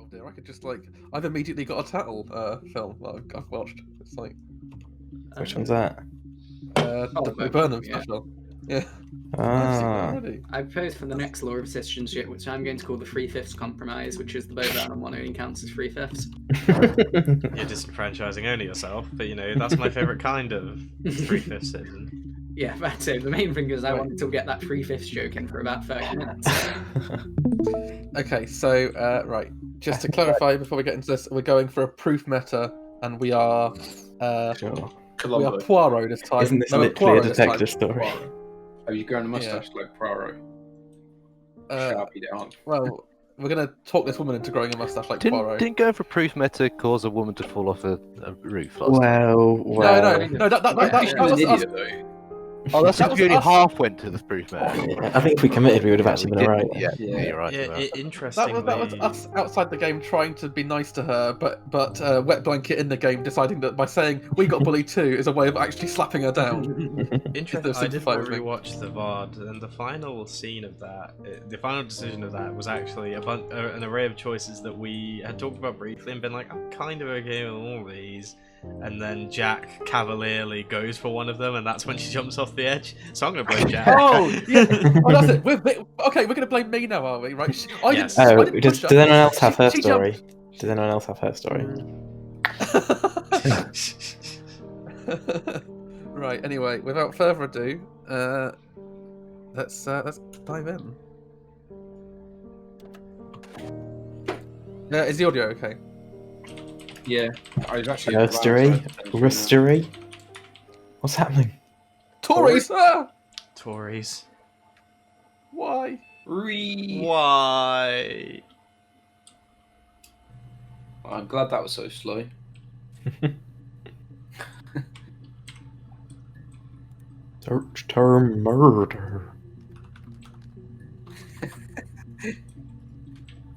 Oh dear, I could just like I've immediately got a Tattle film that I've watched. It's like Which one's that? the Burnham special. Yeah. I've seen that already. I propose for the next Law of Resistance shit, which I'm going to call the 3/5 compromise, which is the Bo Burnham one only counts as 3/5. You're disenfranchising only yourself, but you know, that's my favourite kind of 3/5 citizen. Yeah, that's it. The main thing is I wanted to get that 3/5 joke in for about 30 minutes. Okay, so right, just to clarify before we get into this, we're going for a proof meta, and we are Sure. we are Poirot this time. Isn't this No, literally a Poirot this time. detective story? Have you grown a mustache like Poirot? Sharpie down. Well, we're gonna talk this woman into growing a mustache like Poirot. Didn't going for proof meta cause a woman to fall off a roof last time? Well, No, She's an idiot, though. Oh, that's That because was we only us. half went to the proof meta. I think if we committed, we would have actually We been alright. didn't, yeah, you're right. Yeah, you're right. interestingly, that was us outside the game trying to be nice to her, but Wet Blanket in the game deciding that by saying we got bullied too is a way of actually slapping her down. Interesting. I did simplified thing. rewatch the VOD, and the final scene of that, the final decision of that was actually an array of choices that we had talked about briefly and been like, I'm kind of okay with all of these. And then Jack cavalierly goes for one of them, and that's when she jumps off the edge. So I'm going to blame Jack. Oh, yeah. Oh, that's it. We're going to blame me now, are we? Right? Yes. I Oh, didn't does push her. anyone else have her She story? jumped. Does anyone else have her story? Right. Anyway, without further ado, let's dive in. Is the audio okay? Yeah, I was actually. Rustery? What's happening? Tories. Tories. Why? Why? I'm glad that was so slow. Search term murder.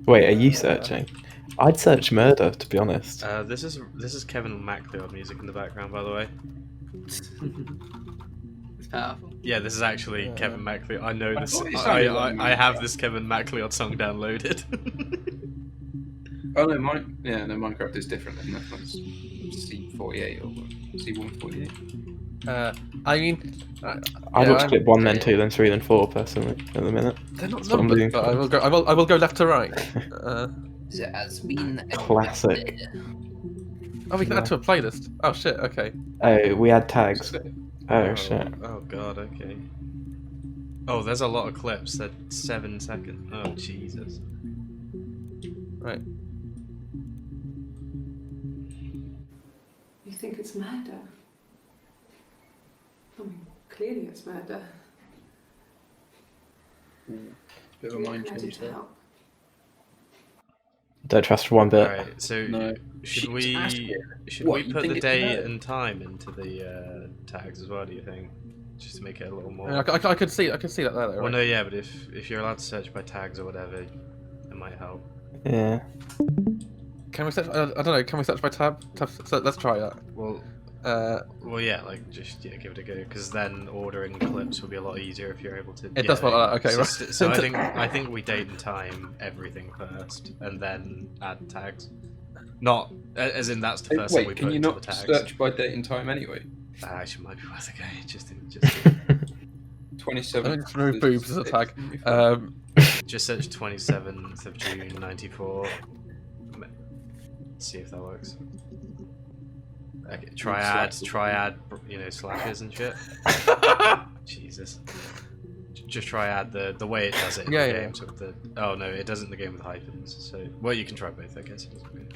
Wait, are you searching? I'd search murder, to be honest. This is Kevin MacLeod music in the background, by the way. It's powerful. Yeah, this is actually Kevin MacLeod. I know this. thought it sounded like I have this Kevin MacLeod song downloaded. Oh no, Minecraft is different, isn't it? That's C48 or C148. I mean, I'd watch clip 1, then 2, then 3, then 4 personally at the minute. they're not That's what I'm numbered, doing. but I will go left to right. It has been Classic. Oh, we can add to a playlist. Oh shit. Okay. Oh, we had tags. Oh shit. Oh god. Okay. Oh, there's a lot of clips. They're 7 seconds. Oh Jesus. Right. You think it's murder? I mean, clearly it's murder. Bit of a mind I change did there. help. Don't trust for one bit. Alright. So No. should She's asking, we what, you put think the it's date murder? and time into the tags as well? Do you think? Just to make it a little more. I could see that there. Well, Right? no, yeah, but if you're allowed to search by tags or whatever, it might help. Yeah. Can we search? I don't know. Can we search by tab? So let's try that. Well, yeah, like just give it a go, because then ordering clips will be a lot easier if you're able to. It does feel like that. Okay, so, right. So I think we date and time everything first, and then add tags. Not as in that's the first thing we Wait, put can you into the not tags. search by date and time anyway? Actually, might be worth a go. Just 27. I think remove boobs as a tag. just search 27th of June '94. See if that works. Okay, triad, slashes and shit. Jesus. Just triad the way it does it in the game. So oh no, it does it in the game with hyphens. So well, you can try both, I guess. It doesn't really...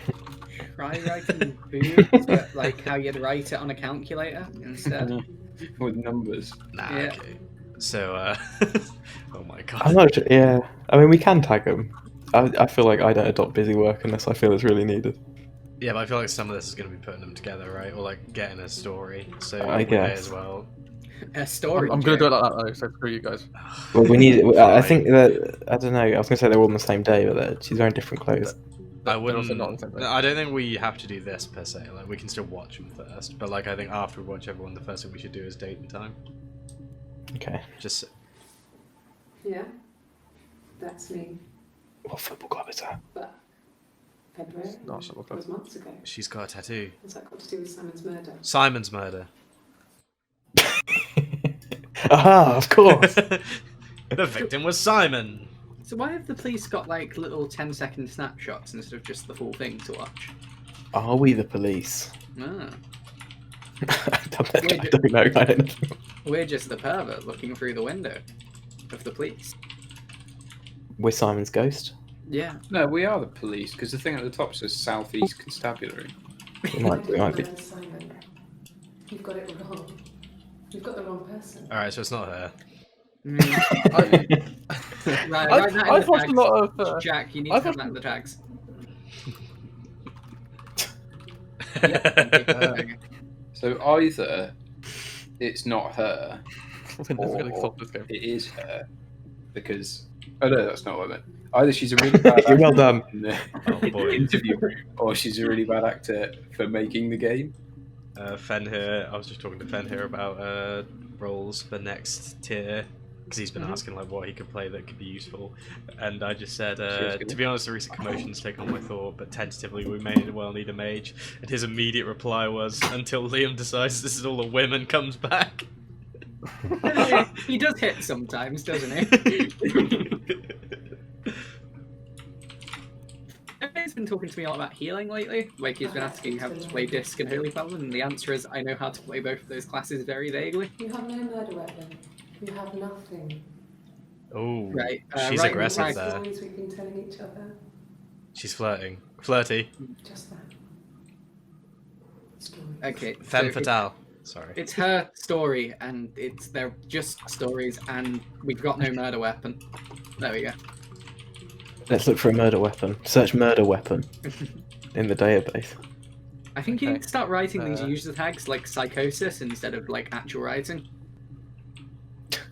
Try writing boobs, but like how you'd write it on a calculator instead. With numbers. Nah, Yeah. okay. So, oh my god. I'm not. Yeah. I mean, we can tag them. I feel like I don't adopt busy work unless I feel it's really needed. Yeah, but I feel like some of this is going to be putting them together, right? Or like getting a story. So I we may guess. as well. A story. I'm gonna do it like that though. So screw you guys. Well, we need. I think that I don't know. I was gonna say they're all on the same day, but she's wearing different clothes. I wouldn't. also not on the same day. I don't think we have to do this per se. Like we can still watch them first, but like I think after we watch everyone, the first thing we should do is date and time. Okay. Just Yeah, that's me. What football club is that? But February? No, That was months ago. She's got a tattoo. What's that got to do with Simon's murder? Simon's murder. Aha, of course. The victim was Simon. So why have the police got like little 10-second snapshots instead of just the full thing to watch? Are we the police? Ah, I don't know. I don't know. we're just the pervert looking through the window of the police. We're Simon's ghost. Yeah. No, we are the police, because the thing at the top says Southeast Constabulary. We might be. Simon. You've got it wrong. You've got the wrong person. Alright, so it's not her. Right, write that in I've the watched a tags. lot of. Jack, you need I've to have watched- that in the tags. Yep, okay. So either it's not her, We're never going to solve this game. it is her, because... Oh no, that's not what I meant. Either she's a really bad actor Well done. in the Oh, boy. interview room, or she's a really bad actor for making the game. Fen here, I was just talking to Fen here about roles for next tier, because he's been asking like what he could play that could be useful, and I just said, to be honest, the recent commotion's taken on my thought, but tentatively we may well need a mage, and his immediate reply was, until Liam decides this is all a whim and comes back. He does hit sometimes, doesn't he? He's been talking to me a lot about healing lately. Like he's been asking how to play Disc and Holy Paladin, and the answer is I know how to play both of those classes very vaguely. You have no murder weapon. You have nothing. Oh, Right, she's right, aggressive right. there. Stories we've been telling each other. She's flirting. Flirty. Just that. Stories. Okay, Femme so fatale. Sorry. it's her story, and they're just stories, and we've got no murder weapon. There we go. Let's look for a murder weapon. Search murder weapon in the database. I think you Okay. need to start writing these user tags like psychosis instead of like actual writing.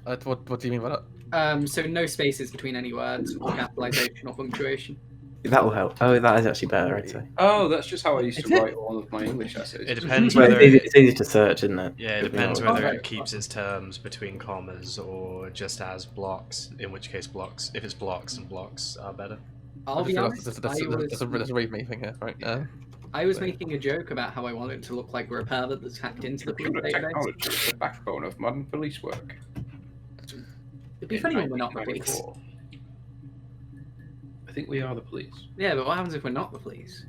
What do you mean by that? So no spaces between any words, or capitalization or punctuation. That will help. Oh, that is actually better, I'd say. Oh, that's just how I used Is to it? write all of my English essays. It depends Well, whether it's easy to search, isn't it? yeah, it If you depends know what- whether Oh, it keeps its terms between commas or just as blocks. In which case, blocks. If it's blocks, and blocks are better. I'll be honest, There's I a read me thing here, right? I was making a joke about how I wanted it to look like we're a pervert that's hacked into the police Computer database. technology is the backbone of modern police work. It'd be funny when we're not the police. 1994. I think we are the police. Yeah, but what happens if we're not the police?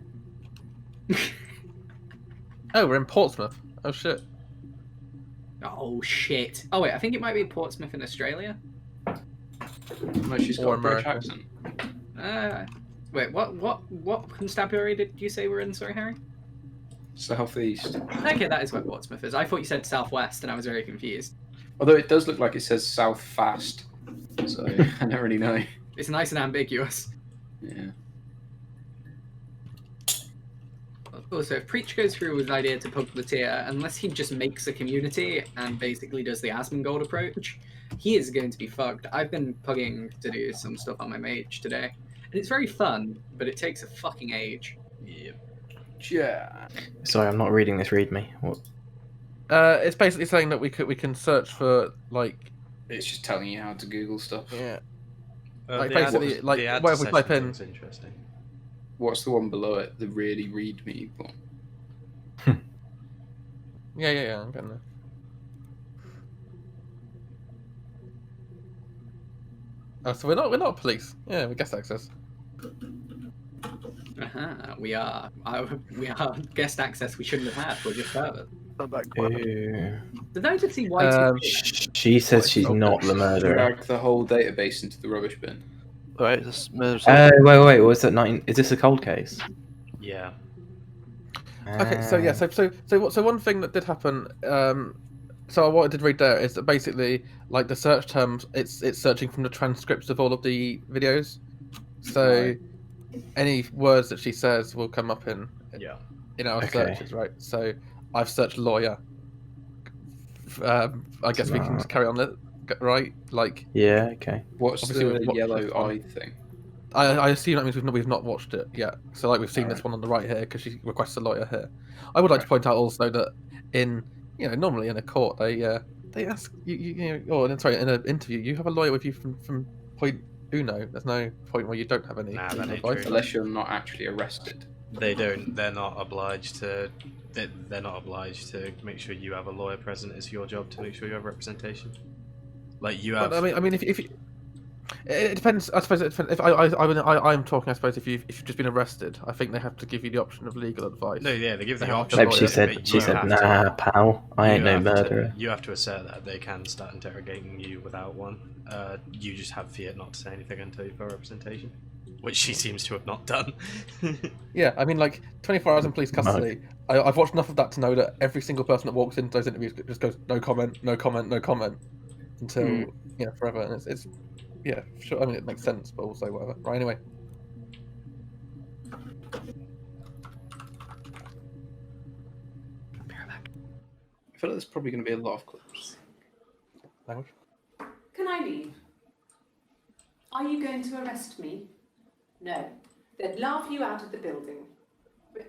Oh, we're in Portsmouth. Oh shit. Oh shit. Oh wait, I think it might be Portsmouth in Australia. No, she's got Or a British America. Uh, accent. wait, what constabulary did you say we're in? Sorry, Harry. Southeast. Okay, that is where Portsmouth is. I thought you said southwest, and I was very confused. Although it does look like it says South Fast, so I don't really know. It's nice and ambiguous. Yeah. Also, if Preach goes through with the idea to pug the tier, unless he just makes a community and basically does the Asmongold approach, he is going to be fucked. I've been pugging to do some stuff on my mage today, and it's very fun, but it takes a fucking age. Yep. Yeah. Sorry, I'm not reading this readme. What? It's basically saying that we can search for like It's just telling you how to Google stuff. yeah. Uh, Like, the ad- basically, like, the ad whatever we type session in- looks interesting. What's the one below it? The really read me one. Yeah. I'm getting there. Oh, so we're not police. Yeah, we guest access. We are. We are guest access we shouldn't have had. We're just pervert. Ooh. Did I just see white? She says she's not the murderer. Drag the whole database into the rubbish bin. Right, this murder's Wait. Was that 19? Is this a cold case? Yeah. Okay, so yeah, so one thing that did happen. So what I did read there is that basically, like the search terms, it's searching from the transcripts of all of the videos. So any words that she says will come up in our Okay. searches, right? So I've searched lawyer. I guess we can just carry on it, right? Like Yeah. Okay. What's Obviously, the we've watched yellow this one. eye thing? I assume that means we've not watched it yet. So like we've seen this one on the right here because she requests a lawyer here. I would like to point out also that in normally in a court they ask you in an interview you have a lawyer with you from point uno. There's no point where you don't have any Nah, that ain't advice. true. Unless you're not actually arrested. They don't. They're not obliged to. They're not obliged to make sure you have a lawyer present. It's your job to make sure you have representation. Like you have. But I mean, if it depends. I suppose it depends. If I'm talking, I suppose if you've just been arrested, I think they have to give you the option of legal advice. No, yeah, they give the They have option. Maybe lawyer, she but said, you have to- nah, pal, I ain't you no have murderer. You have to assert that they can start interrogating you without one. You just have fiat not to say anything until you've got representation, which she seems to have not done. Yeah, I mean, like 24 hours in police custody. I've watched enough of that to know that every single person that walks into those interviews just goes no comment, no comment, no comment until you know forever, and it's yeah, sure. I mean, it makes sense, but also whatever. Right, anyway. I feel like there's probably going to be a lot of clips. Language. Can I leave? Are you going to arrest me? No. They'd laugh you out of the building.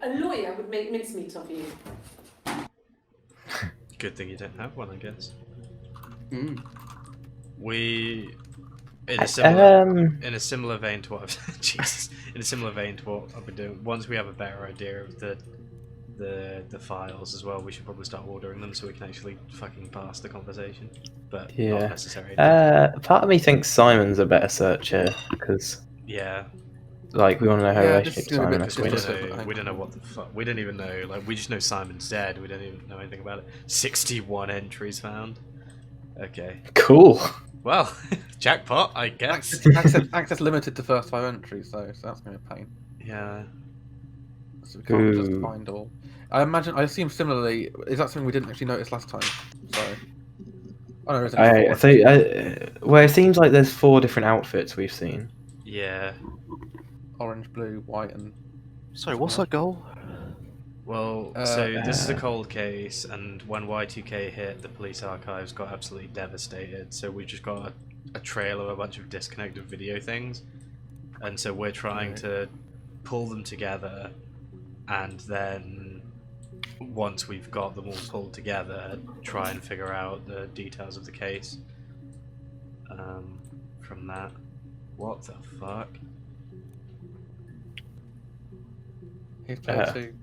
A lawyer would make mincemeat of you. Good thing you don't have one, I guess. Mm. We, in a similar vein to what I've, Jesus, in a similar vein to what I've been doing. Once we have a better idea of the files as well, we should probably start ordering them so we can actually fucking pass the conversation. But not necessary. Part of me thinks Simon's a better searcher because, Yeah. like, we want to know her Yeah, relationship this to is gonna be Simon. a I bit suppose. different. We don't know what the fuck. We don't even know. Like, we just know Simon's dead. We don't even know anything about it. 61 entries found. Okay. Cool. Well, jackpot, I guess. Access limited to first 5 entries, so that's gonna be a pain. Yeah. So we can't just find all. I assume similarly. Is that something we didn't actually notice last time? Sorry. Oh no, there's only 4. So, well, it seems like there's 4 different outfits we've seen. Yeah. Orange, blue, white, and. Sorry, what's our goal? Well, so this is a cold case, and when Y2K hit, the police archives got absolutely devastated. So we just got a trail of a bunch of disconnected video things, and so we're trying to pull them together, and then once we've got them all pulled together, try and figure out the details of the case. From that, what the fuck? He's player 2.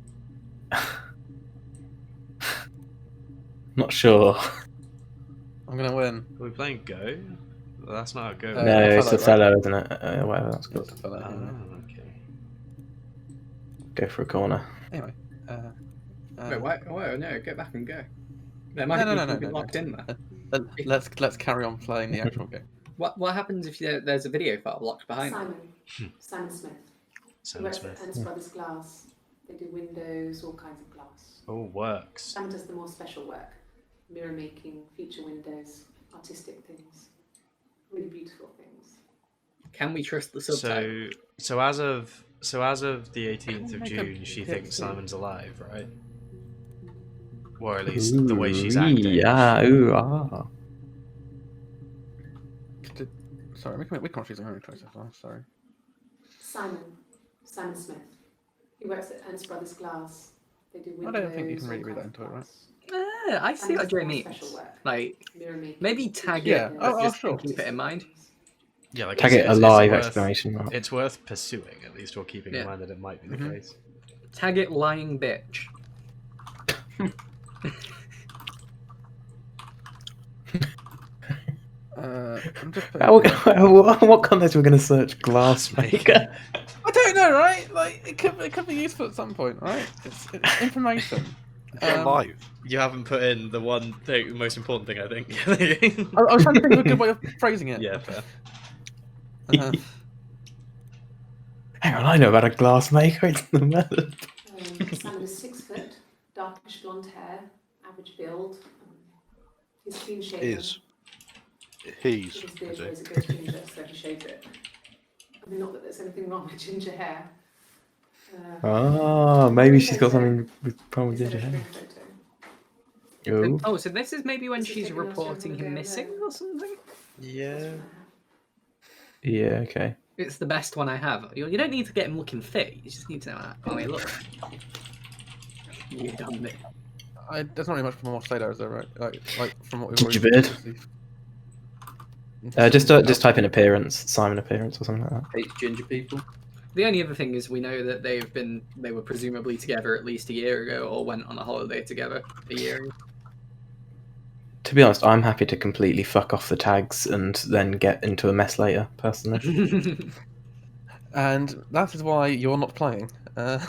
Not sure. I'm gonna win. Are we playing Go? Well, that's not a Go. No, it's Othello, a fellow, isn't it? Whatever that's called. It's a fellow, Oh, okay. Go for a corner. Anyway. Wait, why? No, go back and go. There might be something locked in there. Let's carry on playing the actual game. What happens if there's a video file locked behind it? Simon Smith. He Simon works at Smith. Ennis Brothers Glass. They do windows, all kinds of glass. Oh, works. Simon does the more special work. Mirror making, feature windows, artistic things. Really beautiful things. Can we trust the subtitle? So as of the 18th of make a June, she thinks PXE. Simon's alive, right? Or at least the way she's acting. Yeah, ooh, ah. Sorry, we can't choose our own choices. I'm sorry. Simon Smith. He works at Ennis Brothers Glass. They do I windows. don't think you can really all read that kinds into of it, right? glass. I see Simon what does Joe more means. special work. Like, Mirror making. maybe tag Yeah. it, Oh, just sure. keep it in mind. Yeah, like Tag it's- it a it's live worth- exclamation mark. It's worth pursuing, at least, or keeping in mind that it might be the Mhm. case. Tag it lying bitch. I'm just. What context we're going to search glassmaker? I don't know, right? Like it could be useful at some point, right? It's information. Live. You haven't put in the one thing, the most important thing, I think. I was trying to think of a good way of phrasing it. Yeah, fair. Hang on, I know about a glassmaker. It's the method. Simon is 6 foot, darkish blonde hair, average build. He's clean shaven. He's. His beard Is he? grows a bit ginger, so he shaved it. I mean, not that there's anything wrong with ginger hair. Oh, maybe she's got something with problem with Is ginger that a hair. screen photo? Oh. Oh, so this is maybe when This is she's taken after reporting him everyone missing going or something? Yeah. Yeah, okay. It's the best one I have. You don't need to get him looking fit. You just need to know how he looks. You done me. There's not really much more to say there, is there? Right? Like from what we've already. Ginger beard. received. Just type in appearance, Simon appearance or something like that. Hates ginger people. The only other thing is we know that they were presumably together at least a year ago, or went on a holiday together a year ago. To be honest, I'm happy to completely fuck off the tags and then get into a mess later, personally. And that is why you're not playing. Well,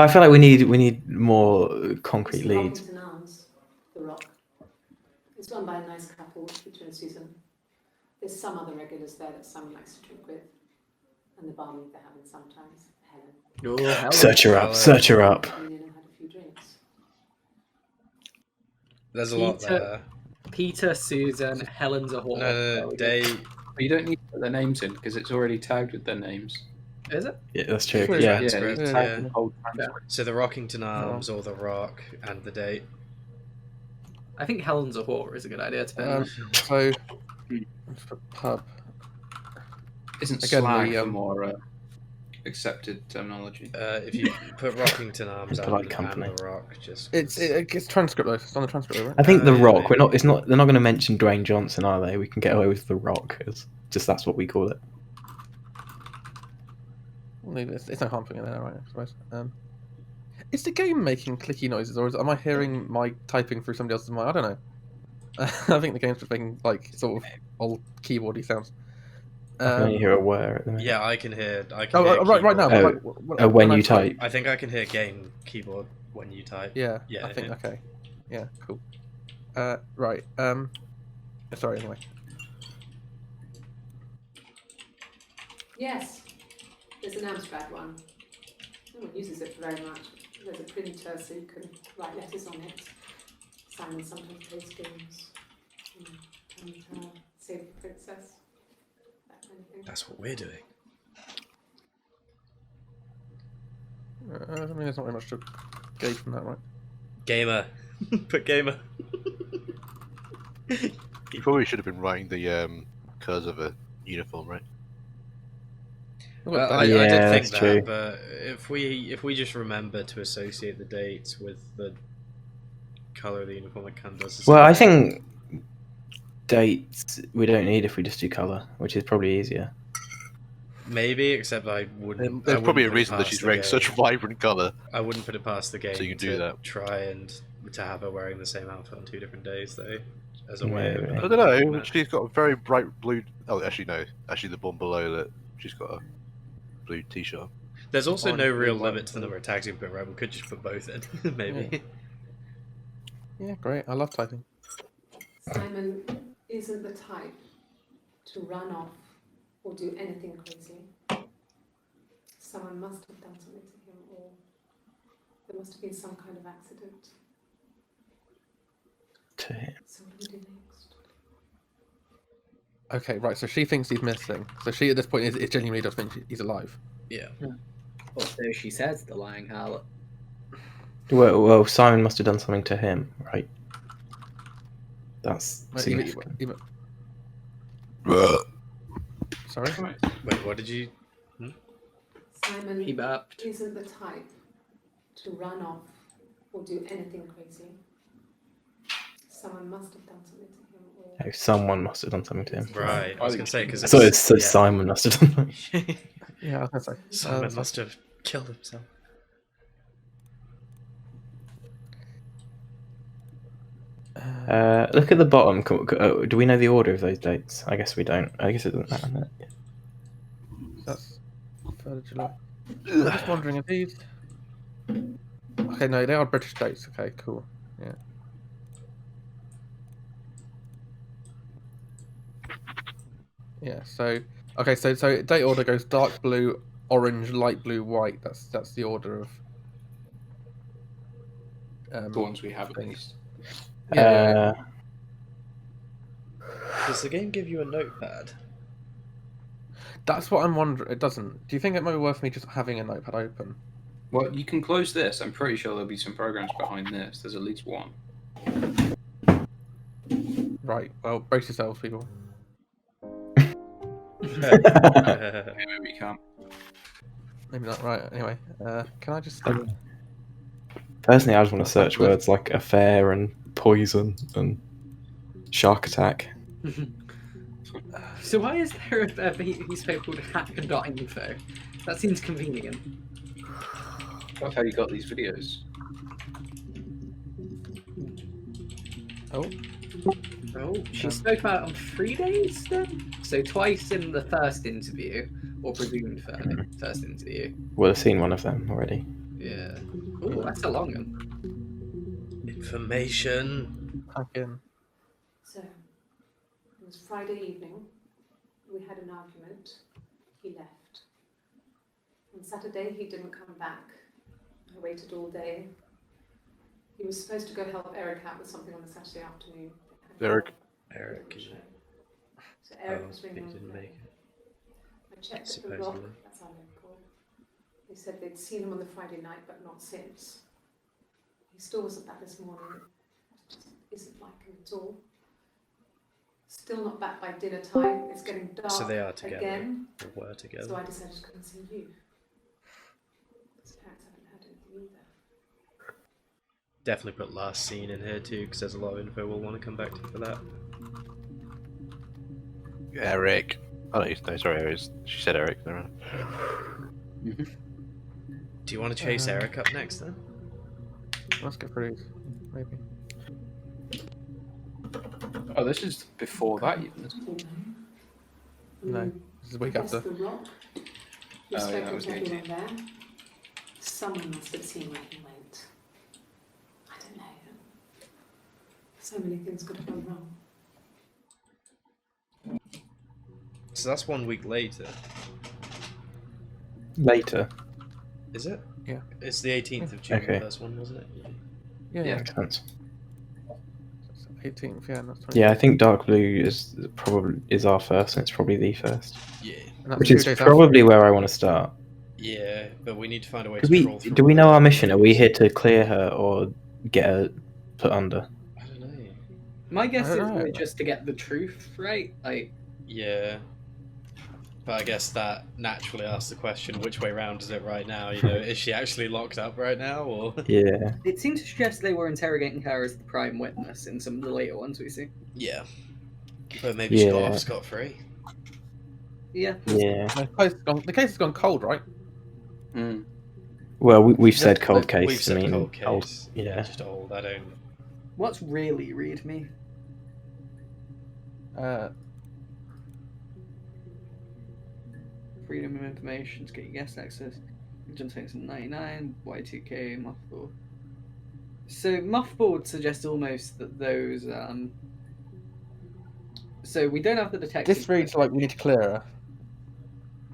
I feel like we need more concrete It's the leads. Rockington Arms, the Rock. It's run by a nice couple, Peter and Susan. There's some other regulars there that Simon likes to drink with, and the barmaid they're having sometimes, Helen. Oh, hell Search her up, search her up. Came in and had a few drinks. There's a lot Peter- there. Peter, Susan, Helen's a whore. No, they. But you don't need to put their names in because it's already tagged with their names. Is it? Yeah, that's true. True. Yeah. Transcript, it's yeah. tagged the whole transcript. So the Rockington Arms or the Rock and the date. I think Helen's a whore is a good idea, to be honest. So, for pub. Isn't Again, slag the, for more accepted terminology? If you put Rockington Arms Polite and company. the Rock, just It's transcript though. It's on the transcript, though, right? I think the yeah, Rock. maybe. They're not going to mention Dwayne Johnson, are they? We can get away with the Rock. It's just that's what we call it. Maybe it's no harm putting it there, right? I suppose. Is the game making clicky noises, or am I hearing my typing through somebody else's mic? I don't know. I think the game's just making like sort of old keyboardy sounds. I can only hear a whir at the minute. yeah, I can hear. Oh, hear right now. keyboard. but, like, When I you type. I think I can hear game keyboard when you type. Yeah. Yeah, I think yeah. okay. Yeah. Cool. Right. Sorry. Anyway. Yes, there's an Amstrad one. No one uses it very much. There's a printer so you can write letters on it. Simon sometimes plays games. And Save the Princess. That kind of thing. That's what we're doing. I mean, there's not very much to gauge from that, right? Gamer, put gamer. You probably should have been writing the colours of a uniform, right? I Yeah, did think that's that, true. but if we just remember to associate the dates with the color of the uniform, it kind of does. The Well, I same. think dates we don't need if we just do color, which is probably easier. Maybe, except I wouldn't. There's I probably a wouldn't put it reason that past she's the wearing game. such vibrant colour. I wouldn't put it past the game So you can do to that. try and to have her wearing the same outfit on 2 different days, though, as a Yeah, way. yeah. Of I don't know. She's got a very bright blue. Oh, actually no. Actually, the one below that, she's got a blue t-shirt. There's also Orange, no blue, real white, limit to the number of tags you can put, right? We could just put both in, maybe. Yeah, great. I love typing. Simon isn't the type to run off or do anything crazy. Someone must have done something to him, or there must have been some kind of accident. To him. So what do we do next? Okay, right. So she thinks he's missing. So she, at this point, is genuinely does think he's alive. Yeah. Or so she says, the lying harlot. Well, Simon must have done something to him, right? That's Wait, significant. Sorry. Wait, what did you? Simon He burped. isn't the type to run off or do anything crazy. Someone must have done something to him, or Oh, someone must have done something to him. Right, I was gonna say because I thought it said Simon must have done something. Yeah, I was gonna say. Simon must have killed himself. Look at the bottom. Do we know the order of those dates? I guess we don't. I guess it doesn't matter. does it? That's 3rd of July. I'm just wondering if these. Okay, no, they are British dates. Okay, cool. Yeah. Yeah. So okay, so date order goes dark blue, orange, light blue, white. That's the order of. The ones we have at least. Yeah. Does the game give you a notepad? That's what I'm wondering. It doesn't. Do you think it might be worth me just having a notepad open? Well, you can close this. I'm pretty sure there'll be some programs behind this. There's at least one. Right. Well, brace yourselves, people. Maybe we can't. Maybe not. Right. Anyway, can I just? Personally, I just want to search words like affair and poison and shark attack. So why is there a piece of paper called hacker.info? That seems convenient. That's how you got these videos. Oh, Oh, she Um, spoke about it on 3 days then? So twice in the first interview, or presumed first interview. We'll have seen one of them already. Yeah. Oh, that's a long one. Information. fucking. So, it was Friday evening. We had an argument. He left. On Saturday, he didn't come back. I waited all day. He was supposed to go help Eric out with something on the Saturday afternoon. Eric. Eric. So Eric Oh, was he ringing on didn't the make phone. I checked at the Rock. Supposedly. That's our local. They said they'd seen him on the Friday night, but not since. He still wasn't back this morning. It just isn't like him at all. Still not back by dinner time. It's getting dark So they are together. again. Or were together. So I decided to come and see you. His parents haven't heard anything either. Definitely put last scene in here too, because there's a lot of info we'll want to come back to for that. Eric. Oh no, sorry, she said Eric. Never mind. Do you want to chase Eric up next then? Let's get through these, maybe. Oh, this is before that even, isn't it? No, this is a week Yes, after. the Rock. Oh, We've yeah, spoken that was to the everyone 18th. there. Someone must have seen where he went. I don't know. So many things could have gone wrong. So that's 1 week later, Later. is it? Yeah. It's the 18th of June, Okay. the first one, wasn't it? Yeah, Yeah. Makes sense. 18th, yeah, and that's 20th. Yeah, I think Dark Blue is our first, and it's probably the first. Yeah. And that's Which 2 is days probably where I want to start. Yeah, but we need to find a way Do to we crawl through. do we know all our the mission? Are we videos. here to clear her or get her put under? I don't know. My guess I is don't know. we're just to get the truth, right? Like, Yeah. But I guess that naturally asks the question, which way round is it right now? You know, is she actually locked up right now, or? Yeah. it seems to suggest they were interrogating her as the prime witness in some of the later ones we see. Yeah. But maybe she got Yeah. off scot-free. Yeah. Yeah. The case has gone cold, right? Mm. Well, we've said Yeah, cold but case. We've said I mean, cold old- case. yeah. Just old. I don't. What's really read me? Freedom of information to get your guest access. Jump takes 99, Y2K, Mothball. So Mothball suggests almost that those so we don't have the detective. This reads like we need to clear her.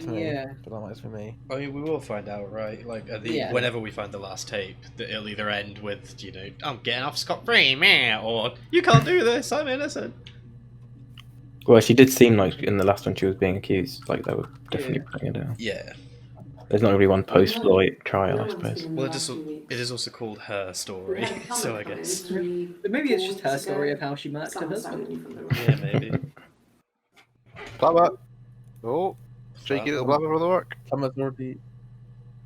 To me, Yeah. but that might be me. I mean, we will find out, right? Like, Yeah. whenever we find the last tape, that it'll either end with, you know, I'm getting off scot-free, meh, or you can't do this, I'm innocent. Well, she did seem like in the last one she was being accused. Like they were definitely Yeah. putting her down. Yeah. There's not going to be one post-Lloyd trial, No I one's suppose. been in Well, the last few weeks. it is also called her We story, had a plumber so I come in guess. 3 But maybe it's just her weeks story ago. of how she murked her Someone husband. sounded from the room. Yeah, maybe. Blabber. Oh, cheeky little blabber from the work. Summer's already.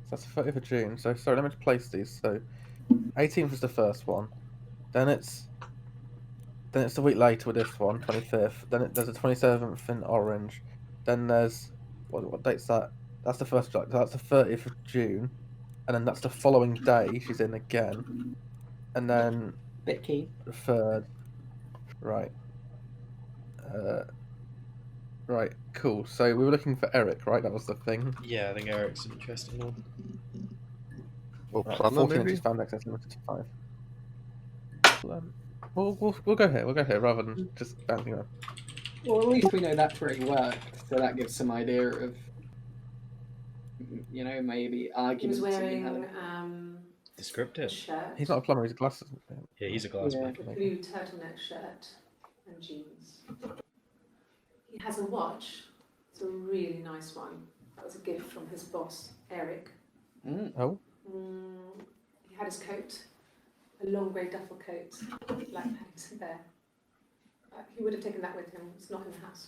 That's the 30th of June. So sorry, let me just place these. So 18th is the first one. Then it's a week later with this one, 25th. Then there's a 27th in orange. Then there's what date's that? That's the first. That's the 30th of June, and then that's the following day she's in again, and then Bit key. the 3rd. Right. Right. Cool. So we were looking for Eric, right? That was the thing. Yeah, I think Eric's an interesting one. Or Right, plumber 14 maybe. inches found access limited to 5. We'll go here. We'll go here rather than just bouncing around. Well, at least we know that's where he worked, so that gives some idea of, you know, maybe He was arguments. that wearing had. a Descriptive. shirt, He's not a plumber. He's a glass. Yeah, he's a glassman. a blue turtleneck shirt and jeans. He has a watch. It's a really nice one. That was a gift from his boss, Eric. Mm. Oh. He had his coat, a long grey duffel coat, like Paddington Bear. He would have taken that with him. It's not in the house.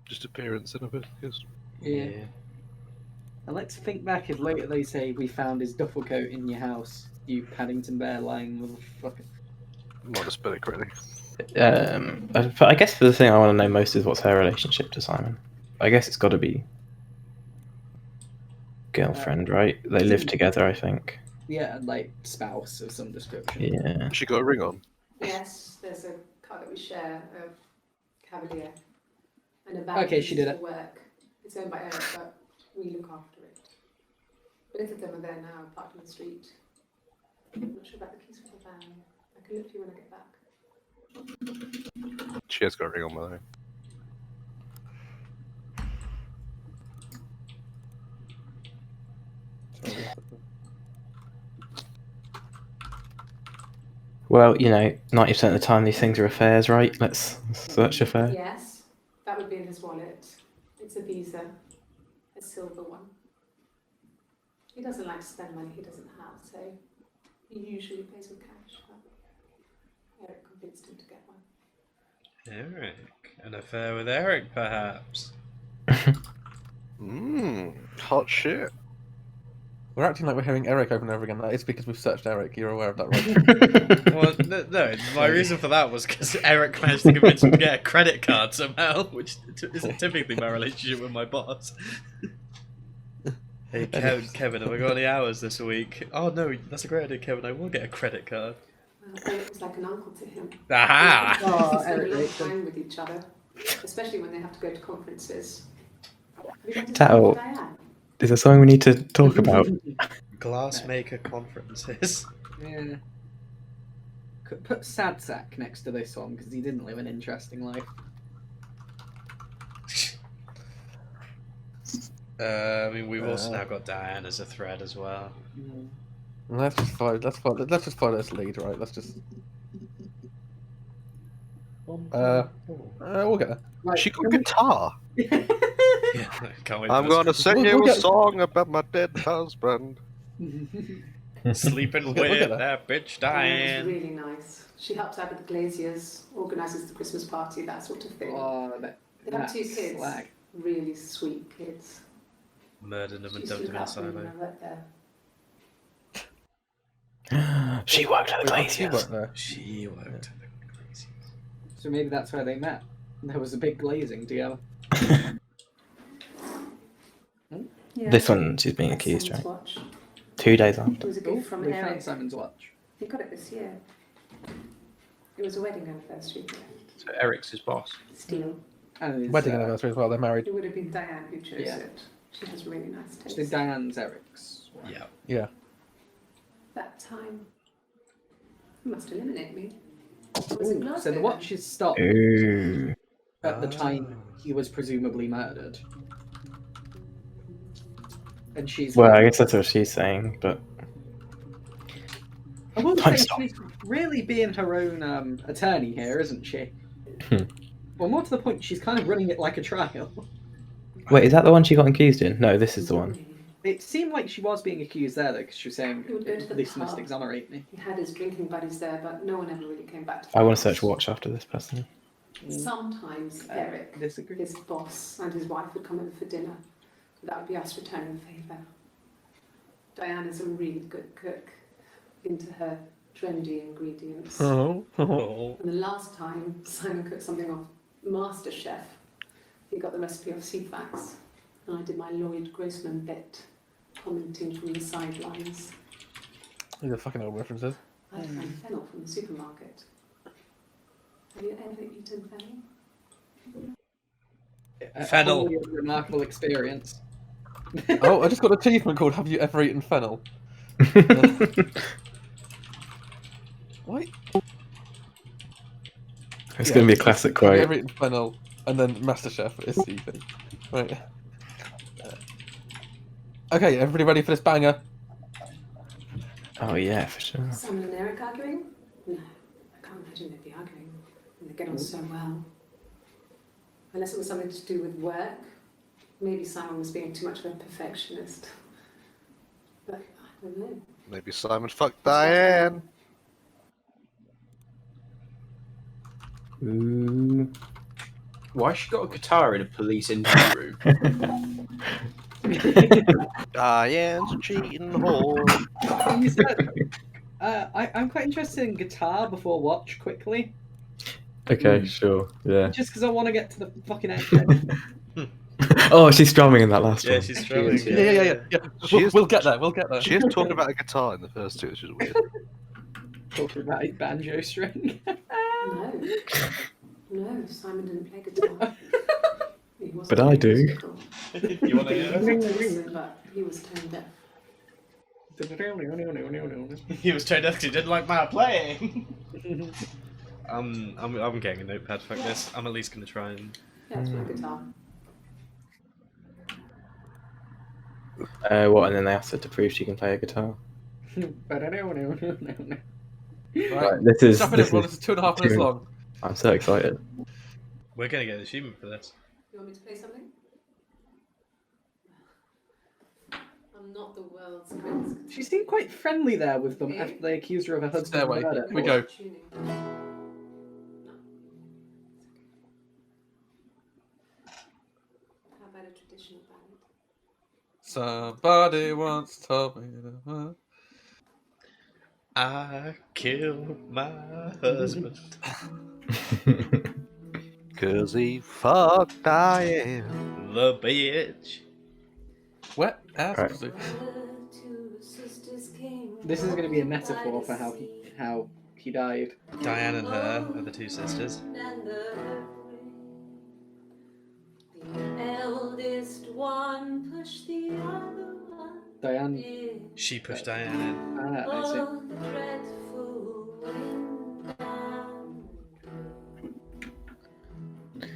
Just appearance and a bit. Yes. Yeah. And let's think back if later they say we found his duffel coat in your house, you Paddington Bear lying motherfucker. Not to spell it correctly. But I guess the thing I want to know most is what's her relationship to Simon. I guess it's got to be girlfriend, right? They live together, I think. Yeah, like spouse of some description. Yeah. Has she got a ring on? Yes, there's a car that we share of Cavalier. And a van Okay, she did for it. work. It's owned by Eric, but we look after it. Both of them are there now, parked on the street. I'm not sure about the keys for the van. I can look for you when I get back. She has got a ring on, by the way. Well, 90% of the time these things are affairs, right? Let's search affair. Yes, that would be in his wallet. It's a Visa, a silver one. He doesn't like to spend money he doesn't have, so he usually pays with cash. But Eric convinced him to get one. Eric. An affair with Eric, perhaps. Hot shit. We're acting like we're hearing Eric over and over again. That is because we've searched Eric. You're aware of that, right? Well, no, my reason for that was because Eric managed to convince him to get a credit card somehow, which isn't typically my relationship with my boss. Hey, Kevin, have I got any hours this week? Oh, no, that's a great idea, Kevin. I will get a credit card. Well, Eric was like an uncle to him. Aha! Oh, They spend a Eric long Rachel. time with each other, especially when they have to go to conferences. Have you been to Tattle. Diane? Is there something we need to talk about? Glassmaker conferences. Yeah. Could put Sad Sack next to this one because he didn't live an interesting life. I mean, we've also now got Diane as a thread as well. Let's just follow this lead, right? Let's just. We'll get there. Right, She got a guitar. Yeah, can't wait. I'm for gonna sing We'll you a get- song about my dead husband. sleeping We'll with get her. that bitch Diane Diane. was really nice. She helps out with the glaziers, organises the Christmas party, that sort of thing. Oh, They have that's 2 kids, slag. really sweet kids. Murdered them She and used to dumped look them in a out for me when silo. I worked there. She worked at the Wait, she Glaciers. worked there. She worked at the Glaciers. So maybe that's where they met. There was a big glazing together. Yeah. This one, she's being That's accused, Simon's right? watch. 2 days It after. was a Oh, gift from we Eric. found Simon's watch. He got it this year. It was a wedding anniversary gift. So Eric's his boss. Steel. And his, Wedding anniversary as well. They're married. It would have been Diane who chose Yeah. it. She has really nice taste. So Diane's Eric's wife. Yeah. Yeah. That time, you must eliminate me. I was in Ooh, Glasgow so the then. watch is stopped Ooh. at the time he was presumably murdered. And she's Well, I guess that's what she's saying, but I will Time say stop. she's really being her own attorney here, isn't she? Hmm. Well, more to the point, she's kind of running it like a trial. wait, is that the one she got accused in? No, this is the one. It seemed like she was being accused there, though, because she was saying He would go to the this must pub. exonerate me. He had his drinking buddies there, but no one ever really came back to I the want to house. search watch after this person. Sometimes Eric, Disagree. his boss, and his wife would come over for dinner. That would be us returning the favour. Diane is a really good cook, into her trendy ingredients. Oh. Oh. And the last time Simon cooked something off MasterChef, he got the recipe off CFAX, and I did my Lloyd Grossman bit, commenting from the sidelines. These are fucking old references. I found fennel from the supermarket. Have you ever eaten fennel? Fennel. Probably a remarkable experience. Oh, I just got an achievement called "Have you ever eaten fennel?" What? It's going to be a classic Have you quote. ever eaten fennel? And then MasterChef is the thing. Right. Okay, everybody ready for this banger? Oh yeah, for sure. Simon and Eric arguing? No, I can't imagine they'd be arguing. And they get on so well. Unless it was something to do with work. Maybe Simon was being too much of a perfectionist. But I don't know. Maybe Simon fucked Diane. Ooh. Why has she got a guitar in a police interview room? Diane's a cheating whore. You said, I'm quite interested in guitar before watch quickly. Okay, sure. Yeah. Just because I want to get to the fucking end. Oh, she's strumming in that last Yeah, one. she's strumming. is, Yeah. She is- We'll get there. We'll get there. She is talking about a guitar in the first two, which is weird. Talking about his banjo string. No. No, Simon didn't play guitar. He wasn't But I do. musical. You want to He hear? was a person, but he was tone deaf. He was turned out he didn't like my playing. I'm getting a notepad. Fuck this. I'm at least gonna try and. Yeah, it's my guitar. What? And then they asked her to prove she can play a guitar. Right. This is. Jump in, This everyone. is It's 2.5 minutes two- long. I'm so excited. We're gonna get an achievement for this. You want me to play something? I'm not the world's greatest. She seemed quite friendly there with them after they accused her of a husband Stairway. murder. We go. Tuning. How about a traditional ballad? Somebody once told me that. I killed my husband. 'Cause he fucked Diane. The bitch. Wet ass Right. pussy. This is going to be a metaphor for how he died. Diane and her are the two sisters. The eldest one pushed the other one Diane. in. She pushed Diane in. Ah, I see. Oh, the dreadful wind and rain.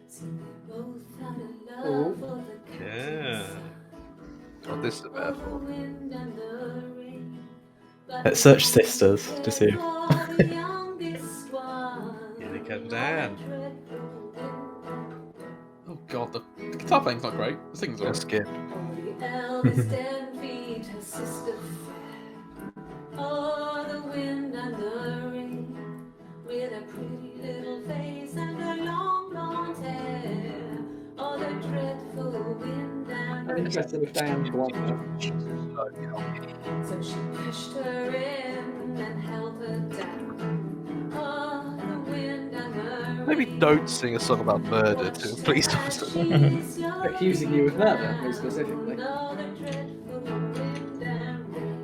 See, they both had a love for the Yeah. Oh, this is a the metaphor. wind and the rain. Let's search sisters to see if. The youngest one. Here they come down. Oh god, the guitar playing's not great. The singing's Let's alright. skip. The eldest envied her sister fair. Oh, the wind and the rain, with a pretty little face and her long blonde hair. Oh, the dreadful wind and I'm rain. interested if Diane's the one. So she pushed her in and held her down. Oh, the wind and the rain. Maybe don't sing a song about murder to a police officer. Accusing you of murder, more specifically. Oh, the dreadful wind and rain.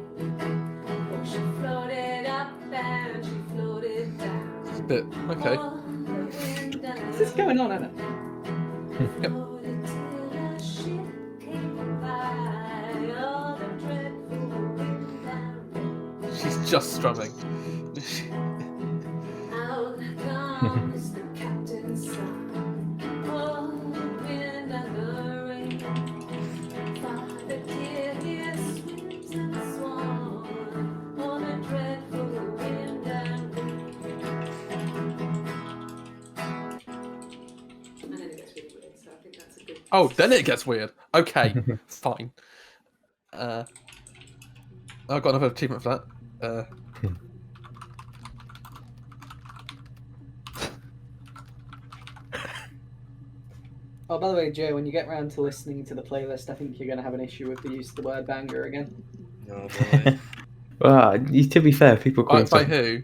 Oh, she floated up and she floated down. It's a bit. Okay. Oh, the wind and What's this going on, Anna? Yep. floated till a ship came by. Oh, the dreadful wind and rain. She's just strumming. Out comes the captain's son. Oh, the wind and the rain. Father dear, here swims and swan. Oh, the dreadful wind and rain. And then it gets really weird, so I think that's a good. Oh, then it gets weird. Okay, fine. I've got another achievement for that. Oh, by the way, Joe, when you get round to listening to the playlist, I think you're going to have an issue with the use of the word banger again. Oh boy. Well, to be fair, people call By it. who?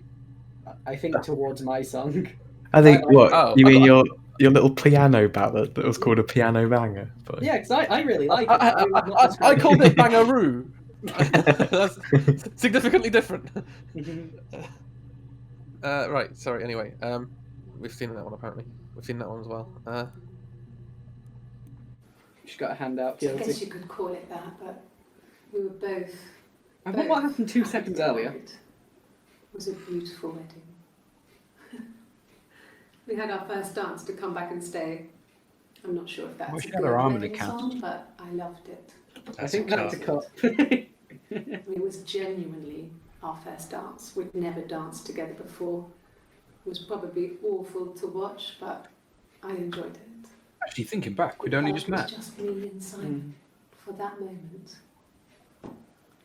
I think towards my song. I think what Oh, you I mean got- your little piano ballad that was called a piano banger. But... Yeah, because I really like it. I called it Bangaroo. That's significantly different. Right, sorry, anyway. We've seen that one apparently. We've seen that one as well. She's got a hand out, I guess guilty. you could call it that, but we were both. I wonder what happened 2 seconds earlier. It was a beautiful wedding. We had our first dance to Come Back and Stay. I'm not sure if that's Well, a she good had her arm in the wedding cat. song, but I loved it. I think that's a cut. I mean, it was genuinely our first dance. We'd never danced together before. It was probably awful to watch, but I enjoyed it. Actually, thinking back, we'd only It just was met. just me and Simon for that moment.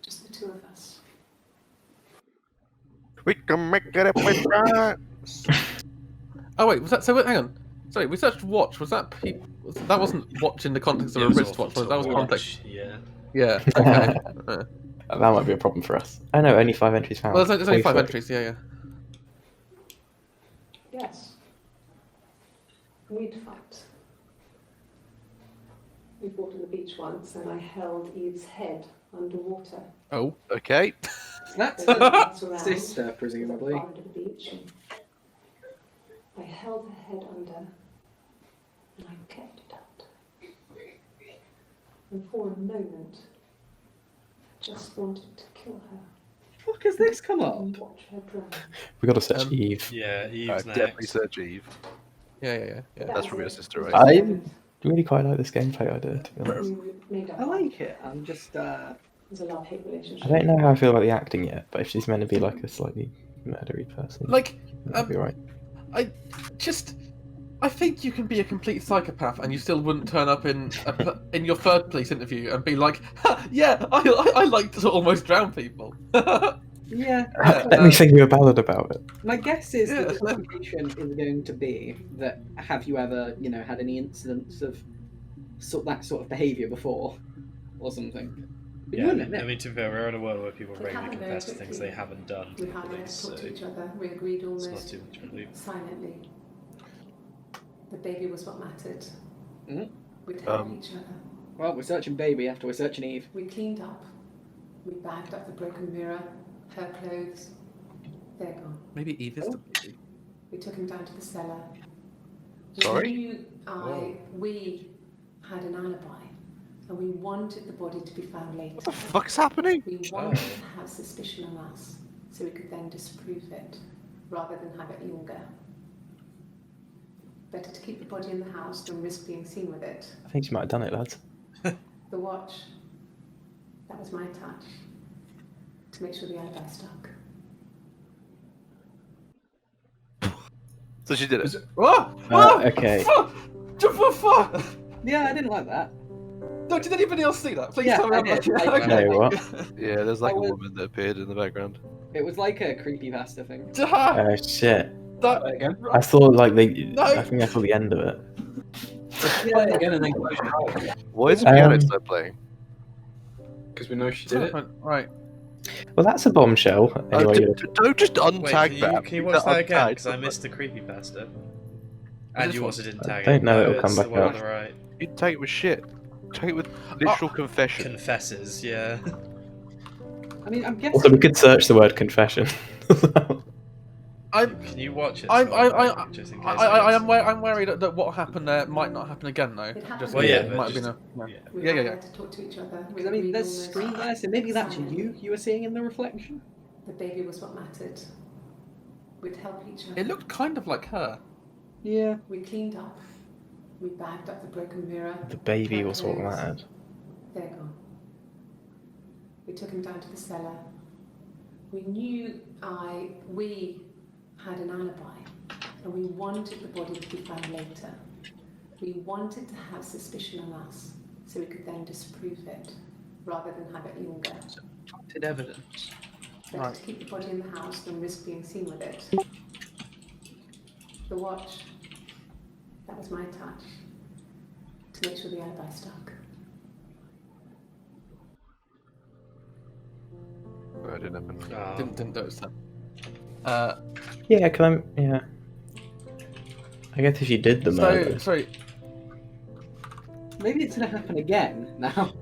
Just the two of us. We can make it if we try. Oh wait, was that so? Hang on. Sorry, we searched watch. Was that that wasn't watch in the context of It a was wrist awful watch? Was to that was watch, context? Yeah. Yeah. Okay. That might be a problem for us. Oh no, only 5 entries found. Well, there's only Wait 5 for it. entries. Yeah, yeah. Yes. We'd fight. We fought on the beach once, and I held Eve's head underwater. Oh. Okay. That's There were her rocks around, sister, so presumably. far under the beach, and I held her head under, and I kept it out. And for a moment, I just wanted to kill her Fuck, has this come up? and watch her drown. We got to search Um, Eve. Yeah, Eve's Definitely next. search Eve. Yeah. That's from your sister, right? I really quite like this gameplay idea, to be honest. I like it. I'm just There's a love-hate relationship. I don't know how I feel about the acting yet, but if she's meant to be like a slightly murdery person, Like, that'd be right. I think you can be a complete psychopath and you still wouldn't turn up in your third police interview and be like, yeah, I like to almost drown people. yeah. Let me sing you a ballad about it. My guess is Yeah. that the implication is going to be that have you ever, had any incidents of that sort of behaviour before, or something? But you Yeah, wouldn't admit. I mean, to be fair, we're in a world where people It regularly happened very confess to things quickly. they haven't done to We the hardly ever police, talked so to each other. We agreed it's not almost too much of a leap. silently. The baby was what mattered. Mhm. We'd help each other. Well, we're searching baby after we're searching Eve. We cleaned up. We bagged up the broken mirror, her clothes. They're gone. Maybe Eve is the baby. We took him down to the cellar. Sorry? We had an alibi, and we wanted the body to be found later. What the fuck's happening? We wanted to have suspicion on us, so we could then disprove it, rather than have it linger. Better to keep the body in the house than risk being seen with it. I think she might have done it, lads. The watch, that was my touch, to make sure the alibi stuck. So she did it. Okay. Fuck! Yeah, I didn't like that. No, did anybody else see that? Please Yeah, tell me I I'm not. did. I did. No, what? Yeah, there's like I a would- woman that appeared in the background. It was like a creepypasta thing. Oh shit. That, Again. I thought like No. I think I saw the end of it. Play it again and then close your eyes. Why is the piano Um, still playing? Because we know she did it. Right. Well, that's a bombshell. Anyway, Don't just Wait, untag that. can you watch that again? Untag Because I somebody. missed the creepypasta. This And you one? also didn't I tag don't it. know No, it'll come it's back the one on up. the right. You take it with shit. Take it with literal confession. Confesses, yeah. I mean, I'm guessing. Also, we could search the word confession. Can you watch it? I'm just in case it gets- I'm worried that what happened there might not happen again though. It happened. Just Well, yeah, yeah, it but might have just- been a. yeah. We Yeah, yeah, had yeah. to talk to each other. We Because I mean, agreed there's almost screen there, so maybe that's silently. you were seeing in the reflection. The baby was what mattered. We'd help each other. It looked kind of like her. Yeah. We cleaned up. We bagged up the broken mirror. The baby her was what clothes. mattered. They're gone. We took him down to the cellar. We knew we had an alibi, and we wanted the body to be found later. We wanted to have suspicion on us, so we could then disprove it, rather than have it linger. Planted evidence. Better Right. to keep the body in the house than risk being seen with it. The watch, that was my touch, to make sure the alibi stuck. Oh, I didn't happen. Oh. Didn't notice that. Yeah, yeah. I guess if you did the murder. Sorry. Maybe it's gonna happen again now.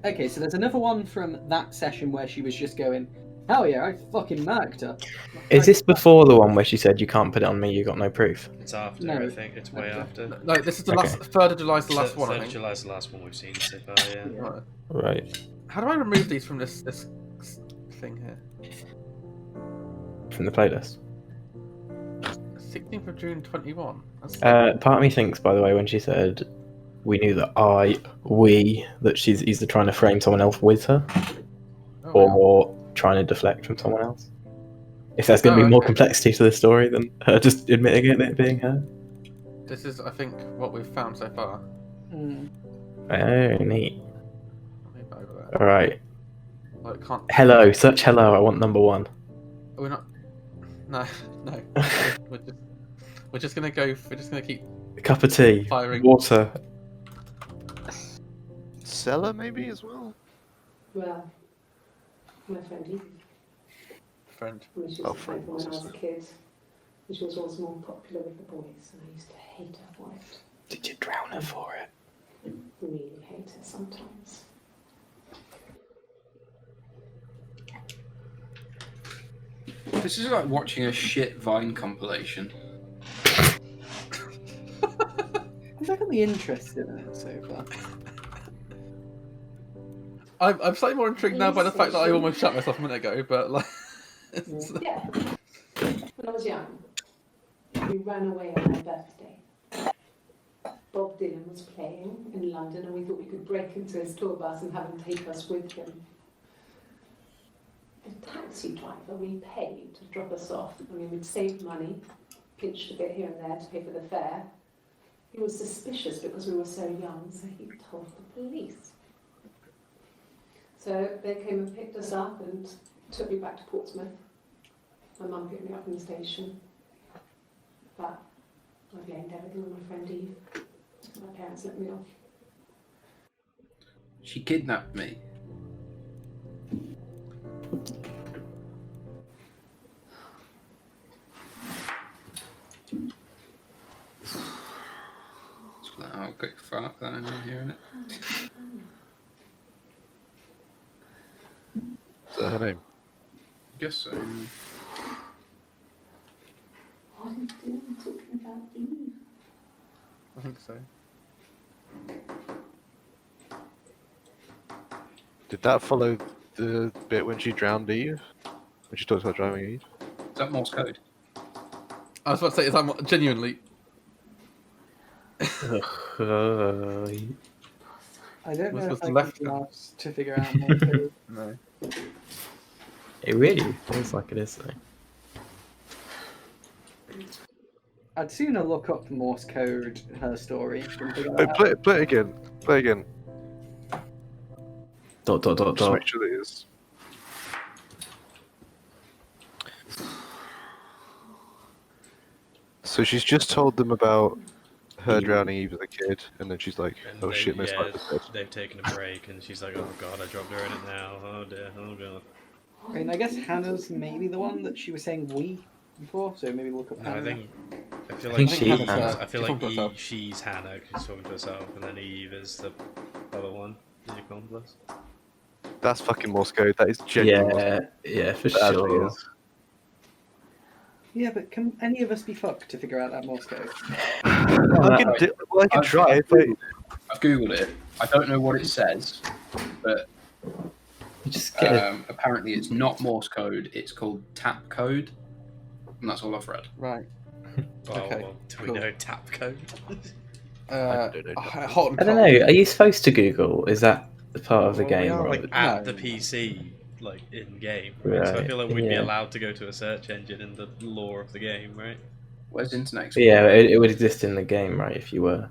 Okay, so there's another one from that session where she was just going, hell yeah, I fucking marked her. Is this before the one where she said you can't put it on me, you got no proof? It's after, No. I think. It's way after. No, this is the Okay. last. 3rd of July's the last one. I 3rd of think. July's the last one we've seen so far, yeah. Right. Right. How do I remove these from this thing here? From the playlist. 16th of June 21. That's Part of me thinks, by the way, when she said we knew that that she's either trying to frame someone else with her oh, or trying to deflect from someone else. If there's going to Oh, be more okay. complexity to the story than her just admitting it being her. This is, I think, what we've found so far. Hmm. Oh, neat. Let me go over there. Alright. Oh, it can't. Hello, search hello, I want number 1. We're not. No, no. We're just gonna go. We're just gonna keep A cup of tea, firing. water. Cellar maybe as well? Well, my friend Eve, Friend. I mean, she Oh, was a friend friend, from when I was a sister. kid. And she was always more popular with the boys, and I used to hate her for it. Did you drown her for it? Really hate her sometimes. This is like watching a shit Vine compilation. I'm definitely interested in it so far. I'm slightly more intrigued now by the fact that I almost shut myself a minute ago, but like. Yeah. When I was young, we ran away on my birthday. Bob Dylan was playing in London, and we thought we could break into his tour bus and have him take us with him. The taxi driver we paid to drop us off. I mean, we'd saved money, pinched a bit here and there to pay for the fare. He was suspicious because we were so young, so he told the police. So they came and picked us up and took me back to Portsmouth. My mum picked me up from the station. But I blamed everything on my friend Eve. My parents let me off. She kidnapped me. Just let out a quick fart without anyone hearing it. Is that her name? I guess so. What are you doing talking about Eve? I think so. Did that follow the bit when she drowned Eve? When she talks about drowning Eve? Is that Morse code? I was about to say, is that genuinely? I don't know Was if I left can be asked to figure out more code. No. It really feels like it is though. I'd sooner look up Morse code, her story, than figure Hey, that out. play it again. Play it again. Dot dot dot Just dot. make sure that it is. So she's just told them about her drowning Eve as a kid, and then she's like, And "Oh they- shit, Miss yeah, Life is dead." they've taken a break, and she's like, "Oh god, I dropped her in it now. Oh dear, oh god." I mean, I guess Hannah's maybe the one that she was saying we before, so maybe look up No, Hannah. I feel I like think she she's is Hannah. I feel She's like talking to herself. she's Hannah 'cause she's talking to herself, and then Eve is the other one, the accomplice. That's fucking Morse code. That is genuine. Morse code. Yeah, for That actually sure. is. Yeah, but can any of us be fucked to figure out that Morse code? I can try. I've googled it. I don't know what it says, but You just get it. apparently it's not Morse code. It's called tap code, and that's all I've read. Right. Well, Okay, do we cool. know tap code? don't know. Hot and I don't cold. know. Are you supposed to Google? Is that the part of the Well, we game? are, or- Like at No. the PC, like in game, right? So I Right, feel like we'd be yeah. allowed to go to a search engine in the lore of the game, right? Where's Internet Explorer? Yeah, it would exist in the game, right? If you were.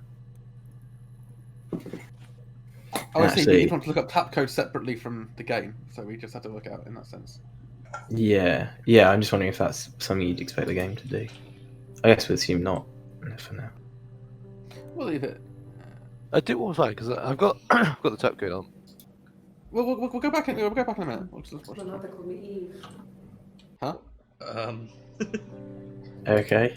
Oh, I see. Actually- You want to look up tap code separately from the game, so we just had to work it out in that sense. Yeah, yeah. I'm just wondering if that's something you'd expect the game to do. I guess we assume not for now. We'll leave it. I do want to find because I've got I've got the tap code on. We'll go back in. We'll go back in a minute. We'll just watch Well, it. now they call me Eve. Huh? Okay.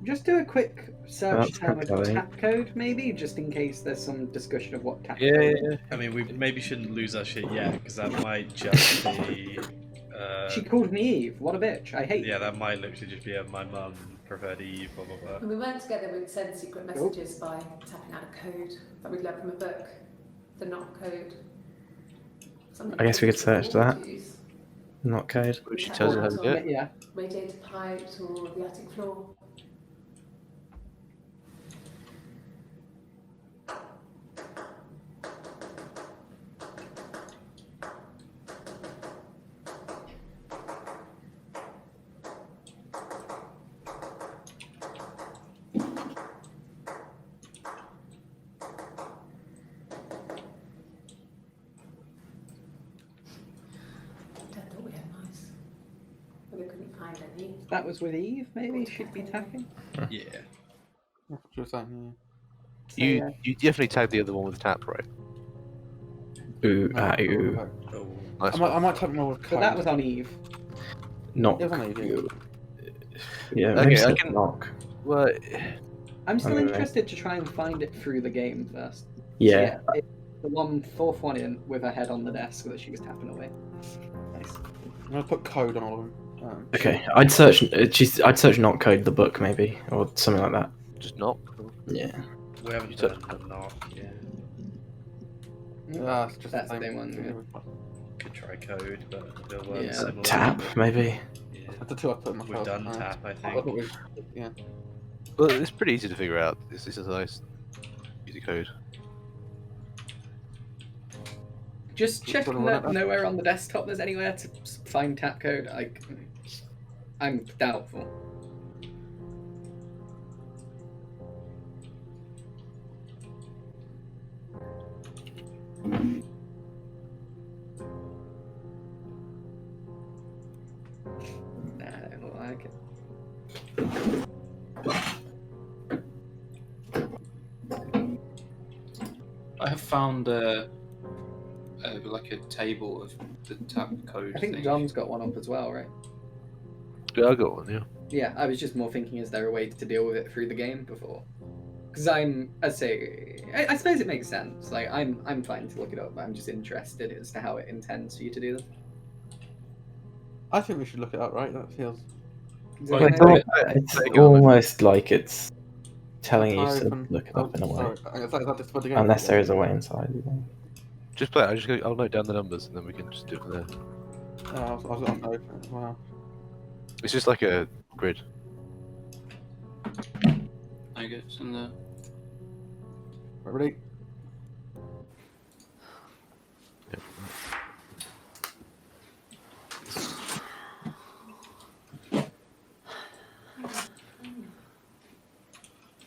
Just do a quick search That's term of okay. tap code, maybe, just in case there's some discussion of what tap Yeah, code yeah, is. I mean, we maybe shouldn't lose our shit yet, because that might just be. She called me Eve. What a bitch. I hate Yeah, you. that might literally just be my mum preferred Eve, blah blah blah. When we weren't together, we'd send secret messages by tapping out a code that we'd learned from a book. The not code. Something I guess we could search people that. use. Not code. She tells her how to do it. Yeah. Radiator pipes or the attic floor. Dad thought we had mice, but we couldn't find any. That was with Eve, maybe? She'd be tapping? Yeah. What you were saying, So, You definitely tagged the other one with tap, right? Ooh, yeah. ooh. Oh. Nice I one. might type more with But code. that was on Eve. Knock. It was on Eve, Yeah, Okay, maybe I say can- knock. Well, I'm still Okay. interested to try and find it through the game first. Yeah. So, it's the fourth one in with her head on the desk that she was tapping away. Nice. I'm gonna put code on all of them. Okay, I'd search. I'd search knock code the book maybe or something like that. just knock. Yeah. We haven't You done touched- a knock, yeah. It's just That's the the same one, Could try code, but they'll learn Yeah. similar. Tap maybe. Yeah. That's the two I put myself. We've done tap, I I think. thought yeah. Well, it's pretty easy to figure out. This is a nice, easy code. Just check Sort of run it that up. nowhere on the desktop there's anywhere to find tap code. I'm doubtful. Nah, I don't look like it. I have found like a table of the tap code. I think thing. John's got one up as well, right? Yeah, I got one. Yeah. Yeah, I was just more thinking, is there a way to deal with it through the game before? Because I suppose it makes sense. Like, I'm fine to look it up, but I'm just interested as to how it intends for you to do this. I think we should look it up, right? That feels. Well, Is It's, that yeah. okay? it's almost like it's telling you to Open- look it up in a way, Sorry, is that just for the game? unless there is a way inside. Just play it. I'll note down the numbers and then we can just do it from there. I was going to open it. Wow. It's just like a grid. I guess in the Ready?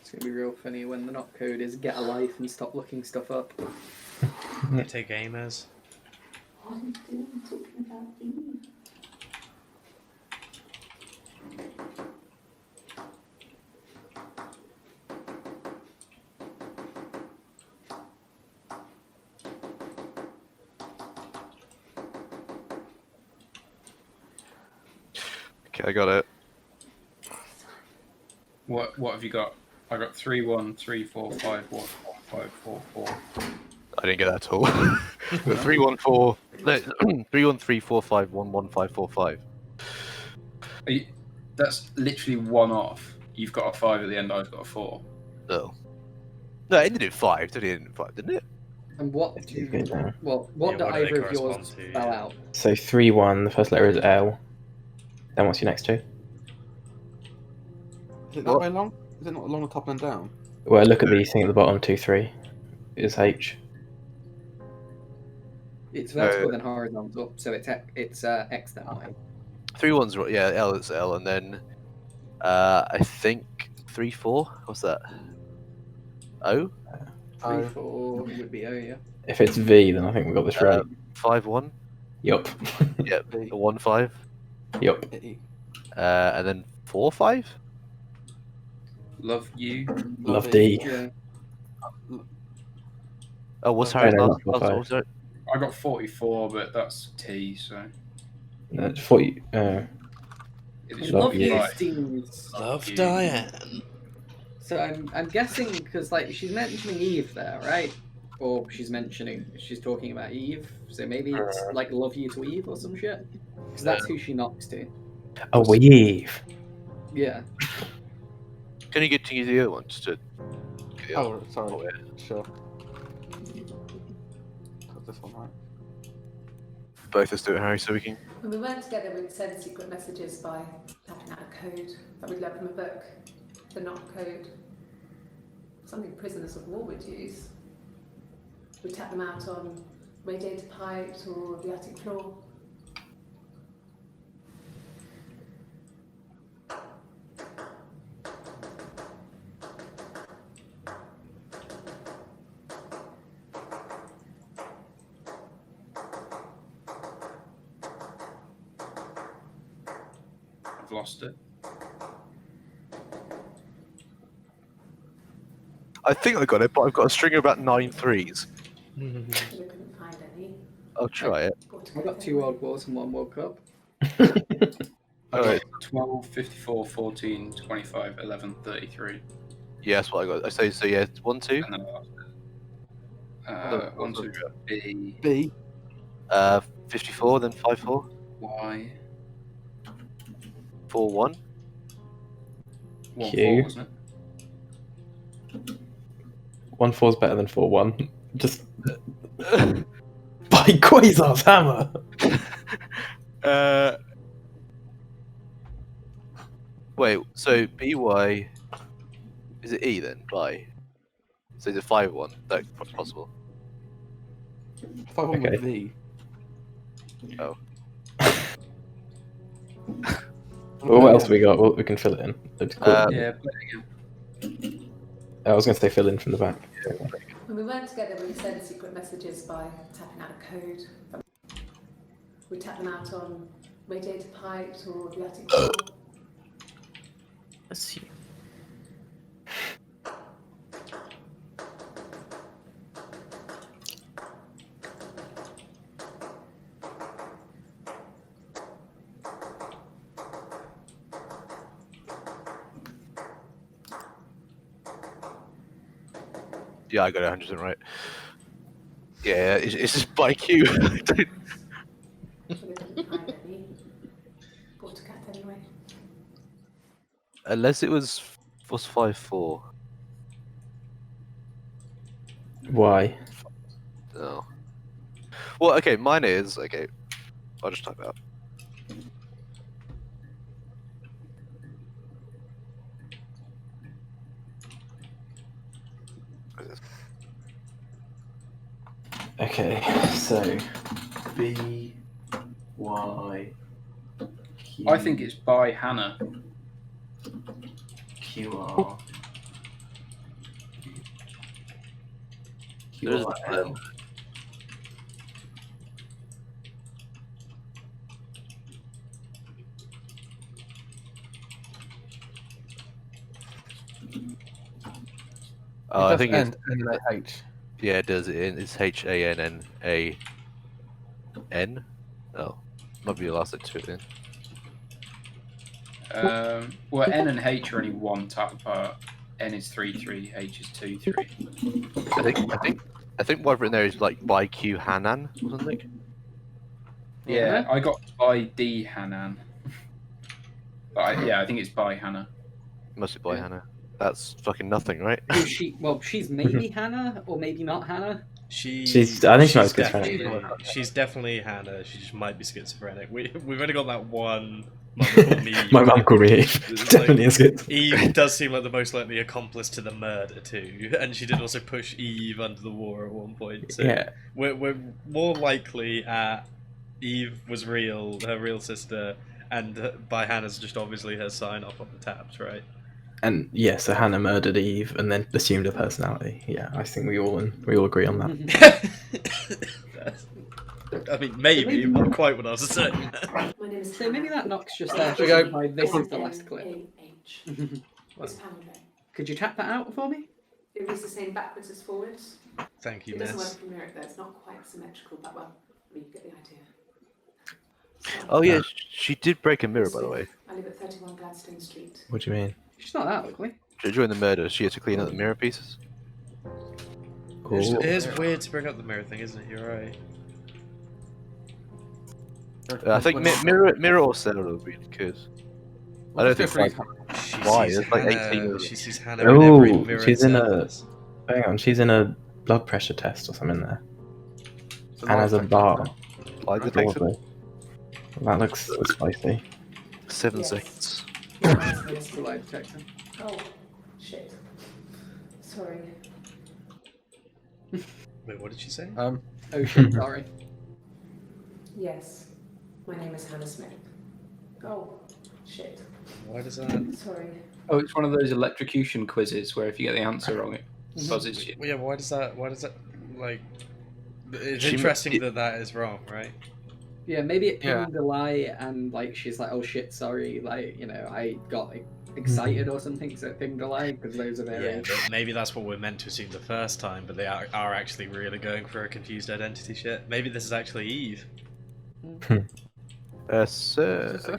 It's gonna be real funny when the not code is get a life and stop looking stuff up. Take gamers. What are you doing talking about Eve? Okay, I got it. what have you got? I got 3 1 3 4 5 1 5 4 4. I didn't get that at all. 3 1 4. No, 3 1 3 4 5 1 1 5 4 5. That's literally one off. You've got a 5 at the end. I've got a 4. No. No, it ended in 5. Did it end in 5? Didn't it? And what It's do you, good now. well, what Yeah, do what do they either of yours correspond to, spell yeah. out? So 3-1. The first letter is L. Then what's your next two? Is it that What? way along? Is it not along the top and down? Well, look at the thing at the bottom. 2-3 is H. It's vertical then horizontal, so it's X then Y. 3 1's right. Yeah, L is L. And then I think 3 4. What's that? O? 3 4 would be O, yeah. If it's V, then I think we got this right. 5 1. Yup. Yep. B, 1 5. Yup. E. And then 4 5. Love you. Love D. Yeah. Oh, what's Oh, Harry's no, last? not 5. What's it? I got 44, but that's T. So No, 40. it is Love Love you, right. Steve. Love you. Diane. So I'm guessing because like she's mentioning Eve there, right? Or she's talking about Eve. So maybe it's like love you to Eve or some shit. Because that's who she knocks to. A weave. Yeah. Can you get to use the other one just to? Get the other Oh, sorry. one? Oh, yeah. Sure. Got this one right. Both of us do it, Harry, so we can. When we worked together, we'd send secret messages by tapping out a code that we'd learned from a book, the not code. Something prisoners of war would use. We'd tap them out on radiator pipes or the attic floor. I've lost it. I think I got it, but I've got a string of about 9 3s. We couldn't find any. I'll try it. I got 2 World Wars and 1 World Cup. I Alright. got 12, 54, 14, 25, 11, 33. Yeah, that's what I got. So yeah, 1, 2. And then Oh, 1, 2, B, B. 54, then 5, 4. Y, 4, 1. 1, Q. 4, wasn't it? 1-4 is better than 4-1. Just by Quasar's hammer. Wait, so BY is it E then? By. So is it 5, 1? That's possible. 5-1 Okay. with V. Oh. Well, what else have we got? Well, we can fill it in. It's cool. Yeah, play it again. I was going to say fill in from the back. When we work together, we send secret messages by tapping out a code. We tap them out on radiator pipes or the attic floor. Yeah, I got it 100% right. Yeah, it's just by Q. So they couldn't find any autocat anyway. Unless it was 5, 4. Why? No. Well, okay, mine is okay. I'll just type it out. Okay, so B, Y, Q, I think it's by Hannah. QR, There's QRL. Oh, I think it's, H. yeah, it does. It's HANNAN. Oh, might be the last letter to it then. Well, N and H are only 1 tap apart. N is 3, 3, H is 2, 3. I think what I've written there is like by Q Hanan or something. Yeah, I got by D Hanan. But I think it's by Hannah. Must be by Hannah. That's fucking nothing, right? Who's she? Well, she's maybe Hannah, or maybe not Hannah. I think she might be definitely, she's definitely Hannah. She just might be schizophrenic. We've only got that one mum called me. My mum called me Eve. It's Definitely like, is good. Eve does seem like the most likely accomplice to the murder too, and she did also push Eve under the water at one point. So Yeah. we're more likely at Eve was real, her real sister, and by Hannah's just obviously her sign off on the taps, right? And yeah, so Hannah murdered Eve and then assumed her personality. Yeah, I think we all agree on that. I mean, maybe, not quite what I was saying. My name is So maybe that knock's just there. Should we go? By this is the last clip. H. It's Pandre. Could you tap that out for me? It reads the same backwards as forwards. Thank you, It doesn't work miss. from mirror though. It's not quite symmetrical, but well, I mean, you get the idea. Oh yeah, she did break a mirror, by the way. I live at 31 Gladstone Street. What do you mean? She's not that ugly. During the murder, she had to clean up the mirror pieces. Cool. It is weird to bring up the mirror thing, isn't it? You're right. I think mirror or cellar would be good. I don't think difference? She Why? sees There's like Hannah- 18 of them. She sees Hannah in every Oh, mirror she's in a. surface. Hang on, she's in a blood pressure test or something there. So Hannah's a like- bar. Lie detector. Lovely. That looks spicy. 7 Yes. seconds. It's the lie detector. Oh, shit. Sorry. Wait, what did she say? Oh shit, sorry. Yes. My name is Hannah Smith. Oh, shit. Why does that? Sorry. Oh, it's one of those electrocution quizzes where if you get the answer wrong, it buzzes you. Well, yeah, why does that? Like, it's She- interesting that is wrong, right? Yeah, maybe it Yeah. pinged a lie, and like she's like, "Oh shit, sorry." Like, you know, I got excited or something, so it pinged a lie because those are very. Yeah, but maybe that's what we're meant to assume the first time, but they are actually really going for a confused identity shit. Maybe this is actually Eve. So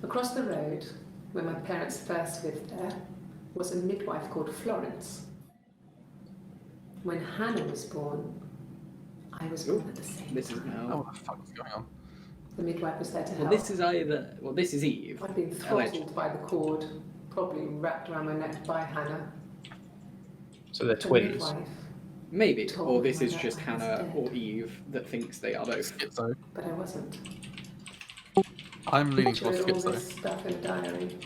Across the road, where my parents first lived there, was a midwife called Florence. When Hannah was born, I was born at the same This is time. now. Oh, what the fuck is going on? The midwife was there to Well, help. this is either. Well, this is Eve. I'd been throttled by the cord, probably wrapped around my neck by Hannah. So they're The twins. midwife, Maybe, Told or this me is that just I was Hannah dead. or Eve that thinks they are both. Schizo. but I wasn't. I'm leaning She towards wrote all schizo. this stuff in a diary.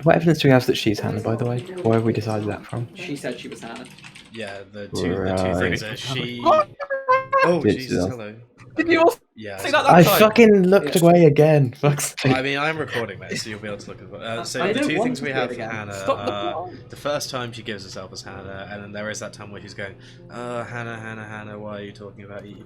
What evidence do we have that she's Hannah, by the way? Where have we decided that from? She said she was Hannah. Yeah, the two things are she. What? Oh Did Jesus! you? Hello. Did you all Yeah. see saw that I time? fucking looked Yeah. away again. Fuck's sake. I mean, I'm recording this, so you'll be able to look at it. So I the don't two want things to we see it have for again. Hannah Stop the are the first time she gives herself as Hannah, and then there is that time where she's going, Hannah, why are you talking about Eve?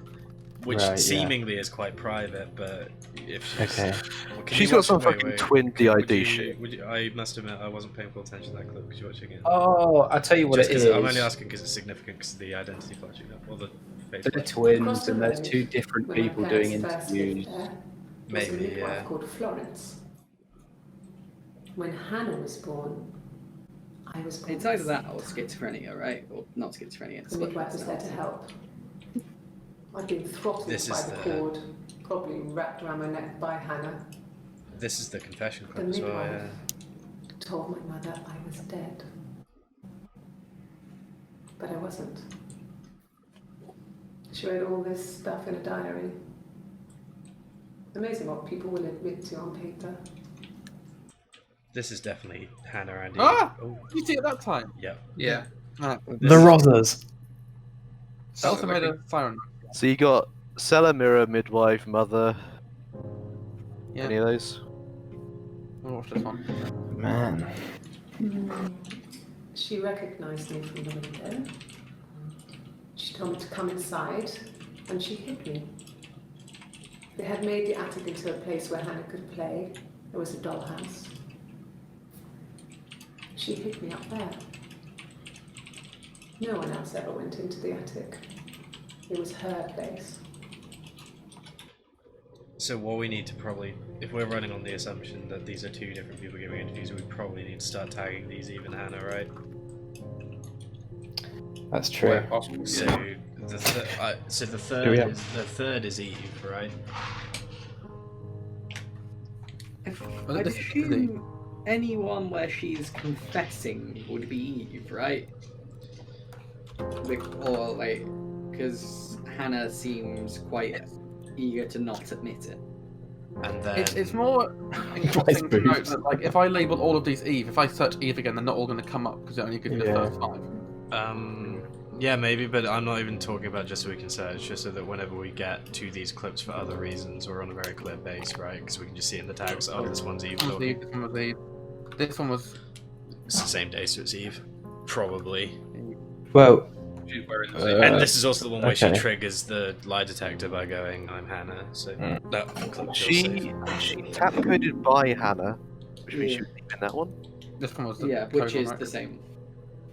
Which Right, yeah. seemingly is quite private, but if she's... Okay. Well, can she's you got watch- some wait, fucking wait. twin Would DID you- shit. would you- I must admit, I wasn't paying full attention to that clip. Could you watch it again? Oh, I'll tell you what Just it 'cause is. I'm only asking because it's significant because the identity flashing up, or the face They're flashing. twins, Across the and there's road, two different where my people parents doing first lived interviews. there, was a Maybe, midwife yeah. called Florence. When Hannah was born, I was born. It's either that or schizophrenia, right? Or not schizophrenia. It's The midwife was there to help. I'd been throttled This by is the the- cord, probably wrapped around my neck by Hannah. This is the confession The clip as well, midwife yeah. told my mother I was dead. But I wasn't. She wrote all this stuff in a diary. Amazing what people will admit to on paper. This is definitely Hannah and Eve. Ah! Oh, Did you see it that time? yep. Yeah. The Rosas. That also made a siren. So you got Seller, Mirror, Midwife, Mother. Yeah. Any of those? We'll watch this one. Man. She recognised me from the window. She told me to come inside, and she hid me. They had made the attic into a place where Hannah could play. There was a dollhouse. She hid me up there. No one else ever went into the attic. It was her place. So what we need to probably, if we're running on the assumption that these are two different people giving interviews, we probably need to start tagging these Eve and Hannah, right? That's true. Where possible. So the Do we have- third is Eve, right? Was it I'd this- assume anyone where she's confessing would be Eve, right? Or like, because Hannah seems quite eager to not admit it. And then It's more interesting to note that, like, if I label all of these Eve, if I search Eve again, they're not all going to come up because it only gives you the Yeah. first 5. yeah, maybe, but I'm not even talking about just so we can search, just so that whenever we get to these clips for other reasons, we're on a very clear base, right? Because we can just see in the tags, oh, this one's Eve. This one was talking. Eve, this one was Eve. This one was. It's the same day, so it's Eve. Probably. Well, She's wearing the Uh, And this is also the one where she okay. triggers the lie detector by going, I'm Hannah. So that clip She tap coded by Hannah, which means Yeah. she was in that one. This one was the. Yeah, which code one, is right? the same.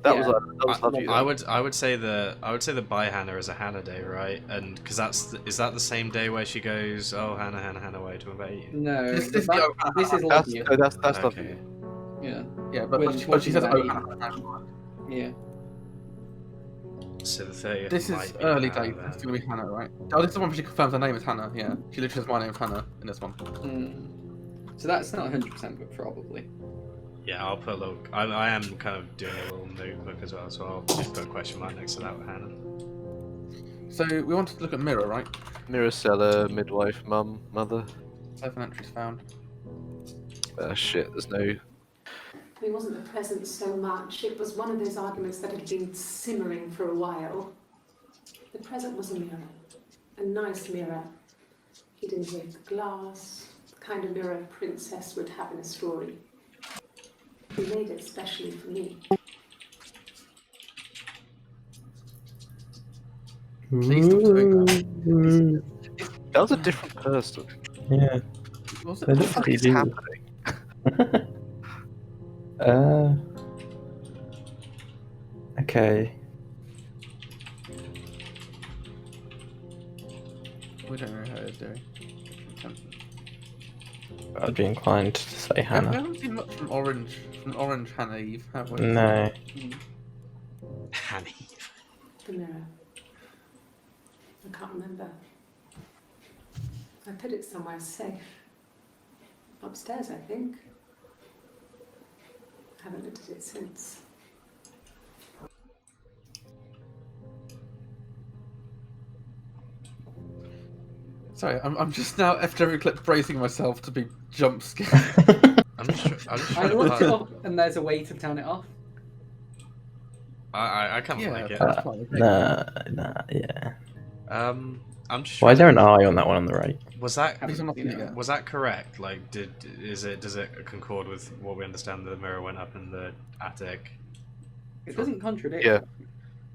That Yeah. was lovely. I would say the by Hannah is a Hannah day, right? And because is that the same day where she goes, oh Hannah, why are you talking about you? No, This this, is the- this is That's Lovely. that's lovely. Okay. Yeah, Yeah, but When she says, talking oh, about Hannah. yeah. So the 30th. This might is be early Hannah days. then. It's going to be Hannah, right? Oh, this is the one where she confirms her name is Hannah, yeah. She literally says, my name's Hannah in this one. So that's not 100%, but probably. Yeah, I'll put a little. I am kind of doing a little notebook as well, so I'll just put a question mark next to that with Hannah. So we wanted to look at Mirror, right? Mirror, Seller, Midwife, Mum, Mother. 7 entries found. Shit, there's no. It wasn't the present so much. It was one of those arguments that had been simmering for a while. The present was a mirror. A nice mirror. Hidden with glass. The kind of mirror a princess would have in a story. He made it specially for me. Please stop doing that. Mm, That was a different person. yeah, Was they it? look What pretty is good. happening? Okay. We don't know how it's doing. I'd be inclined to say We Hannah. haven't seen much from Orange Hannah Eve, have we? No. Hanny. The mirror. I can't remember. I put it somewhere safe. Upstairs, I think. Haven't looked at it since. Sorry, I'm just now after every clip bracing myself to be jump scared. I'm just I trying to looked it find. up and there's a way to turn it off. I kind of like it. that's quite okay. Nah, yeah. I'm just. Why is trying there to- an eye on that one on the right? Was that Because I'm not seen it yet. was that correct? Like, does it concord with what we understand that the mirror went up in the attic? It doesn't contradict. Yeah. Oh,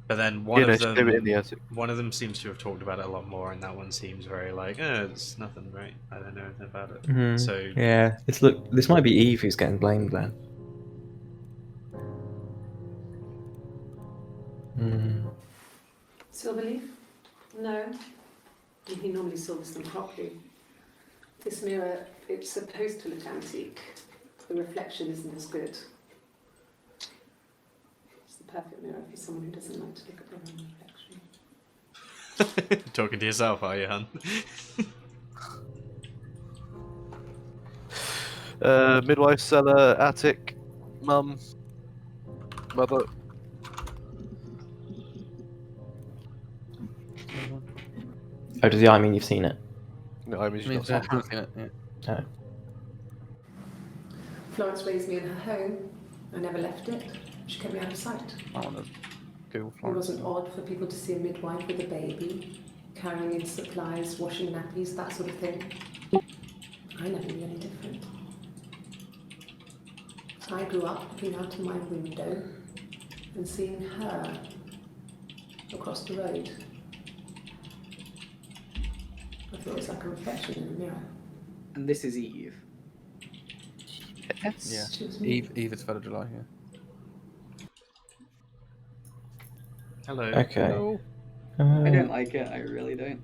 But then You know, she put it in the attic. one of them seems to have talked about it a lot more, and that one seems very like, it's nothing, right? I don't know anything about it. Mhm. So Yeah, this might be Eve who's getting blamed then. Hmm. Silverleaf? No. He normally silvers them properly. This mirror, it's supposed to look antique. The reflection isn't as good. It's the perfect mirror for someone who doesn't like to look at their own reflection. talking to yourself, are you, hun? Midwife, cellar, attic, mum, mother. Oh, does the eye mean you've seen it? No, I mean, she's Means not I haven't seen it yet. Florence raised me in her home. I never left it. She kept me out of sight. I want to Google It Florence. wasn't odd for people to see a midwife with a baby, carrying in supplies, washing nappies, that sort of thing. I never knew any different. So I grew up looking out of my window and seeing her across the road. I thought it was like a reflection in a mirror. And this is Eve. Yeah. She was me. Eve is 3rd of July, yeah. Hello. Okay. Hello. I don't like it, I really don't.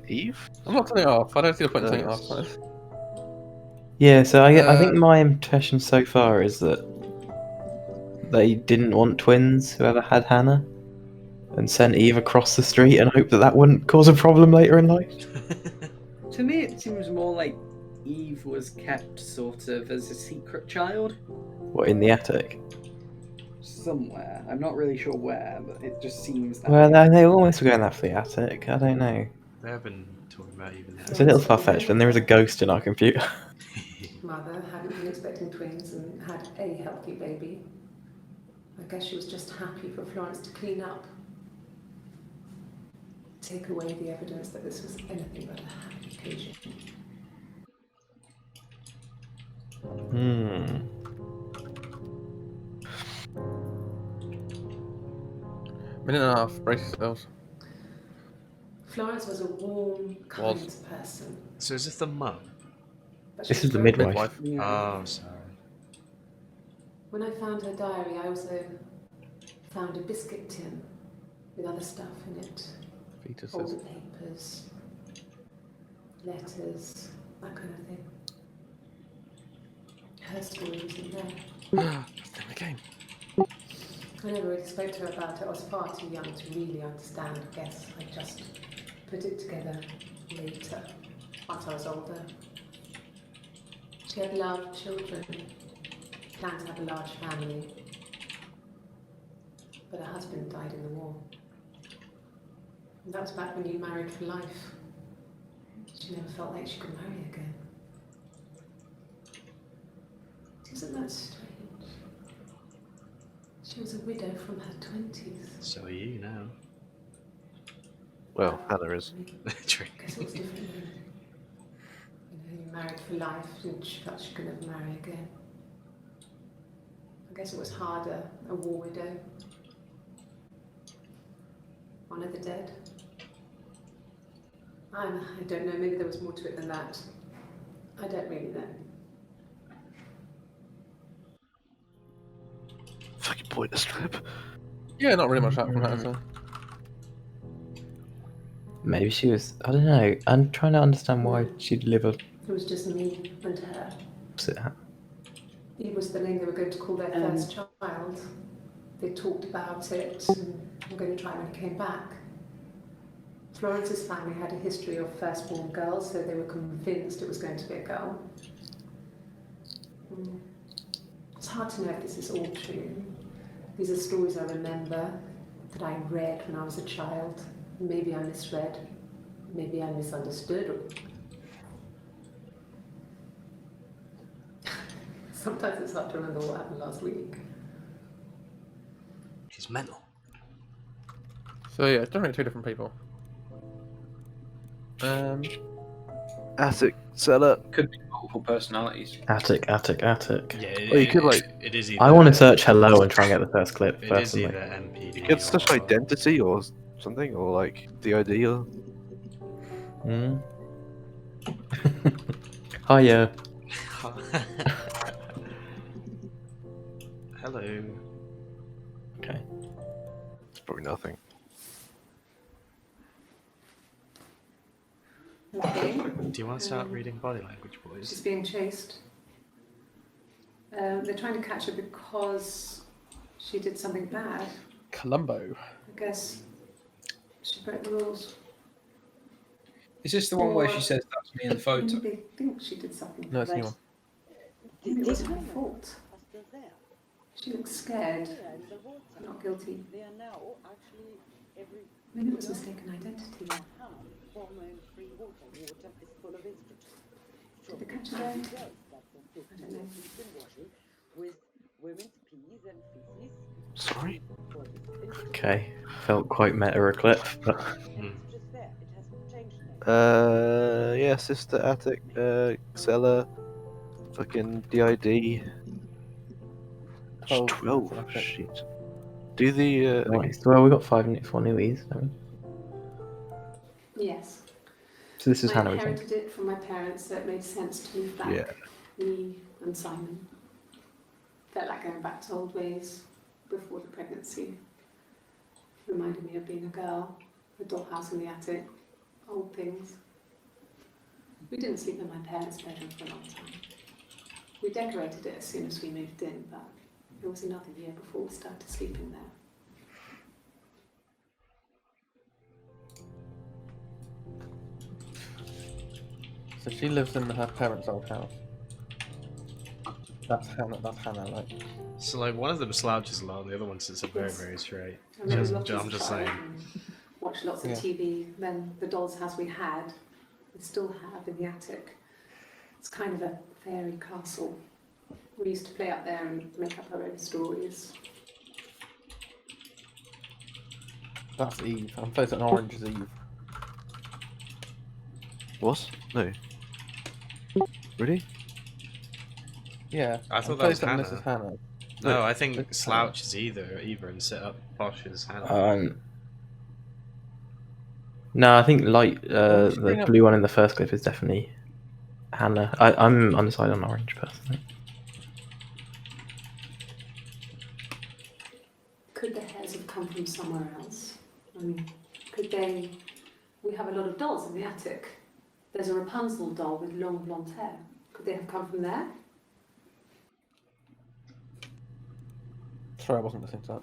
Eve? I'm not turning it off. I don't see the point in turning it off. Nice. Yeah, so I think my impression so far is that they didn't want twins, whoever had Hannah, and sent Eve across the street and hoped that that wouldn't cause a problem later in life. To me, it seems more like Eve was kept sort of as a secret child What, in the attic? somewhere. I'm not really sure where, but it just seems that Well, way. they almost were going that for the attic. I don't know. They have been talking about even It's a little far-fetched, and there is a ghost in our computer. Mother hadn't been expecting twins and had a healthy baby. I guess she was just happy for Florence to clean up. Take away the evidence that this was anything but a happy occasion. Minute and a half. Brace yourselves. Florence was a warm, kind person. So is this the mum? But This she is the was very- midwife. Yeah. Oh, sorry. When I found her diary, I also found a biscuit tin with other stuff in it. Fetuses. Older papers, letters, that kind of thing. Her story was in there. Them again. I never really spoke to her about it. I was far too young to really understand, I guess. I just put it together later, once I was older. She had loved children, planned to have a large family. But her husband died in the war. And that was back when you married for life. She never felt like she could marry again. Isn't that strange? She was a widow from her 20s. So are you now. Well, Hannah is. True. I guess it was different then. You know, you married for life and she felt she could never marry again. I guess it was harder, a war widow. One of the dead. I don't know, maybe there was more to it than that. I don't really know. Fucking pointless trip. Yeah, not really much out from that. So. Maybe she was. I don't know. I'm trying to understand why she'd live a. It was just me and her. Sit at. He was the name they were going to call their first child. They talked about it and were going to try when he came back. Florence's family had a history of firstborn girls, so they were convinced it was going to be a girl. It's hard to know if this is all true. These are stories I remember that I read when I was a child. Maybe I misread, maybe I misunderstood. Sometimes it's hard to remember what happened last week. She's mental. So yeah, definitely two different people. Attic, cellar. Could be multiple personalities. Attic. Yeah, Oh, you could, like- it is either. I want to search hello and try and get the first clip. It is Personally. either NPD. It's just or- identity or something, or like DID or. Hmm. Hiya. Hello. Okay. It's probably nothing. Okay. Do you want to start reading body language, She's boys? being chased. They're trying to catch her because she did something bad. Columbo. I guess she broke the rules. Is this the one where she says that's me in the photo? Maybe they think she did something No, it's a bad. new one. Maybe it wasn't her fault. She looks scared, not guilty. Maybe it was mistaken identity. Did they catch her there? I don't know. Sorry? Okay. Felt quite meta a clip, but Yeah, sister, attic, cellar, fucking DID. 12. 12. Okay. Shit. Do the. nice. Well, we got 5 minutes for newbies, don't we? Yes. So this is I Hannah, we think. inherited it from my parents, so it made sense to move back. Yeah. Me and Simon. Felt like going back to old ways before the pregnancy. Reminded me of being a girl, the dollhouse in the attic, old things. We didn't sleep in my parents' bedroom for a long time. We decorated it as soon as we moved in, but it was another year before we started sleeping there. So she lives in her parents' old house. That's Hannah. That's Hannah, like. So like one of them slouches along, the other one sits up very, Yes. very straight. I remember Just- lots I'm of just child saying. and watched lots of Yeah. TV. Then the doll's house we still have in the attic. It's kind of a fairy castle. We used to play up there and make up our own stories. That's Eve. I'm facing orange as Eve. What? No. Really? Yeah. I thought I'm that was facing Hannah. This is Hannah. No, I Look, think slouch is either and sit up posh is Hannah. No, I think light. Well, just The bring up- blue one in the first clip is definitely Hannah. I'm undecided on orange personally. Could the hairs have come from somewhere else? I mean, could they... We have a lot of dolls in the attic. There's a Rapunzel doll with long blonde hair. Could they have come from there? Sorry, I wasn't listening to that.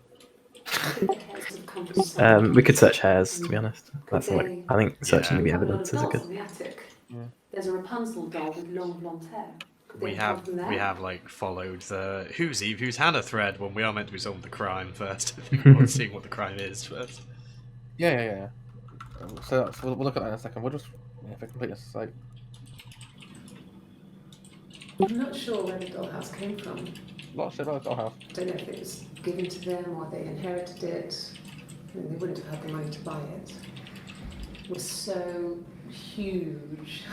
Could the hairs have come from somewhere We could search hairs, to be honest. Could That's like they- I think searching Yeah. the We have a lot evidence of is a dolls good. in the attic. Yeah. There's a Rapunzel doll with long blonde hair. Could they We come have from there? like followed the who's Eve, who's Hannah thread when we are meant to be solving the crime first. I think we're seeing what the crime is first. Yeah. So we'll look at that in a second. We'll just for completeness' sake. I'm not sure where the dollhouse came from. A lot of shit about Dollhouse. I don't know if it was given to them or they inherited it. I mean, they wouldn't have had the money to buy it. It was so huge.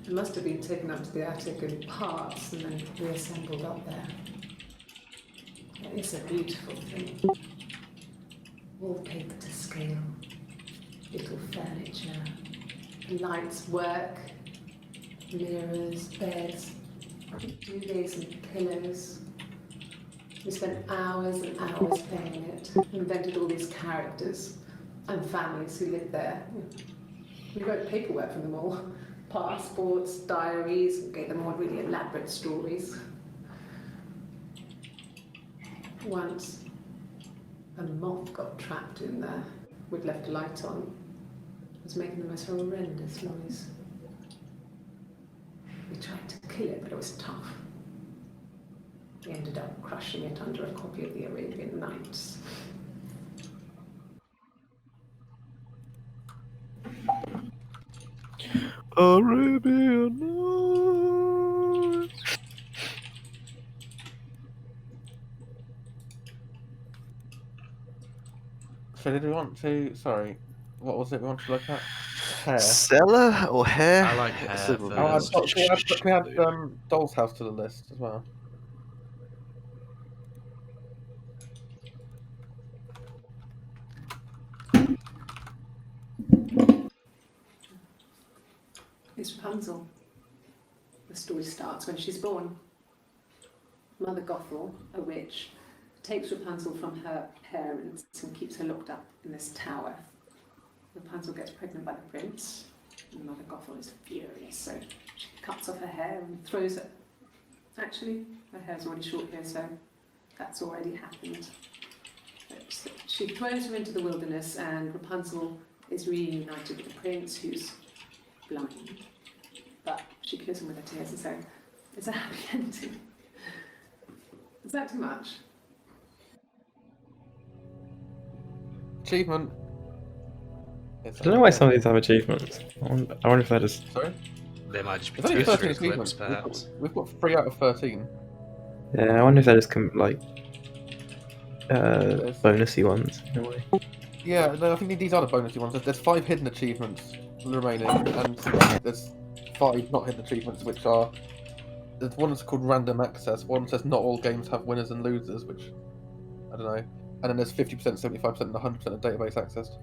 It must have been taken up to the attic in parts and then reassembled up there. It's a beautiful thing. Wallpaper to scale. little furniture. The lights work, mirrors, beds, duvets and pillows. We spent hours and hours playing it, invented all these characters and families who lived there. We wrote paperwork for them all, passports, diaries, gave them all really elaborate stories. Once, a moth got trapped in there. We'd left a light on. It was making the most horrendous noise. We tried to kill it, but it was tough. We ended up crushing it under a copy of the Arabian Nights. Arabian Nights. So did we want to? Sorry, what was it we wanted to look at? Hair. Cellar or hair? I like hair Civil Oh, first. can we add Doll's House to the list as well? It's Rapunzel. The story starts when she's born. Mother Gothel, a witch, takes Rapunzel from her parents and keeps her locked up in this tower. Rapunzel gets pregnant by the prince, and Mother Gothel is furious, so she cuts off her hair and throws it. Actually, her hair's already short here, so that's already happened. So she throws her into the wilderness, and Rapunzel is reunited with the prince, who's blind. But she kills him with her tears, and so it's a happy ending. Is that too much? Achievement. I don't know why some of these have achievements. I wonder if that is. Sorry? They might just be There's only 13 texture clips, achievements. perhaps. We've got 3 out of 13. Yeah, I wonder if that is like bonusy ones in a way. Yeah, no, I think these are the bonusy ones. There's 5 hidden achievements remaining, and there's 5 not hidden achievements, which are... There's one that's called Random Access, one says not all games have winners and losers, which... I don't know. And then there's 50%, 75% and 100% of database accessed.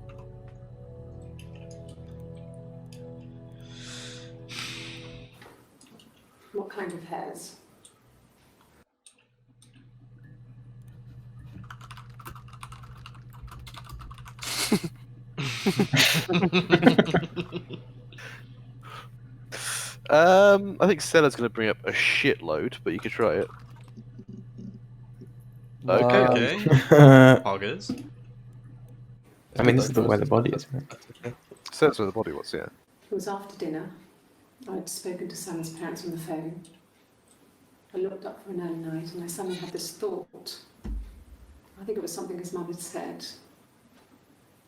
What kind of hairs? I think Stella's going to bring up a shitload, but you could try it. Okay. Okay. I Poggers. mean, this is the way the body is, right? Stella's where the body was, yeah. It was after dinner. I'd spoken to Sam's parents on the phone. I looked up for an early night and I suddenly had this thought. I think it was something his mum had said.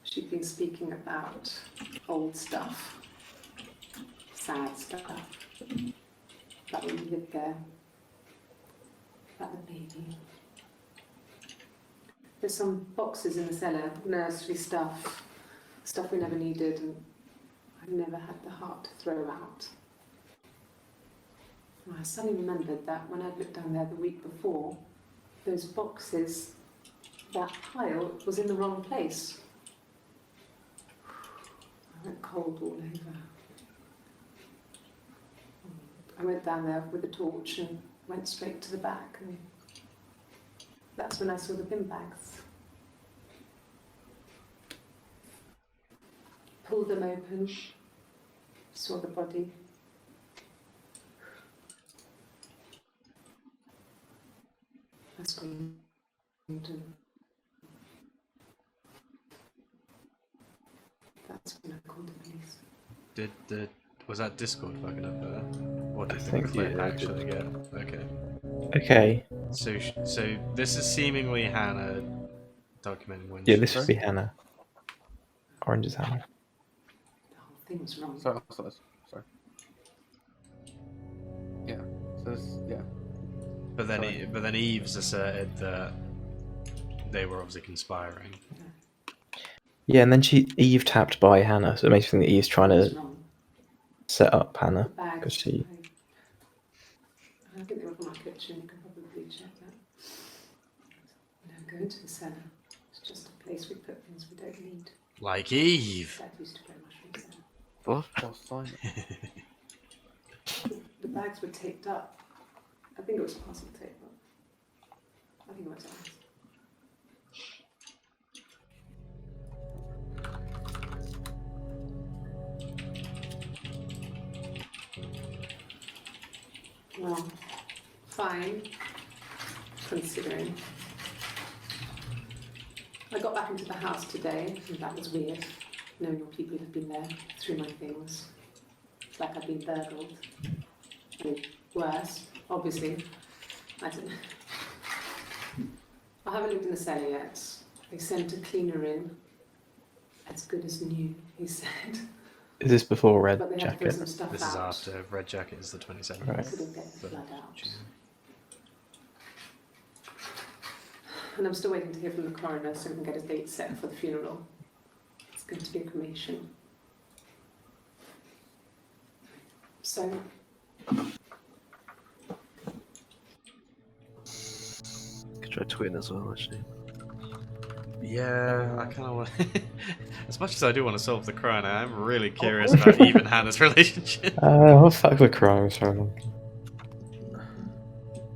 She'd been speaking about old stuff, sad stuff, about when we lived there, about the baby. There's some boxes in the cellar, nursery stuff, stuff we never needed and I've never had the heart to throw out. And I suddenly remembered that when I'd looked down there the week before, those boxes, that pile was in the wrong place. I went cold all over. I went down there with a torch and went straight to the back, and that's when I saw the bin bags. Pulled them open, saw the body. I screamed and that's when I called the police. Was that Discord fucking up there? What did I the think clip yeah, actually get? Okay. Okay. So this is seemingly Hannah documenting when Yeah, she... this should be Hannah. Orange is Hannah. The whole thing was wrong. Sorry. Yeah. So this, yeah. But then, Sorry. but then Eve's asserted that they were obviously conspiring. Yeah, and then Eve tapped by Hannah, so it makes me think that Eve's trying It was to wrong. set up The Hannah bags, because she. I think they were from my kitchen, you can probably check that. We don't go into the cellar. It's just a place we put things we don't need. Like Eve. Dad used to grow mushrooms there. What? Oh, Simon. The bags were taped up. I think it was parcel tape. I think it was ours. Well, fine, considering. I got back into the house today, and that was weird, knowing your people have been there through my things. It's like I've been burgled. I mean, worse, obviously. I don't know. I haven't lived in the cellar yet. They sent a cleaner in. As good as new, he said. Is this before Red But they had to throw Jacket? some stuff This out. is after Red Jacket is the 27th. Right. Couldn't get the of blood out. June. And I'm still waiting to hear from the coroner so we can get a date set for the funeral. It's going to be a cremation. So, Could try twin as well, actually. Yeah, I kind of want. As much as I do want to solve the crime, I'm really curious about Eve and Hannah's relationship. What fuck with crimes from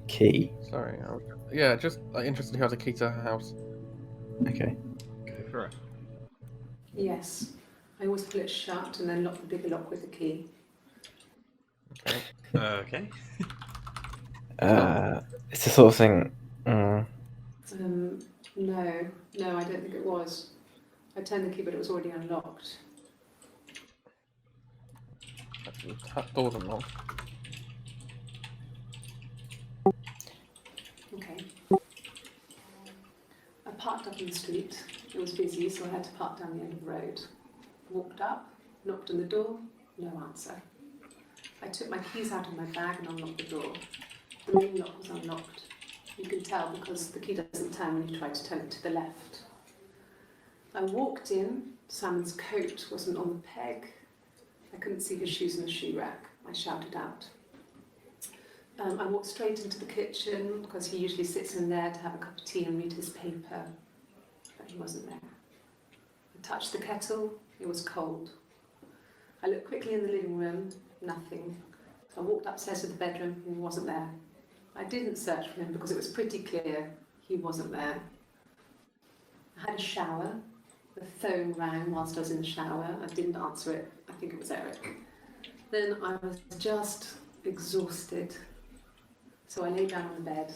Key. Sorry. Yeah, just interested who has a key to her house. Okay. Go for it. yes, I always pull it shut and then lock the bigger lock with the key. Okay. Okay. It's the sort of thing. No, I don't think it was. I turned the key, but it was already unlocked. Actually, the door wasn't locked. Okay. I parked up in the street. It was busy, so I had to park down the end of the road. Walked up, knocked on the door, no answer. I took my keys out of my bag and unlocked the door. The main lock was unlocked. You can tell because the key doesn't turn when you try to turn it to the left. I walked in, Simon's coat wasn't on the peg. I couldn't see his shoes in the shoe rack. I shouted out. I walked straight into the kitchen because he usually sits in there to have a cup of tea and read his paper, but he wasn't there. I touched the kettle, it was cold. I looked quickly in the living room, nothing. I walked upstairs to the bedroom, he wasn't there. I didn't search for him because it was pretty clear he wasn't there. I had a shower. The phone rang whilst I was in the shower. I didn't answer it. I think it was Eric. Then I was just exhausted. So I lay down on the bed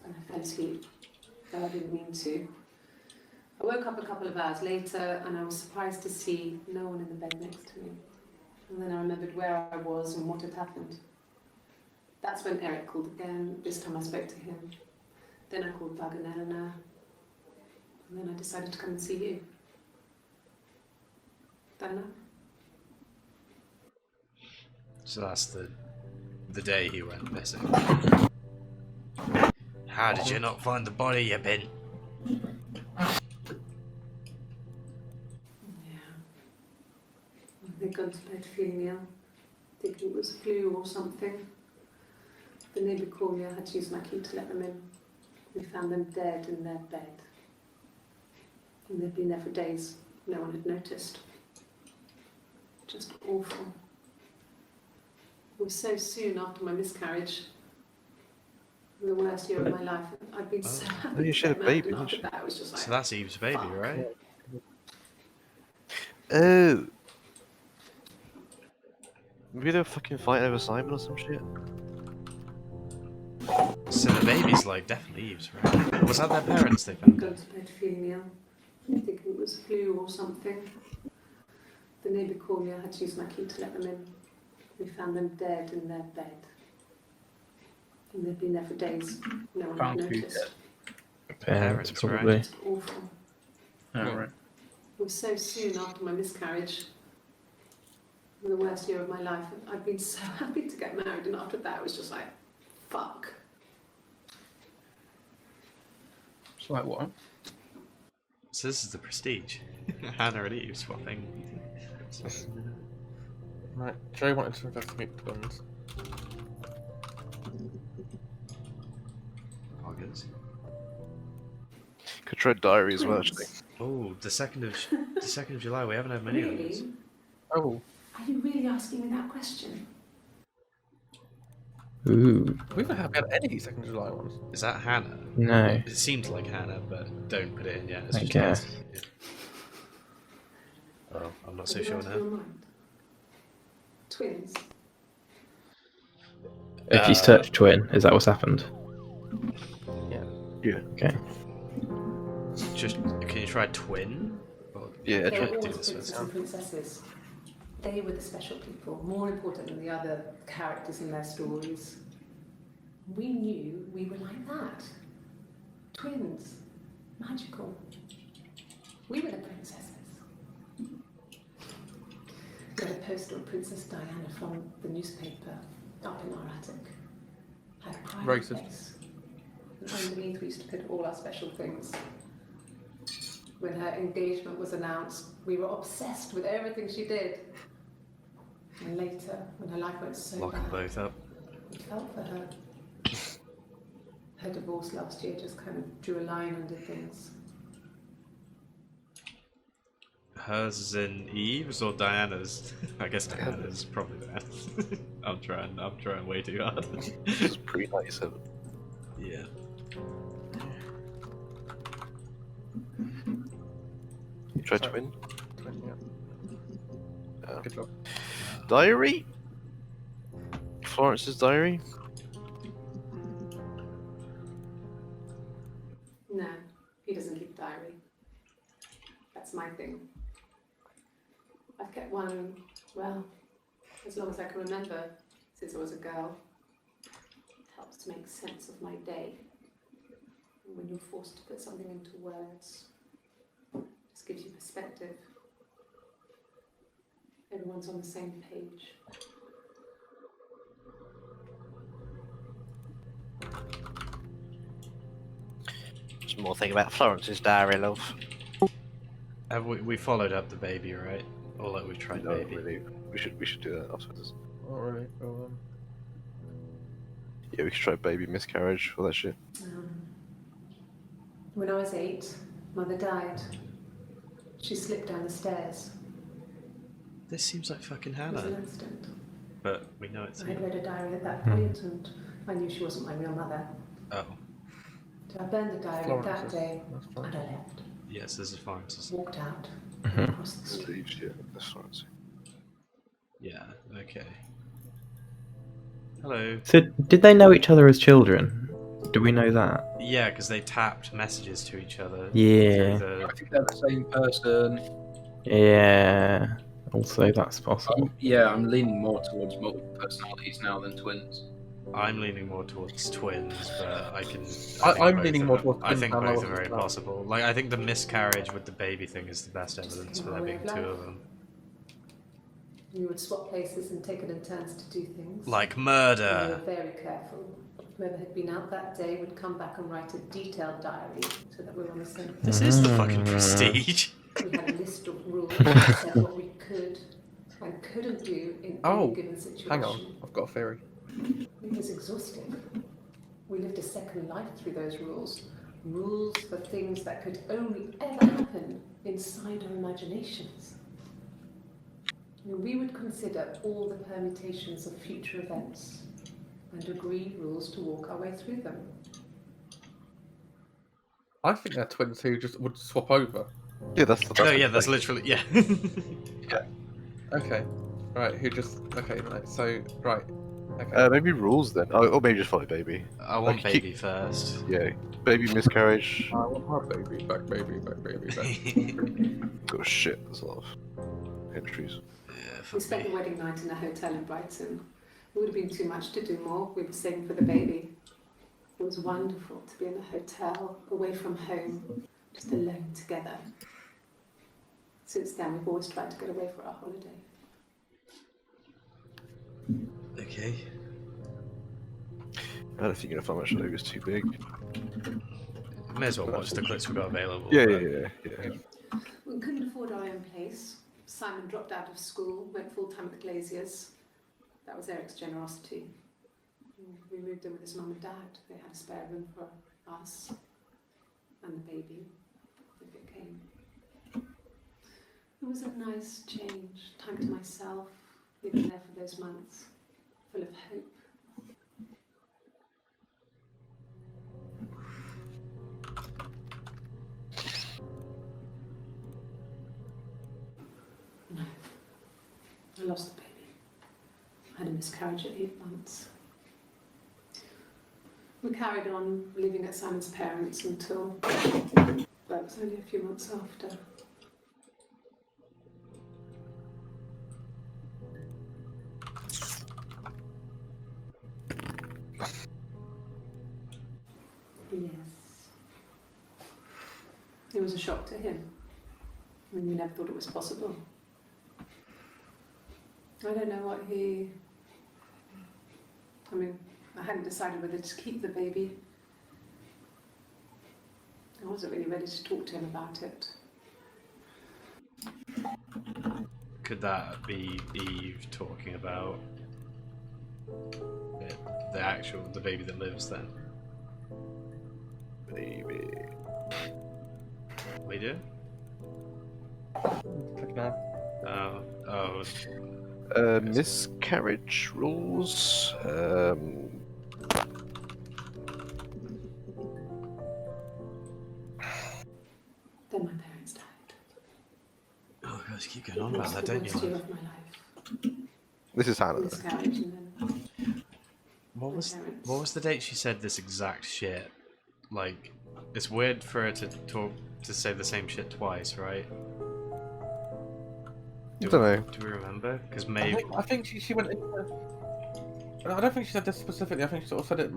and I fell asleep, though I didn't mean to. I woke up a couple of hours later and I was surprised to see no one in the bed next to me. And then I remembered where I was and what had happened. That's when Eric called again. This time I spoke to him. Then I called Doug and Eleanor. And then I decided to come and see you. Don't know. So that's the day he went missing. How did you not find the body, you bin? Yeah. They'd gone to bed feeling ill, thinking it was flu or something. The neighbour called me, I had to use my key to let them in. We found them dead in their bed. And they'd been there for days. No one had noticed. Just awful. It was so soon after my miscarriage. The worst year of my life. I'd been so happy. you to should get have a baby, married, and didn't after that, it was just like, So that's Eve's baby, fuck. right? Oh. Maybe they were fucking fighting over Simon or some shit. So the baby's like definitely Eve's, right? Was that their parents they I'd found gone it? to bed feeling ill, thinking it was flu or something. The neighbour called me, I had to use my key to let them in. We found them dead in their bed. And they'd been there for days. No one had Found who noticed. Parents, Parents, probably. Just awful. Oh, right. It was so soon after my miscarriage. The worst year of my life. I'd been so happy to get married, and after that, it was just like, fuck. It's like what? So this is the prestige. Hannah and Eve swapping. Right, Joe wanted to investigate twins. August. Could try diary as well, actually. Oh, the 2nd of July. We haven't had many of these. Really? Oh, Are you really asking me that question? Ooh, we haven't had any 2nd of July ones. Is that Hannah? no, It seems like Hannah, but don't put it in yet. It's I just guess. yeah. Well, I'm not so Have you sure made up now. your mind? Twins. If you search twin, is that what's happened? Yeah. Okay. Just can you try twin? Or, Yeah, They try were to do always this. princes and princesses. They were the special people, more important than the other characters in their stories. We knew we were like that. Twins. Magical. We were the princesses. Got a poster of Princess Diana from the newspaper up in our attic. Had a private Racist. place. And underneath we used to put all our special things. When her engagement was announced, we were obsessed with everything she did. And later, when her life went so lock them bad, both up. we felt for her. Her divorce last year just kind of drew a line under things. Hers is in Eve's or Diana's? I guess Diana's probably that. I'm trying way too hard. This is pre-97. Yeah. You try Sorry. twin? Twin, yeah. Good job. Diary? Florence's diary? No, he doesn't keep a diary. That's my thing. I've kept one, well, as long as I can remember, since I was a girl. It helps to make sense of my day. And when you're forced to put something into words, it just gives you perspective. Everyone's on the same page. Just more thing about Florence's diary, love. Have we followed up the baby, right? Or like we tried No, baby. really. We should do that afterwards. Not really. Oh, Yeah, we should try baby miscarriage, all that shit. When I was 8, Mother died. She slipped down the stairs. This seems like fucking It was an Hannah, accident. but we know it's I had you. read a diary at that point, and I knew she wasn't my real mother. Oh, So I burned the diary that Florence's. day, That's and fine. I left. yes, this is Florence's. Walked out, Mhm. across the street. Leaves, yeah, that's Florence. Yeah. Okay. Hello. So, did they know each other as children? Do we know that? Yeah, because they tapped messages to each other. Yeah. Through I the... think they're the same person. Yeah. Also, that's possible. I'm leaning more towards multiple personalities now than twins. I'm leaning more towards twins, but I can. I'm both leaning of more them- towards I twins think now, both I are very wasn't sure. possible. Like, I think the miscarriage with the baby thing is the best Just evidence came for my there way being of two life. of them. We would swap places and take it in turns to do things. Like We were murder. very careful. Whoever had been out that day would come back and write a detailed diary so that we were on the same page. This is the fucking prestige. We had a list of rules that said what we could and couldn't do in Oh, any given situation. hang on. I've got a theory. It was exhausting. We lived a second life through those rules. Rules for things that could only ever happen inside our imaginations. We would consider all the permutations of future events and agree rules to walk our way through them. I think they're twins who just would swap over. Yeah, that's No, yeah, that's literally yeah. Okay. Right, who just... Okay, right, so... Right. Okay. maybe rules then. Oh, or maybe just follow baby. I want Like, keep- baby first. Yeah, baby miscarriage. I want my baby back, baby back, baby back. Oh shit, there's a lot of entries. Yeah, for We spent me. the wedding night in a hotel in Brighton. It would have been too much to do more. We were saving for the baby. It was wonderful to be in a hotel, away from home, just alone together. Since then, we've always tried to get away for our holiday. Okay. I don't think you're gonna find much of it was too big. May as well watch the clips we've got available. Yeah, but- yeah. We couldn't afford our own place. Simon dropped out of school, went full-time at the Glaziers. That was Eric's generosity. We moved in with his mum and dad. They had a spare room for us and the baby, if it came. It was a nice change, time to myself, living there for those months, full of hope. No, I lost the baby. I had a miscarriage at 8 months. We carried on living at Simon's parents until, that was only a few months after. Yes. It was a shock to him. I mean, we never thought it was possible. I don't know what he... I mean, I hadn't decided whether to keep the baby. I wasn't really ready to talk to him about it. Could that be Eve talking about the baby that lives then? Maybe. We do? Click now. Miscarriage rules. Then my parents died. Oh, you guys keep going on about that, don't It was the you? worst year of my life. This is Hannah. Miscarriage and then What my was parents. what was the date she said this exact shit? Like, it's weird for her to say the same shit twice, right? I don't know. Do we remember? Because I maybe. think she went into... I don't think she said this specifically. I think she sort of said it.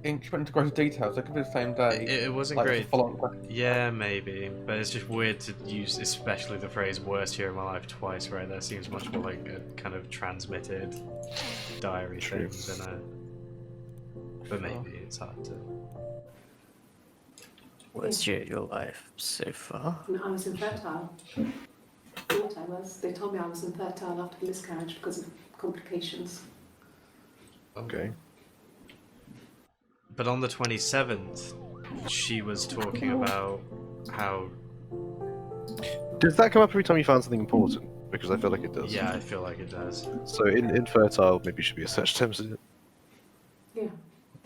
She went into greater details. It could be the same day. It wasn't like, great. Follow-on question. Yeah, maybe, but it's just weird to use, especially the phrase "worst year of my life" twice, right? That seems much more like a kind of transmitted diary True. thing than a. But maybe it's hard to. Worst year of your life so far? I mean, I was infertile. I thought I was. They told me I was infertile after the miscarriage because of complications. Okay. But on the 27th, she was talking about how. Does that come up every time you find something important? Because I feel like it does. Yeah, I feel like it does. So infertile maybe should be a search term. Isn't it? Yeah.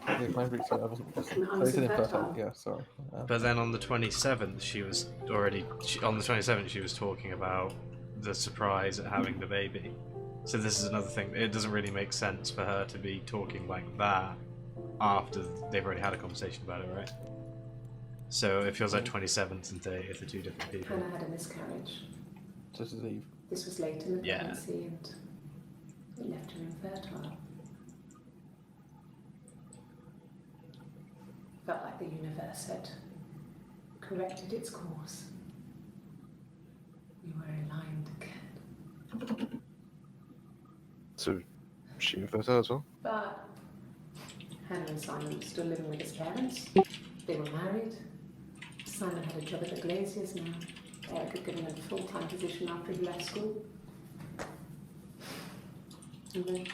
Yeah, maybe so. I wasn't. I So was it's infertile. infertile. Yeah, sorry. But then on the 27th, she was already. On the 27th, she was talking about the surprise at having the baby. So this is another thing. It doesn't really make sense for her to be talking like that after they've already had a conversation about it, right? So it feels like 27th and 30th are two different people. Hannah had a miscarriage. This is Eve. This was late in the Yeah. pregnancy and it left her infertile. Felt like the universe had corrected its course. We were aligned again. So she infertile as well? But Hannah and Simon were still living with his parents. They were married. Simon had a job at the Glaziers now. Eric had given him a full-time position after he left school. And then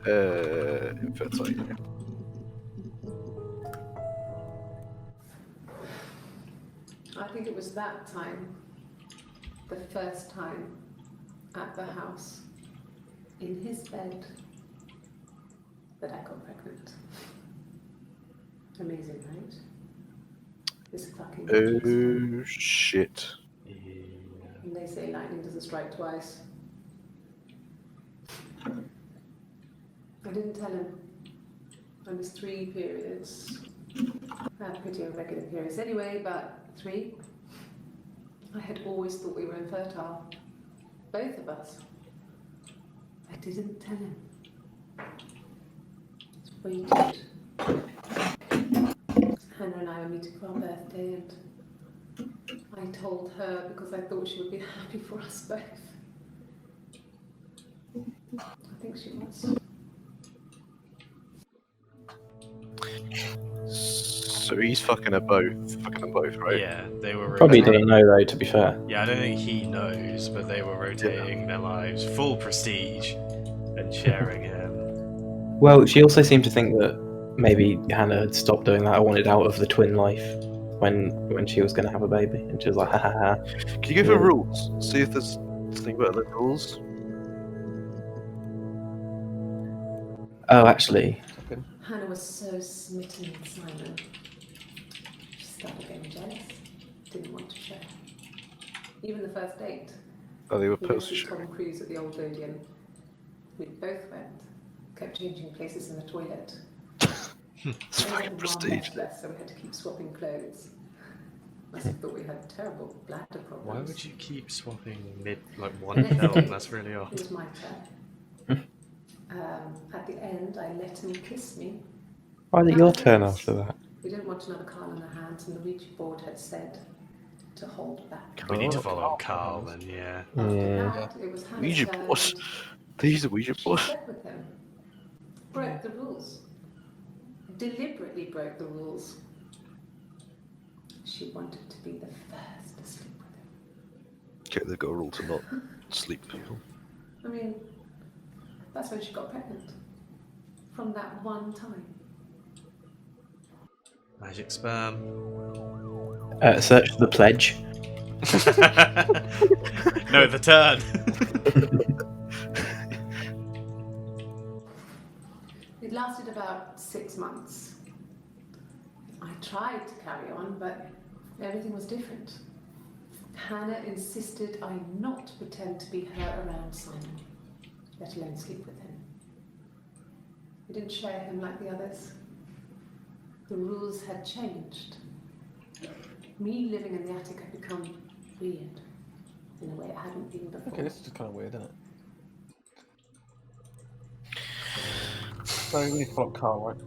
Infertile. I think it was that time, the first time at the house, in his bed, that I got pregnant. Amazing, right? This fucking Oh shit. Yeah. And they say lightning doesn't strike twice. I didn't tell him. I was 3 periods. I had pretty irregular periods anyway, but 3. I had always thought we were infertile. Both of us. I didn't tell him. Just waited. Hannah and I were meeting for our birthday and I told her because I thought she would be happy for us both. I think she was. So he's fucking them both, right? Yeah, they were Probably rotating. didn't know though, to be fair. Yeah, I don't think he knows, but they were rotating their lives, full prestige, and sharing him. Well, she also seemed to think that maybe Hannah had stopped doing that or wanted out of the twin life when she was going to have a baby, and she was like, ha ha ha. Can you go for Yeah. rules? See if there's something about the rules. Oh, actually, Second. Hannah was so smitten with Simon. She started getting jealous. Didn't want to share. Even the first date. Oh, they were We went to post see Tom Cruise at the Old Odeon. We both went. Kept changing places in the toilet. It's We fucking had one prestige. left, so we had to keep swapping clothes. Must have thought we had terrible bladder problems. Why would you keep swapping mid like The one next film? date, That's really It odd. was my turn. At the end, I let him kiss me. why is it That your was turn nice. after that? We didn't want another Carl on our hands, and the Ouija board had said to hold back. We need to Oh, follow Carl then, yeah. After Yeah. that, it was Hannah's Ouija turn, board. and They use a Ouija she board. slept with him. Broke the rules. Deliberately broke the rules. She wanted to be the first to sleep with him. Okay, they've got a rule to not sleep with people. I mean, that's when she got pregnant. From that one time. Magic sperm. Search the pledge. No, the turn. It lasted about 6 months. I tried to carry on, but everything was different. Hannah insisted I not pretend to be her around Simon, let alone sleep with him. We didn't share him like the others. The rules had changed. Me living in the attic had become weird in a way it hadn't been before. Okay, this is just kind of weird, isn't it? So we need to follow Carl, right?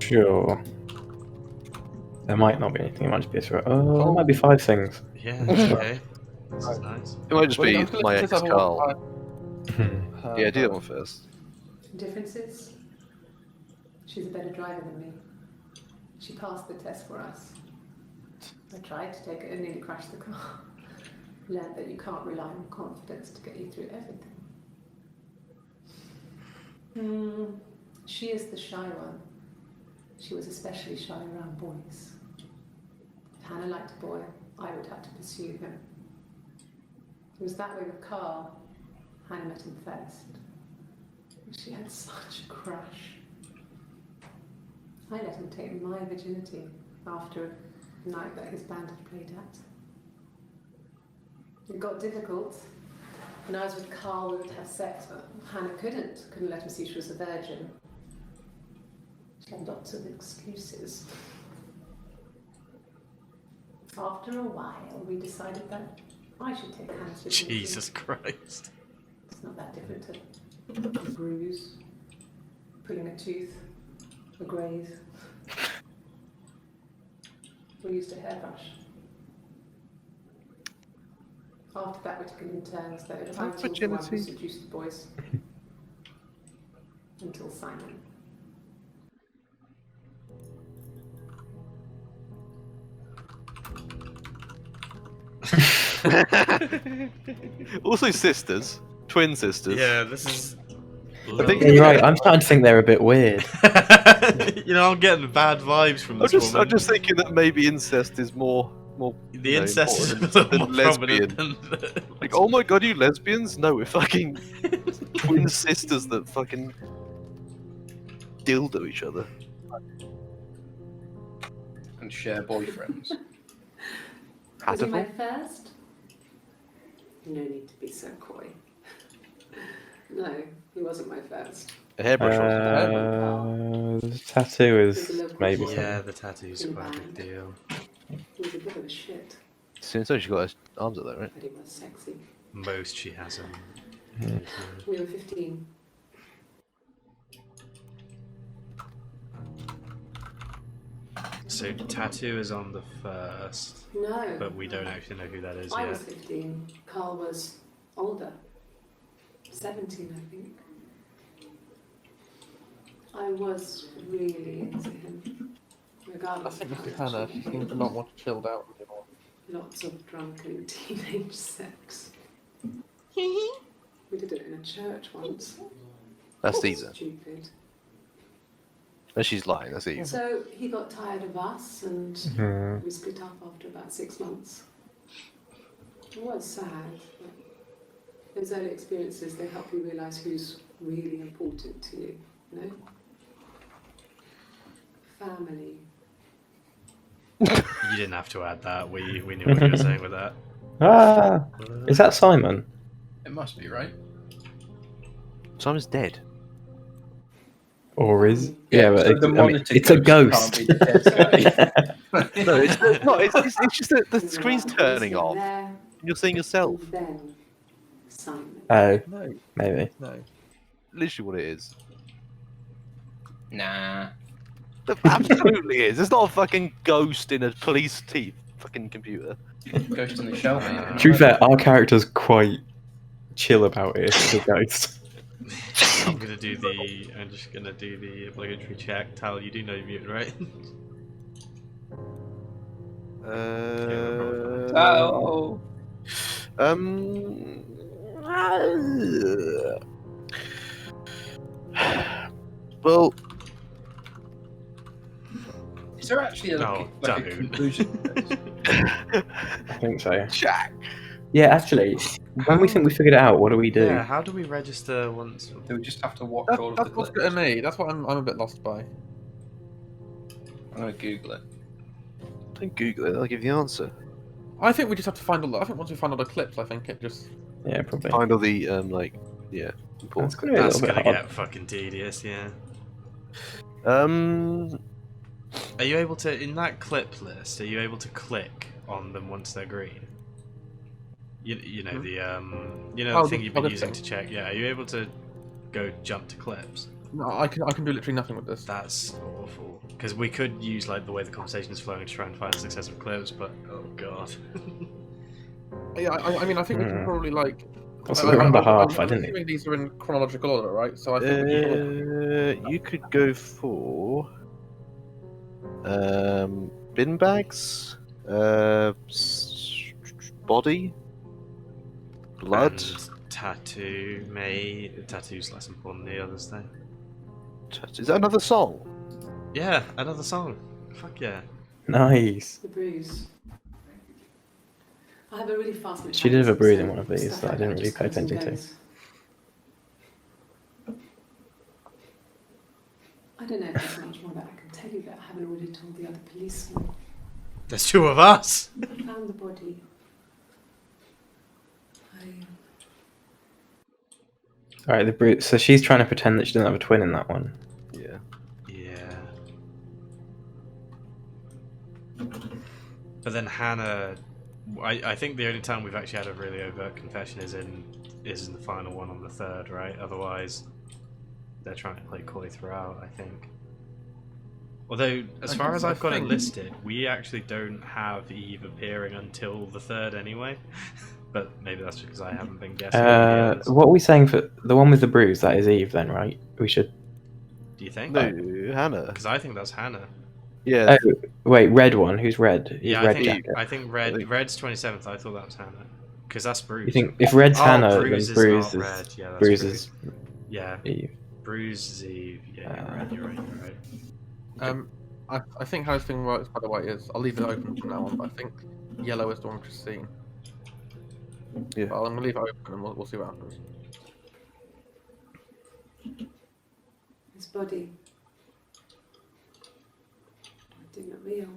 Sure. There might not be anything. It might just be a throw. Oh, there might be 5 things. Yeah, okay. This is nice. It might just Well, be I'm just gonna my listen to ex this other Carl. one. Yeah, do that one first. Differences? She's a better driver than me. She passed the test for us. I tried to take it and nearly crashed the car. Learned that you can't rely on confidence to get you through everything. She is the shy one. She was especially shy around boys. If Hannah liked a boy, I would have to pursue him. It was that way with Carl. Hannah met him first. She had such a crush. I let him take my virginity after a night that his band had played at. It got difficult. When I was with Carl, we would have sex, but Hannah couldn't let him see she was a virgin. She had lots of excuses. After a while, we decided that I should take Hannah's virginity. Jesus Christ. It's not that different to a bruise, pulling a tooth, a graze. We used a hairbrush. After that, we took it in turns, though. I was the one who virginity? seduced the boys. Until Simon. Also sisters. Twin sisters. Yeah, this is. I think- Yeah, you're right. I'm starting to think they're a bit weird. You know, I'm getting bad vibes from I'm this just, woman. I'm just thinking that maybe incest is more The you know, incest is a important little than more lesbian. prominent than Like, oh my god, you lesbians? No, we're fucking twin sisters that fucking dildo each other. And share boyfriends. Was he my Hatterful? first? No need to be so coy. No, he wasn't my first. A hairbrush also. The tattoo is maybe Yeah. Yeah, something. the tattoo's quite a big deal. He was a bit of a shit, Since then she got her arms up there, right? but he was sexy. Most she has them. We were 15. So tattoo is on the first, No. but we don't actually know who that is I yet. was 15. Carl was older. 17, I think. I was really into him. I Regardless think of this is how much Hannah. She seems to not want to chilled out anymore. Lots of drunken teenage sex. We did it in a church once. That's Eve. Stupid. No, she's lying. That's Eve. So he got tired of us and Mhm. we split up after about 6 months. It was sad. But those early experiences, they help you realise who's really important to you, you know? Family. You didn't have to add that. We knew what you were saying with that. Ah, is that Simon? It must be, right? Simon's dead. Or is? Yeah, but so it's, the I mean, monitor it's a ghost ghost. can't be the dead guy. No, it's not. It's just that the He's screen's around, turning he's off. there, And you're seeing yourself. and then Simon. Oh, No, maybe. no. Literally what it is. Nah. It absolutely is. It's not a fucking ghost in a police fucking computer. Ghost in the shell, maybe. To be fair, our character's quite chill about it. It's a ghost. I'm just gonna do the obligatory check. Tal, you do know you're muted, right? Oh. Um. Well, Is there actually a, No, like a don't. conclusion to this? I think so. Jack. Yeah, actually, when we think we figured it out, what do we do? Yeah, how do we register once? Do we just have to watch all of That's the what's clips? getting me. That's what I'm a bit lost by. I'm gonna Google it. Don't Google it. I'll give you the answer. I think we just have to find all the. I think once we find all the clips, I think it just. Yeah, probably. Find all the yeah, That's important. gonna be a That's little bit gonna hard. get fucking tedious, yeah. Are you able to, in that clip list, are you able to click on them once they're green? You know the Oh, thing you've been the using thing. to check. Yeah, are you able to go jump to clips? No, I can do literally nothing with this. That's awful. Because we could use like the way the conversation is flowing to try and find successive clips, but oh god. Yeah, I mean, I think we can Hmm. probably like. Also, we're under half. I I'm didn't. assuming these are in chronological order, right? So I think we can probably. You could go for bin bags, body, blood. And tattoo's less important than the others though. Is that another song? Yeah, another song. Fuck yeah. Nice. The bruise. I have a really fast metabolism. She did have a bruise in so one of these stuff that I like didn't really just pay comes and attention to. goes. I don't know if there's much more that I can tell you that I haven't already told the other policemen. There's two of us. I found the body. Alright, the brute. So she's trying to pretend that she doesn't have a twin in that one. Yeah. Yeah. But then Hannah, I think the only time we've actually had a really overt confession is in the final one on the third, right? Otherwise, they're trying to play coy throughout, I think. Although, as far as I've got it listed, we actually don't have Eve appearing until the third anyway. But maybe that's because I haven't been guessing. What are we saying for the one with the bruise? That is Eve, then, right? We should. Do you think? No, Hannah. Because I think that's Hannah. Yeah. Oh, wait, red one. Who's red? Who's Yeah, red I think jacket? Red's 27th. I thought that was Hannah. Because that's Bruce. You think if red's Oh, Hannah, then Bruise is bruise not is red. Yeah, that's bruise Bruce. is Yeah, Eve. Bruce is Eve. Yeah, you're right. I think how this thing works, by the way, is I'll leave it open from now on, but I think yellow is the one which is seen. Yeah. Well, I'm gonna leave it open and we'll see what happens. His body. Did not real.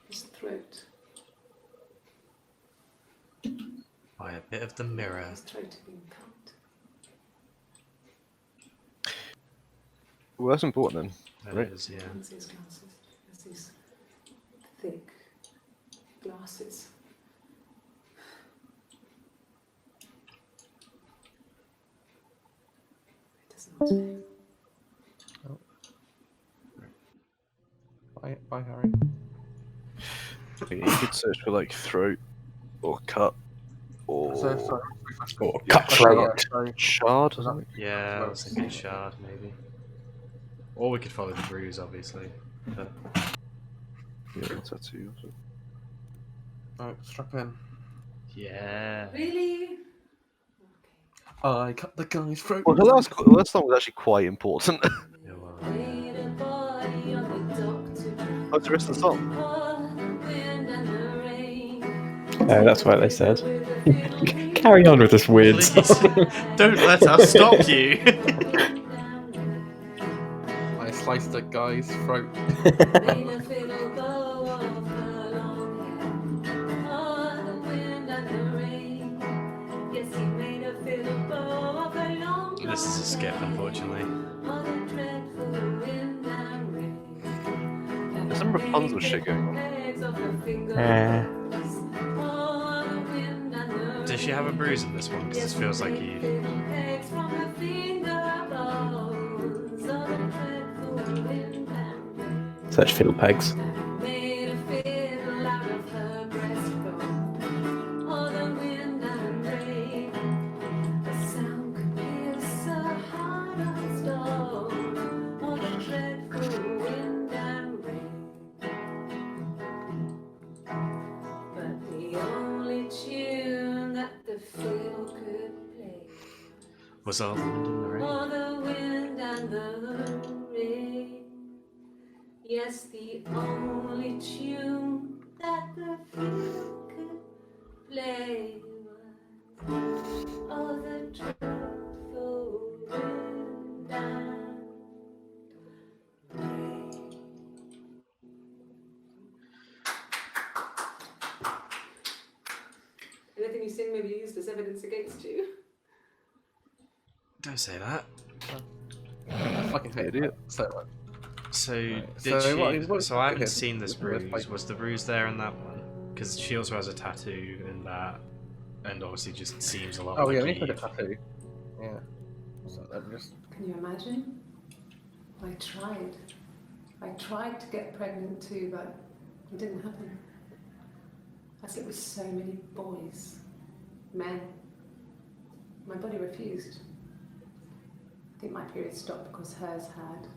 His throat. By a bit of the mirror. His throat had been cut. Well, that's important then. That is, yeah. Can't see his glasses. There's these thick glasses. It doesn't matter. Bye, Harry. You could search for like throat or cut or Or cut throat. shard or something. Yeah, I was thinking shard maybe. Or we could follow the bruise, obviously. But Yeah, tattoo. Also. Alright, strap in. yeah. Really? I cut the guy's throat. Well, that song was actually quite important. Laid a body on the doctor. What's the rest of the song? Oh, the wind and the rain. Oh, that's what they said. Carry on with this weird Please, song. don't let us stop you. I sliced a guy's throat. Made a fiddle bow of her long hair. Oh, the wind and the rain. Yes, he made a fiddle bow of her long, This is a skip, unfortunately. Oh, the dreadful wind and rain. There's some Rapunzel shit going on. Legs of her fingers. Eh. Oh, the wind and the rain. Does she have a bruise in this one? Because this feels like you. Legs from her finger bones. Oh, the dreadful wind and rain. Such fiddle pegs. Made a fiddle out of her breastbone. Oh, the wind and rain. The sound could pierce a heart of stone. Oh, the dreadful wind and rain. But the only tune that the fiddle could play Was all the wind in the rain? oh, the wind and the rain. Yes, the only tune that the fiddle could play was oh, the dreadful wind and rain. Anything you sing may be used as evidence against you. Don't say that. I fucking hate it so much. So Right, did so she? what- So I haven't okay, seen this let's bruise. play. Was the bruise there in that one? Because she also has a tattoo in that, and obviously just seems a lot. Oh like yeah, we need to Eve. look at tattoo. Yeah. So let me just. Can you imagine? I tried. I tried to get pregnant too, but it didn't happen. I slept with so many boys, men. My body refused. I think my period stopped because hers had.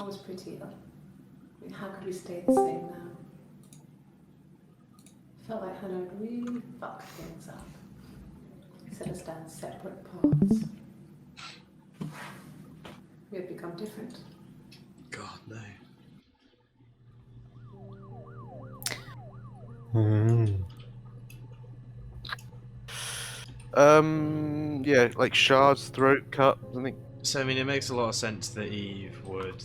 I was pretty ill. I mean, how could we stay the same now? Felt like Hannah had really fucked things up. Set us down separate paths. We had become different. God no. Yeah, like Shard's throat cut, something. So I mean, it makes a lot of sense that Eve would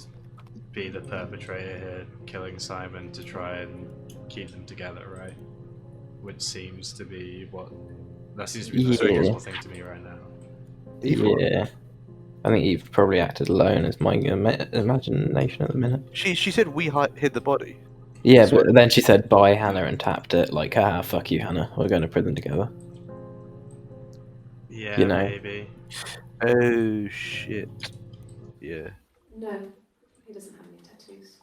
be the perpetrator here, killing Simon to try and keep them together, right? Which seems to be what that seems to be the most Yeah. reasonable thing to me right now. Yeah. I think Eve probably acted alone as my imagination at the minute. She said we hid the body. Yeah, That's but what- then she said bye Hannah and tapped it like, ah, fuck you Hannah, we're going to prison together. Yeah, You know. maybe. Oh shit. Yeah. No, he doesn't have any tattoos.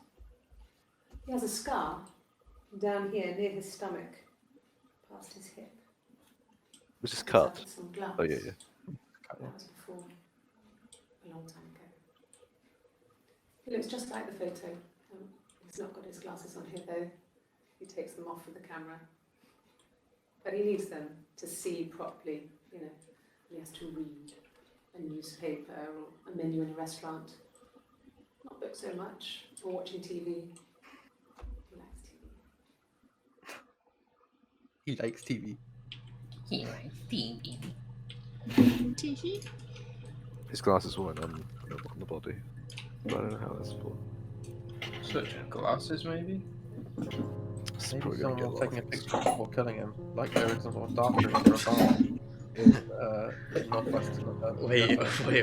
He has a scar down here near his stomach, past his hip. Was this He's cut? up with some gloves. Oh yeah, yeah. That was before, a long time ago. He looks just like the photo. He's not got his glasses on here though. He takes them off with the camera. But he needs them to see properly, you know. He has to read a newspaper or a menu in a restaurant. Not book so much, or watching TV. He likes TV. He likes TV. His glasses weren't on the body. But I don't know how that's for. Such glasses, maybe? It's Maybe probably gonna someone get was a lot taking a of picture before killing him, like there is some sort of dark room under a bar in northwestern.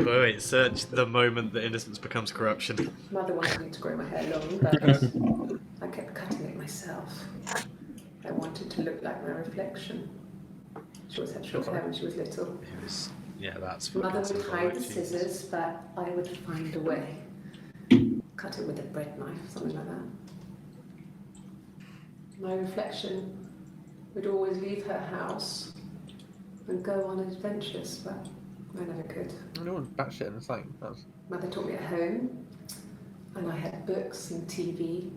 Wait. Search the moment that innocence becomes corruption. Mother wanted me to grow my hair long, but I kept cutting it myself. I wanted to look like my reflection. She always had short hair when she was little. It was, yeah, that's Mother fucking would hide the symbolic, Jesus. scissors, but I would find a way. Cut it with a bread knife, something like that. My reflection would always leave her house and go on adventures, but I never could. No one's batshit insane. That's Mother taught me at home, and I had books and TV.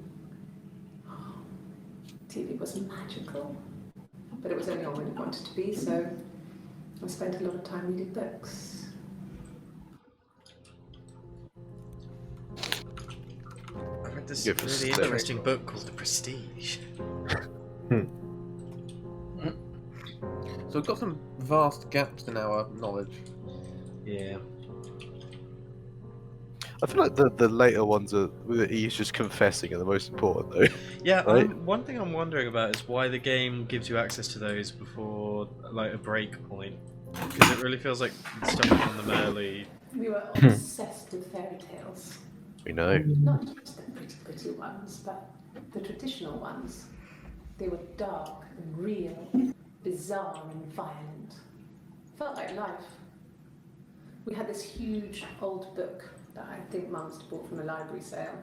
TV was magical, but it was only on when it wanted to be, so I spent a lot of time reading books. I read this Go for really Slytherin. interesting book called The Prestige. So we've got some vast gaps in our knowledge. Yeah. I feel like the later ones are where he's just confessing are the most important though. Yeah, Right? one thing I'm wondering about is why the game gives you access to those before like a break point. Because it really feels like the stuff from them early. We were obsessed with fairy tales. We know. Not just the pretty, pretty ones, but the traditional ones. They were dark and real, bizarre and violent. Felt like life. We had this huge old book that I think Mum must have bought from a library sale.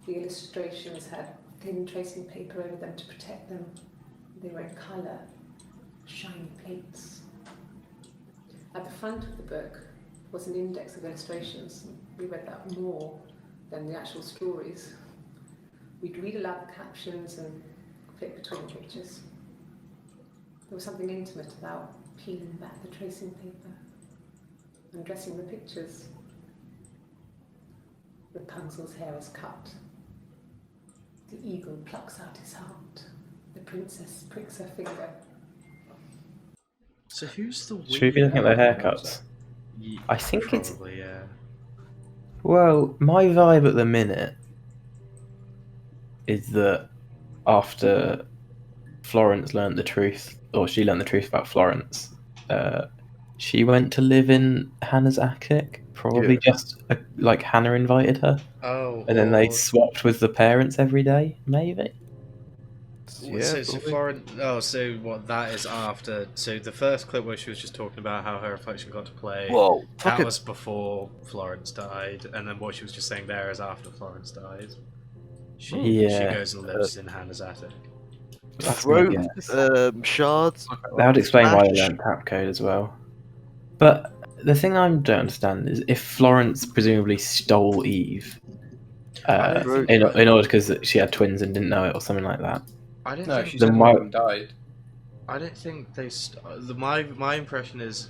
The illustrations had thin tracing paper over them to protect them. They were in colour, shiny plates. At the front of the book was an index of illustrations. We read that more than the actual stories. We'd read aloud the captions and flip between pictures. There was something intimate about peeling back the tracing paper, undressing the pictures. Rapunzel's hair is cut. The eagle plucks out his heart. The princess pricks her finger. So who's the Should we be looking at their haircuts? Ye- I think it's- probably, yeah. Well, my vibe at the minute is that after Florence learnt the truth, or she learnt the truth about Florence, she went to live in Hannah's attic. Probably just like Hannah invited her, Oh, and then they or- swapped with the parents every day. Maybe. Yeah, so probably. Florence. Oh, so what? That is after. So the first clip where she was just talking about how her reflection got to play. Whoa, That fucking was before Florence died, and then what she was just saying there is after Florence died. She Yeah. goes and lives in Hannah's attic. That's throat my guess. shards. That would explain why they Smash. learned tap code as well. But the thing I don't understand is if Florence presumably stole Eve I don't think- in order because she had twins and didn't know it or something like that. I don't No, think she The said mo- one of them died. I don't think they. My impression is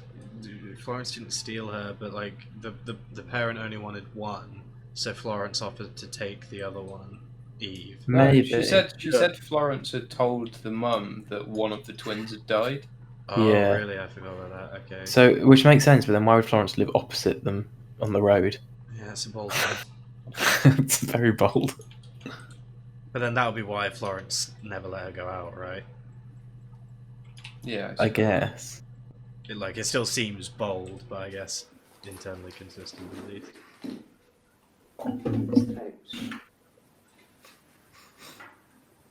Florence didn't steal her, but like the parent only wanted one, so Florence offered to take the other one, Eve. No, Maybe. she said Florence had told the mum that one of the twins had died. Oh, Yeah. really? I forgot about that. Okay. So, which makes sense, but then why would Florence live opposite them on the road? Yeah, it's a bold one. It's very bold. But then that would be why Florence never let her go out, right? Yeah, I guess. It still seems bold, but I guess internally consistent at least.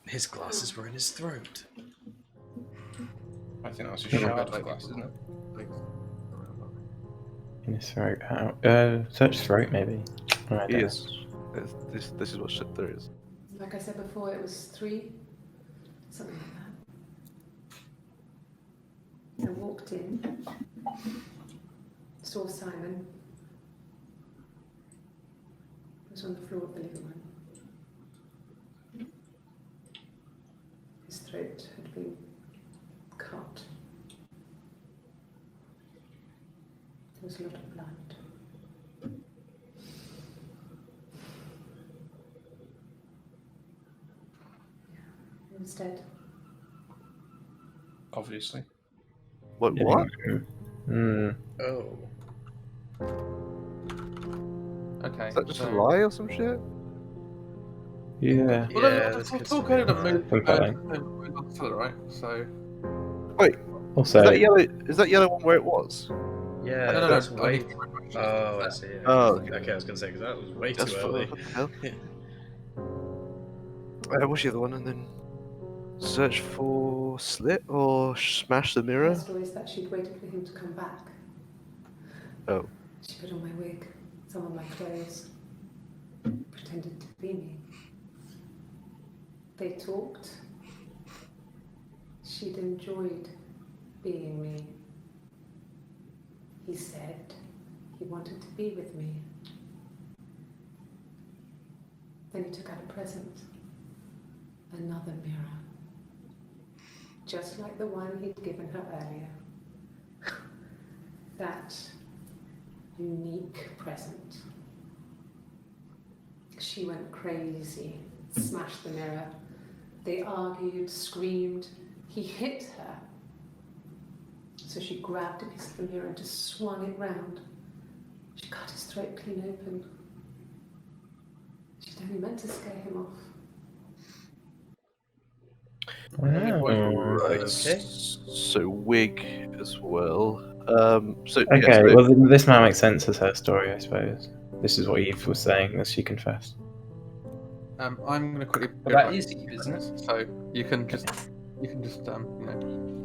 His glasses were in his throat. I think that was a shard of glass, isn't it? In his throat. How? Search throat, maybe. I don't know. Yes. This is what shit there is. Like I said before, it was 3, something like that. I walked in, saw Simon. He was on the floor of the living room. His throat had been cut. There was a lot of blood. He was dead. Obviously. What? What? Hmm. Oh. Okay. Is that just a so- lie or some shit? Yeah. Well, Yeah, let's this talk could over be the right. move Okay. on to the right. So Also, Is that yellow one where it was? Yeah, no, that's I way. need to refresh. Oh, I see. Okay. Oh, okay. Okay, I was gonna say because that was way That's too for early. what the hell? Yeah. What's the other one? And then search for slit or smash the mirror. Her story is that she'd waited for him to come back. Oh. She put on my wig, some of my clothes, pretended to be me. They talked. She'd enjoyed being me. He said he wanted to be with me. Then he took out a present. Another mirror. Just like the one he'd given her earlier. that unique present. She went crazy, smashed the mirror. They argued, screamed. He hit her. So she grabbed a piece of the mirror and just swung it round. She cut his throat clean open. She'd only meant to scare him off. Right. Okay. So wig as well. So Okay, yeah, so well, this now makes sense as her story, I suppose. This is what Eve was saying, as she confessed. I'm going to quickly. Well, go that back. is Eve, isn't it? So you can just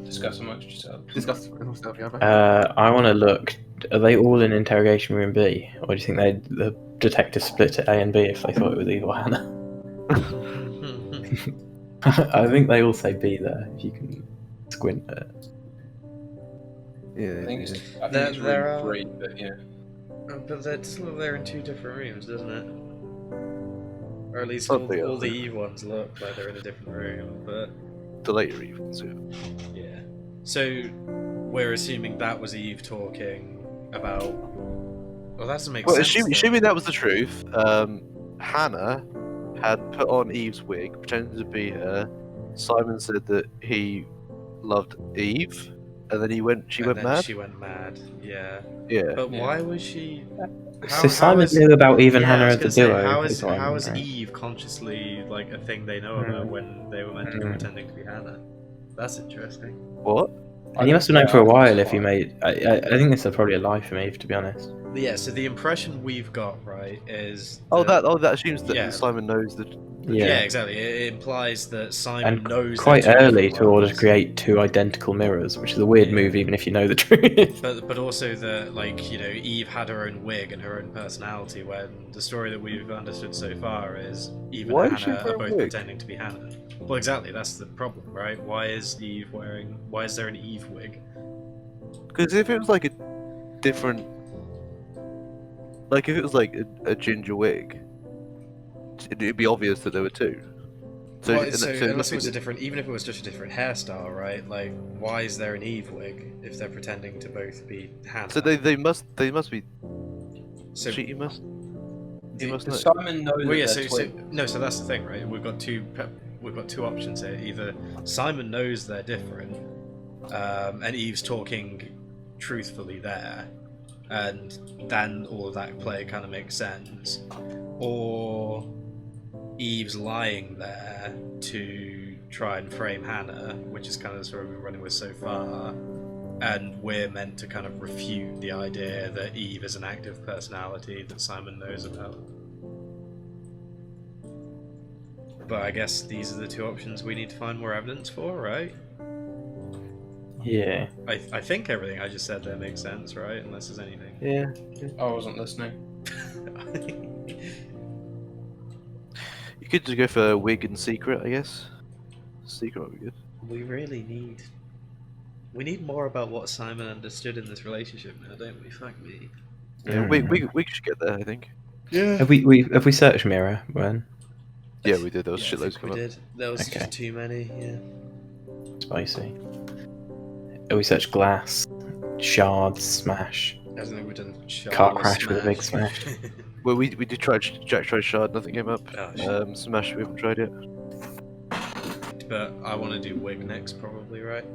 Discuss amongst yourselves. discuss with yourself. Yeah. I want to look. Are they all in interrogation room B, or do you think the detectives split it A and B if they thought it was Eve or Hannah? I think they all say B there. If you can squint at it. yeah, I think yeah. it's room 3, but yeah. But that's they're in 2 different rooms, doesn't it? Or at least Something all else, the yeah. Eve ones look like they're in a different room, but The later even too. yeah. So we're assuming that was Eve talking about. Well, that doesn't make Well, sense. then. assuming that was the truth, Hannah had put on Eve's wig, pretending to be her. Simon said that he loved Eve, and then she went And then mad. she went mad. Yeah. Yeah. But Yeah. why was she? So Simon knew about Eve and Yeah, I Hannah was as the gonna say, duo. how is what I is mean, right? Eve consciously like a thing they know about when they were meant to be pretending to be Hannah? That's interesting. What? And you must have known for a while if you made. I think this is probably a lie for Eve, to be honest. Yeah. So the impression we've got right is That assumes that yeah. Simon knows that. Yeah, exactly. It implies that Simon And knows quite they're two early different to order to worlds. create 2 identical mirrors, which is a weird move, even if you know the truth. But also that Eve had her own wig and her own personality. When the story that we've understood so far is Eve and Why does she Hannah wear are a both wig? pretending to be Hannah. Well, exactly. That's the problem, right? Why is there an Eve wig? Because if it was like a different, like if it was like a ginger wig, it'd be obvious that there were 2. So, it unless must it was be a the- different, even if it was just a different hairstyle, right? Like, why is there an Eve wig if they're pretending to both be Hannah? So they must be. So You must know. Simon knows Well, yeah. that So they're twins. so that's the thing, right? We've got two options here. Either Simon knows they're different, and Eve's talking truthfully there, and then all of that play kind of makes sense, or Eve's lying there to try and frame Hannah, which is kind of the story we're running with so far, and we're meant to kind of refute the idea that Eve is an active personality that Simon knows about. But I guess these are the 2 options we need to find more evidence for, right? Yeah. I think everything I just said there makes sense, right? Unless there's anything. Yeah. I wasn't listening. You could just go for wig and secret, I guess. Secret would be good. We really need. We need more about what Simon understood in this relationship now, don't we? Fuck me. Yeah, we should get there, I think. Yeah. Have we searched mirror when? Yeah, we did. There was I shitloads think coming we up. did. There was Okay. just too many. Yeah. Spicy. Have we searched glass, shards, smash? I don't think we've done Car Shard or crash with a big smash. Well, we did try Jack tried shard, nothing came up. Oh, shit. Smash, we haven't tried yet. But I want to do wig next, probably, right?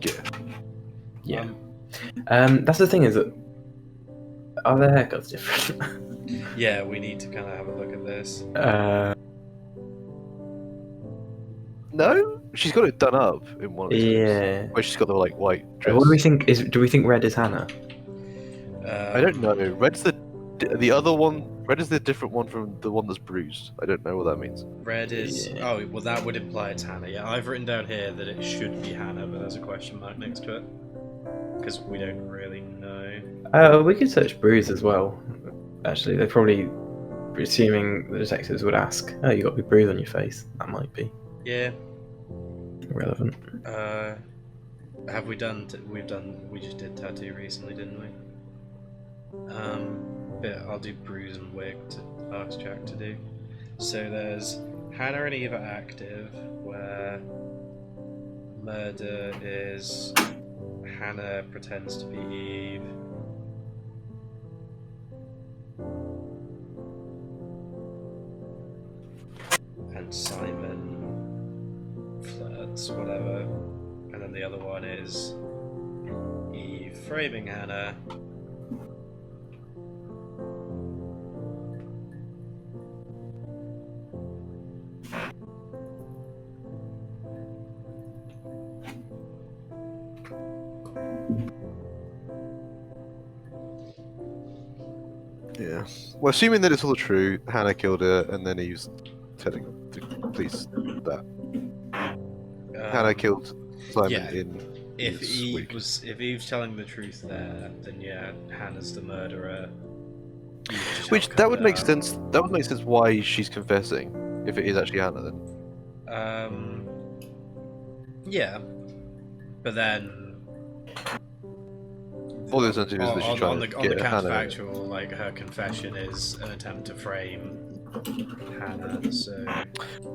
Yeah. Yeah. That's the thing, is that are their haircuts different? Yeah, we need to kind of have a look at this. No, she's got it done up in one of the Yeah. where she's got the like white dress. What do we think? Do we think red is Hannah? I don't know. Red's the other one. Red is the different one from the one that's bruised. I don't know what that means. Red is. Yeah. Oh, well, that would imply it's Hannah. Yeah, I've written down here that it should be Hannah, but there's a question mark next to it. Because we don't really know. We could search bruise as well. Actually, they're probably assuming the detectives would ask, "Oh, you got a big bruise on your face." That might be Yeah. relevant. Have we done? We just did tattoo recently, didn't we? But I'll do bruise and wig to ask Jack to do. So there's Hannah and Eve are active, where murder is Hannah pretends to be Eve. And Simon flirts, whatever. And then the other one is Eve framing Hannah. Yeah. Well, assuming that it's all true, Hannah killed her, and then Eve's telling the police that Hannah killed Simon yeah. in If his Eve wig. if Eve's telling the truth there, then yeah, Hannah's the murderer. Eve just Which helped that cover would it make up. sense. That would make sense why she's confessing if it is actually Hannah. Then Yeah, but then all there's to do is that she's trying on to the get Hannah. counterfactual, like her confession is an attempt to frame Hannah. So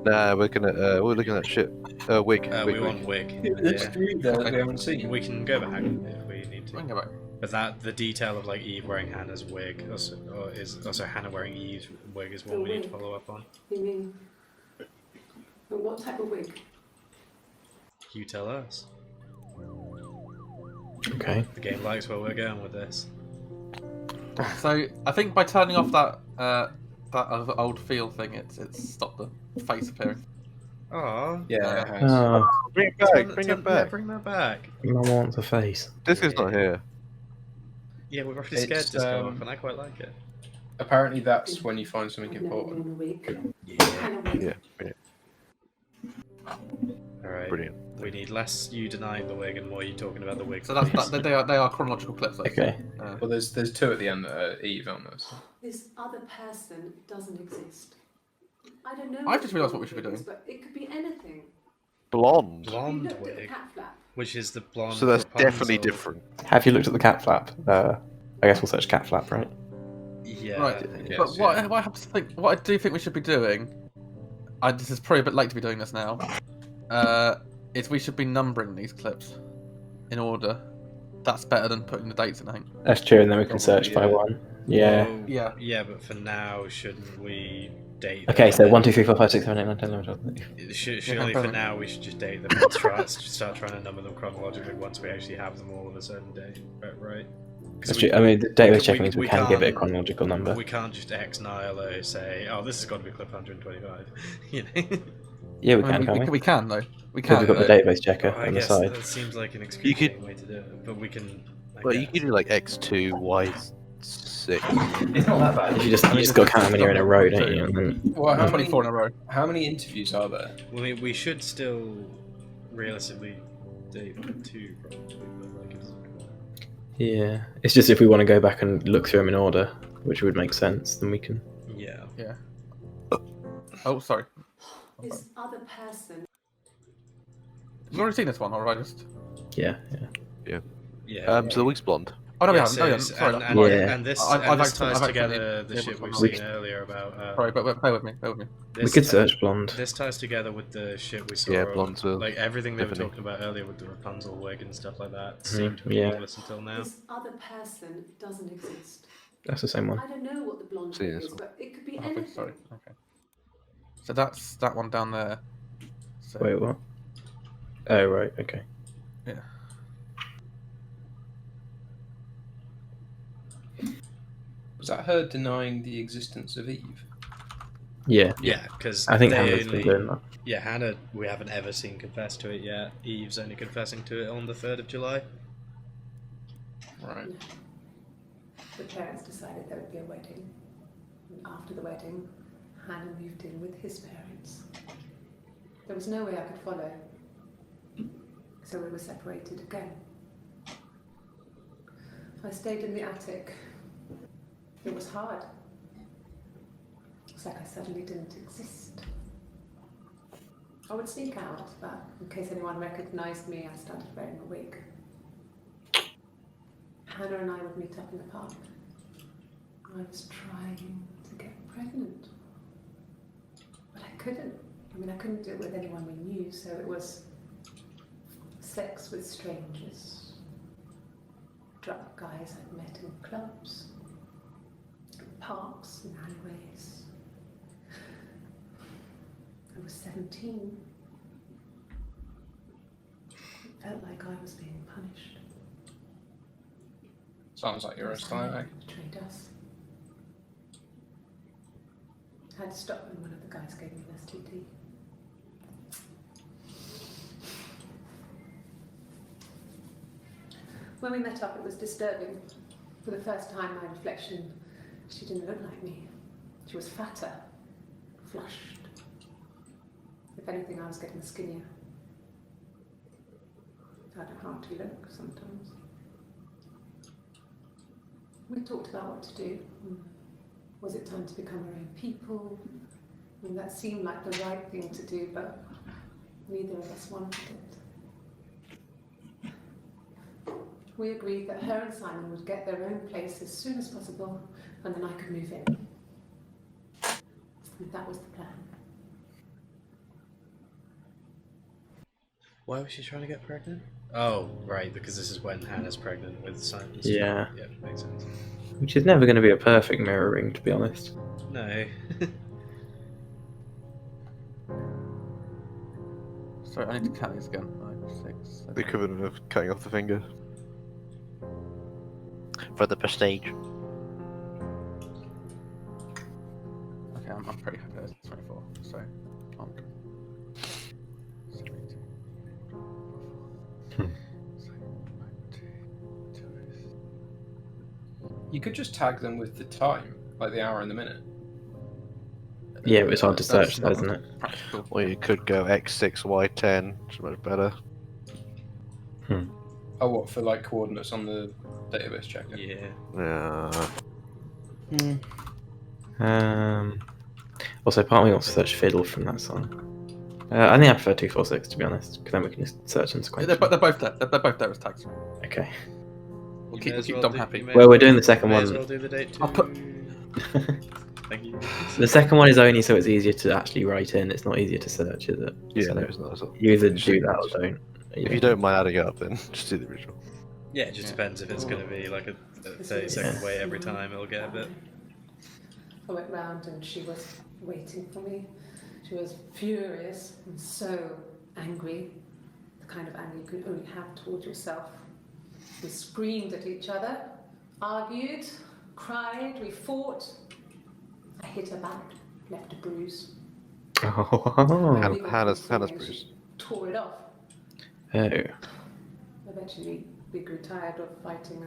Nah, we're looking at shit. Wig. we want wig. There's three there that we haven't seen. We can go back if we need We can to. go back. But that the detail of like Eve wearing Hannah's wig, also Hannah wearing Eve's wig is one we need to follow up on. You mean, but what type of wig? You tell us. Okay. The game likes where we're going with this. So I think by turning off that old feel thing, it's stopped the face appearing. Oh Yeah, it has. Oh, Bring it back. Bring it back. Yeah, bring that back. Mum wants a face. This is not here. Yeah, we've already It's, scared this go off, and I quite like it. Apparently, that's when you find something I've never important. worn a wig. Yeah. Kind of wig. Yeah. Brilliant. Alright. Brilliant. We need less you denying the wig and more you talking about the wig. So they are chronological clips. Though. Okay. Well, there's two at the end that are Eve, aren't there? So. This other person doesn't exist. I don't know. I've what just the realised what we should be blonde doing. is, But it could be anything. Blonde. Have you Blonde looked at the wig, cat flap? which is the blonde. So that's Rapunzel. definitely different. Have you looked at the cat flap? I guess we'll search cat flap, right? Yeah. Right, Yes, but what I have to think, what I do think we should be doing, this is probably a bit late to be doing this now, is we should be numbering these clips in order. That's better than putting the dates in, I think. That's true, and then we can Probably, search by yeah. one. Yeah. Well, Yeah. Yeah, but for now, shouldn't we date? Okay, them so and 1, 2, 3, 4, 5, 6, 7, 8, 9, 10, 11, 12, 13. Surely for now we should just date them and start trying to number them chronologically once we actually have them all of a certain date, right? That's true. I mean, the database we- checking means we we can give it a can't- chronological number. We can't just ex nihilo say, oh, this has got to be clip 125. You know? Yeah, we I mean, can, can't we? we can though. We Because can. we've got the though. database checker I on the guess side. that seems like an You could- excruciating way to do it, but we can. Well, you could do like X2, Y6. It's not that bad. You just got to count how many are in a row, don't you? And then, Well, how 24 in a row. How many interviews are there? Well, I mean, we should still realistically date them too, probably, but like it's. yeah, it's just if we want to go back and look through them in order, which would make sense, then we can. Yeah. Yeah. Oh, sorry. This other person. You've already seen this one, or have I just? Yeah. Yeah. So the wig's blonde. Oh no, we Yeah, haven't. No, we haven't. so- Sorry. and, Yeah. and this, I've and this actually- ties I've together actually- the shit we've we- seen earlier about. Sorry, but bear with me. Bear with me. We This could ti- search blonde. This ties together with the shit we saw. Yeah, blonde's a- like everything they were definitely. talking about earlier with the Rapunzel wig and stuff like that seemed to be yeah. useless until now. This other person doesn't exist. That's the same one. I don't know what the blonde See wig this is, one. but it could be Oh, anything. sorry. Okay. So that's that one down there. So, Wait, what? Oh, right, okay. Yeah. Was that her denying the existence of Eve? Yeah. Yeah, because I think they Hannah's been doing that. Yeah, Hannah, we haven't ever seen confess to it yet. Eve's only confessing to it on the 3rd of July. Right. The parents decided there would be a wedding. And after the wedding, Hannah moved in with his parents. There was no way I could follow. So we were separated again. I stayed in the attic. It was hard. It's like I suddenly didn't exist. I would sneak out, but in case anyone recognized me, I started wearing a wig. Hannah and I would meet up in the park. I was trying to get pregnant. But I couldn't. I mean, I couldn't do it with anyone we knew, so it was sex with strangers. drug guys I'd met in clubs, in parks and alleyways. I was 17. It felt like I was being punished. Sounds like you're a spy. Betrayed us. I had to stop when one of the guys gave me an STD. When we met up, it was disturbing. For the first time, my reflection, she didn't look like me. She was fatter, flushed. If anything, I was getting skinnier. I had a hard to look sometimes. We talked about what to do. Was it time to become our own people? And that seemed like the right thing to do, but neither of us wanted it. We agreed that her and Simon would get their own place as soon as possible, and then I could move in. And that was the plan. Why was she trying to get pregnant? Oh, right, because this is when Hannah's pregnant with Simon. Yeah. Yeah, makes sense. Which is never going to be a perfect mirroring, to be honest. No. Sorry, I need to count these again. 5, 6, 7. The equivalent of cutting off the finger. For the prestige. Okay, I'm pretty happy that it's 24. So, on. 72. You could just tag them with the time, like the hour and the minute. Yeah, but it's hard to That's search, not isn't it? practical. Or you could go X6, Y10, which is much better. Oh, what, for like coordinates on the database checker? Yeah. Yeah. Also, part of me wants to search Fiddle from that song. I think I prefer 246, to be honest, because then we can just search them They're sequentially. both there. They're both there as tags. Okay. We'll You keep, may as keep well Dom do- happy. you may Well, as we're doing the second may as one. well do the date I'll put- too. Thank you. The second one is only so it's easier to actually write in. It's not easier to search, is it? Yeah, So no, it's not. It's not. you either do that or don't. If you don't mind adding up, then just do the original. Yeah, it just depends if it's going to be like a 30-second wait every time. It'll get a bit. I went round and she was waiting for me. She was furious and so angry, the kind of anger you can only have towards yourself. We screamed at each other, argued, cried, we fought. I hit her back, left a bruise. Oh. Hannah's She bruise. tore it off. Oh. Eventually, we grew tired of fighting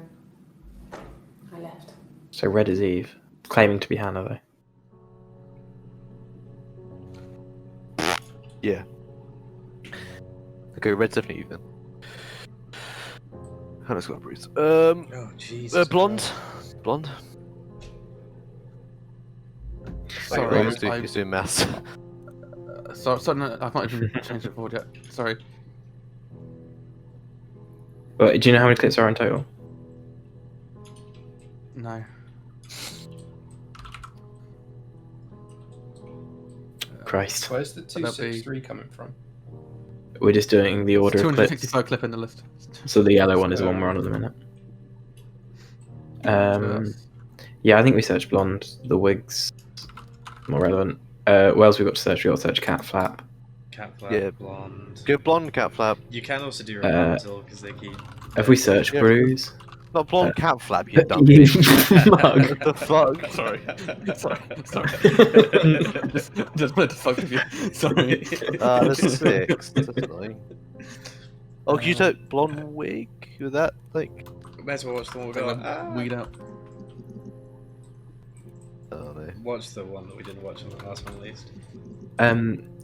and I left. So Red is Eve, claiming to be Hannah, though. Yeah. Okay, Red's definitely even. Hannah's got a bruise. Oh, Jesus. Blonde. Blonde. Sorry, He's doing maths. Sorry, no, I've not even changed it forward yet. Sorry. But do you know how many clips are in total? No. Christ. Where's the That'll be- 263 coming from? We're just doing the order of clips. 265 clip in the list. So the yellow one is the one we're on at the minute. Yeah, I think we searched blonde. The wigs more relevant. What else we got to search? We got to search cat flap. Cat flap, Yeah. blonde. Go blonde, cat flap. You can also do Rapunzel because they keep. Have we searched Yeah. bruise? Not blonde, cat flap, you dumb. You What mug. the fuck? Sorry. Sorry. just wanted to fuck with you. Sorry. There's 6. That's annoying. Oh, can you take blonde wig with that? Like, May as well watch the one we've Gonna got. weed out. oh no. Watch the one that we didn't watch on the last one at least.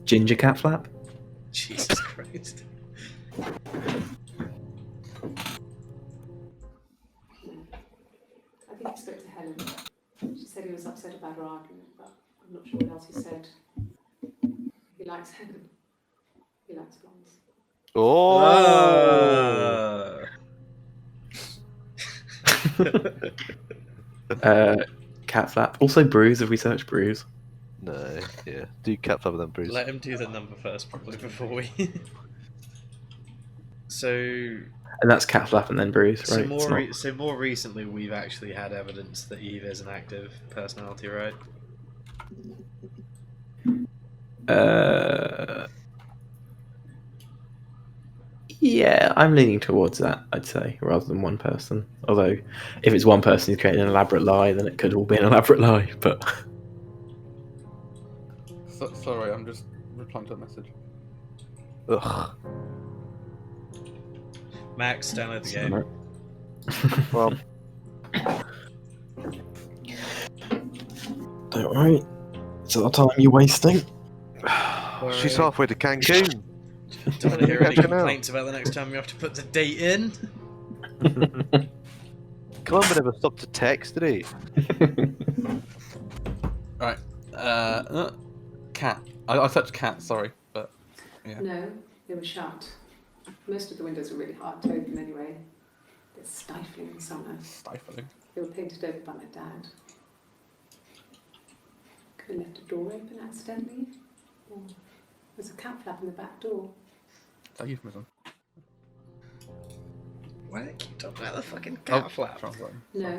Ginger cat flap. Jesus Christ. I think he spoke to Helen. She said he was upset about her argument, but I'm not sure what else he said. He likes Helen. He likes blondes. Oh! Cat flap. Also bruise. Have we searched bruise? No, yeah. Do cat flap with them bruise. Let him do the number first, probably, before we. So And that's cat flap and then Bruce, So right? more recently, we've actually had evidence that Eve is an active personality, right? Yeah, I'm leaning towards that, I'd say, rather than one person. Although, if it's one person who's creating an elaborate lie, then it could all be an elaborate lie, but... Sorry, I'm just replying to a message. Ugh. Max, download the game. Well, don't worry. It's a lot of time you're wasting. she's halfway to Cancun. Don't want to hear any Catching out. complaints about the next time you have to put the date in. Columba never stopped to text, did he? Right. Cat. I searched cat, sorry, but yeah. No, they were shut. Most of the windows were really hard to open anyway. They're stifling in summer. Stifling. They were painted over by my dad. Could have left a door open accidentally. Or there's a cat flap in the back door. Is that euphemism? Why do you keep talking about the fucking cat flap? No.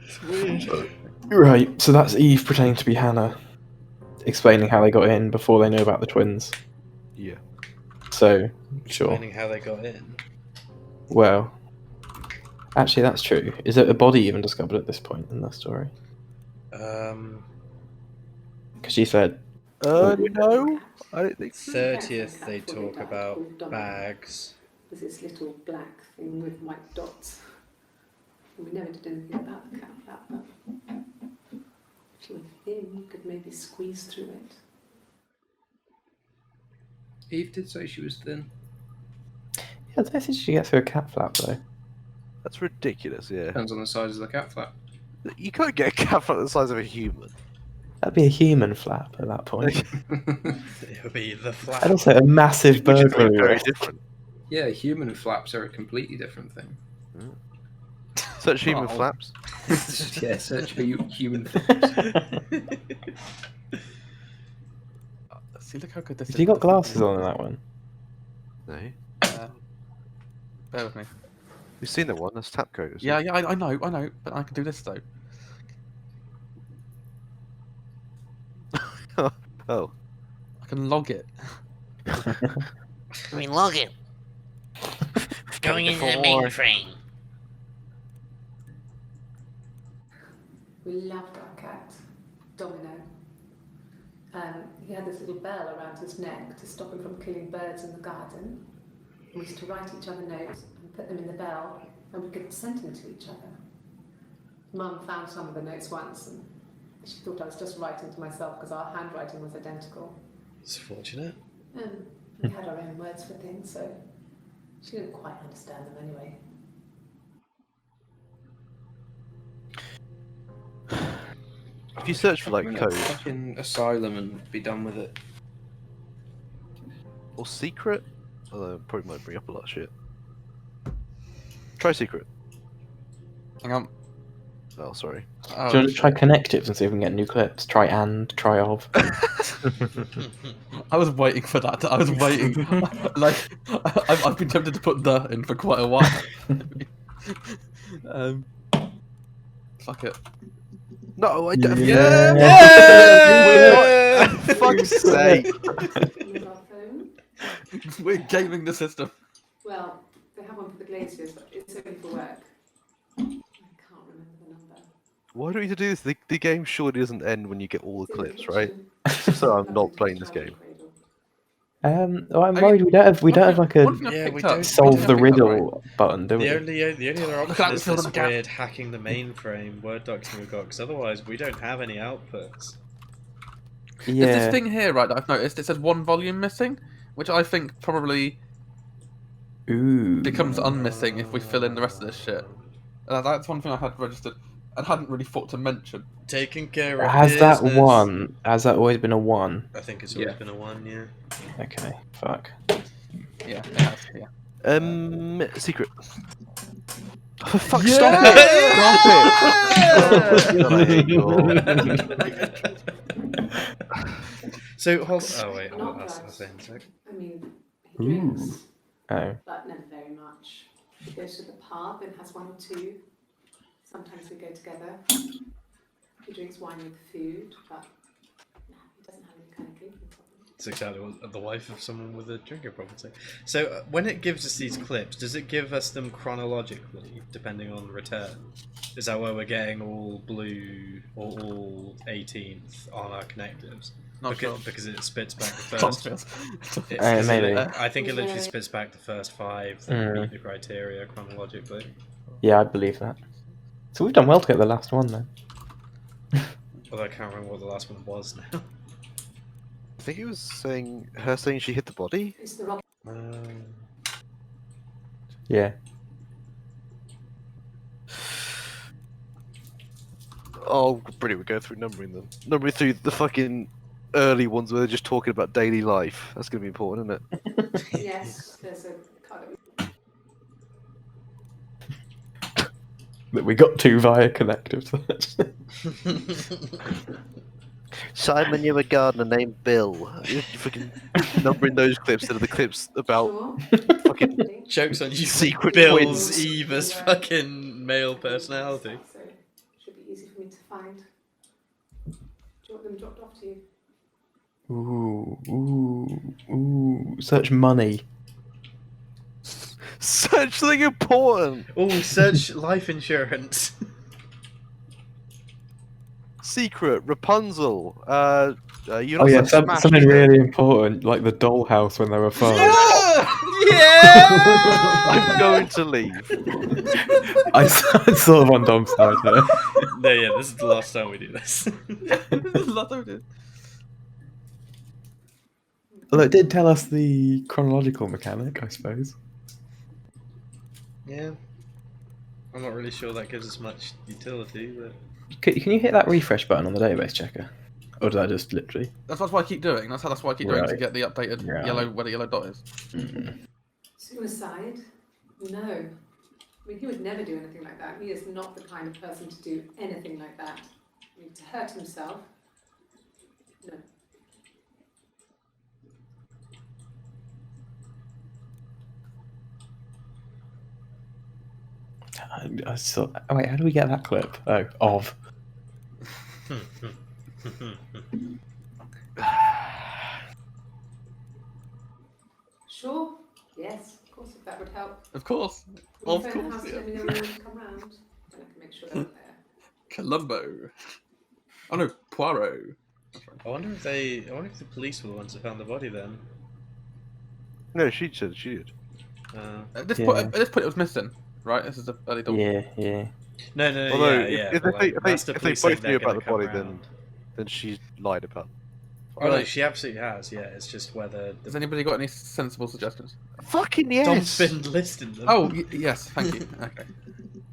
It's weird. Right, so that's Eve pretending to be Hannah, explaining how they got in before they know about the twins. Yeah. So, sure. Explaining how they got in. Well, actually, that's true. Is it a body even discovered at this point in the story? Because she said... No, I don't think so. 30th, they talk about bags. There's this little black thing with white dots. And we never did anything about the cat flap, but if you were thin, you could maybe squeeze through it. Eve did say she was thin. Yeah, I don't think she gets through a cat flap, though. That's ridiculous, yeah. Depends on the size of the cat flap. You can't get a cat flap the size of a human. That'd be a human flap at that point. It would be the flap. And also a massive Which is burglary very risk. different. Yeah, human flaps are a completely different thing. Such human Oh. flaps. Yeah, search for human flaps. See, look how good this is. Have you got glasses on in that one? No. Bear with me. You've seen the one, that's tap code. Yeah, I know, but I can do this though. Oh. I can log it. I mean, log in. Going into the mainframe. We loved our cat, Domino. He had this little bell around his neck to stop him from killing birds in the garden. We used to write each other notes and put them in the bell, and we could send them to each other. Mum found some of the notes once, and she thought I was just writing to myself because our handwriting was identical. It's fortunate. And we had our own words for things, so she didn't quite understand them anyway. If you search for like I'm in a code fucking asylum and be done with it. or secret, although it probably might bring up a lot of shit. Try secret. Hang on. Oh, sorry. Do you want to try connectives and see if we can get new clips? Try of. I was waiting for that. I was waiting. Like, I've been tempted to put the in for quite a while. Fuck it. No, I don't. Yeah. Yeah! For fuck's sake. With our phone. We're gaming the system. Well, they have one for the glaciers, but it's only for work. I can't remember the number. Why do we need to do this? The game surely doesn't end when you get all the It's in the clips, right? kitchen. So I'm not playing this game. Well, I'm worried we don't have like a One thing I Yeah, picked we up- don't- solve the one thing I picked up, right? riddle button, do we? The only other Look option at is that, this fill in the weird hacking the mainframe Word document we've got, because otherwise we don't have any outputs. There's Yeah. this thing here, right, that I've noticed. It says one volume missing, which I think probably Ooh. becomes unmissing if we fill in the rest of this shit. That's one thing I had registered and hadn't really thought to mention. Taking care of Has that business. one? Has that always been a one? I think it's always Yeah. been a 1, yeah. Okay. Fuck. Yeah, it has, yeah. Secret. For fuck's Yeah! Stop it! So hold. Oh wait, Not that's drugs. the same sec. I mean, he drinks, Oh. but never very much. He goes to the pub and has one or two. Sometimes we go together. He drinks wine with food, but no, he doesn't have any kind of drinking problem. It's exactly what the wife of someone with a drinking problem would say. So when it gives us these clips, does it give us them chronologically, depending on return? Is that why we're getting all blue or all 18th on our connectives? Not sure. Because it spits back the Tom first. feels. Maybe. I think it literally spits back the first 5 that meet the criteria chronologically. Yeah, I believe that. So we've done well to get the last one then. Although I can't remember what the last one was now. I think it was her saying she hit the body. It's the rock. Yeah. Oh, brilliant! We go through numbering them. Numbering through the fucking early ones where they're just talking about daily life. That's going to be important, isn't it? Yes, there's a card. That we got to via connectives. Simon, you're a gardener named Bill. You're fucking numbering those clips that are the clips about fucking Jokes on you, secret Bill's twins. Eva's fucking male personality. So it should be easy for me to find. Do you want them dropped off to you? Ooh. Search money. Such something important. Oh, search life insurance. Secret Rapunzel. You're Oh not yeah, smashed something it. really important, like the dollhouse when they were 5. Yeah! I'm going to leave. I saw one Dom side here. No, yeah, this is the last time we do this. Although it did tell us the chronological mechanic, I suppose. Yeah. I'm not really sure that gives us much utility, but... Can you hit that refresh button on the database checker? Or did I just literally... That's what I keep doing. That's why I keep doing to get the updated yellow, where the yellow dot is. Suicide? No. I mean, he would never do anything like that. He is not the kind of person to do anything like that. I mean, to hurt himself? No. I saw... Oh wait, how do we get that clip? Oh, of. Sure? Yes, of course, if that would help. Of course. Will Of you phone the course, house yeah. and let me know when you want to come round? Then I can make sure they're not there. Columbo. Oh no, Poirot. I wonder if the police were the ones that found the body then. No, she said she did. At this point, it was missing, right? This is the early dawn. Yeah. No, Although, yeah. if but, they police both said knew they're about gonna the come body, round. then she lied about it. Oh no, she absolutely has, yeah. It's just whether... Has anybody got any sensible suggestions? Fucking yes! Dom's been listing them. Oh, yes, thank you. Okay.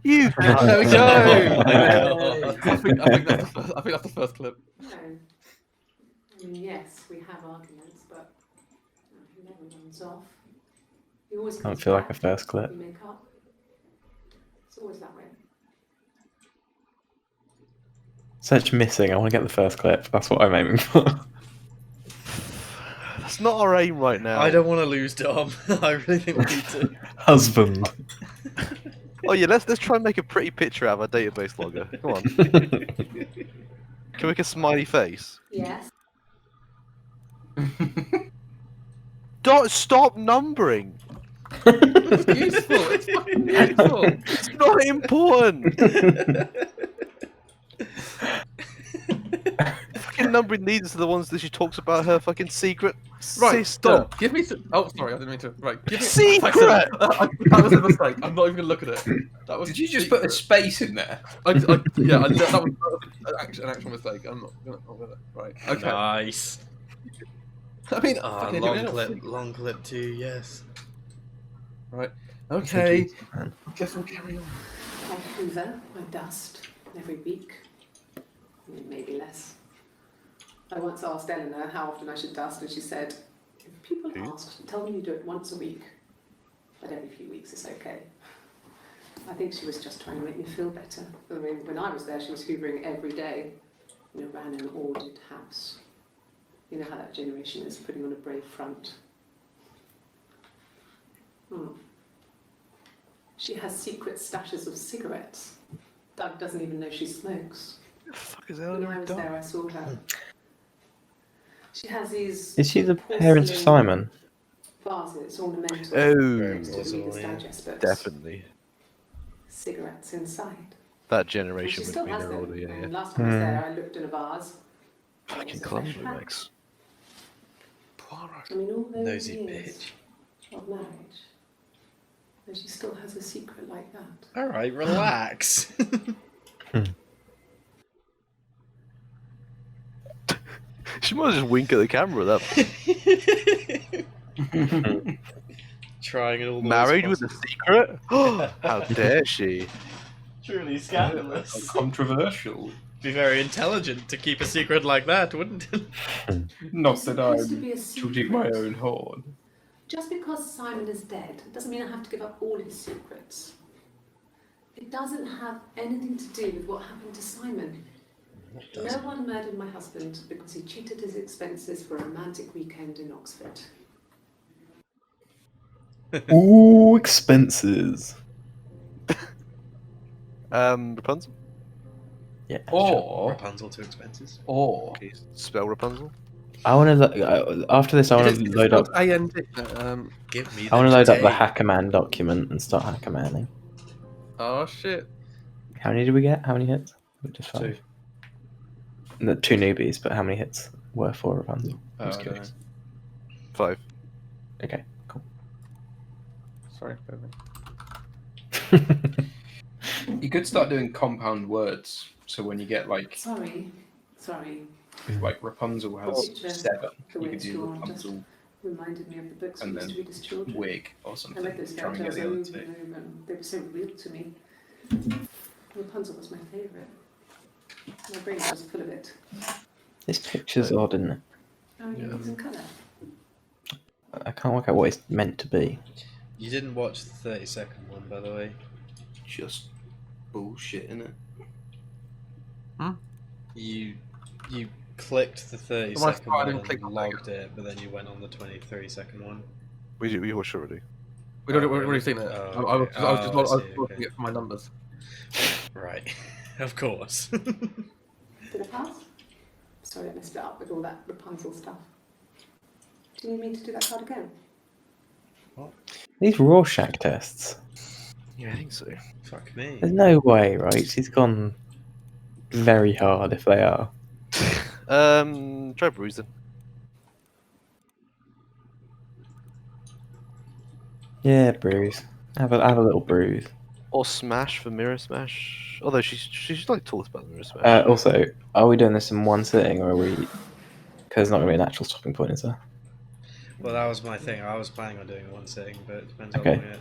You There we go! I think that's the first clip. No. I mean, yes, we have arguments, but he never runs off. He always I comes don't feel like back. a first clip. We make up. It's always that way. Search missing. I want to get the first clip. That's what I'm aiming for. That's not our aim right now. I don't want to lose Dom. I really think we need to. Husband. Oh yeah, let's try and make a pretty picture out of our database logger. Come on. Can we make a smiley face? Yes. Don't stop numbering. It's useful. It's fucking useful. It's not important. Fucking numbering leaders are the ones that she talks about her fucking secret sister. Dom, give me some... Oh, sorry, I didn't mean to. Right, give me... Secret! That was a mistake. I'm not even going to look at it. That was Did you just put a space in there? that was an actual mistake. I'm not with it. Right, okay. Nice. I mean, Ah, fucking long clip 2, yes. Right, okay. Guess we'll carry on. I hoover, I dust every week. I mean, maybe less. I once asked Eleanor how often I should dust, and she said, if people ask, tell them you do it once a week, but every few weeks is okay. I think she was just trying to make me feel better. I mean, when I was there, she was hoovering every day. You know, ran an ordered house. You know how that generation is, putting on a brave front. Hmm. She has secret stashes of cigarettes. Doug doesn't even know she smokes. What the fuck is When Eleanor I and was Doug? there, I saw her. She has these. Is she the porcelain parents of Simon? Vases, ornamental. Very Next to plausible, Reader's yeah. Digest books. Definitely. Cigarettes inside. That And generation she would still be has their them. order, yeah, And yeah. last time I was there, I looked in a vase. Fucking It was a Columbo fresh pack. Max. I mean, all those Nosy years bitch. of marriage, and she still has a secret like that. Alright, relax. She might just wink at the camera at that point. Trying it all the Married ways with a possible. secret? How dare she? Truly scandalous. Controversial. Be very intelligent to keep a secret like that, wouldn't it? Not It's that supposed to I'm be a tooting my secret. own horn. Just because Simon is dead doesn't mean I have to give up all his secrets. It doesn't have anything to do with what happened to Simon. No one murdered my husband because he cheated his expenses for a romantic weekend in Oxford. Ooh, expenses. Rapunzel? Yeah. Or, Rapunzel to expenses. or, Can you spell Rapunzel? I want to. After this, I want to It's load up. spelled AND. Give me I want to load up the detail. Hackerman document and start Hackermanning. Oh shit. How many did we get? How many hits? Just 5. 2. No, 2 newbies, but how many hits were for Rapunzel? I I'm just don't know. curious. 5. Okay, cool. Sorry, baby. You could start doing compound words. So when you get Sorry. like Rapunzel has Picture 7, the you way could it's do drawn Rapunzel Reminded me of the books we And used then to read as children. wig or I something. read those Try and get fairy tales the other over two. and over, and they were so real to me. Rapunzel was my favourite. My brain was full of it. This picture's odd, isn't it? Oh, yeah, it's in colour. I can't work out what it's meant to be. You didn't watch the 30-second one, by the way. Just bullshit, innit? You clicked the 30-second Am I one starting and click on logged it, but then you went on the 23-second one. We watched it already. We've already seen it. Oh, I was okay. just Oh, I see, looking okay. it for my numbers. Right, of course. Did I pass? Sorry, I messed it up with all that Rapunzel stuff. Do you need me to do that card again? These Rorschach tests. Yeah, I think so. Fuck me. There's no way, right? She's gone very hard if they are. Try bruising. Yeah, bruise. Have a little bruise. Or smash for mirror smash. Although she's like talked about mirror smash. Also, are we doing this in one sitting, or are we? Because there's not going to be an actual stopping point, is there? Well, that was my thing. I was planning on doing one sitting, but it depends Okay. how long it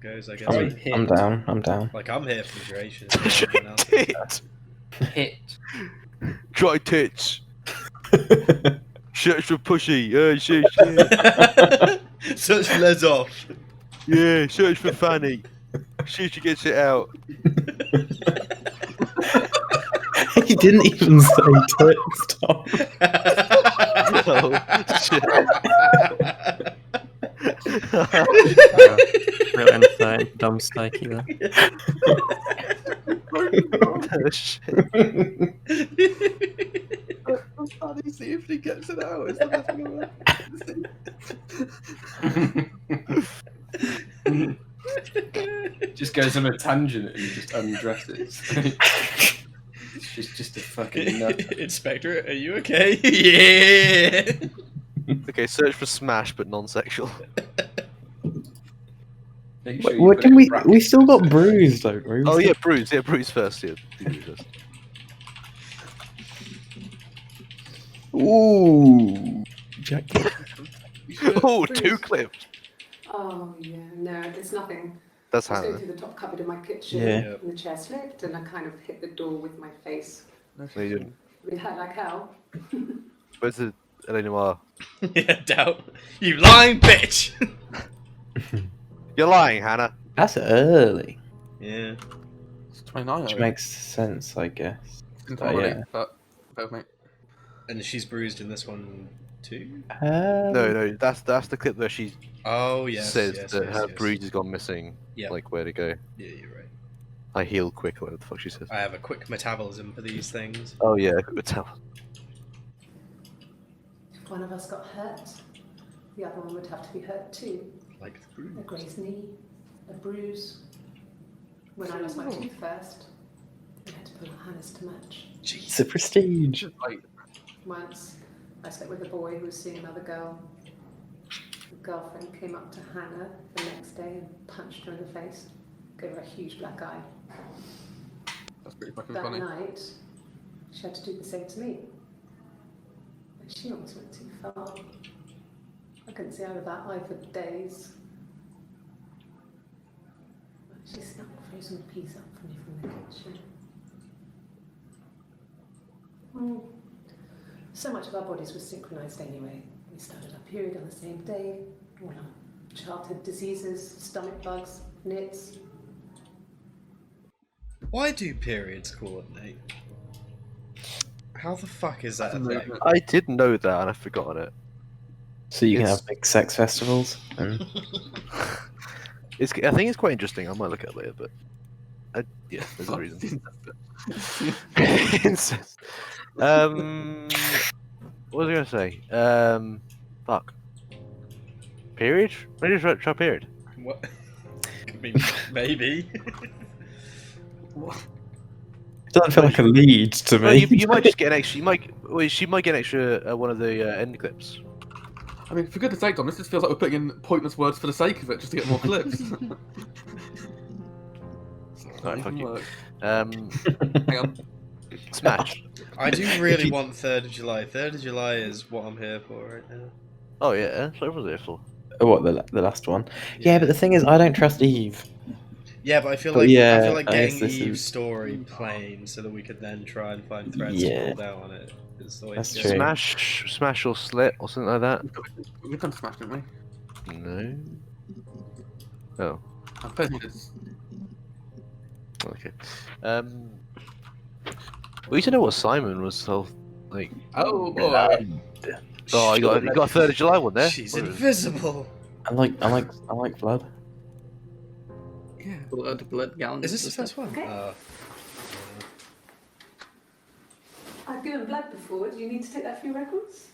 goes, I guess. I'm down. I'm down. Like, I'm here for the duration. It's not anyone else. Tit. Hit. Try tits. Search for pussy. Shit. Such les off. Yeah, search for Fanny. See if she gets it out. He didn't even say tit. Stop. Oh, shit. Real insane, dumb stakey there. Oh, shit. Funny, see if he gets it out. It's the best thing ever. Just goes on a tangent and just undresses. She's just a fucking nut. Inspector, are you okay? Yeah. Okay, search for smash but non-sexual. Make sure Wait, you what put can it in we? brackets. We still got bruise, don't we? Oh yeah, bruise. Yeah, bruise first. Yeah, do bruise first. Ooh. Jack. Oh, 2 clips. Oh, yeah, no, it's nothing. That's I was going Hannah. through the top cupboard in my kitchen, Yeah. and the chair slipped, and I kind of hit the door with my face. No, you didn't. It hurt like hell. Where's the Elena Noir? Yeah, doubt. You lying bitch. You're lying, Hannah. That's early. Yeah. It's 29. Which makes sense, I guess. It's Oh, yeah. but mate. And she's bruised in this one 2? No, that's the clip where she says that her bruise has gone missing. Yeah. Like where to go. Yeah, you're right. I heal quick, whatever the fuck she says. I have a quick metabolism for these things. Oh yeah, quick metabolism. If one of us got hurt, the other one would have to be hurt too. Like the bruise. A grazed knee, a bruise. When I lost my tooth first, we had to pull our harness to match. It's a prestige. Once, I slept with a boy who was seeing another girl. The girlfriend came up to Hannah the next day and punched her in the face, gave her a huge black eye. That's pretty fucking That funny. night, she had to do the same to me. And she almost went too far. I couldn't see out of that eye for days. But she snuck a frozen pizza up for me from the kitchen. So much of our bodies was synchronized anyway. We started our period on the same day. All our childhood diseases, stomach bugs, nits. Why do periods coordinate? How the fuck is that a thing? I did know that and I've forgotten it. So you can have big sex festivals. And... I think it's quite interesting. I might look at it later, but yeah, there's a reason. Incest. What was I gonna say? Fuck. Period? When did you try period? What? I mean, maybe. It doesn't feel like a lead to me. Well, you might just get an extra. She might get an extra one of the end clips. I mean, for goodness sake, Dom, this just feels like we're putting in pointless words for the sake of it, just to get more clips. Alright, fuck you. Hang on. Smash. I do really want 3rd of July. 3rd of July is what I'm here for right now. Oh yeah, so what was it for? What, the last one? Yeah, but the thing is, I don't trust Eve. Yeah, but I feel But like yeah, I feel like I getting guess this Eve's is- story plain so that we could then try and find threads to Yeah. pull down on it is the way That's to go. true. Smash or slit or something like that. We've done Smash, didn't we? No. Oh. I don't think it's... Okay. We used to know what Simon was so like. Oh boy. Oh, you got a 3rd of July one there. She's invisible. I like blood. Yeah. Blood gallons. Is this the first one? Okay. I've given blood before. Do you need to take that for your records?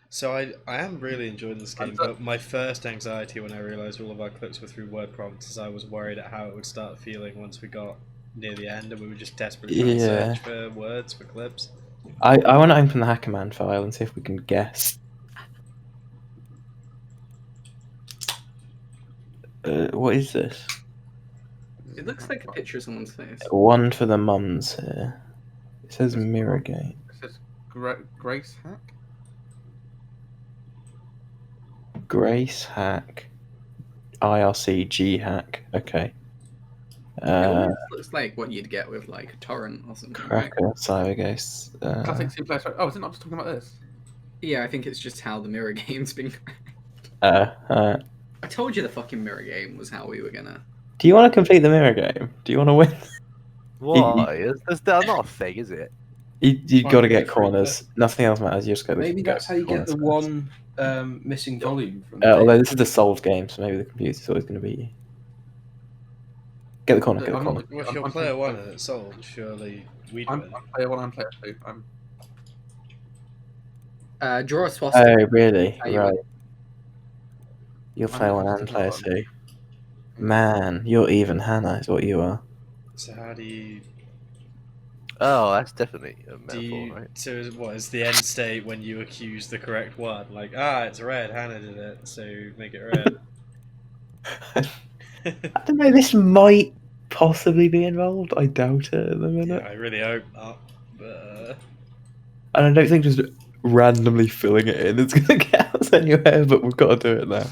So I am really enjoying this game, but my first anxiety when I realised all of our clips were through word prompts is I was worried at how it would start feeling once we got near the end and we were just desperately trying to Yeah. search for words for clips. I want to open the Hackerman file and see if we can guess. What is this? It looks like a picture of someone's face. One for the mums here. It says mirror game. It says Grace Hack? Grace hack. IRC hack. Okay. It almost looks like what you'd get with like a torrent or something. Right? Cracker, Cyberghost. Classic C player. Oh, is it not just talking about this? Yeah, I think it's just how the mirror game's been. I I told you the fucking mirror game was how we were gonna. Do you want to complete the mirror game? Do you want to win? Why? That's not a thing, is it? You got to get corners. Nothing else matters. You just go. Maybe that's how you get the one missing volume from. Although this is the solved game, so maybe the computer's always going to beat you. Get the corner. Get the corner. Well, if you're player 1 and it's sold, surely we'd win. I'm player 1, I'm player 2. Draw a swastika. Oh, really? How you Right. win. You're player 1 and player 2. Man, you're even Hannah, is what you are. So how do you... Oh, that's definitely a Do metaphor, you, right? so what is the end state when you accuse the correct one? Like, it's red, Hannah did it, so make it red. I don't know, this might possibly be involved. I doubt it at the minute. I really hope not. But, And I don't think just randomly filling it in is going to get us anywhere, but we've got to do it now.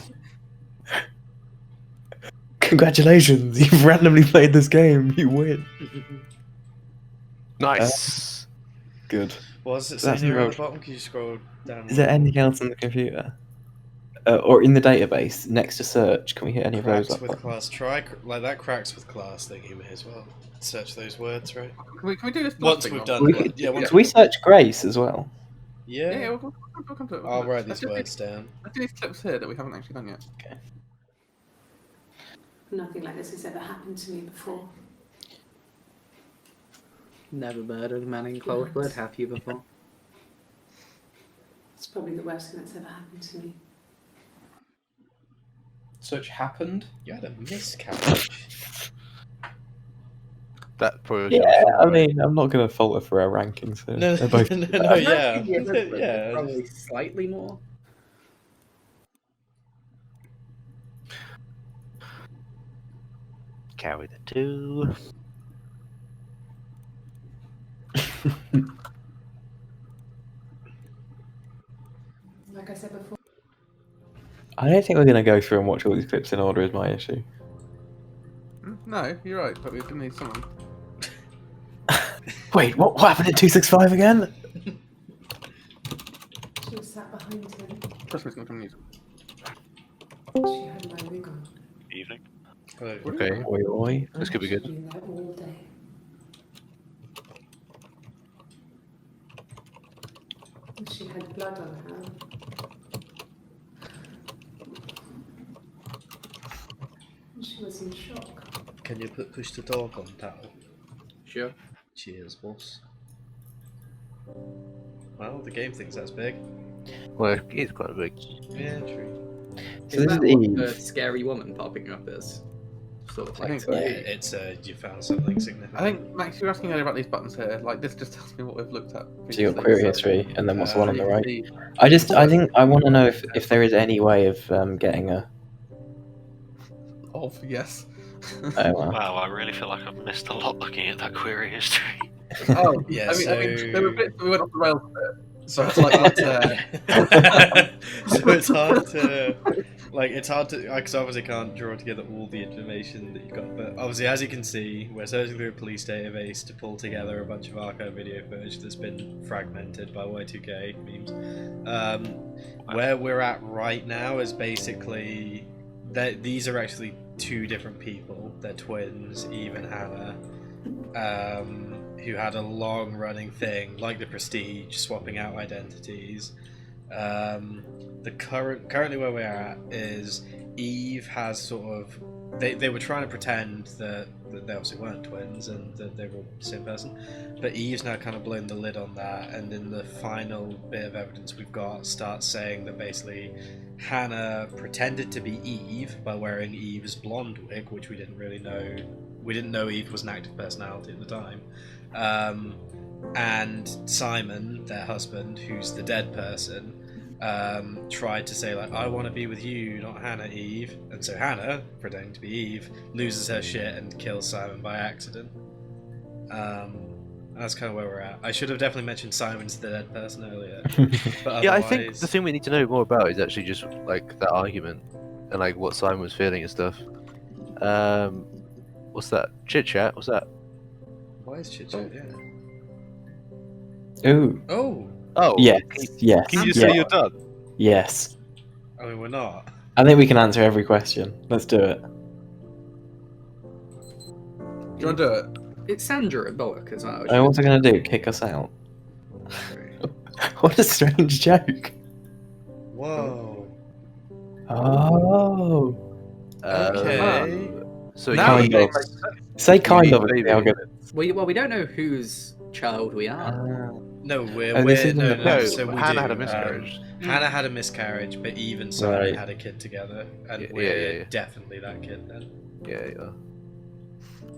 Congratulations, you've randomly played this game, you win. Nice. Good. what does it That's say near at road. the bottom? Can you scroll down? Is there anything else on the computer? Or in the database, next to search, can we hit any of those Cracks up? with class. Try, like that cracks with class thing you may as well. Search those words, right? Can we do this? Once thing we've now? done We, that. Yeah, once we search Grace as well. Yeah, we'll come to it. I'll write these words down. Let's do these clips here that we haven't actually done yet. Okay. Nothing like this has ever happened to me before. Never murdered a man in cold blood, have you before? It's probably the worst thing that's ever happened to me. Such happened. You had a miscarriage. That probably. Yeah, I mean, I'm not going to fault her for her rankings. So No, they're both no, yeah. Yeah, probably slightly more. Carry the 2. Like I said before. I don't think we're going to go through and watch all these clips in order is my issue. No, you're right, but we do need someone. Wait, what happened in 265 again? She was sat behind him. Trust me, it's going to come music. She had my wig on. Evening. Hello. Okay. Oi, oi. This could be good. She'd been there all day. And she had blood on her. And she was in shock. Can you push the dog on, pal? Sure. Cheers, boss. Well, the game thinks that's big. Well, it's quite big. Yeah, true. So Is this that is what Eve. the scary woman popping up is? Sort of I like think so. Yeah, it's you found something significant. I think, Max, you're asking earlier about these buttons here. Like, this just tells me what we've looked at. So you got previously, query so- history, and then what's the one on you the can right? see- I think I want to know if there is any way of getting a. Of, yes. Oh wow. Wow, I really feel like I've missed a lot looking at that query history. Oh, Yeah, I mean, there were bits we went off the rails a bit. So But, like, so it's hard to it's hard to because obviously can't draw together all the information that you've got, but obviously as you can see we're searching through a police database to pull together a bunch of archive video footage that's been fragmented by Y2K memes. Where we're at right now is basically that these are actually two different people. They're twins, Eve and Hannah, who had a long-running thing like the Prestige, swapping out identities. Currently where we're at is Eve has sort of they were trying to pretend that they obviously weren't twins and that they were the same person, but Eve's now kind of blown the lid on that, and in the final bit of evidence we've got starts saying that basically Hannah pretended to be Eve by wearing Eve's blonde wig, which we didn't really know. We didn't know Eve was an active personality at the time. And Simon, their husband, who's the dead person, tried to say like, I want to be with you, not Hannah, Eve. And so Hannah, pretending to be Eve, loses her shit and kills Simon by accident. That's kind of where we're at. I should have definitely mentioned Simon's the dead person earlier. But Yeah, I think otherwise- the thing we need to know more about is actually just like that argument and like what Simon was feeling and stuff. What's that? Chit chat? What's that? Why is chit chat? Yeah. Ooh. Oh. Oh. Yes. Yes. Can you just yes. say you're done? Yes. I mean, we're not. I think we can answer every question. Let's do it. Do you want to do it? It's Sandra at Bullock as well. And what's it going to do? Kick us out? What a strange joke. Whoa. Oh. Okay. So Now kind it of. makes sense. Say kind of. maybe. I'll get Well, we don't know whose child we are. No, Oh, this isn't the No, so we Hannah do. had a miscarriage. Hannah had a miscarriage, but Eve and Simon Right. had a kid together, and Yeah, we're yeah. definitely that kid then. Yeah.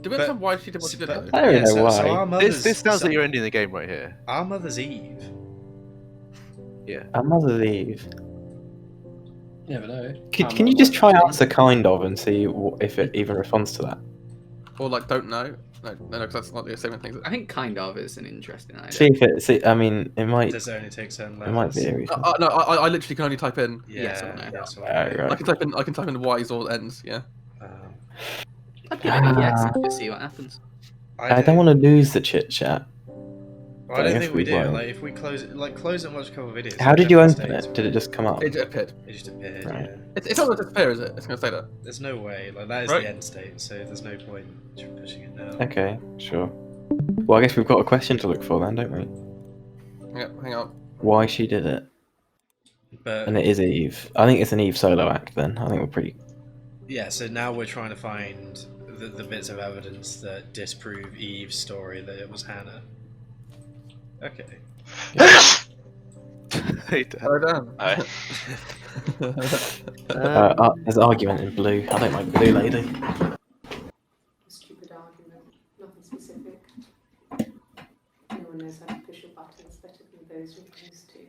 Do we understand why she did what she did? But- though? I don't know so why. our mothers, This sounds like you're ending the game right here. Our mother's Eve. Our mother's Eve. You never know. Can you just try answer kind of and see if it even responds to that? Or like, don't know? No, because that's not the same thing. I think kind of is an interesting idea. See if it. See, I mean, it might. Does it only take certain It might letters? be a reason. No, I literally can only type in Yeah, yes or no. yes or Right. no. I can type in Y's or N's. Yeah. I'd give it a yes and just see what happens. I don't want to lose the chit chat. I don't guess think we we do. won't. Like, if we close it and watch a couple of videos. How it did you definitely open stays. it? Did it just come up? It appeared. It just appeared. Right. Yeah. It's not going to disappear, is it? It's going to stay there. There's no way. Like that is Right. the end state, so there's no point pushing it now. Okay, sure. Well, I guess we've got a question to look for then, don't we? Yeah, hang on. why she did it, But and it is Eve. I think it's an Eve solo act. Then I think we're pretty. yeah, so now we're trying to find the bits of evidence that disprove Eve's story that it was Hannah. Okay. Hey, Dan. Hello, Dan. Hi. There's an argument in blue. I don't like blue lady. Stupid argument, nothing specific. No one knows how to push your buttons better than those who are used to.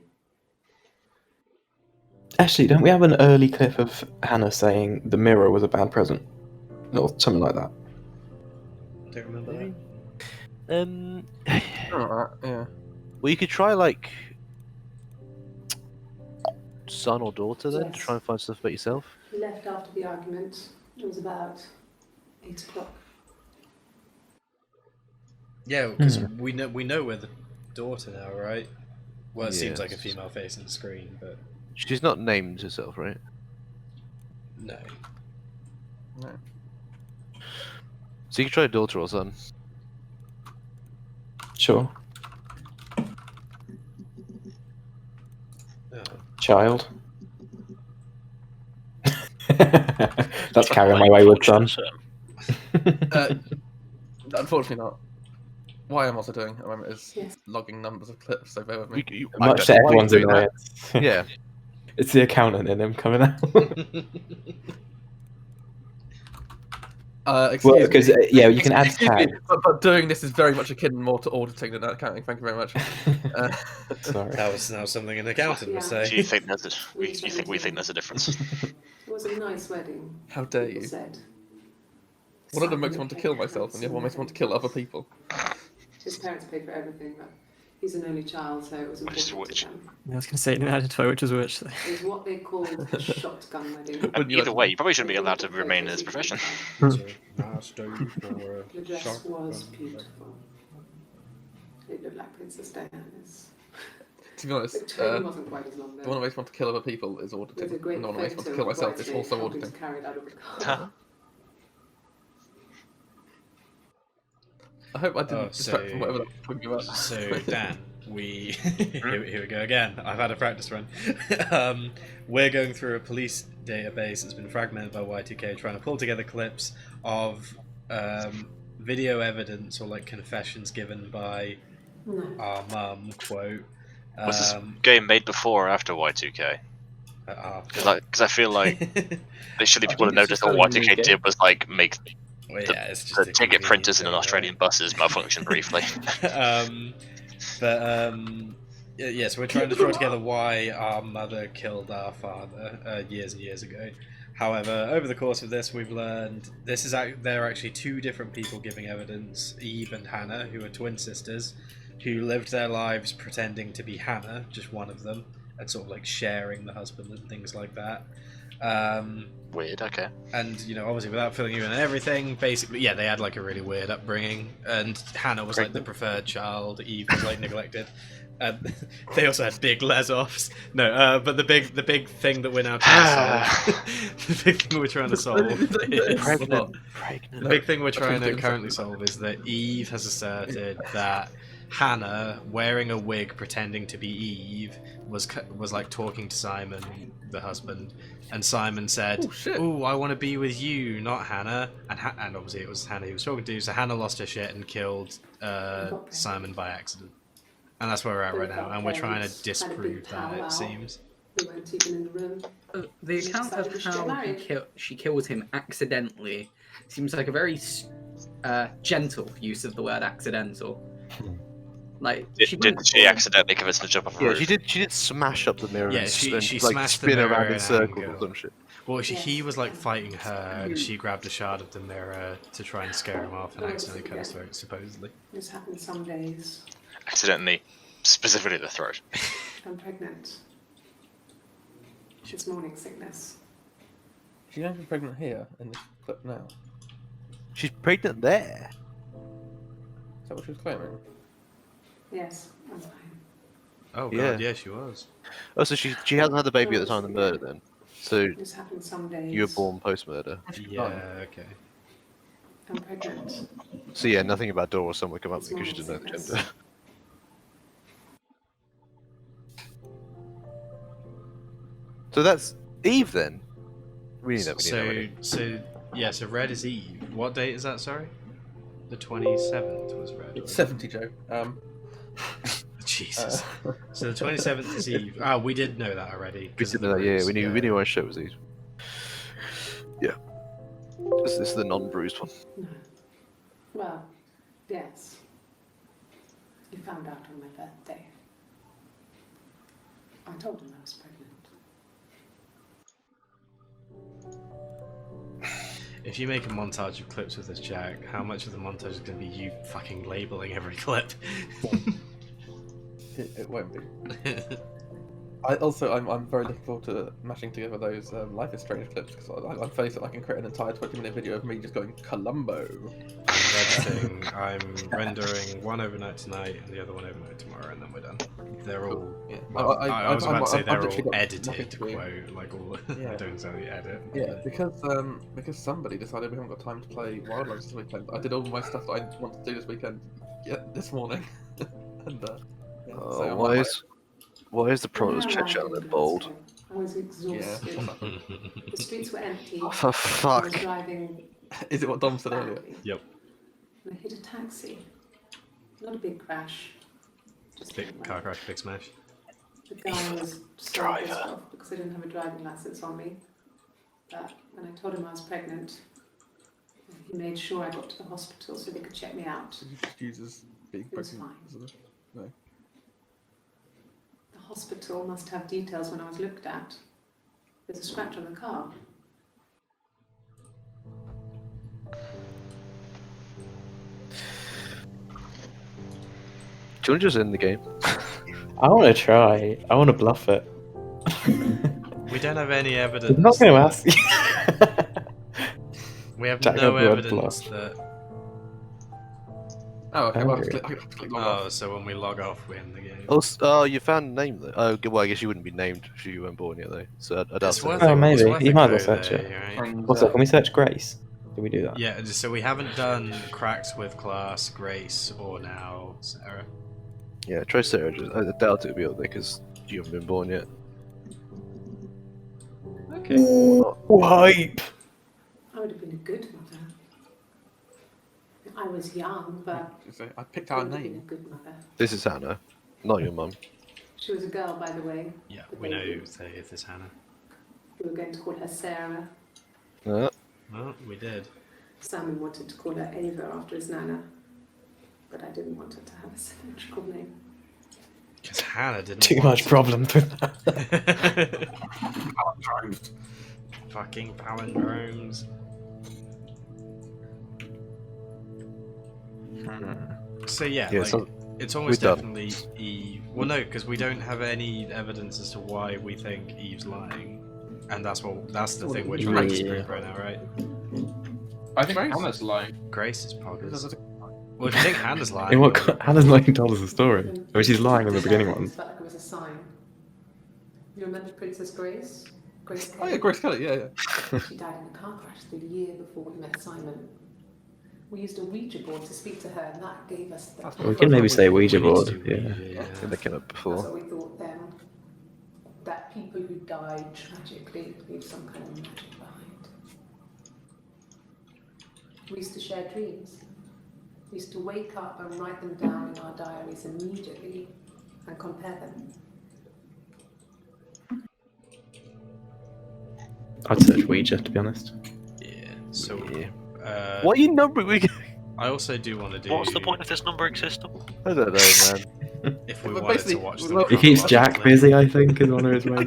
Actually, don't we have an early clip of Hannah saying the mirror was a bad present, or something like that? Don't remember that. Alright, yeah. Well, you could try like son or daughter then to Yes. try and find stuff about yourself. He left after the argument. It was about 8 o'clock. Yeah, because we know we're the daughter now, right? Well, it seems like a Yes. female face on the screen, but She's not named herself, right? no. No. So you could try daughter or son. Sure. Oh. Child. That's carrying my wayward son. Unfortunately not. What I am also doing at the moment is Yes. logging numbers of clips, so bear with me. Much to everyone's annoyance. Yeah. It's the accountant in him coming out. Well, Excuse because me. yeah, you can add Excuse me, tags. but doing this is very much akin more to auditing than accounting. Thank you very much. Sorry. That was now something an accountant would say. Do you think there's we think there's a difference? It was a nice wedding. How dare people you? Said. One of them makes me want to kill myself, and the other one makes me want to kill other people. His parents paid for everything, but he's an only child, so it was important to them. I was going to say, no, identify which is which. It was what they called a shotgun wedding. Either way, you probably shouldn't be allowed to remain in this profession. The dress was beautiful. It looked like Princess Diana's. To be honest, The train wasn't quite as long the though. one that makes me want to kill other people is auditing, There's a great and the one that makes me want to photo kill of myself is Whitesnade also helping auditing. carried out of the car. I hope I didn't Oh, distract so- from whatever that's talking about. So Dan, we here we go again. I've had a practice run. We're going through a police database that's been fragmented by Y2K, trying to pull together clips of video evidence or like confessions given by our mum. Quote. Was this game made before or after Y2K? Because I feel like literally people have noticed all Y2K did was like make Well, the, yeah, it's just the a ticket convenient printers in thing, an Australian buses malfunction briefly. Yeah, so we're trying to throw together why our mother killed our father years and years ago. However, over the course of this, we've learned there are actually two different people giving evidence: Eve and Hannah, who are twin sisters, who lived their lives pretending to be Hannah, just one of them, and sort of like sharing the husband and things like that. Weird, okay. And, you know, obviously without filling you in on everything, basically, yeah, they had like a really weird upbringing, and Hannah was like the preferred child, Eve was like neglected. They also had big les-offs. No, but the big thing that we're now trying to solve, the big thing we're trying to solve is Pregnant. the big thing we're trying to currently solve is that Eve has asserted that Hannah, wearing a wig pretending to be Eve, was like talking to Simon, the husband, and Simon said, "Oh, I want to be with you, not Hannah." And obviously it was Hannah he was talking to, so Hannah lost her shit and killed Simon by accident. And that's where we're at right now, and we're trying to disprove that, it seems. We weren't even in the room. The account of how she killed him accidentally seems like a very gentle use of the word accidental. Like Did she accidentally convince him to jump off a Yeah, roof? she did smash up the mirror Yeah, and, she like smashed the spin mirror around in in circles anger. or some shit. Well, he was like fighting her, and she grabbed a shard of the mirror to try and scare him off and accidentally cut his throat, supposedly. This happens some days. Accidentally, specifically the throat. I'm pregnant. It's morning sickness. She's actually pregnant here in this clip now. She's pregnant there. Is that what she was claiming? Yes, I'm fine. Oh Yeah. god, yeah, she was. Oh, so she hasn't had the baby at the time of the murder then. So This happens some days. you were born post murder. Yeah, okay. I'm pregnant. So yeah, nothing about Dora or someone come up It's because you didn't know the morning gender. So that's Eve then. We need that. So red is Eve. What date is that? Sorry, the 27th was red. It's 70, Joe. Jesus. So the 27th is Eve. Ah, we did know that already. We did know that. Yeah, we knew our show was Eve. Yeah. This is the non-bruised one. No. Well, yes. You found out on my birthday. I told him I was pregnant. If you make a montage of clips with this, Jack, how much of the montage is going to be you fucking labeling every clip? It won't be. I'm very looking forward to mashing together those Life is Strange clips because I'm faced that I can create an entire 20-minute video of me just going Columbo. I'm rendering one overnight tonight and the other one overnight tomorrow, and then we're done. They're all. Yeah. Well, I was about to say they're all got edited. Quote like all. Yeah. I don't exactly edit. Yeah, because somebody decided we haven't got time to play Wildlands this weekend. I did all my stuff that I wanted to do this weekend. This morning. And yeah, so why is the Protoss chat on it bold? I was exhausted. Yeah. The streets were empty. Oh, for fuck. I was driving. Is it what Dom said earlier? Yep. And I hit a taxi. Not a big crash. Just Big car crash, big smash. The guy was so pissed off because I didn't have a driving license on me. But when I told him I was pregnant, he made sure I got to the hospital so they could check me out. He just uses being It was pregnant. fine. No. The hospital must have details when I was looked at. There's a scratch on the car. Do you want to just end the game? I want to try. I want to bluff it. We don't have any evidence. I'm not going to ask you. We have Jack no over a evidence bluff. that. Oh, okay. Well, I Angry. have to click log off. Oh, so when we log off, we end the game. Oh, you found a name though. Oh, well, I guess you wouldn't be named if you weren't born yet though. So I doubt It's so. worth Oh, it. maybe. It's worth You a might as go well search there, it. right? What's that? Can we search Grace? Did we do that? Yeah, so we haven't done Cracks with Class, Grace, or now Sarah. Yeah, try Sarah. I doubt it'll be up there because you haven't been born yet. Okay. Wipe. I would have been a good mother. I was young, but I picked I our would have been a name. good mother. This is Hannah, not your mum. She was a girl, by the way. Yeah, The we know baby. if it's Hannah. We were going to call her Sarah. Well, we did. Simon wanted to call her Ava after his nana, but I didn't want her to have a symmetrical name. Because Hannah didn't. Too want much to. problems with that. Fucking palindromes. So yeah, Yeah, like, so it's almost we're done. definitely Eve. Well, no, because we don't have any evidence as to why we think Eve's lying, and that's the thing we're trying to prove right now, right? I think Grace? Hannah's lying. Grace is poggers. Well, if you think Hannah's lying, In what? then- Hannah's not even told us the story. I mean, she's lying in the beginning It one. felt like it was a sign. You remember Princess Grace? Grace Oh yeah, Grace Kelly. Yeah. She died in a car crash the year before we met Simon. We used a Ouija board to speak to her, and that gave us the. That's We can maybe say Ouija we need board. to do Yeah. Ouija, I think they came up That's before. what we thought then. That people who died tragically leave some kind of magic behind. We used to share dreams. We used to wake up and write them down in our diaries immediately and compare them. I'd search Ouija, to be honest. Yeah. So. Yeah. What are you numbering? I also do want to do. What's the point of this numbering system? I don't know, man. If we But wanted to basically, watch well, them. It keeps Jack chronologically. busy, I think, is one of his ways.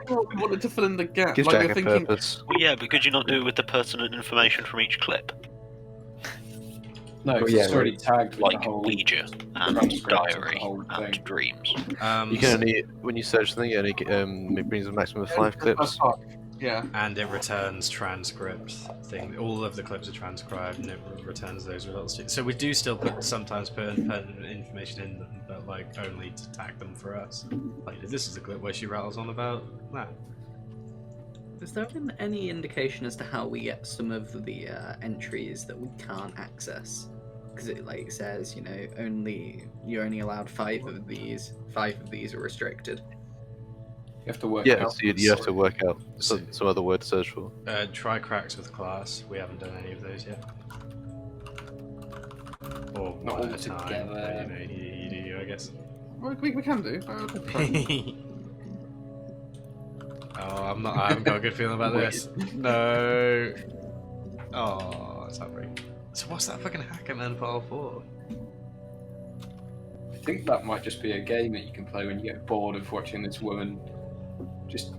We wanted to fill in the gap. Gives like Jack you're a thinking. purpose. Well, yeah, but could you not do it with the pertinent information from each clip? No, Oh, 'cause yeah, it's already tagged with Like the whole Ouija and transcript of the diary whole and thing. dreams. You can only, when you search something, it only it brings a maximum of 5 clips. Yeah. And it returns transcript thing. All of the clips are transcribed, and it returns those results. So we do still sometimes put information in them, but like only to tag them for us. Like this is the clip where she rattles on about that. Has there been any indication as to how we get some of the entries that we can't access? Because it like says, you know, you're only allowed 5 of these. 5 of these are restricted. You have to work Yeah, out. so you have to work out some other word to search for. Try cracks with class. We haven't done any of those yet. Or Not one all at a time. together. But, you do, I guess. We can do. Oh, I haven't got a good feeling about this. No. Oh, it's heartbreaking. So what's that fucking Hackerman file for? I think that might just be a game that you can play when you get bored of watching this woman just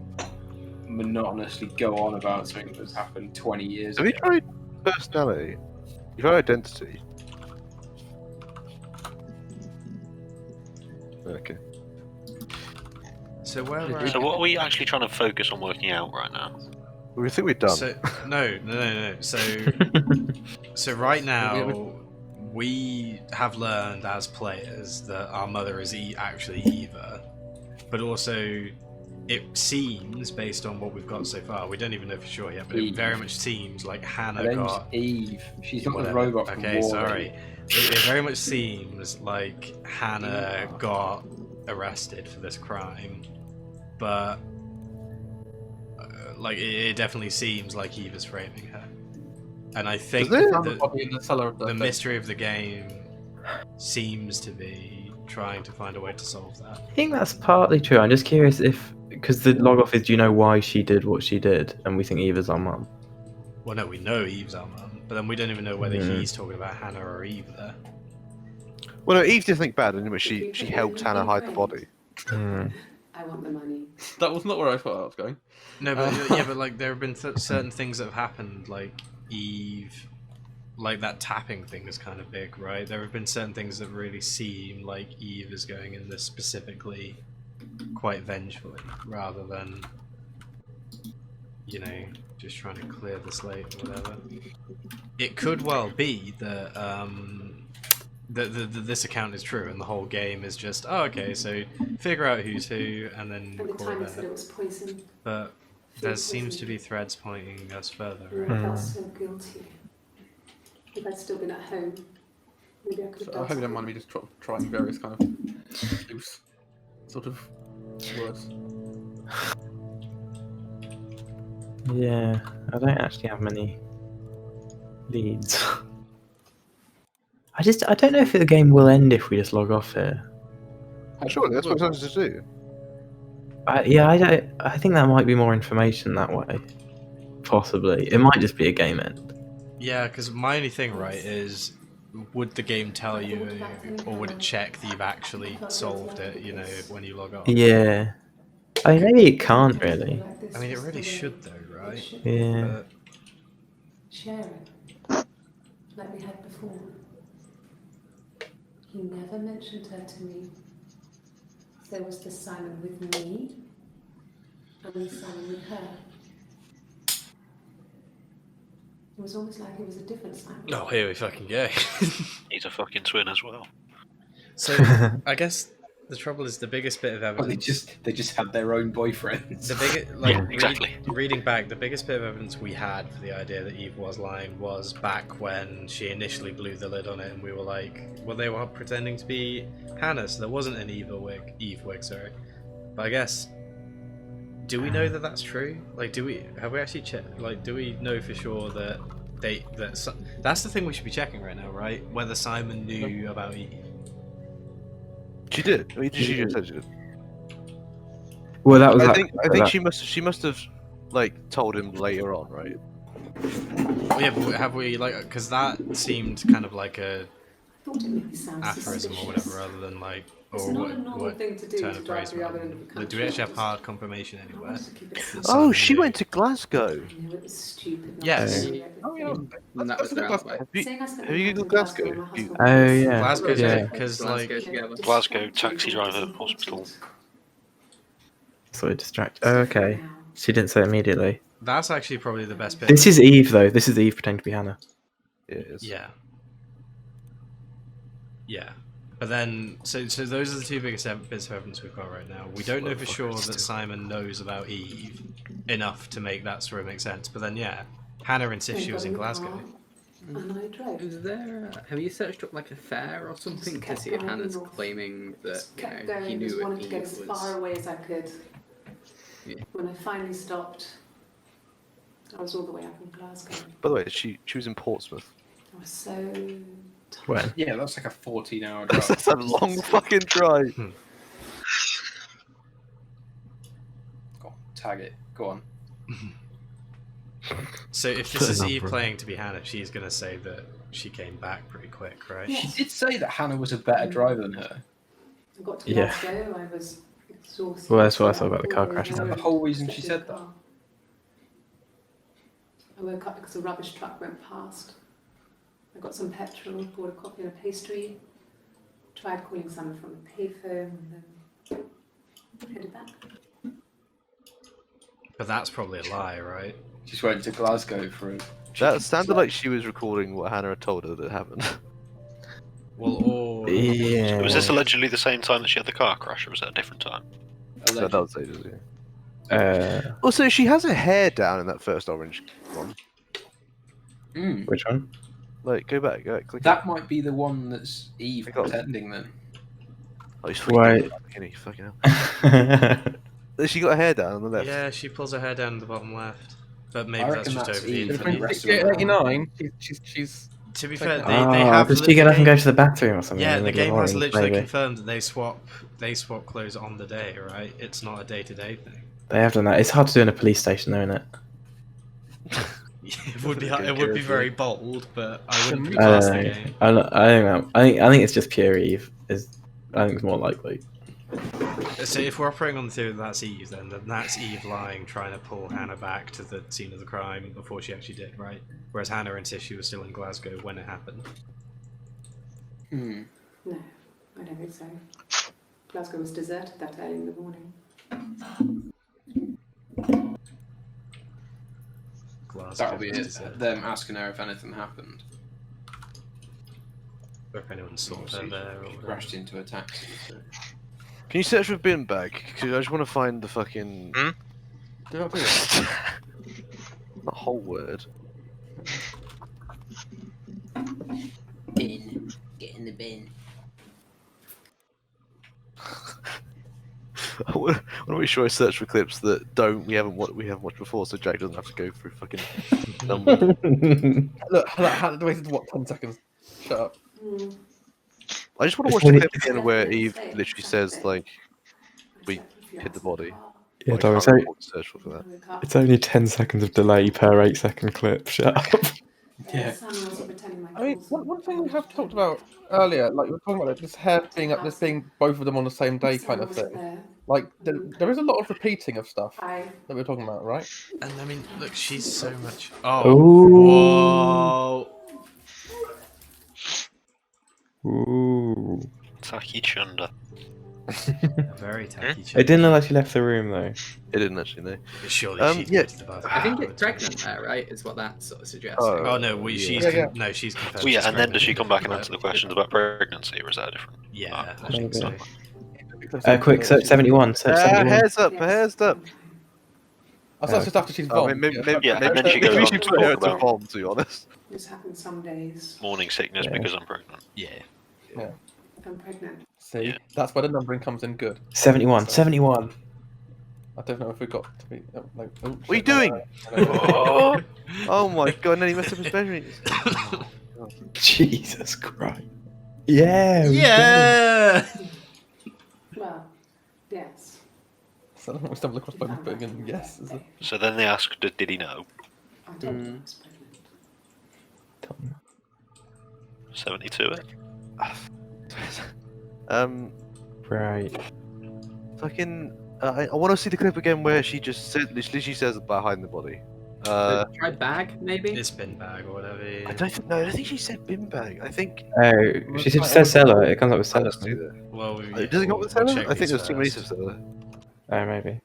monotonously go on about something that's happened 20 years Have ago. you tried personality? You tried identity? Okay. So where we're So at- what are we actually trying to focus on working out right now? We think we're done. So no. So right now we have learned as players that our mother is actually Eva, but also it seems, based on what we've got so far, we don't even know for sure yet, but it Eve. very much seems like Hannah Her name's got. Eve. She's not the Whatever. robot from Okay, War. sorry. It very much seems like Hannah got arrested for this crime, but like it definitely seems like Eve is framing her, and I think the mystery of the game seems to be trying to find a way to solve that. I think that's partly true. I'm just curious if, because the log off is, do you know why she did what she did? And we think Eva's our mum. Well, no, we know Eve's our mum, but then we don't even know whether he's talking about Hannah or Eve there. Well, no, Eve did think bad, and she helped Hannah hide the body. I want the money. That was not where I thought I was going. No, but yeah, but like there have been certain things that have happened, like Eve, like that tapping thing is kind of big, right? There have been certain things that really seem like Eve is going in this specifically quite vengefully, rather than, you know, just trying to clear the slate or whatever. It could well be that this account is true and the whole game is just, oh, okay, so figure out who's who and then At the call time it it said there. it was poison. But there seems to be threads pointing us further, I right? felt so guilty. If I'd still been at home, maybe I could have So I done hope you don't something. mind me just trying various kind of loose sort of words. Yeah, I don't actually have many leads. I don't know if the game will end if we just log off here. Surely, that's what it's supposed to do. I think that might be more information that way. Possibly. It might just be a game end. Yeah, because my only thing, right, is would the game tell you, or would it check that you've actually solved it, you know, when you log off? Yeah. I mean, maybe it can't really. I mean, it really should, though, right? Yeah. Share it, like we had before. He never mentioned her to me. There was the Simon with me, and the Simon with her. It was almost like it was a different Simon. Oh, here we fucking go. He's a fucking twin as well. So, I guess the trouble is the biggest bit of Well, evidence. they just had their own boyfriends. The biggest, like, Yeah, exactly. reading back, the biggest bit of evidence we had for the idea that Eve was lying was back when she initially blew the lid on it, and we were like, well, they were pretending to be Hannah, so there wasn't an Eve wig, sorry. But I guess, do we know that that's true? Like, have we actually checked? Like, do we know for sure that that's the thing we should be checking right now, right? Whether Simon knew about Eve. She did. I mean, she just said she did. Well, that was. I think she must have like told him later on, right? Well, yeah, but have we, like, because that seemed kind of like a Thought it maybe sounds aphorism or suspicious. whatever, rather than like, It's or not a normal what thing to do turn to of drive phrase the rather other end of the than. country. Do we actually have Just- hard confirmation I anywhere? wanted to keep it that secret. Oh, Simon she knew? went to Glasgow. I knew it was stupid. not Yes. to do it. Oh yeah, And that was their alibi. Have you, Saying I spent have you the googled night in Glasgow Glasgow? when my husband Oh, was- yeah. Glasgow's Yeah. it, because like Glasgow together. Glasgow taxi driver hospital. Sort of distract. Oh, okay. She didn't say immediately. that's actually probably the best bit. This is Eve, though. This is Eve pretending to be Hannah. Yeah, it is. Yeah. Yeah. But then, so those are the two biggest bits of evidence we've got right now. We don't know for sure that Simon knows about Eve enough to make that story make sense. But then, yeah, Hannah insists she was in Glasgow. And I drove. Is there? Have you searched up like a fair or something to see if Hannah's claiming that Just kept you know, he going, just knew wanted to Eve get as was? far away as I could. When I finally stopped, I was all the way up in Glasgow. By the way, she was in Portsmouth. I was so tired. When? Yeah, that's like a 14-hour drive. That's a long fucking drive. Go on, tag it. Go on. So if this is Eve playing to be Hannah, she's gonna say that she came back pretty quick, right? She did say that Hannah was a better driver than her. I got to Yeah. Glasgow, I was exhausted. Well, that's what I thought about the car crash. Is that the whole reason she said that? I woke up because a rubbish truck went past. I got some petrol, bought a coffee and a pastry, tried calling someone from the payphone, and then headed back. But that's probably a lie, right? Just went to Glasgow for a... That sounded like she was recording what Hannah had told her that happened. Well, or Yeah. Was this allegedly the same time that she had the car crash, or was that a different time? That was ages ago. Also, she has her hair down in that first orange one. Which one? Like, go back, click. That might be the one that's Eve pretending then. Oh, he's Right. freaking fucking hell. She got her hair down on the left. yeah, she pulls her hair down in the bottom left. But maybe I that's reckon just that's over the Eve. infinite. The rest of it- 89. She's. To be fair, they Oh, have. does she get up and go to the bathroom or something? Yeah, in the middle of game has morning, literally maybe? confirmed that they swap clothes on the day, right? It's not a day-to-day thing. They have done that. It's hard to do in a police station, though, isn't it? It would be very bold, but I wouldn't be past the game. I don't know. I think it's just pure Eve. I think it's more likely. So if we're operating on the theory that that's Eve, then that's Eve lying, trying to pull Hannah back to the scene of the crime before she actually did, right? Whereas Hannah insists she was still in Glasgow when it happened. No, I don't think so. Glasgow was deserted that early in the morning. That'll be it. Them asking her if anything happened. Or if anyone saw her there. Or crashed into a taxi. So. Can you search for bin bag? Because I just want to find the fucking. Do not do it. The whole word. Bin. Get in the bin. I want to make sure I search for clips that we haven't watched before, so Jack doesn't have to go through fucking numbers. Look, how wasted what 10 seconds? Shut up. I just want to watch the clip again where Eve literally says like, "We hid the body." Yeah, I Dom, can't remember what to search for that. it's only 10 seconds of delay per 8-second clip. Shut up. Yeah. I mean, one thing we have talked about earlier, like we were talking about this hair being up, this being both of them on the same day kind of thing. Like there is a lot of repeating of stuff that we're talking about, right? And I mean, look, she's so much. Ooh. Whoa! Ooh. Taki Chunda. Very tacky. It didn't look like she left the room, though. It didn't actually, no. Surely she's yeah. to the bathroom. I think it's pregnant there, right? Is what that sort of suggests. Oh no, she's no, she's confessed. Well, yeah, she's and then does she pregnant. come back and answer the questions about pregnancy, or is that different? Yeah, I Maybe. think so. Quick, search 71. Search 71. Hair's up, hair's up. I thought that's just after she's Oh, bombed. maybe Yeah, and then she goes maybe on she to put her talk to about bomb, to be honest. This happens some days. morning sickness Yeah. because I'm pregnant. Yeah. Yeah. I'm pregnant. See, Yeah. that's where the numbering comes in good. 71. 71. I don't know if we got to be. Like, oh, What are you shit, no, doing? no, no. Oh my god, and then he messed up his measurements. Jesus Christ. Yeah. we Yeah. Well, yes. So we stumble across by putting in yes. Is it? So then they asked, did he know? I told you I was pregnant. did. 72 it? Right. Fucking. I want to see the clip again where she just said, literally says behind the body. Try bag, maybe? It's bin bag or whatever. I don't think she said bin bag. I think. Oh, she says cellar. It comes up with cellar. Let's do that. Well, Does it come with we'll cellar? check I think these there's too many of first. cellar. Oh, maybe.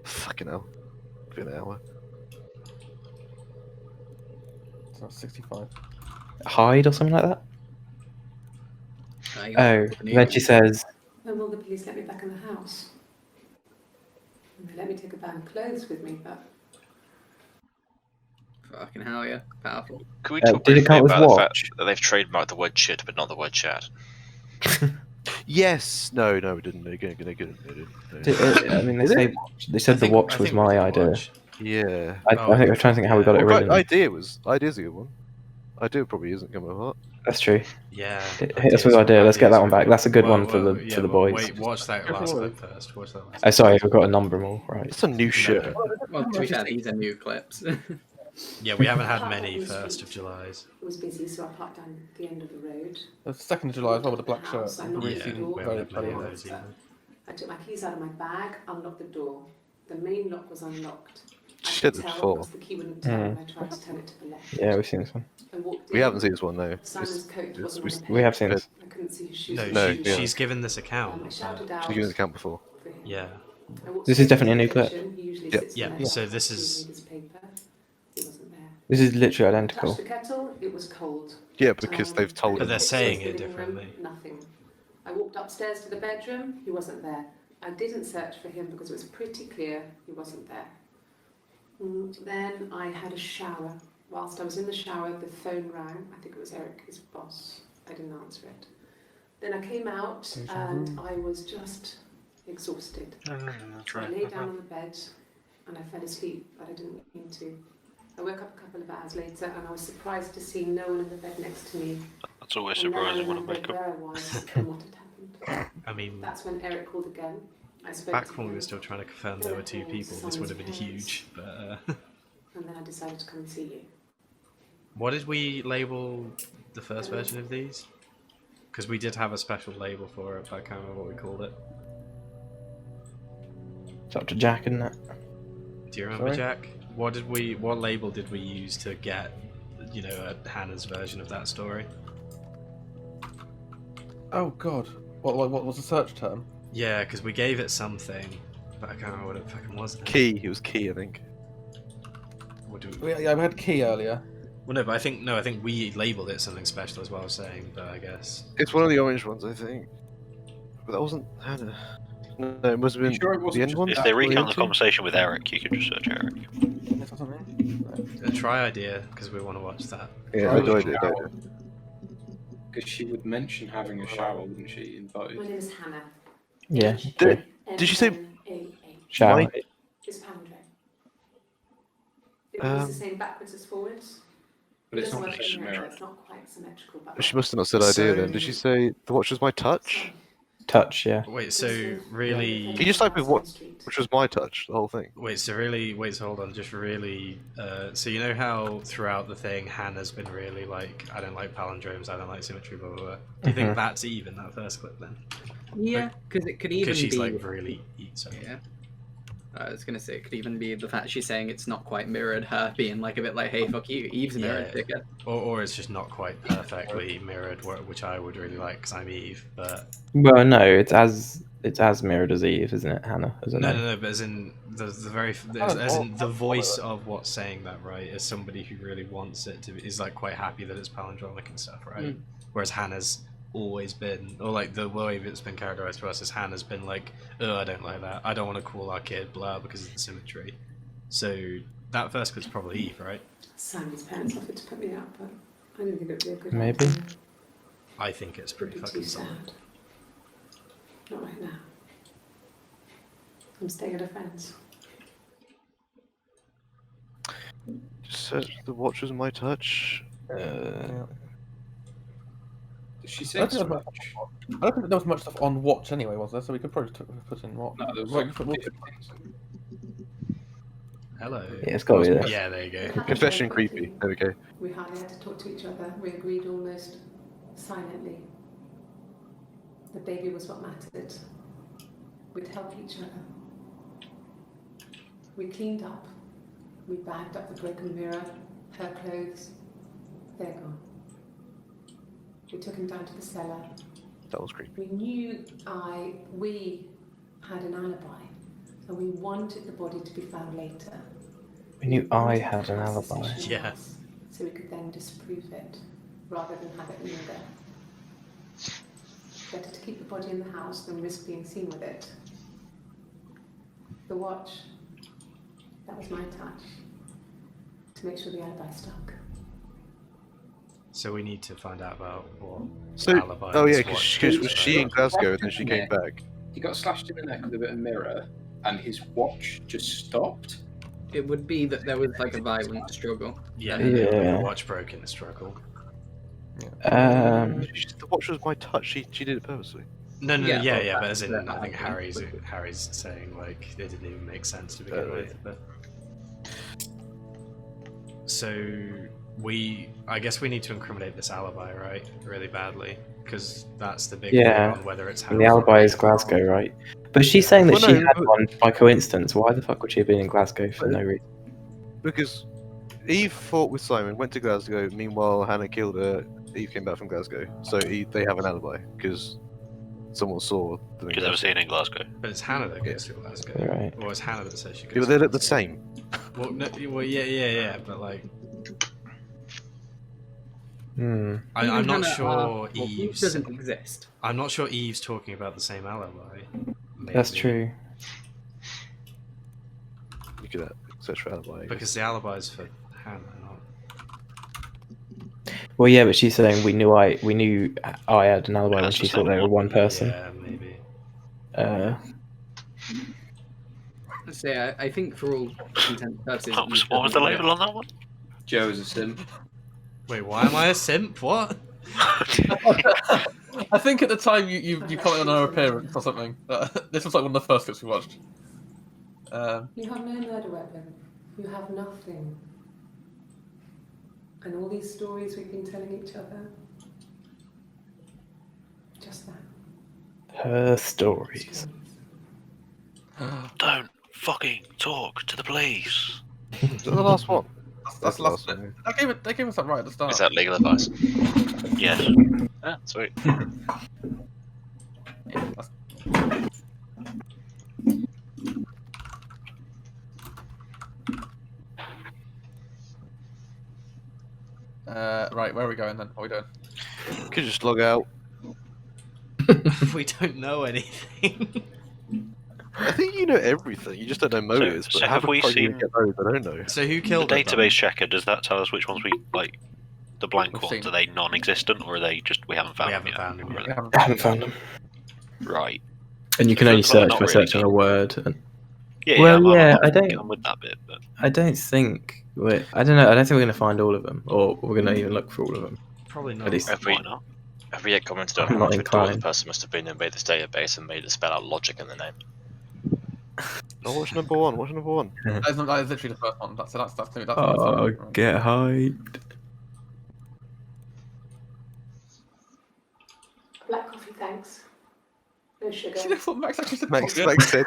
Fucking hell. Been an hour. So 65. Hide or something like that? I got Oh, the then she says, When will the police let me back in the house? And they let me take a bag of clothes with me, but Fucking hell, yeah. Powerful. Can we Did talk it briefly come with about the watch? fact that they've trademarked the word shit but not the word chat? Yes. No, we didn't. No, I mean, they said the I watch was think we my did idea. watch. Yeah. I think I was trying to think how we got it originally. Idea's a good one. Idea probably isn't coming apart. That's true. Yeah. That's a good idea. Let's get that one back. That's a good one for the boys. Wait, watch that last boys. clip first. Watch that last. Oh, sorry, we've got to number them all. Right. It's some new shit. Well, to be fair, these are new clips. Yeah, we haven't had many 1st of Julys. It was busy, so I parked down the end of the road. The 2nd of July as well with the black shirt. House, I knocked Really at the seen door. we very haven't had many of funny. those either. I took my keys out of my bag, unlocked the door. The main lock was unlocked. I Shit, could there's tell four. because the key wouldn't turn when I tried to turn it to the left. Yeah, we've seen this one. I walked We in. haven't seen this one, no. Simon's coat wasn't on the We have peg. seen this. I couldn't see his shoes. No, or No, shoes. yeah. she's given this I account. shouted out. She's given the account before. for him. Yeah. I walked This is straight definitely a to new the clip. kitchen. He usually Yep. sits Yeah, there so to this is- read his paper. He wasn't there. This is literally Touched identical. the kettle, it was cold. Yeah, because they've told But him. they're saying it Living room, differently. Nothing. I walked upstairs to the bedroom, he wasn't there. I didn't search for him because it was pretty clear he wasn't there. Then I had a shower. Whilst I was in the shower, the phone rang. I think it was Eric, his boss. I didn't answer it. Then I came out and I was just exhausted. So I lay down on the bed and I fell asleep, but I didn't mean to. I woke up a couple of hours later and I was surprised to see no one in the bed next to me. That's always And then I surprising when I remembered wake up. where I was and what had happened. I mean, That's when Eric called again. I spoke back to when we him, were still trying to confirm there were 2 people, this would have been huge. But and then I decided to come and see you. what did we label the first version of these? Because we did have a special label for it, but I can't remember what we called it. It's up to Jack, isn't it? Do you remember, Sorry? Jack? What label did we use to get, Hannah's version of that story? Oh god. What was the search term? Yeah, because we gave it something, but I can't remember what it fucking was. now. Key. It was key, I think. What do we... Yeah, we had key earlier. Well, no, but I think we labelled it something special as well, I was saying, but I guess... It's one of the orange ones, I think. But that wasn't Hannah. No, it must have been sure it wasn't the end just one. If they recount the conversation with Eric, you can just search Eric. Is that something? No. Try idea, because we want to watch that. Yeah, I Probably did. shower. Because she would mention having a shower, wouldn't she? In both. My name is Hannah. Yeah. Did you say- H-A-N-N-A-H. Shower. Mike? It's palindrome. It was the same backwards as forwards. But it's Doesn't not work just in here, mirror. It's not quite symmetrical. But She must have not said idea then. Did she say the watch was my touch? Touch, yeah. Wait, so really... Can you just type in what? Which was my touch, the whole thing. Wait, so hold on, just really... so you know how throughout the thing, Hannah's been really like, I don't like palindromes, I don't like symmetry, blah, blah, blah. Do you think that's even, that first clip, then? Yeah, because it could even Because she's be. like really... Sorry. Yeah. I was gonna say it could even be the fact she's saying it's not quite mirrored, her being like a bit like, "Hey, fuck you, Eve's mirrored, Yeah. dickhead." Or it's just not quite perfectly mirrored, which I would really like because I'm Eve. But Well, no, it's as mirrored as Eve, isn't it, Hannah? no. But as in as in the voice of what's saying that, right, is somebody who really wants it to is like quite happy that it's palindromic and stuff, right? Whereas Hannah's always been, or like the way it's been characterized to us is Hannah's been like, oh, I don't like that. I don't want to call our kid blah because of the symmetry. So that first clip's probably Eve, right? Simon's parents offered to put me up, but I didn't think it would be a good Maybe. idea. I think it's pretty It'd be fucking too solid. sad. Not right now. I'm staying at a friend's. Just said the watch was my touch. Did she I say don't think touch? I don't think there was much stuff on watch anyway, was there? So we could probably put in what? No, there was Right, like put- 50 things. Hello. Yeah, it's got to be there. Yeah, there you go. Confession creepy. There we go. We hardly had to talk to each other. We agreed almost silently. The baby was what mattered. We'd help each other. We cleaned up. We bagged up the broken mirror, her clothes. They're gone. We took him down to the cellar. That was creepy. We knew we had an alibi, and we wanted the body to be found later. We knew I wanted had an to have alibi. suspicion Yeah. of us, so we could then disprove it, rather than have it linger. Better to keep the body in the house than risk being seen with it. The watch, that was my touch, to make sure the alibi stuck. So we need to find out about what So, alibi. oh yeah, this because watch was is she in about. Glasgow and then she came back? He got slashed in the neck with a bit of mirror, and his watch just stopped. It would be that there was like a violent struggle. Yeah, And the Yeah. watch broke in the struggle. The watch was my touch. She did it purposely. No, Yeah, yeah, but but as in, that's I think the Harry's saying like it didn't even make sense to begin right. with. But so I guess we need to incriminate this alibi, right? Really badly, because that's the big Yeah. thing on whether it's And the alibi is Glasgow, right? But she's saying that Well, she no, had but- one by coincidence. Why the fuck would she have been in Glasgow for But- no reason? Because Eve fought with Simon, went to Glasgow. Meanwhile, Hannah killed her. Eve came back from Glasgow, so they have an alibi because someone saw them. in Because they were Glasgow. seen in Glasgow. But it's Hannah that goes to Glasgow. Right. Or it's Hannah that says she goes. Yeah, but they look the same. Well, no, well, yeah, but like, Hmm. I'm not Hannah, sure well, Eve's. doesn't exist. I'm not sure Eve's talking about the same alibi. That's Maybe. true. You could search for alibi. I guess. Because the alibi's for Hannah, not. Well, yeah, but she's saying we knew I had an alibi when That's she the thought same they were one person. Yeah, maybe. So yeah, I think for all intent and purposes. What was the label on that one? Joe is a simp. Wait, why am I a simp? What? I think at the time you commented on her appearance or something. This was like one of the first clips we watched. You have no murder weapon. You have nothing. And all these stories we've been telling each other. Just that. Her stories. Don't fucking talk to the police. Is that the last one? That's the the last last bit. one. They gave us that right at the start. Is that legal advice? Yes. Yeah, sweet. Right, where are we going then? What are we doing? Could just log out. We don't know anything. I think you know everything. You just don't know motives. so but have how we the fuck you seen- get those? I don't know. So who The killed her, database checker, does that tell us which ones we like? The blank We've ones, seen- are they non-existent or are they just we haven't found We them haven't yet? found them Or are yet. We haven't- I haven't found them. they- Right. And you can So only it's like search not by really searching a done. word. And Yeah, Well, yeah, yeah, I'm I don't- I'm with that bit, but I don't think I don't know. I don't think we're going to find all of them, or we're going to even look for all of them. Probably not. At least- If we, why not? if we get commented on I'm how not much of a door the inclined. person must have been and made this database and made it spell out logic in the name. Oh, watch number one. Watch number one. That is literally the first one. That's the Oh, first one. get hyped. Black coffee, thanks. No sugar. See, that's what Max actually said. Max, Yeah. Max said.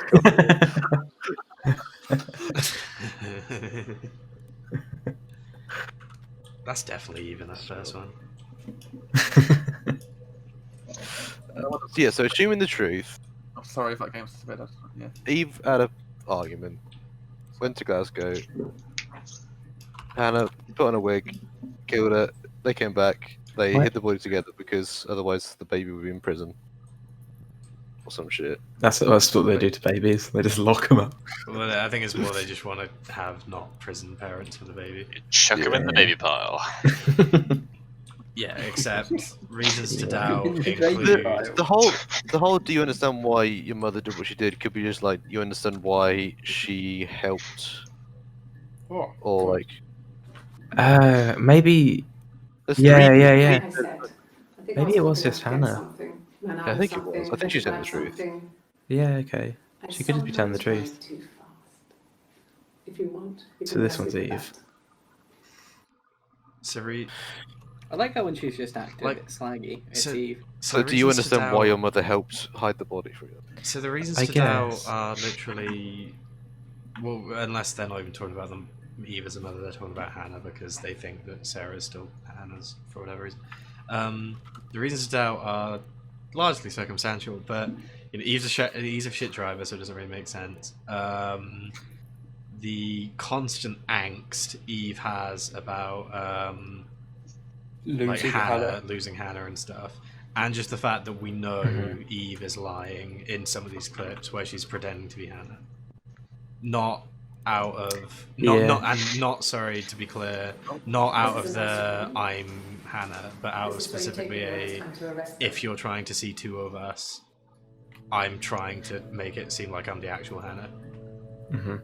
That's definitely even that first one. Yeah. So assuming the truth, I'm sorry if that game's a bit. Yeah. Eve had an argument, went to Glasgow. Hannah put on a wig, killed her. They came back. They What? hid the body together because otherwise the baby would be in prison or some shit. That's what they do to babies. They just lock them up. Well, I think it's more they just want to have not prison parents for the baby. Chuck him in the Yeah. baby pile. Yeah, except reasons to doubt Yeah. include. The whole. Do you understand why your mother did what she did? Could be just like you understand why she helped, Oh, or like. Maybe. there's Yeah, three- yeah, Like yeah. I said, I think Maybe I it was hoping just I'd get Hannah. something, and Yeah, I I'd think it something, was. I think she said the I'd truth. something. Yeah, okay. I She could just be telling the sometimes truth. drive too fast. If you want, you So can this one's message Eve. that. So, I like how when she's just acting Like- a bit slaggy. It's so- Eve. So do you understand why your mother helped hide the body for you? So the reasons I to doubt guess. are literally, well, unless they're not even talking about them, Eve as a mother, they're talking about Hannah because they think that Sarah is still Hannah's for whatever reason. The reasons to doubt are largely circumstantial, but you know, Eve's a shit driver, so it doesn't really make sense. The constant angst Eve has about like Hannah, losing Hannah and stuff, and just the fact that we know Eve is lying in some of these clips where she's pretending to be Hannah, not sorry to be clear, not out of the I'm Hannah, but out of This is where you take specifically your a time to arrest them. if you're trying to see two of us, I'm trying to make it seem like I'm the actual Hannah. Mm-hmm.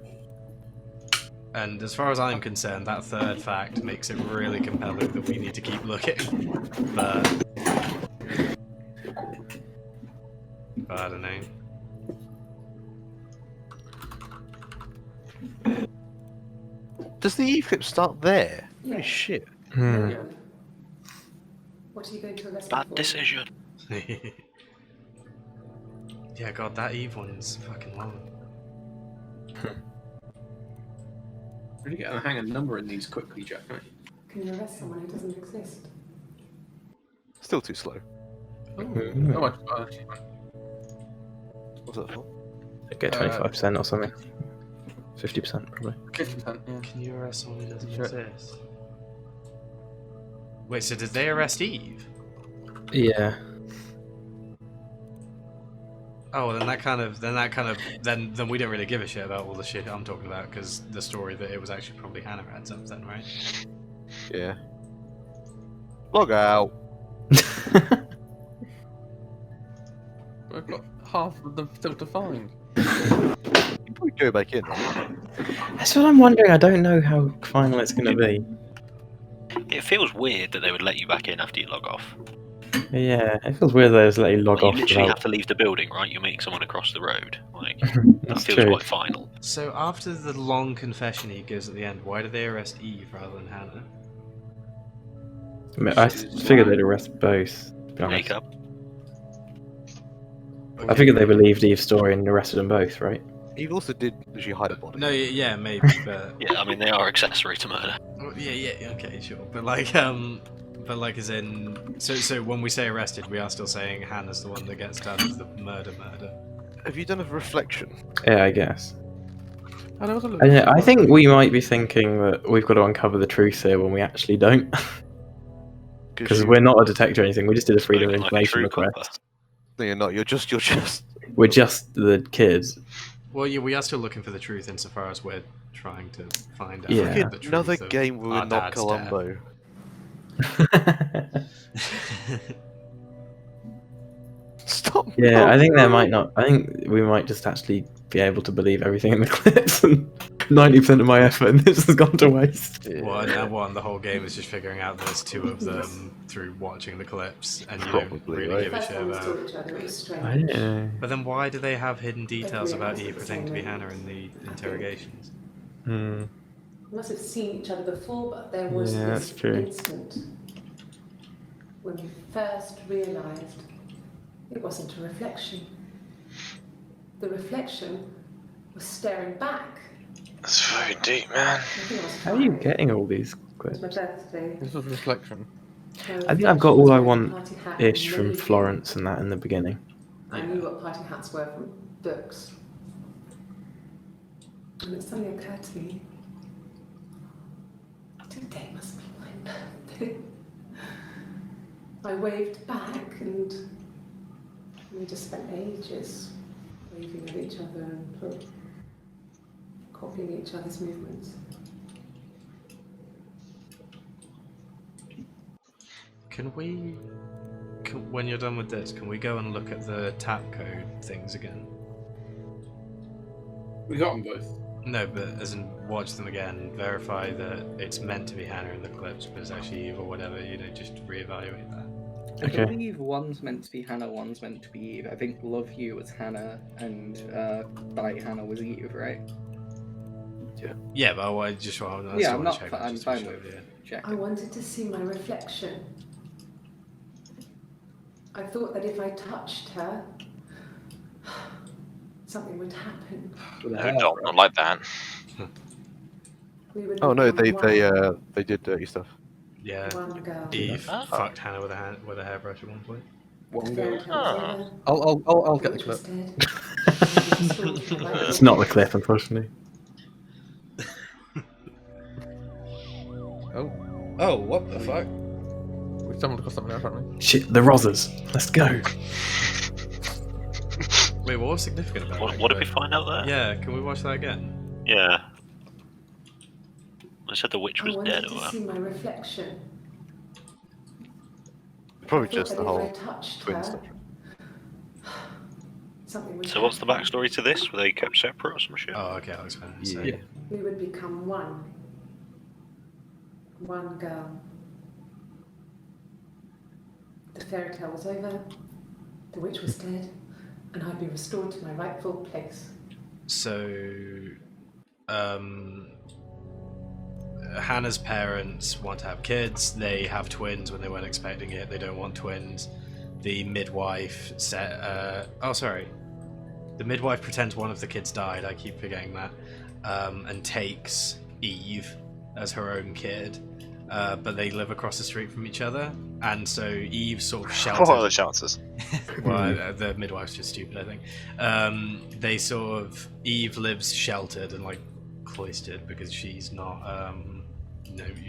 And as far as I'm concerned, that third fact makes it really compelling that we need to keep looking. But I don't know. Does the Eve clip start there? Yeah. Holy shit. Hmm. Yeah. What are you going to arrest them Bad for? decision. Yeah, God, that Eve one's fucking long. Really get a hang of number in these quickly, Jack. Can't you? Can you arrest someone who doesn't exist? Still too slow. Oh, What's that for? Get 25% or something. 50% probably. 50%, yeah. Can you arrest someone who doesn't Sure. exist? Wait, so did they arrest Eve? Yeah. Oh, then then we don't really give a shit about all the shit I'm talking about because the story that it was actually probably Hannah adds up then, right? Yeah. Log out. We've got half of them still to find. You probably go back in. That's what I'm wondering. I don't know how final it's going to be. It feels weird that they would let you back in after you log off. Yeah, it feels weird they just let you log Like, off you literally without... have to leave the building, right? You're meeting someone across the road. Like, that That's feels true. quite final. So after the long confession he gives at the end, why did they arrest Eve rather than Hannah? I mean, I figured they'd arrest both, to be honest. Makeup. I figured they believed Eve's story and arrested them both, right? Eve also did literally hide a body. No, yeah, maybe, but Yeah, I mean, they are accessory to murder. well, yeah, okay, sure, but like as in, so when we say arrested, we are still saying Hannah's the one that gets done as the murder. Have you done a reflection? Yeah, I guess. Oh, there was a little I think we might be thinking that we've got to uncover the truth here when we actually don't. Because we're not a detective or anything, we just did a freedom of Like a information true request. No, you're not. You're just. We're just the kids. Well, yeah, we are still looking for the truth insofar as we're trying to find out Yeah. the truth Another of game where we're our not dad's Columbo. death. Stop. Yeah, I think there might not. I think we might just actually be able to believe everything in the clips, and 90% of my effort in this has gone to waste. Well, and the whole game is just figuring out there's two of them through watching the clips, and you don't Probably, really right? give a First shit time we about. saw each other, it was strange. I don't know. But then why do they have hidden details about Eve pretending to be Hannah in the interrogations? Hmm. We must have seen each other before, but there was Yeah, this that's true. instant when we first realised it wasn't a reflection. The reflection was staring back. That's very deep, man. I think I was How are you 5. getting all these It clips? was my birthday. This was reflection. I think I've got all I want-ish from Florence and that in the beginning. I knew what party hats were from books. And it suddenly occurred to me, today must be my birthday. I waved back and we just spent ages waving at each other and copying each other's movements. When you're done with this, can we go and look at the tap code things again? We got them both. No, but as in watch them again, verify that it's meant to be Hannah in the clips, but it's actually Eve or whatever, just reevaluate that. I Okay. believe one's meant to be Hannah, one's meant to be Eve. I think Love You was Hannah and Bite Hannah was Eve, right? Yeah, but I just want to Yeah, I'm not. check. I'm just to be fine sure, with yeah. check. I wanted to see my reflection. I thought that if I touched her, something would happen. No, not like that. We would Oh no, become they did dirty stuff. Yeah, one girl. Eve Oh. fucked Hannah with a hairbrush at one point. One Fairy go. tales Ah. over, I'll get the which was clip. dead. It's not the clip, unfortunately. Oh, Oh, what the fuck? we stumbled across something else, haven't we? Shit, the Rozzers. Let's go. Wait, what was significant about that? What did we find out there? Yeah, can we watch that again? Yeah. I said the witch I was wanted dead to or see my reflection. Probably I thought just that the if whole I touched twin her, stuff. something would So what's the happen. backstory to this? Were they kept separate or some shit? Oh, okay, I'll explain it. So, Yeah. We would become one. One girl. The fairy tale was over, the witch was dead, and I'd be restored to my rightful place. Hannah's parents want to have kids. They have twins when they weren't expecting it. They don't want twins. The midwife said, the midwife pretends one of the kids died. I keep forgetting that. And takes Eve as her own kid. But they live across the street from each other, and so Eve sort of shelters. What are the chances? Well, the midwife's just stupid, I think. They sort of Eve lives sheltered and like cloistered because she's not.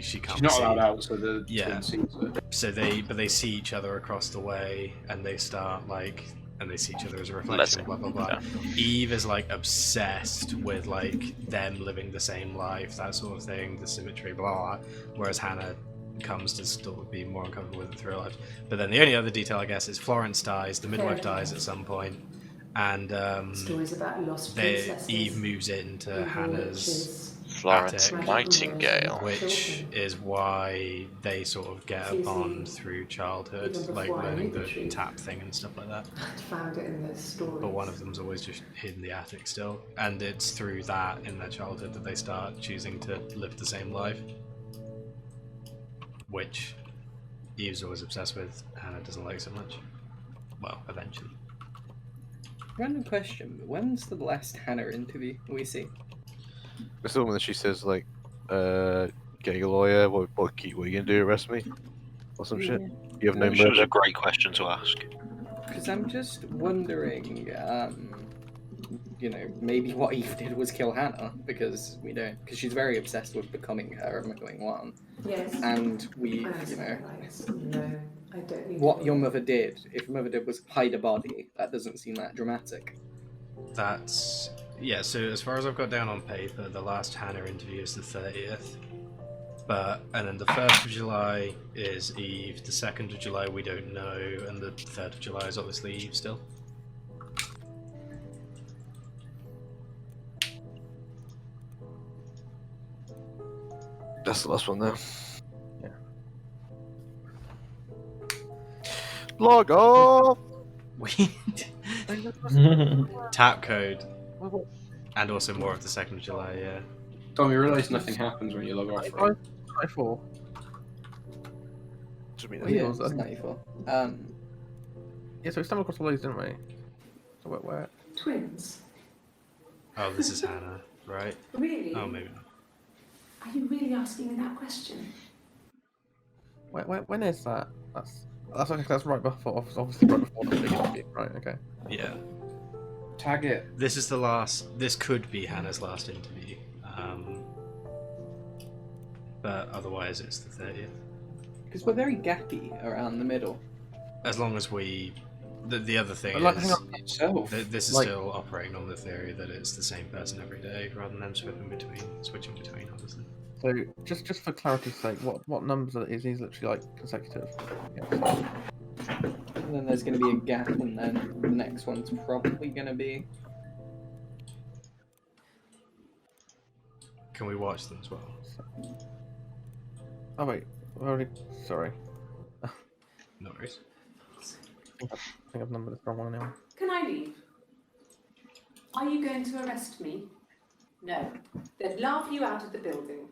She can't. She's not see. allowed out, so the Yeah. twin sees her. So they see each other across the way, and they start and they see each other as a reflection. Letting. Blah blah blah. Yeah. Eve is like obsessed with like them living the same life, that sort of thing, the symmetry, blah blah. Whereas Hannah comes to still be more uncomfortable with it through her life. But then the only other detail, I guess, is Florence dies. The midwife dies at some point, and Stories about lost they, princesses. Eve moves into evil Hannah's witches. Florence attic, Nightingale. which is why they sort of get a bond through childhood, Even like before I learning knew the the truth. tap thing and stuff like that. I'd found it in those stories. But one of them's always just hidden in the attic still, and it's through that in their childhood that they start choosing to live the same life, which Eve's always obsessed with. Hannah doesn't like so much. Well, eventually. Random question, but when's the last Hannah interview we see? It's the one that she says like, "Getting a lawyer. What are you gonna do? Arrest me, or some shit? You have no Which was a mercy." great question to ask. Because I'm just wondering, maybe what Eve did was kill Hannah, because we don't, because she's very obsessed with becoming her and becoming one. Yes. And we, I no, I don't need what to- your mother did, if your mother did was hide a body, that doesn't seem that dramatic. That's yeah. So as far as I've got down on paper, the last Hannah interview is the 30th. And then the 1st of July is Eve. The 2nd of July we don't know, and the 3rd of July is obviously Eve still. That's the last one there. Yeah. Log off. Tap code, and also more of the 2nd of July. Yeah. Tom, you realise nothing happens when you log off, right? 94. Just mean Oh, yeah, it's that's- 94. Yeah, so we stumbled across all these, didn't we? So where? Twins? Oh, this is Hannah, right? Really? Oh, maybe not. Are you really asking me that question? When is that? That's okay. That's right before, obviously right before the big interview, right? Okay. Yeah. Tag it. This is the last. This could be Hannah's last interview. But otherwise, it's the 30th. Because we're very gappy around the middle. As long as we. The other thing Like, is, hang on. Itself. this is Like- still operating on the theory that it's the same person every day, rather than them switching between, obviously. So just for clarity's sake, what numbers are these? These literally like consecutive. Yeah. And then there's going to be a gap, and then the next one's probably going to be... Can we watch them as well? Oh wait, I've already. Sorry, No worries. I think I've numbered the wrong one now. Can I leave? Are you going to arrest me? No. They'd laugh you out of the building.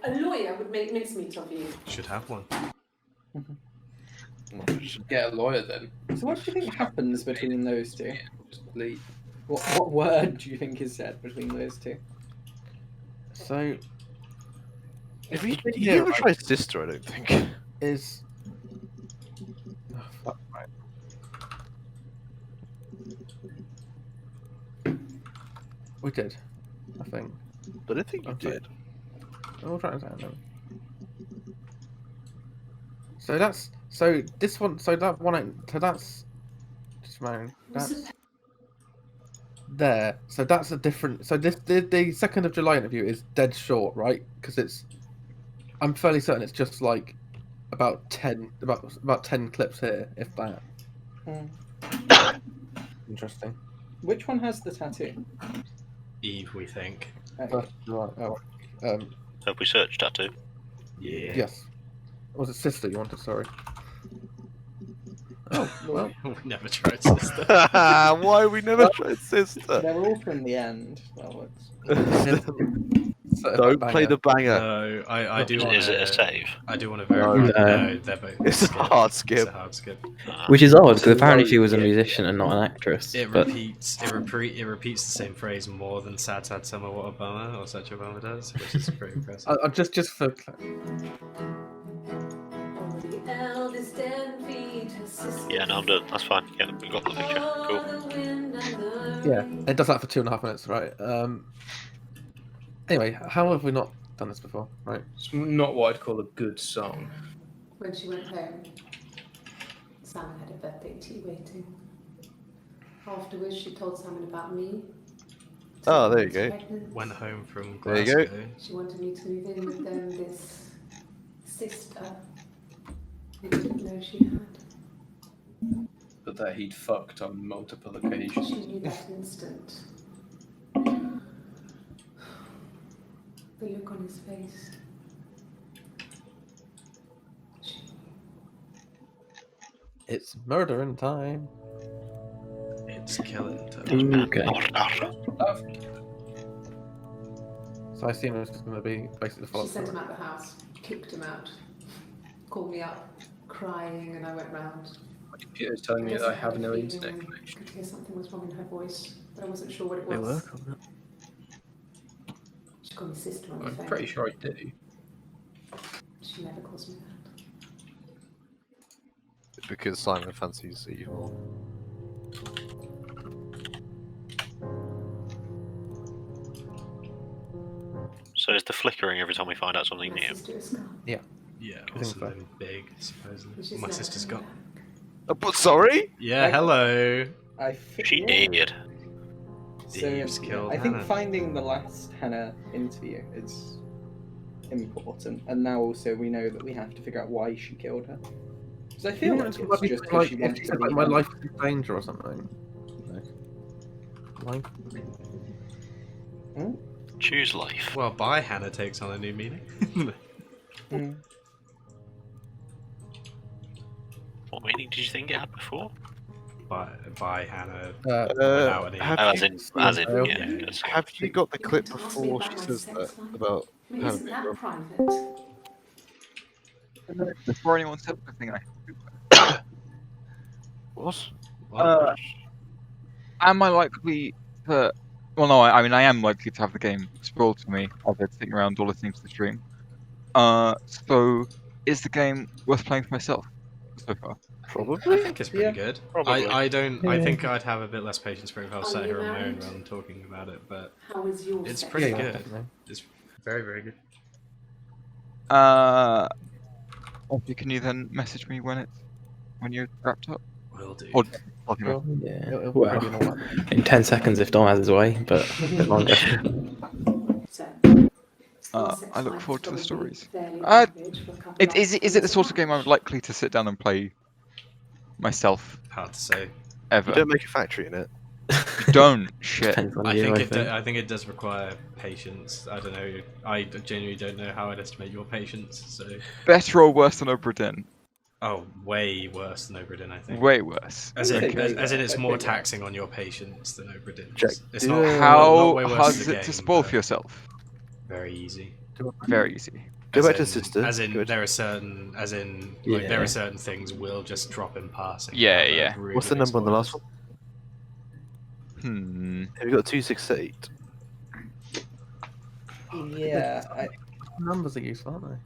A lawyer would make mincemeat of you. Should have one. Should get a lawyer then. So what do you think happens between those two? Just leave. What word do you think is said between those two? So If you Yeah, never I- tried sister, I don't think. is. Oh, fuck, right. We did, I think. But I think you Okay. did. We'll try this out then. So that's this one. So that one. So that's just my. That's there. So that's a different. So this the 2nd of July interview is dead short, right? Because it's. I'm fairly certain it's just like about 10 clips here, if that. Hmm. Interesting. Which one has the tattoo? Eve, we think. Okay. Have we searched tattoo? Yeah. Yes. Was it sister you wanted? Sorry. Oh well. We never tried sister. Why we never tried sister? They're all from the end. Well, it's... Don't play the banger. No, I do want Is it a save? I do want to verify. No. No, they're both. It's a hard skip. It's a hard skip. Which is odd, because It's apparently very she was a good. musician and not an actress. It but repeats. It repeats the same phrase more than "sad sad summer what a bummer" or "such a bummer" does, which is pretty impressive. Just for. The eldest envied her sister. Yeah, no, I'm done. That's fine. Yeah, we got the picture. Cool. The wind and the Yeah, rain. it does that for 2.5 minutes, right? Anyway, how have we not done this before, right? It's not what I'd call a good song. When she went home, Simon had a birthday tea waiting. Afterwards, she told Simon about me. Oh, there you Simon was go. pregnant. Went home from There you Glasgow. go. She wanted me to move in with them, this sister who didn't know she had. But that he'd fucked on multiple occasions. She knew that instant. The look on his face. It's murdering time. It's killing time. Okay. So I assume it's just going to be basically the She follow-up. sent him out the house, kicked him out, called me up, crying, and I went round. My computer's telling me that I have no feeling internet I connection. could hear something was wrong in her voice, but I wasn't sure what it They was. work on that. She called me sister on the I'm phone. pretty sure I do. She never calls me that. Because Simon fancies evil. So is the flickering every time we find out something My new? sister is gone. Yeah, I or think so. something big, supposedly. She's My never sister's coming got. back. But sorry? Yeah, hello. She did. So Eve's killed I think Hannah. finding the last Hannah interview is important, and now also we know that we have to figure out why she killed her. Because I feel like it's just because like, she if wanted she to said, like, leave my her. life is in danger or something. Like, Choose life. Well, by Hannah takes on a new meaning. Mm. What meaning did you think it had before? by Hannah Uh, without any. have As you- in, yeah. Yeah. yes. Have you got the clip To ask me before about she my says sex that life? about I mean, Hannah isn't being that rough? private? Before anyone said anything, I What? Uh, am I likely to? Well, no. I mean, I am likely to have the game spoiled to me as I'm sitting around or listening to the stream. So is the game worth playing for myself so far? Probably. I think it's pretty good. Probably. I don't. I Yeah. think I'd have a bit less patience for it if I was Are sat you here on my own married? rather than talking about it, but How is your it's sex pretty yeah, life? good. definitely. It's very, very good. Obviously, can you then message me when you're wrapped up? Will do. Or let me know. Well, Yeah. it'll Well, probably be normal. in 10 seconds if Dom has his way, but a bit longer. So, I look forward to the stories. fairly Uh, average for a couple Is of it the sort of hours game I'm likely to sit down and play myself Hard to say. You ever? don't make a factory in it. Don't shit. Depends on I you, think I it. think. I think it does require patience. I don't know. I genuinely don't know how I'd estimate your patience. So, Better or worse than Obra Dinn? oh, way worse than Obra Dinn, I think. Way worse. As in, Okay. as in, it's Okay. more taxing on your patience than Obra Dinn. Jack, It's do not. you- not How way worse hard as is a it to game, spoil but for yourself? Very easy. Very easy. Go As back to in- sister. As in, Good. there are certain, like there Yeah. are certain things will just drop in passing. Yeah, that are yeah. really What's the big number on the last spoilers. one? Have you got 268? Yeah, Numbers are useful, aren't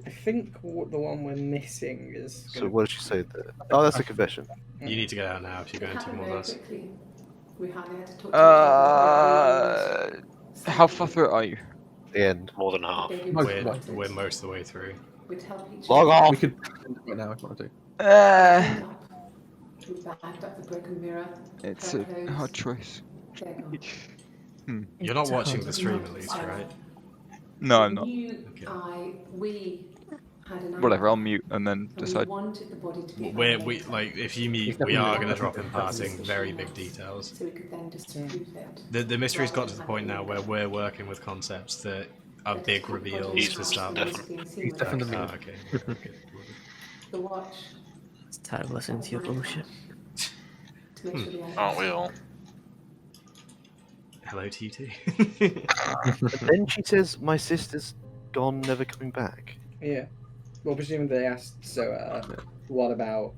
I think the one we're missing is. So Gonna... what did she say there? Oh, that's a confession. You need to get out now if you're It going to happened more very of us. quickly. We hardly had to talk to each other. How far through it are you? The end. More than half. Baby Most was of wanted. We're most of the way through. We'd help each Log other. off! We could end it right now if you want to. Cleaned up. We bagged up the broken mirror. It's her a clothes. hard choice. They're gone. You're not watching the It's stream not at least, so- right? No, I'm not. You, Okay. we had an Whatever, I'll outcome, mute and then and we decide. wanted the body to be We later, like if you He's mute, we are definitely going to drop in definitely passing very big details. so we could then disprove it. The mystery's got rather to the than point now having where it we're working with concepts that are But big to put the body in reveals the to house start and with. it's being seen He's with definitely it. the Okay. Good. The watch. It's time to listen to your bullshit. To make sure the Aren't we all? Hello, TT. And then she says, "My sister's gone, never coming back." Yeah. Well, presumably they asked. So, what about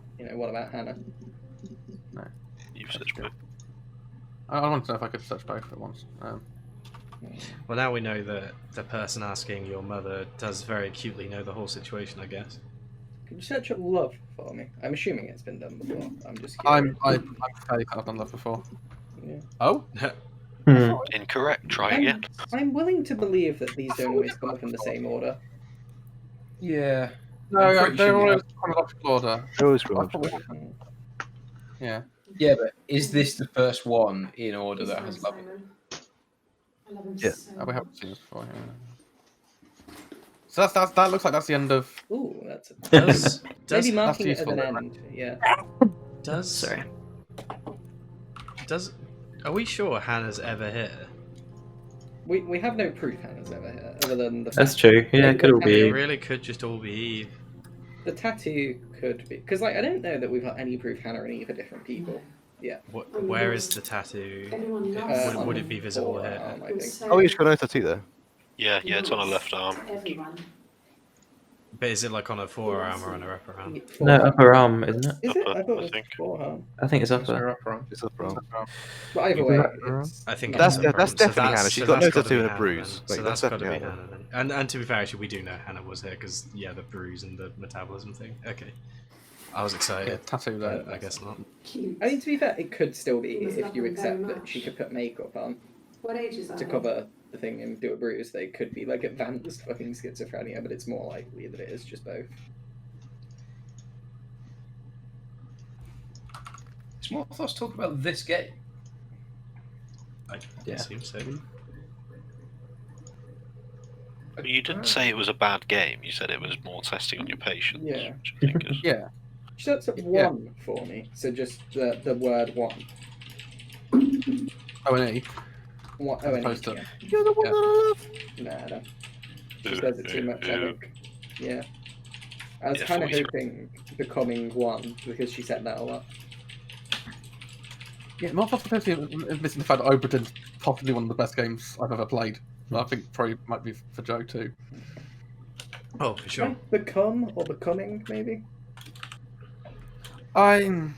Hannah? You've searched both. I wanted to know if I could search both at once. Well, now we know that the person asking your mother does very acutely know the whole situation, I guess. Could you search up love for me? I'm assuming it's been done before. I'm just curious. I'm fairly kind of done that before. Yeah. Oh? Incorrect. Try again. I'm willing to believe that these don't always come up in the same order. Yeah. No, I'm pretty they're sure we always have- chronological order. They always I chronological. thought Yeah. Yeah, but is this the first one in order He's that fine, has love in it? Simon. I love him Yeah. so We haven't much. seen this before. Yeah. So that looks like that's the end of. Ooh, that's a... Does Maybe marking it as useful, an right? end. Yeah. does Sorry. does are we sure Hannah's ever here? We have no proof Hannah's ever here, other than the That's fact true. Yeah, that it could all the be. It tattoo- really could just all be Eve. The tattoo could be because, like, I don't know that we've got any proof Hannah and Eve are different people. Yeah. Where is the tattoo? Everyone loves Would it him. be visible here? I It was think. so Oh, you've got no tattoo there. Yeah, it's on her nice left arm. to everyone. But is it like on a forearm or on her upper arm? No, upper arm, isn't it? Is it? I Upper, thought I it was think. forearm. I think it's It's upper. up wrong. It's up wrong. But either You way, can wrap it around. it's I think That's it's upper that's arm. So definitely Hannah. She's so got no that's gotta tattoo be and a Hannah bruise. then. Like, So that's that's got to be definitely Hannah then. And to be fair, actually, we do know Hannah was here because the bruise and the metabolism thing. Okay, I was Yeah, excited. tattoo there. But I guess not. Cute. I mean, to be fair, it could still be You must if love you them very accept that much. she could put makeup on What ages are to they? cover the thing and do a bruise. They could be like advanced fucking schizophrenia, but it's more likely that it is just both. Small thoughts talk about this game. I Yeah. assume so. But you didn't say it was a bad game. You said it was more testing on your patience. Yeah. Which I think is... Yeah. She sets up Yeah. one for me, so just the word one. O and E. One As oh, and opposed H, to- yeah. You're the one Yeah. that I love. Nah, no. She says it too much, I think. Yeah. I was Yeah, kind of 43. hoping becoming one because she said that a lot. Yeah, not possibility of missing the fact that Obradin's possibly one of the best games I've ever played. I think probably might be for Joe too. Oh, for sure. Like become or becoming, maybe? I'm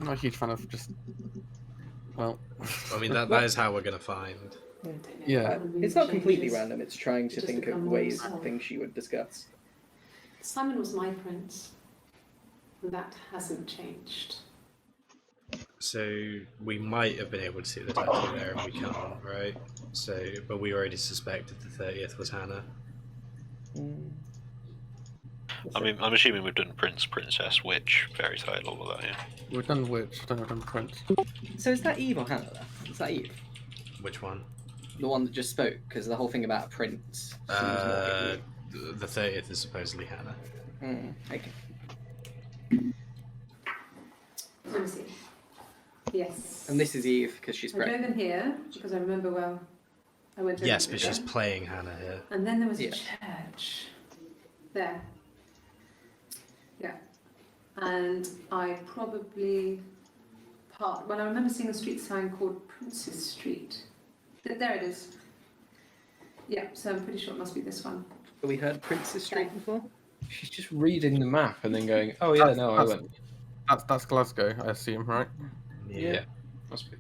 not a huge fan of just. Well, I mean, that is how we're gonna find. Yeah. It's not completely random, it's trying to Just think of become more ways, yourself. things she would discuss. Simon was my prince. And that hasn't changed. So we might have been able to see the tattoo there, and we can't, right? So, but we already suspected the 30th was Hannah. I mean, I'm assuming we've done Prince, Princess, Witch, Fairy Tale, all of that, yeah. We've done Witch, I don't know, we've done Prince. So is that Eve or Hannah there? Is that Eve? Which one? The one that just spoke, because the whole thing about a prince seems more Eve. The 30th is supposedly Hannah. Okay. Let me see. Yes. And this is Eve, because she's I drove pregnant. in here because I remember well. I went to Yes, but she's playing Hannah here. And then there was Yeah. a church. There. Yeah. And I probably well, I remember seeing a street sign called Princess Street. There it is. Yeah, so I'm pretty sure it must be this one. Have we heard Princess Street before? She's just reading the map and then going, "Oh yeah, no, I went." That's Glasgow, I assume, right? Yeah. Must be.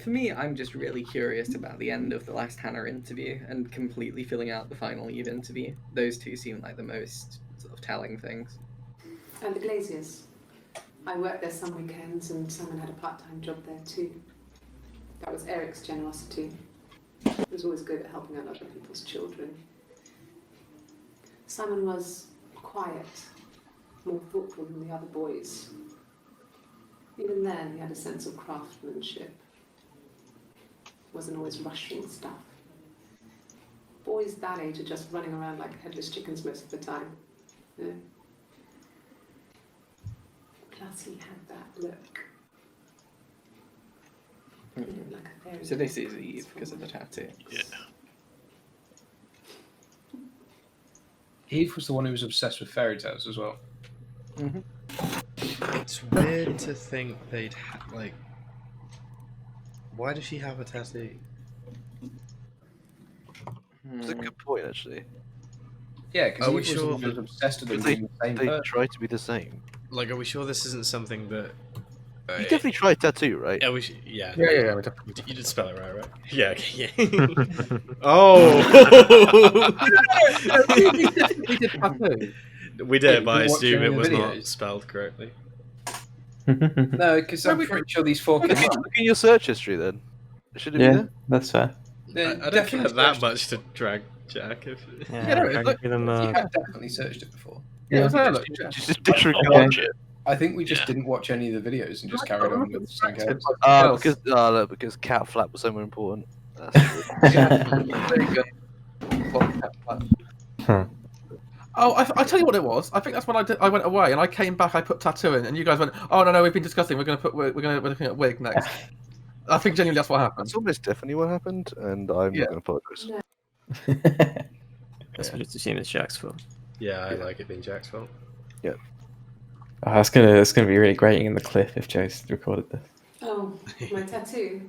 For me, I'm just really curious about the end of the last Hannah interview and completely filling out the final Eve interview. Those two seem like the most sort of telling things. And the Glaziers. I worked there some weekends and Simon had a part-time job there too. That was Eric's generosity. He was always good at helping out other people's children. Simon was quiet, more thoughtful than the other boys. Even then, he had a sense of craftsmanship. Wasn't always rushing stuff. boys that age are just running around like headless chickens most of the time. Yeah. Plus he had that look. He looked like a fairy. So this is Eve because of the tattoo. Yeah. Eve was the one who was obsessed with fairy tales as well. It's weird to think they'd like. Why does she have a tattoo? It's a good point, actually. Yeah, because Are Eve we was the sure one who was that obsessed with them They, being the same they person. try to be the same. Like, are we sure this isn't something that? You definitely tried tattoo, right? Yeah, yeah. Yeah. You did spell it right? Yeah. Okay, yeah. Oh. We did tattoo. We did, but I Watch assume any it of the was not videos? spelled correctly. No, because I'm pretty sure these four Look came at, up. look at your search history then. Should it be Yeah, there? that's fair. They I don't care definitely that searched much to drag Jack. If Yeah, Yeah, I look, give them, it. You have definitely searched it before. Yeah, Yeah. so look, Just I'll disregard watch it. I think we just didn't watch any of the videos and just carried on with some games. because cat flap was so more important. That's true. Oh, I tell you what it was. I think that's when I went away and I came back. I put tattoo in, and you guys went, "Oh no, we've been discussing. We're looking at wig next." I think genuinely that's what happened. That's almost definitely what happened, and I'm not going to apologise. Guess we just assume it's Jack's fault. Yeah, I like it being Jack's fault. Yeah. Oh, it's gonna be really grating in the cliff if Joe's recorded this. Oh, my tattoo.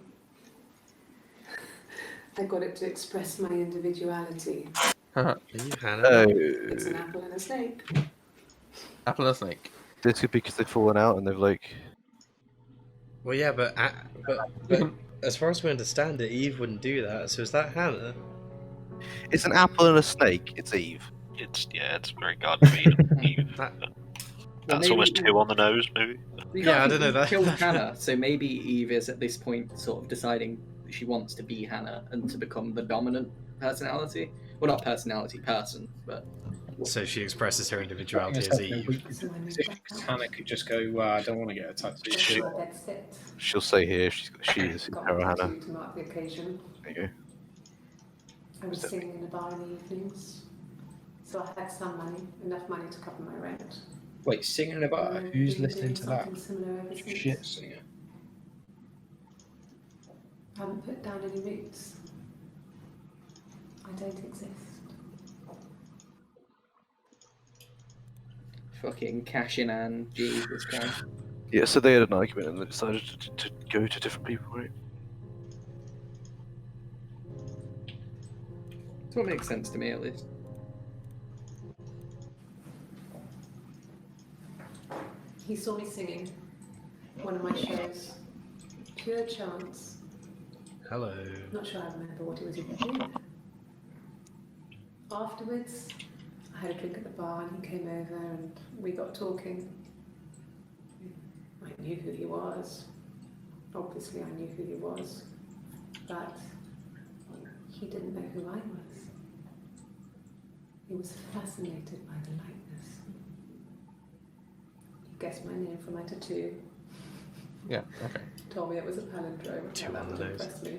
I got it to express my individuality. Are you Hannah? It's an apple and a snake. Apple and a snake. This could be because they've fallen out and they've like. Well, yeah, but as far as we understand it, Eve wouldn't do that. So is that Hannah? It's an apple and a snake. It's Eve. It's very Garden of Eden. Eve. That's maybe- almost 2 on the nose, maybe. Yeah, I don't know that. Killed Hannah, so maybe Eve is at this point sort of deciding that she wants to be Hannah and to become the dominant personality. Well, not personality, person, but. So she expresses her individuality as Eve. Hannah could just go, I don't want to get a tattoo. That's it. She'll say here she is Got Sarah a Hannah. tattoo to mark the occasion. There you go. I was singing in a bar in the evenings, so I had some money, enough money to cover my rent. Wait, singing in a bar? And Who's I've been listening doing to that? something similar ever since. Shit singer. I haven't put down any roots. I don't exist. Fucking cashing and G, this guy. Yeah, so they had an argument and they decided to go to different people, right? That's what makes sense to me, at least. He saw me singing one of my shows. Pure chance. Hello. Not sure I remember what he was even doing. Afterwards, I had a drink at the bar and he came over and we got talking. I knew who he was. Obviously, I knew who he was. But he didn't know who I was. He was fascinated by the likeness. He guessed my name from my tattoo. Yeah. Okay. Told me it was a palindrome. Two and that on would the nose. impress me.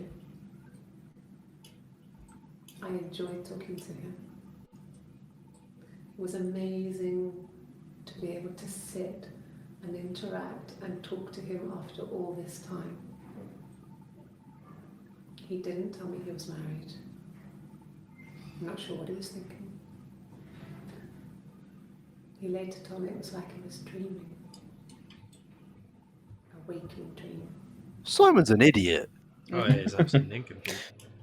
I enjoyed talking to him. It was amazing to be able to sit and interact and talk to him after all this time. He didn't tell me he was married. I'm not sure what he was thinking. He later told me it was like he was dreaming. A waking dream. Simon's an idiot. Oh, yeah, he's absolutely nincompoop.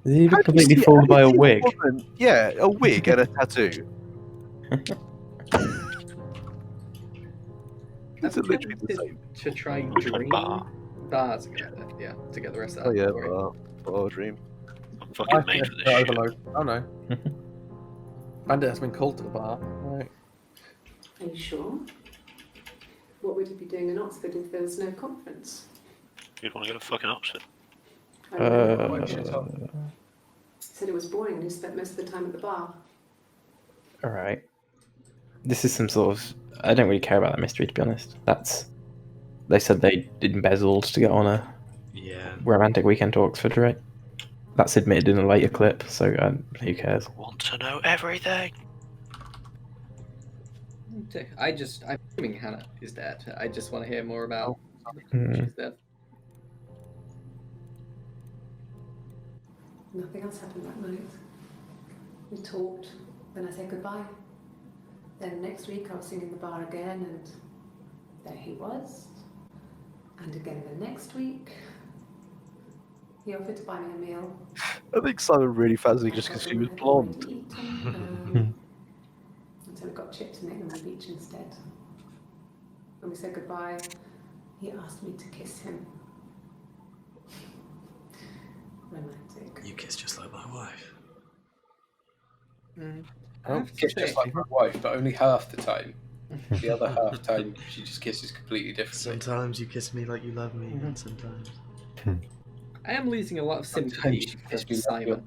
Is he How do you completely see- fooled how by do a you see wig? woman- Yeah, a wig and a tattoo. It's literally the same. To try Which one, dream bar? bar together, yeah, to get the rest of that. Oh yeah, story. bar dream. I'm fucking made for this shit. Overload. Oh no. Bandit has been called to the bar. Right. Are you sure? What would you be doing in Oxford if there was no conference? You'd want to go to fucking Oxford. I remember what you told. Said it was boring and you spent most of the time at the bar. Alright. This is some sort of... I don't really care about that mystery, to be honest. They said they embezzled to get on a Yeah. romantic weekend to Oxford, right? That's admitted in a later clip, so who cares? Want to know everything. I'm assuming Hannah is dead. I just want to hear more about she's dead. Nothing else happened that night. We talked, then I said goodbye. Then next week I was singing in the bar again, and there he was. And again the next week, he offered to buy me a meal. I think Simon really fancied just because she was blonde. And so we got chips and ate them on the beach instead. When we said goodbye, he asked me to kiss him. Romantic. You kiss just like my wife. I kiss just like my wife, but only half the time. The other half time, she just kisses completely differently. Sometimes you kiss me like you love me, and sometimes. I am losing a lot of sympathy for Simon.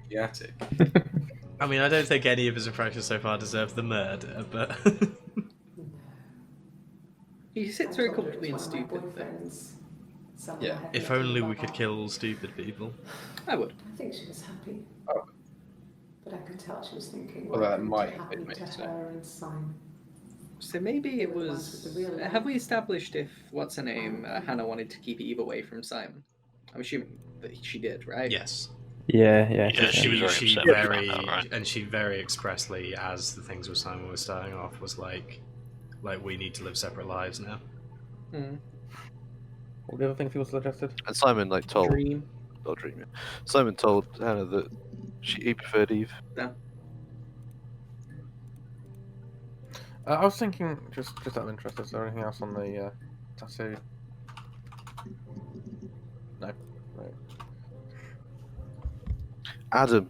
The attic. I mean, I don't think any of his impressions so far deserve the murder, but. He sits very comfortably and stupid. Yeah. If only we could kill stupid people. I would. I think she was happy. Oh. But I could tell she was thinking Well, what that might could have been happen made, to her and Simon. So maybe it was. Have we established if what's her name Hannah wanted to keep Eve away from Simon? I'm assuming that she did, right? Yes. Yeah. She was very she upset very, about that, right? and she very expressly, as the things with Simon were starting off, was like we need to live separate lives now. What the other things people suggested? And Simon told Dream. Not Dream. Yeah. Simon told Hannah that he preferred Eve. Yeah. I was thinking, just out of interest, is there anything else on the tattoo? No. Right. Adam.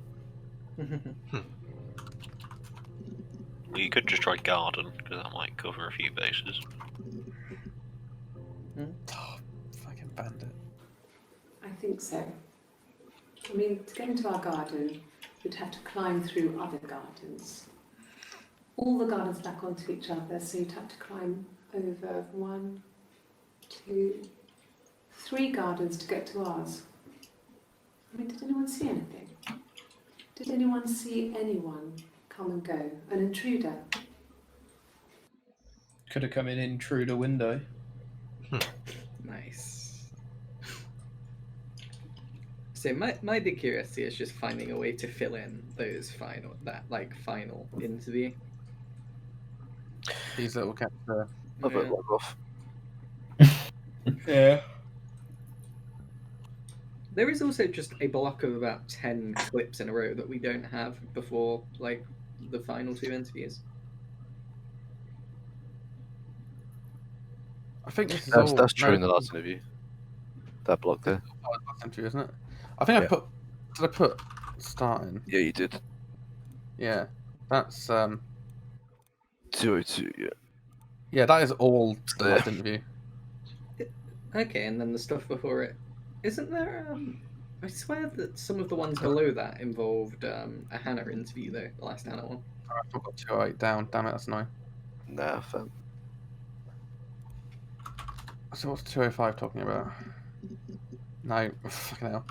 Well, you could just try garden, because that might cover a few bases. Oh, fucking bandit. I think so. I mean, to get into our garden, you'd have to climb through other gardens. All the gardens back onto each other, so you'd have to climb over 1, 2, 3 gardens to get to ours. I mean, did anyone see anything? Did anyone see anyone come and go? An intruder? Could have come in through the window. Nice. So my big curiosity is just finding a way to fill in those final interview. These little cats. I'll vote log off. Yeah. There is also just a block of about 10 clips in a row that we don't have before, the final 2 interviews. I think this is That's true in the last interview. That block there. Last interview, isn't it? I think Did I put starting? Yeah, you did. Yeah, that's 202. Yeah. Yeah, that is all the last interview. Okay, and then the stuff before it. Isn't there? I swear that some of the ones below that involved a Hannah interview, though. The last Hannah one. I forgot 208 down. Damn it, that's annoying. Nah, fam. So what's 205 talking about? No, fucking hell.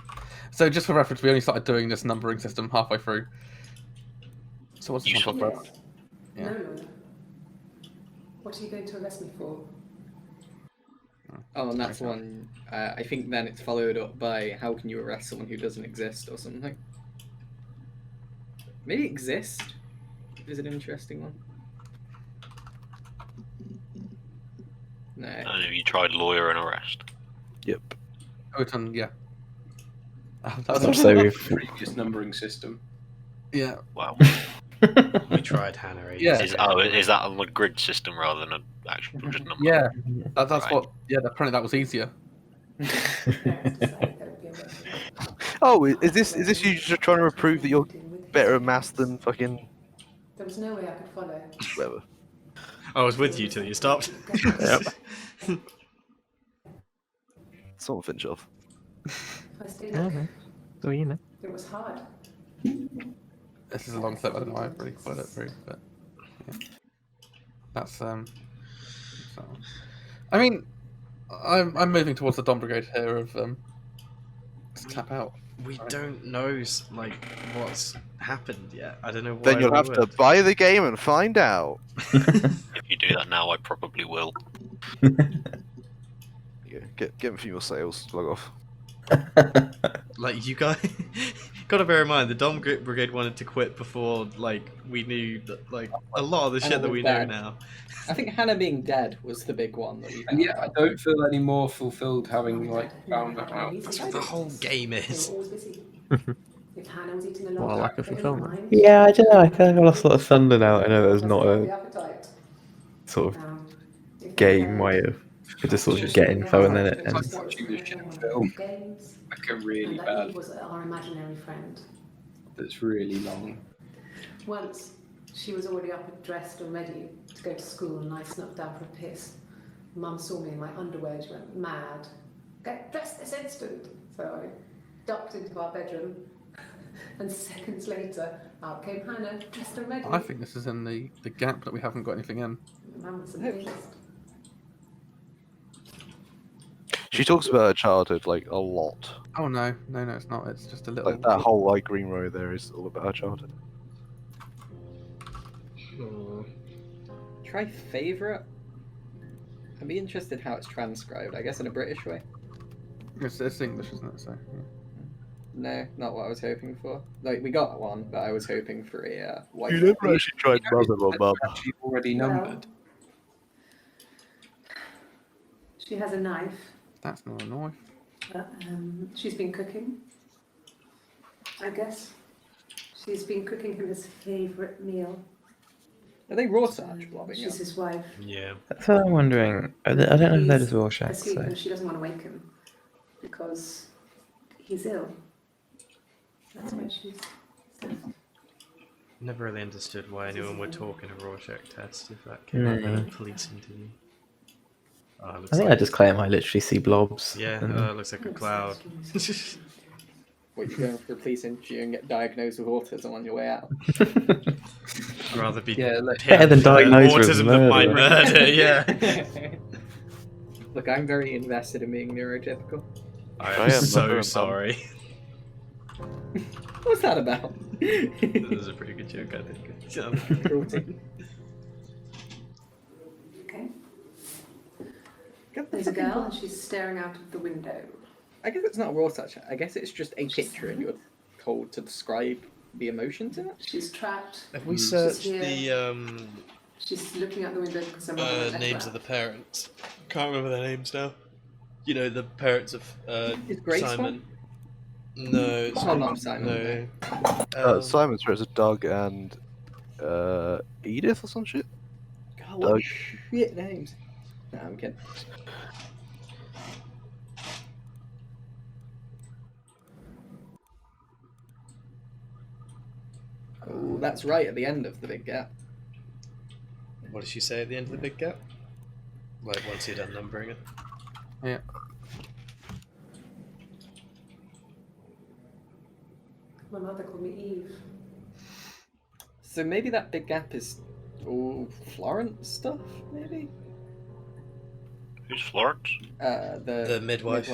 So just for reference, we only started doing this numbering system halfway through. So what's this one talking about? Yeah. No, Lorna. What are you going to arrest me for? Oh, and that's one. I think then it's followed up by how can you arrest someone who doesn't exist or something. Maybe exist is an interesting one. No. And have you tried lawyer and arrest? Yep. Oh, it's on, yeah. That's also the previous numbering system. Yeah. Wow. We tried Hannah. Yeah. Is that on the grid system rather than an actual just number? Yeah. That's Right. what. Yeah. Apparently that was easier. Oh, is this you just trying to prove that you're better at maths than fucking There was no way I could follow. whatever? I was with you till you stopped. Yep. Someone finish off. I stayed So you know. It was hard. This is a long clip. I don't know why I've really put it through, but yeah. That's so. I mean, I'm moving towards the Dom Brigade here of tap out. We don't know like what's happened yet. I don't know why. Then you'll we have to would. buy the game and find out. If you do that now, I probably will. Yeah, get a few more sales. Log off. Like you guys, gotta bear in mind the Dom Brigade wanted to quit before like we knew that, like a lot of the shit that was we know bad. now. I think Hannah being dead was the big one that we And found. yeah, I don't feel any more fulfilled having like found that out. That's what the whole game is. If Hannah was eating a Well, lot lack of fulfillment. Yeah, I don't know. I kind of lost sort of thunder now. I know there's not a appetite. sort of game way of you just sort of get info and then it It's like ends. watching this shit film, like a really And that bad Eve was our imaginary friend. that's really long. Once she was already up and dressed and ready to go to school, and I snuck down for a piss. Mum saw me in my underwear. She went mad. Get dressed this instant. So I ducked into our bedroom, and seconds later, out came Hannah, dressed and ready. I think this is in the gap that we haven't got anything in. Mum was amazed. She talks about her childhood like a lot. Oh no, it's not. It's just a little. Like that whole like green row there is all about her childhood. Try favourite. I'd be interested how it's transcribed. I guess in a British way. It's English, isn't it? So. Yeah. No, not what I was hoping for. Like we got one, but I was hoping for a white. You never actually tried mother or mum. Actually already numbered. She has a knife. That's not a knife. But, she's been cooking. I guess she's been cooking him his favourite meal. Are they raw starch blobbing? She's his wife. Yeah. That's what I'm wondering. I don't know if that is Rorschach. Asleep, So. and she doesn't want to wake him because he's ill. That's why she's. Never really understood why anyone would talk in a Rorschach test if that came up in a police interview. Oh, I think I just claim I literally see blobs. Yeah, and- it looks like a cloud. What, you going for a police interview and get diagnosed with autism on your way out? I'd rather be Better than diagnosed with autism than my murder. murder, yeah. Look, I'm very invested in being neurotypical. I am so sorry. What's that about? That was a pretty good joke, I think. Cruelty. Okay. There's a girl and she's staring out of the window. I guess it's not raw touch. I guess it's just a picture and you're told to describe the emotions in it. She's trapped. Have we She's searched here. She's looking out the window because her mother left names her. of the parents? Can't remember their names now. You know, the parents of Is Grace Simon. one? No, it's Oh, not Simon. No. Simon's parents are Doug and Edith or some shit. God, what shit names. No, I'm kidding. Oh, that's right at the end of the big gap. What did she say at the end of the big gap? Like once you're done numbering it. Yeah. My mother called me Eve. So maybe that big gap is all Florence stuff, maybe? Who's Florence? The midwife.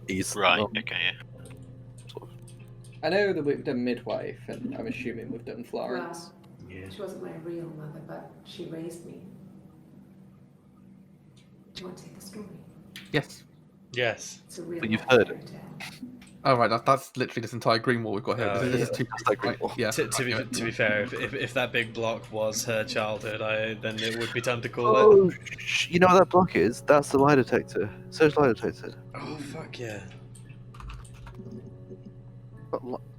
He's Right, okay, yeah. I know that we've done midwife, and I'm assuming we've done Florence. Well, she wasn't my real mother, but she raised me. Do you want to take the story? Yes. Yes. It's a real But you've heard it. Oh right, that's literally this entire green wall we've got here. Oh, This is yeah. too right, yeah. To be fair, if that big block was her childhood, then it would be time to call Oh, it. you know what that block is? That's the lie detector. Search lie detector. Oh fuck yeah!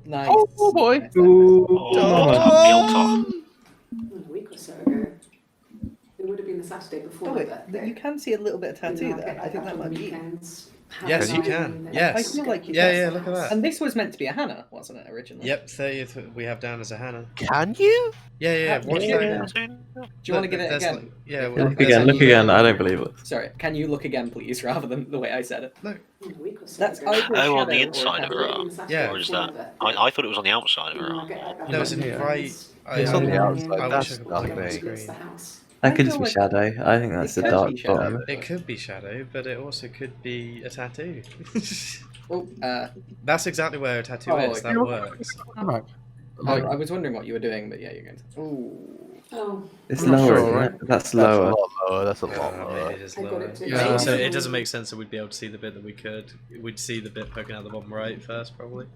Nice. Oh boy! A week or so ago. It would have been the Saturday before Oh, my wait, birthday. you can see a little bit of tattoo You know, there. I think that might be you. Yes, you can. Yes. I feel like you Yeah, can. look at that. And this was meant to be a Hannah, wasn't it, originally? Yep, 30th we have down as a Hannah. Can you? Yeah. Watch Yeah. that. Do you want to give it There's again? like- yeah, Look there's again, like- look again. I don't believe it. Sorry, can you look again, please, rather than the way I said it? No. That's either a Oh, on the shadow inside or a of her shadow. arm? Yeah. Or is that? I thought it was on the outside of her arm. No, it's in right. It's on the outside. I wish That's I could plug it on the nothing. screen. That I could feel just be like Shadow. I think that's it the could dark be Shadow. bottom. It could be Shadow, but it also could be a tattoo. Oh, That's exactly where a tattoo Oh, is. That works. Right. I was wondering what you were doing, but yeah, you're going to. Ooh. Oh, It's I'm not lower, sure, isn't right? it? That's That's a lower. lot lower. That's a lot lower. Maybe it is I got lower. it too. Yeah. And also, Yeah. it doesn't make sense that we'd be able to see the bit that we could. We'd see the bit poking out the bottom right first, probably.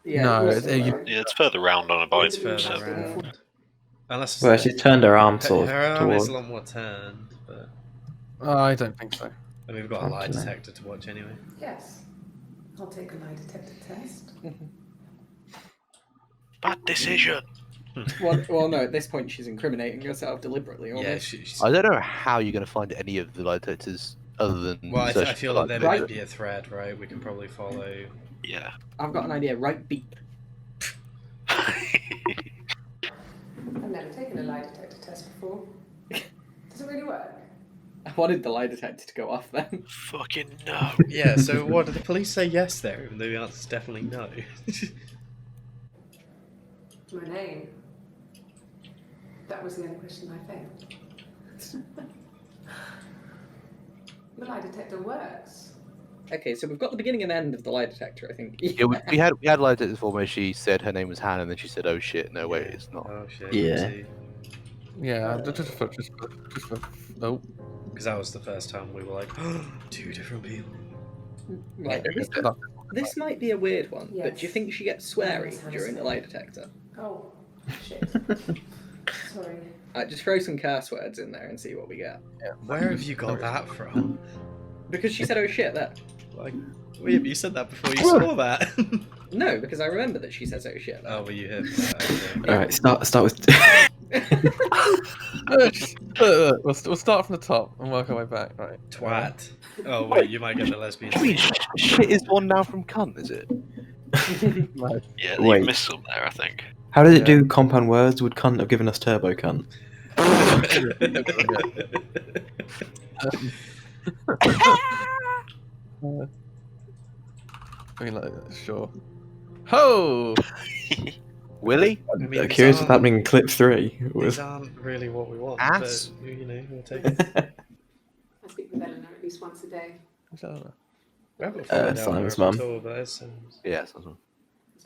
Yeah, No, you're it's- still you- lower. Yeah, it's further round on a bike. It's further So. around. Unless Well, she's turned her arm her, sort her of arm is towards. a lot more turned, but I don't think so. and we've got a I lie don't know. detector to watch anyway. Yes. I'll take a lie detector test. Bad decision. Well, no, at this point she's incriminating herself deliberately. Yeah, Almost. she's. I don't know how you're going to find any of the lie detectors other than. Well, I searching feel for like there lie might detectors. be a thread, right? We can probably follow. Yeah. I've got an idea. Right beep. I've never taken a lie detector test before. Does it really work? I wanted the lie detector to go off then. Fucking no. Yeah. So what did the police say? Yes, there, even though the answer's definitely no. My name. That was the only question I failed. The lie detector works. Okay, so we've got the beginning and end of the lie detector, I think. Yeah, we had lie detectors before where she said her name was Hannah, and then she said, "Oh shit, no wait, it's not." Oh shit. Yeah. Yeah, just for oh. Because that was the first time we were like, two different people. Right, this might be a weird one, but do you think she gets sweary during the lie detector? Oh, shit. Sorry. Just throw some curse words in there and see what we get. Yeah. Where have you got that from? Because she said, "Oh shit," there. Like, well, yeah, but you said that before you saw that. No, because I remember that she says, "Oh shit." There. Oh, well, you heard that. Okay. All right, start with. We'll start from the top and work our way back. Right. Twat. Oh wait, you might get the lesbian. I mean, shit is one now from cunt, is it? Right. Yeah, Wait. you missed some there, I think. How did it Yeah. do compound words? Would cunt have given us turbo cunt? I mean, like, sure. Ho! Willie? I mean, these Curious what's aren't- happening in clip 3. These Was... aren't really what we want, Ass? but you know, we'll take it. I speak with Eleanor at least once a day. I don't know. We haven't found out Simon's her mum. at all, but it sounds... Yes, that's one.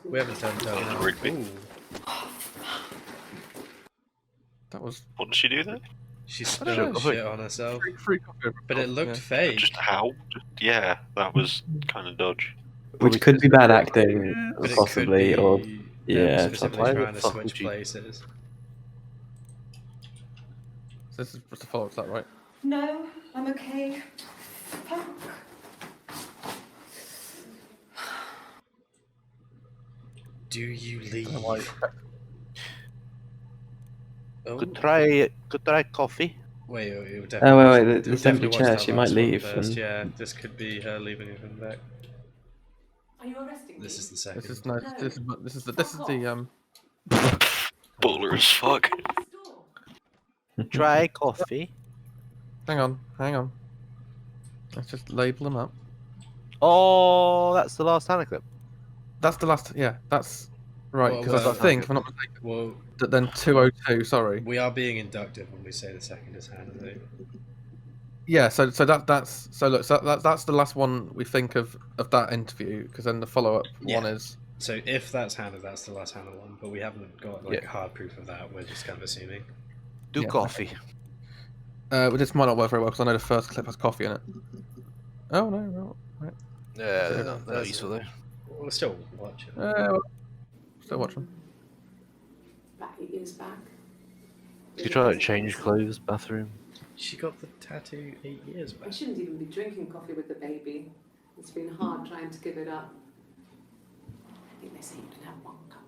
We haven't turned out. Rigby. Ooh, That was What did she do there? she I don't know. spilled shit on herself, free coffee. but it looked Yeah. fake. Just how? Yeah, that was kind of dodge. Which could be bad acting, But it possibly, could or be yeah, them specifically why the trying to fuck switch would you- places. So this is just a follow-up, is that right? No, I'm okay. Fuck. Do you leave? Why- Oh, Could try coffee. wait, it would Oh, wait, we'll there's empty watch chair, that she might last one leave first, and- Yeah, this could be her leaving and coming back. Are you arresting me? This is the second. This is no. This is the Baller as fuck. Try coffee. Hang on. Let's just label them up. Oh, that's the last Hannah clip. That's the last. Yeah, that's right. Well, Because I think, if I'm not mistaken, Well, that then 202. Sorry. we are being inductive when we say the second is Hannah, though. Yeah. So that's that's the last one we think of that interview. Because then the follow-up Yeah. one is. So if that's Hannah, that's the last Hannah one, but we haven't got like Yeah. hard proof of that. We're just kind of assuming. Do Yeah. coffee. But this might not work very well because I know the first clip has coffee in it. Oh no. Right. Yeah, So they're not useful though. We're still watching. Well, still watching. Back is back. Did you try to change clothes, bathroom? She got the tattoo 8 years I back. shouldn't even be drinking coffee with the baby. It's been hard trying to give it up. I think they say you can have one cup.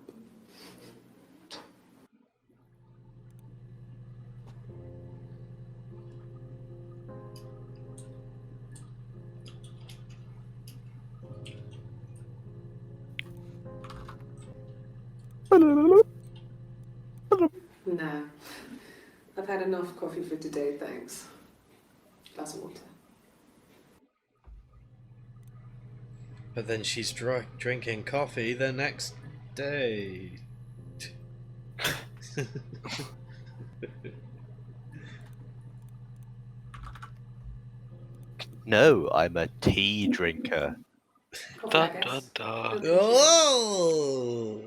No. I've had enough coffee for today, thanks. Glass of water. But then she's drinking coffee the next day. No, I'm a tea drinker. Dun, dun, dun. Oh!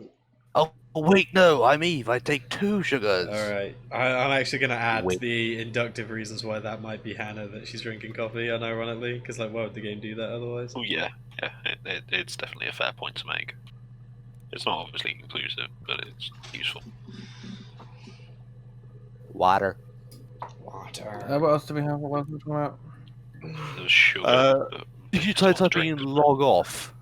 Oh, wait, no, I'm Eve. I take 2 sugars. Alright, I'm actually going to add Wait. the inductive reasons why that might be Hannah, that she's drinking coffee, unironically, because, like, why would the game do that otherwise? Oh yeah, it's definitely a fair point to make. It's not obviously conclusive, but it's useful. Water. Water. What else do we have? What else are we talking about? There was sugar. but Did you it's try not typing drink. in log off?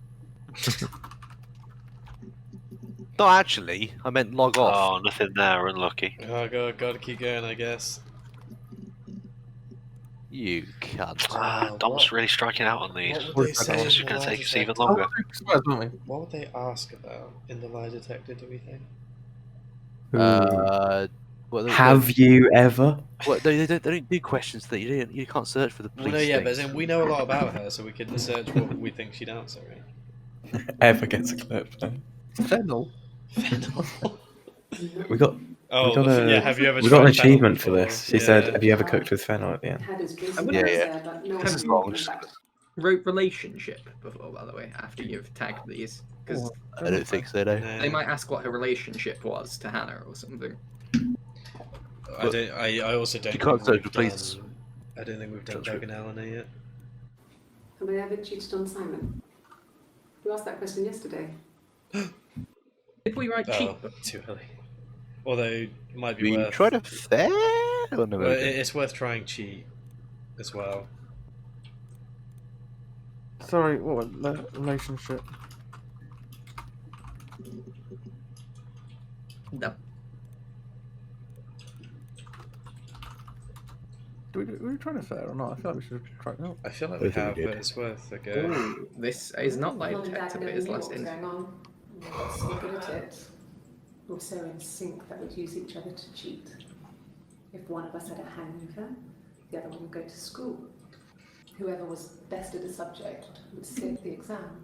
No, actually, I meant log off. Oh, nothing there, unlucky. Oh, gotta keep going, I guess. You cunt. Dom's really striking out on these. What would they say This is in the going to lie take us even detector? longer. What would they ask about in the lie detector, do we think? Have you ever What, they don't do questions that you can't search for the police. Well, no, yeah, but things. as in, we know a lot about her, so we can search what we think she'd answer, right? ever gets a clip? Fennel. We got. Oh, we got a, yeah, have you ever we got an tried fennel achievement for before? this. She Yeah. said, "Have you ever cooked with fennel?" At the end. Had his business wouldn't- there, but no Have one you went back. wrote relationship before, by the way, after you've tagged these? Because I don't think so, no. they might ask what her relationship was to Hannah or something. I also don't You can't think search we've for police. done... I don't think we've done Doug and Eleanor yet. Have I ever cheated on Simon? You asked that question yesterday. Did we write cheat? Oh, too early. Although, it might be We worth... tried a fair. Oh, no, Well, okay. it's worth trying cheat as well. Sorry, what was the relationship? No. Were we trying to fair or not? I feel like we should have tried out. I feel like I we think we have, did. but it's worth a go. Ooh, this is not lie Mum and Dad detector, but never it's knew last what was in. going on. We got so good at it. We were so in sync that we'd use each other to cheat. If one of us had a hangover, the other one would go to school. Whoever was best at a subject would sit the exam.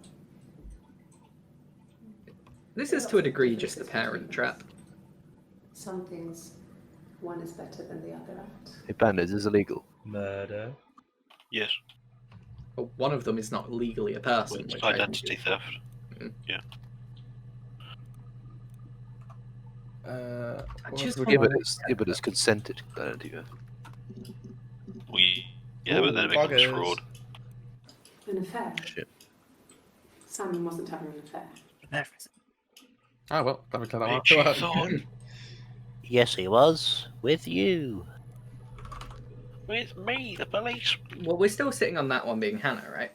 This is to a degree just the parent trap. Some things one is better than the other at. Hey, bandits is illegal. Murder. Yes. But one of them is not legally a person. It's which I think identity is- theft. Mm. Yeah. just Yeah, but it's consented. Identity theft. Yeah, but then it becomes buggers. fraud. An affair. Shit. Simon wasn't having an affair. Oh well, that would clear that one Bitchy up. thought. Yes, he was with you. With me, the police. Well, we're still sitting on that one being Hannah, right?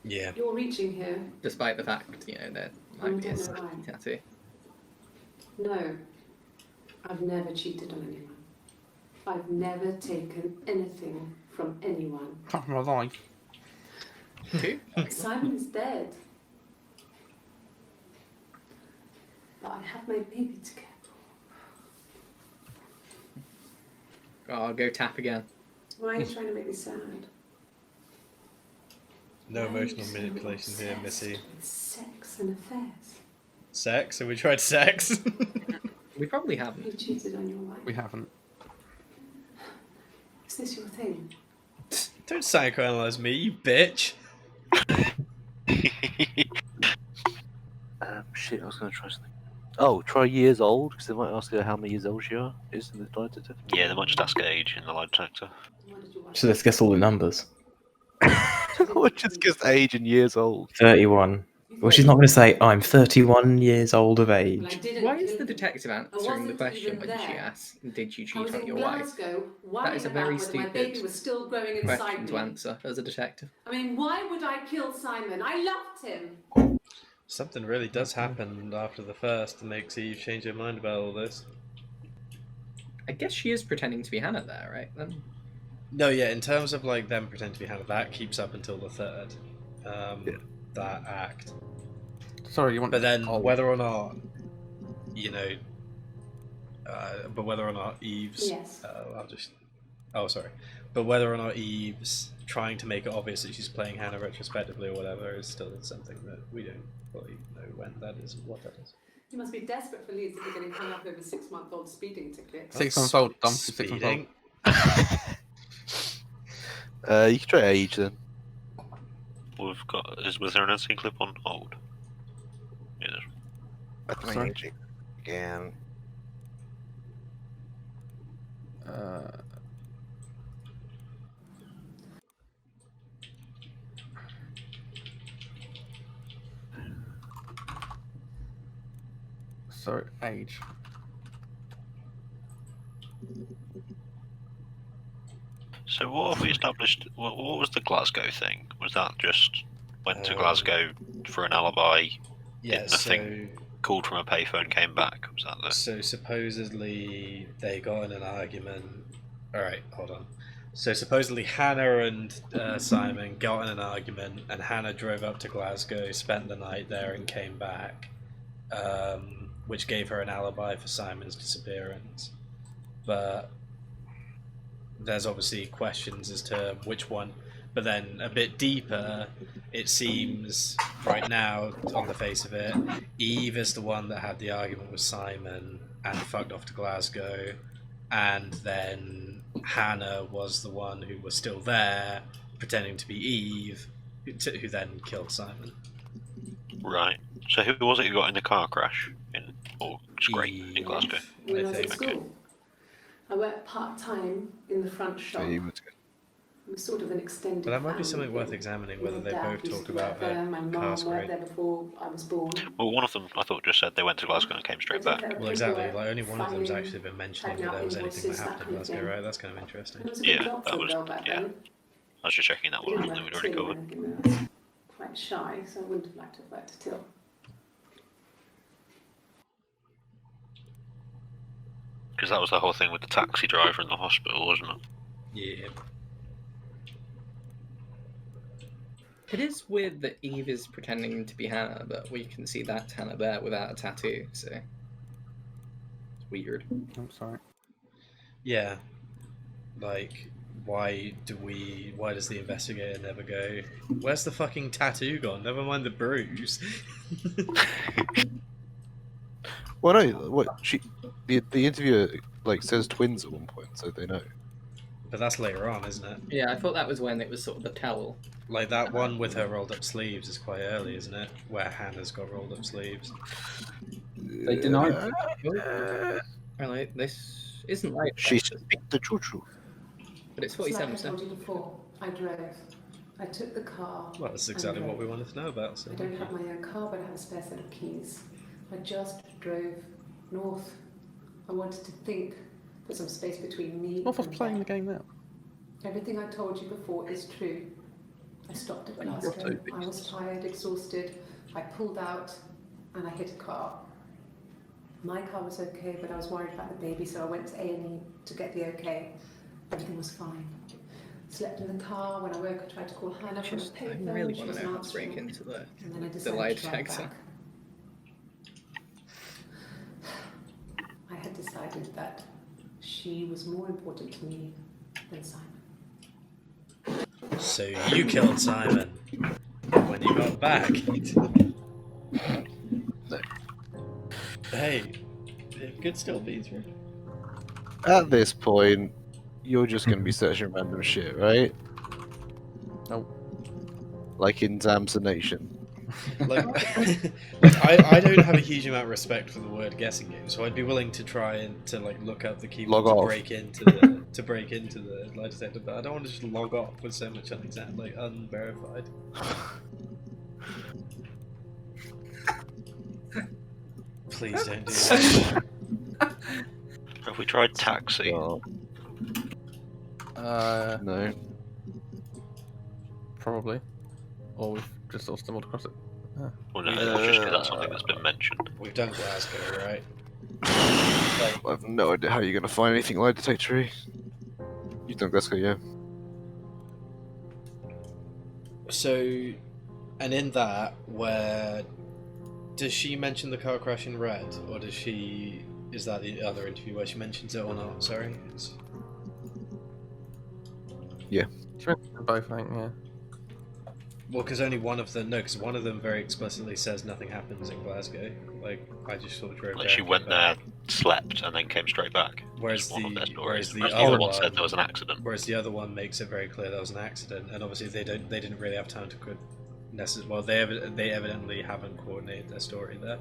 Yeah. You're reaching here. Despite the fact, there might be a don't know sticky why. tattoo. No, I've never cheated on anyone. I've never taken anything from anyone. Fuck my life. Who? Simon is dead. But I have my baby to care for. Oh, I'll go tap again. Why are you trying to make me sad? No Why are you emotional so manipulation here, obsessed Missy. with sex and affairs. Sex? Have we tried sex? We probably haven't. You cheated on your wife. We haven't. Is this your thing? Don't psychoanalyze me, you bitch. Shit, I was going to try something. Oh, try years old, because they might ask her how many years old she is in the lie detector. Yeah, they might just ask age in the lie detector. What did you want? So let's guess all the numbers. Or just guess age and years old. 31. Well, she's not going to say, I'm 31 years old of Well, I age. didn't Why is kill the him. detective I answering the wasn't question even when she there. asks, did you I cheat was on in your wife? Glasgow, That worrying is a about very whether my baby stupid was still growing question inside to me. answer as a detective. I mean, why would I kill Simon? I loved him. Something really does happen after the first that makes Eve change her mind about all this. I guess she is pretending to be Hannah there, right? Then No, yeah, in terms of like them pretending to be Hannah, that keeps up until the third. That act. Sorry, you want. But then Oh. whether or not, but whether or not Eve's, Yes. but whether or not Eve's trying to make it obvious that she's playing Hannah retrospectively or whatever is still something that we don't fully know when that is, what that is. You must be desperate for leads if you're getting hung up over 6-month-old speeding tickets. 6-month-old, dumb 6-month-old. You can try age then. Was there an unseen clip on hold? Yeah. That's my Sorry? aging again. Sorry, age. So what have we established? What was the Glasgow thing? Was that just went to Glasgow for an alibi? Yeah, did nothing, called from a payphone, came back. Was that the? So supposedly they got in an argument. All right, hold on. So supposedly Hannah and Simon got in an argument, and Hannah drove up to Glasgow, spent the night there, and came back, which gave her an alibi for Simon's disappearance. But there's obviously questions as to which one. But then a bit deeper, it seems right now, on the face of it, Eve is the one that had the argument with Simon and fucked off to Glasgow, and then Hannah was the one who was still there, pretending to be Eve, who then killed Simon. Right. So who was it who got in the car crash or scrape in Glasgow? When I was at school, I worked part-time in the front shop. It was sort of an extended But that might be family something worth thing. examining, My whether they dad both used talk to work about there, the my car mum worked scrape. there before I was born. Well, one of them I thought just said they went to Glasgow and came straight back. Well, exactly. Like only one of them's actually been mentioning that there was anything that happened in Glasgow, right? That's kind of interesting. It was a good Yeah, job that for a was. girl back Yeah, then. I was just checking that I didn't one. work We'd at already till or covered. anything, I was quite shy, so I wouldn't have liked to have worked at till. Because that was the whole thing with the taxi driver in the hospital, wasn't it? Yeah. It is weird that Eve is pretending to be Hannah, but we can see that's Hannah there without a tattoo, so it's weird. I'm sorry. Yeah. Like, why does the investigator never go, where's the fucking tattoo gone? Never mind the bruise. Well, no, the interviewer says twins at one point, so they know. But that's later on, isn't it? Yeah, I thought that was when it was sort of the towel. Like that one with her rolled up sleeves is quite early, isn't it? Where Hannah's got rolled up sleeves. They denied Right, this isn't like She speaks the truth. but it's It's like I 47%. told you before, I drove. I took the car. Well, that's exactly what we wanted to know about. So I don't have my own car, but I have a spare set of keys. I just drove north. I wanted to think, put some space between me What was and playing the them. game now? Everything I told you before is true. I stopped at Glasgow. I was tired, exhausted. I pulled out and I hit a car. My car was okay, but I was worried about the baby, so I went to A&E to get the okay. Everything was fine. Slept in the car. When I woke, I tried to call Hannah from a I payphone. really She want to wasn't know how to break answering. into the And then I lie decided to drive detector. back. I had decided that she was more important to me than Simon. So you killed Simon when you got back. No. Hey, it could still be true. At this point, you're just going to be searching random shit, right? Nope. Like in Zamsonation. Like, I don't have a huge amount of respect for the word guessing game, so I'd be willing to try and to look up the keyword Log to off. break into the lie detector, but I don't want to just log off with so much unverified. Please don't do that. Have we tried taxi? Oh, no. Probably. Or we've just all stumbled across it. Well, no, it's just because that's something that's been mentioned. We've done Glasgow, right? I have no idea how you're going to find anything lie detectory. You've done Glasgow, yeah. So, and in that, where does she mention the car crash in red, or does she? Is that the other interview where she mentions it or not? Sorry. Yeah. She mentioned both, I think, yeah. Well, because only one of them. No, because one of them very explicitly says nothing happens in Glasgow. Like, I just sort of drove Like there. she and went came there, back. slept, and then came straight back. Whereas That's one of their stories. whereas the other other one said there was an accident. Whereas the other one makes it very clear there was an accident, and obviously they didn't really have time to well, they evidently haven't coordinated their story there.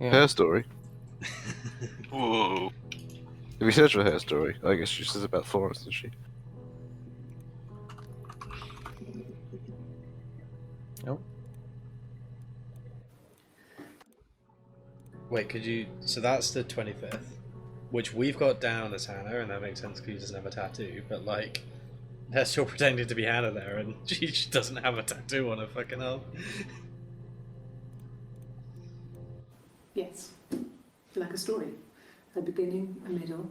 Yeah. Her story. Whoa. If you search for her story, I guess she says about Florence, doesn't she? Nope. Wait, could you? So that's the 25th, which we've got down as Hannah, and that makes sense because he doesn't have a tattoo. But like, they're still pretending to be Hannah there, and she doesn't have a tattoo on her fucking arm. Yes, like a story. A beginning, a middle,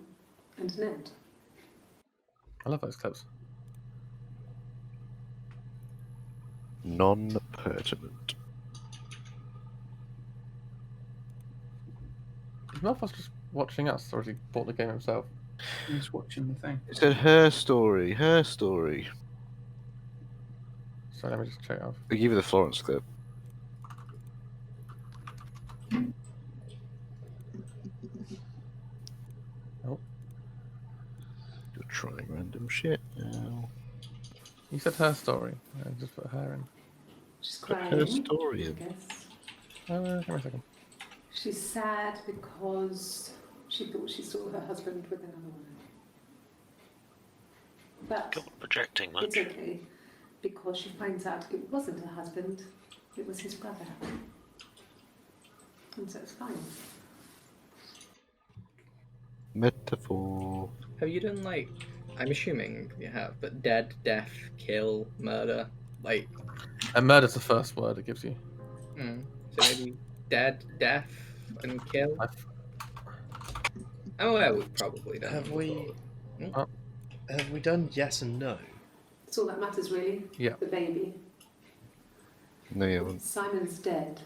and an end. I love those clips. Non-pertinent. Is Malphus just watching us, or has he bought the game himself? He's watching the thing. It said her story, her story. So let me just check it out. I'll give you the Florence clip. Nope. You're trying random shit now. You said her story. I just put her in. She's Put crying, her story I in. guess. Give me a second. She's sad because she thought she saw her husband with another woman. But God, projecting much. it's okay, because she finds out it wasn't her husband, it was his brother. And so it's fine. Metaphor. Have you done like? I'm assuming you have, but dead, death, kill, murder, like. And murder's the first word it gives you. So maybe dead, death, and kill. I'm aware we've probably done. Have we? before. Have we done yes and no? That's all that matters, really. Yeah. The baby. No, you haven't. Simon's dead,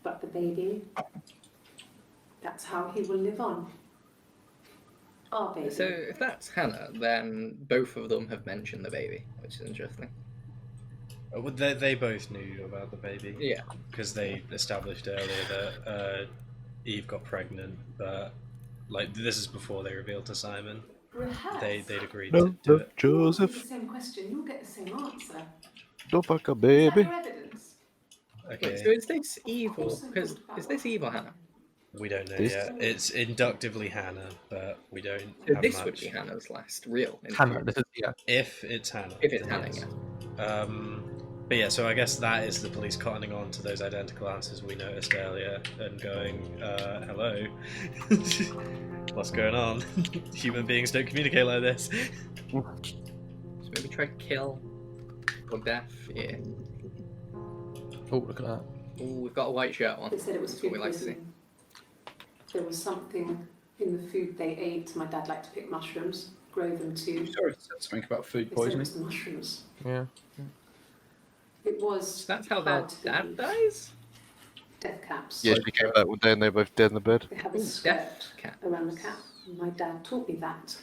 but the baby, that's how he will live on. Our baby. So if that's Hannah, then both of them have mentioned the baby, which is interesting. Well, they both knew about the baby. Yeah. Because they established earlier that Eve got pregnant, but like this is before they revealed to Simon. They'd agreed to do it. Joseph. The same question, you'll get the same answer. Don't fuck a Is that baby. your evidence? Okay. Wait, so is this Eve or because is this Eve or Hannah? We don't know This- yet. It's inductively Hannah, but we don't So have this much. would be Hannah's last real Hannah, interview. this is, yeah. If it's Hannah. If it's then Hannah, yes. yeah. But yeah, so I guess that is the police cottoning on to those identical answers we noticed earlier and going, hello. What's going on? Human beings don't communicate like this. So maybe try kill or death. Yeah. Oh, look at that. Oh, we've got a white shirt on. They said it was That's what food we like to see. poisoning. There was something in the food they ate. My dad liked to pick mushrooms, grow them too. Sorry, you said something about food They said it poisoning. was the mushrooms. Yeah. It was. So that's how their hard to dad believe. dies? Death caps. Yeah, she came back one day and they were both dead in the bed. They have a Ooh, skirt death cap. around the cap. My dad taught me that.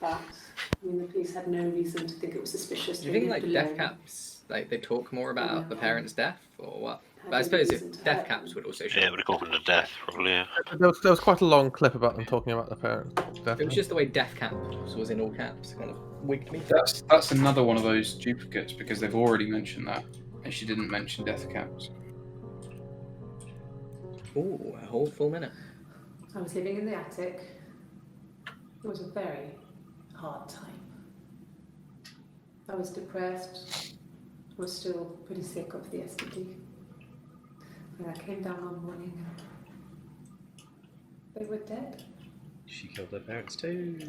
But I mean, the police had no reason to think it was suspicious. Do you They think lived like death alone. caps, like they talk more about the parent's death or what? Had But I no suppose reason if to death hurt caps them. would also show. Yeah, it would have gone to death, probably. Yeah. There was quite a long clip about them talking about the parents. It Definitely. was just the way death caps was in all caps, kind of wigged me. That's another one of those duplicates because they've already mentioned that, and she didn't mention death caps. Ooh, a whole full minute. I was living in the attic. It was a very hard time. I was depressed. I was still pretty sick of the STD. And I came down one morning and they were dead. She killed their parents too. They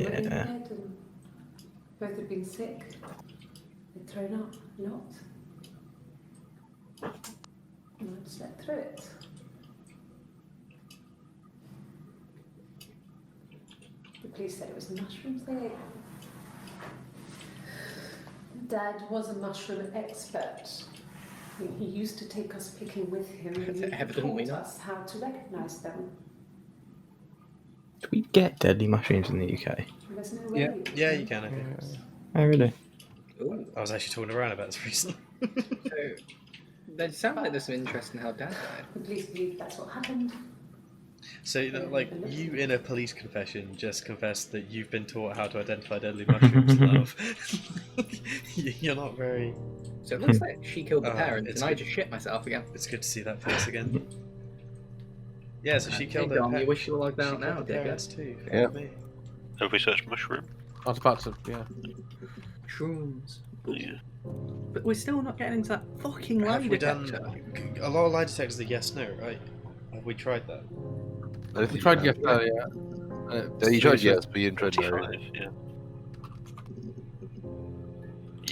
were in Yeah. bed and both had been sick. They'd thrown up a lot. And I slept through it. The police said it was mushrooms they ate. Dad was a mushroom expert. I mean, he used to take us picking with him and he Evidently taught not. us how to recognise them. Do we get deadly mushrooms in the UK? There's no way. Yeah, you can, I think. Oh, really? Ooh. I was actually talking around about this recently. So, there sounds like there's some interest in how Dad died. The police believe that's what happened. So, like, you in a police confession just confessed that you've been taught how to identify deadly mushrooms, love. You're not very... So it looks like she killed the parents, it's and I good- just shit myself again. It's good to see that face again. Yeah, so she killed Hey, her Dom, you wish you were logged she out now, killed the parents dickhead. too. Yeah. Me. Have we searched mushroom? I was about to, yeah. Shrooms. Yeah. But we're still not getting into that fucking lie Have we detector. done... A lot of lie detectors are yes/no, right? Have we tried that? I don't We think tried you yes, have. yeah. Yeah, you tried yes, but you didn't try no. 25, yeah.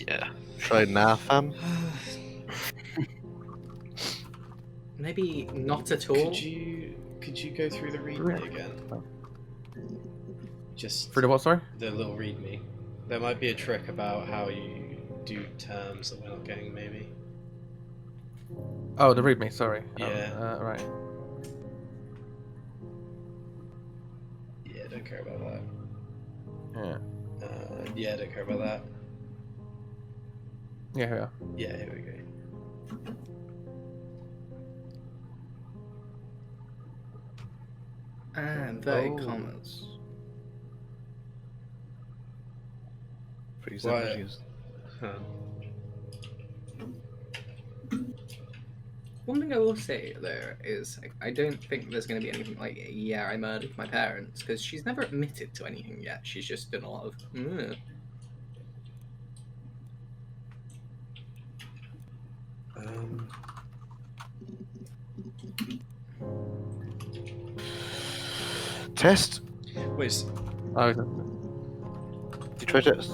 Yeah. Try now, fam. Maybe not at all. Could you go through the readme again? Just Through the what, sorry? the little readme. There might be a trick about how you do terms that we're not getting, maybe. Oh, the readme, sorry. Yeah. Right. Yeah, don't care about that. Yeah. Yeah, don't care about that. Yeah, here we are. Yeah, here we go. And inverted commas. Pretty Why- simple. Use. Huh. One thing I will say though is I don't think there's going to be anything like, yeah, I murdered my parents, because she's never admitted to anything yet. She's just done a lot of. Test. Wait. Oh, You try test.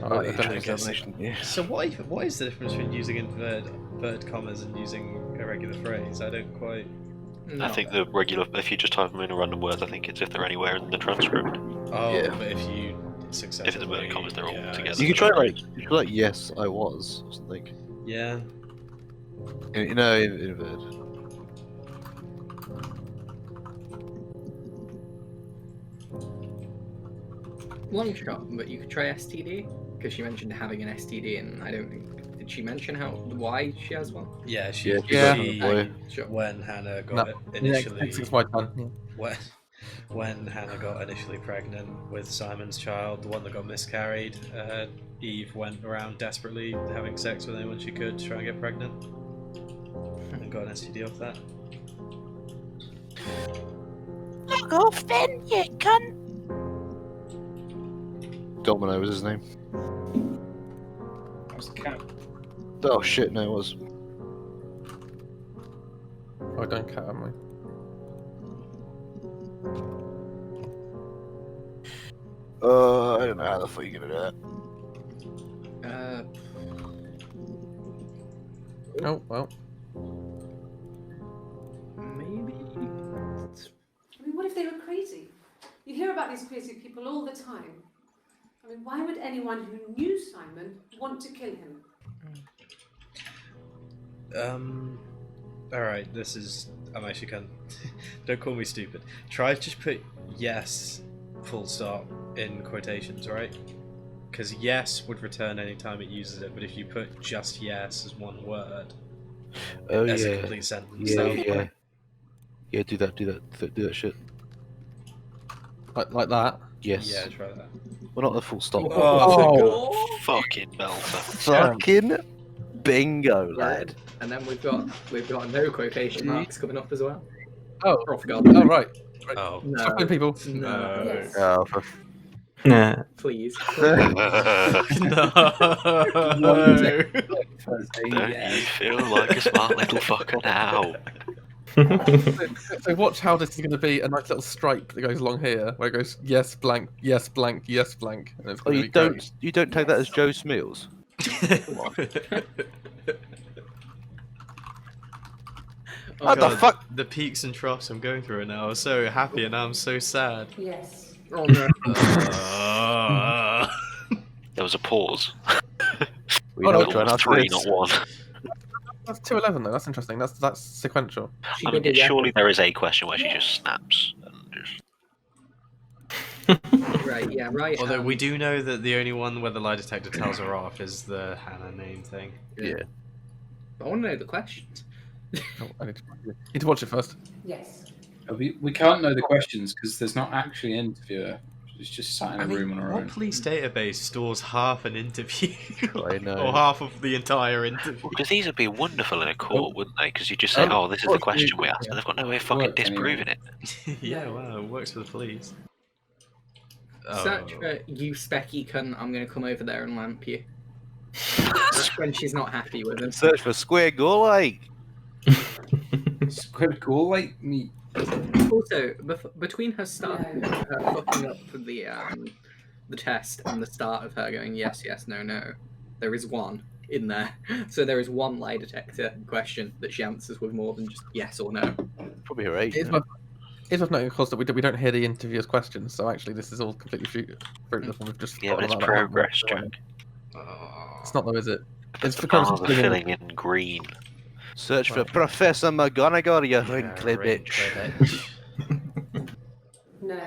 Oh, you I try don't examination. Yeah. So what is the difference between using inverted commas and using a regular phrase? I don't quite... I think the regular, if you just type them in a random words, I think it's if they're anywhere in the transcript. Oh, Yeah. but if you successfully... If it's inverted commas, they're all together. You could try like yes, I was or something. Yeah. In inverted. Long shot, but you could try STD, because she mentioned having an STD, and I don't think. Did she mention why she has one? Yeah, she Sure. when Hannah got it Yeah, initially... it's my turn. Yeah. When Hannah got initially pregnant with Simon's child, the one that got miscarried, Eve went around desperately having sex with anyone she could to try and get pregnant. And got an STD off that. Fuck off then, you cunt! Domino was his name. That was the cat. Oh shit, no, it was. I don't care, am I? I don't know how the fuck you're gonna do that. Oh, well. Maybe. I mean, what if they were crazy? You hear about these crazy people all the time. I mean, why would anyone who knew Simon want to kill him? Alright, this is... I'm actually kind of... Don't call me stupid. Try to just put yes, full stop, in quotations, right? Because yes would return any time it uses it, but if you put just yes as one word, Oh as a yeah. complete sentence, Yeah, that would yeah. work. Yeah, do that shit. Like that? Yes. Yeah, try that. Well, not the full stop. Oh, fucking belter. Fucking bingo, lad. And then we've got no quotation marks coming up as well. Oh, Oh, for God's sake. oh right. Oh. Stop it, people. No. Yes. Oh, for Nah. Please. No. Don't you feel like a smart little fucker now? So watch how this is going to be a nice little stripe that goes along here, where it goes yes blank, yes blank, yes blank. And it's Oh, gonna you be don't great. you don't take that as Joe Smeals? Oh, What the God, fuck? The peaks and troughs I'm going through it now. I was so happy and now I'm so sad. Yes. Oh no. There was a pause. We Oh, know no, which one after Three, this. not one. That's 211 though. That's interesting. That's sequential. I mean, surely there is a question where she just snaps and just. Right, yeah, right. Although we do know that the only one where the lie detector tells her off is the Hannah name thing. Yeah. I want to know the questions. Oh, I need to watch it first. Yes. We can't know the questions because there's not actually an interviewer. She's just sat in a room on her what own. police database stores half an interview? I know. Or half of the entire interview? Because these would be wonderful in a court, wouldn't they? Because you just say, "Oh, this is the question we asked," and they've got no way of fucking disproving it. Yeah, well, it works for the police. Search Oh. for you specky cunt, I'm going to come over there and lamp you. When she's not happy with him. Search for square goal like. Square goal like me. Also, between her start, her fucking up for the test and the start of her going yes, yes, no, no, there is one in there. So there is one lie detector question that she answers with more than just yes or no. Probably her age. It's worth noting, of course, that we don't hear the interviewer's questions, so actually this is all completely fruitless when we've just Yeah, but forgotten it's about that. progress, Jack. It's not though, is it? It's the father filling in green. Search for Professor McGonagall, you wrinkly bitch. No.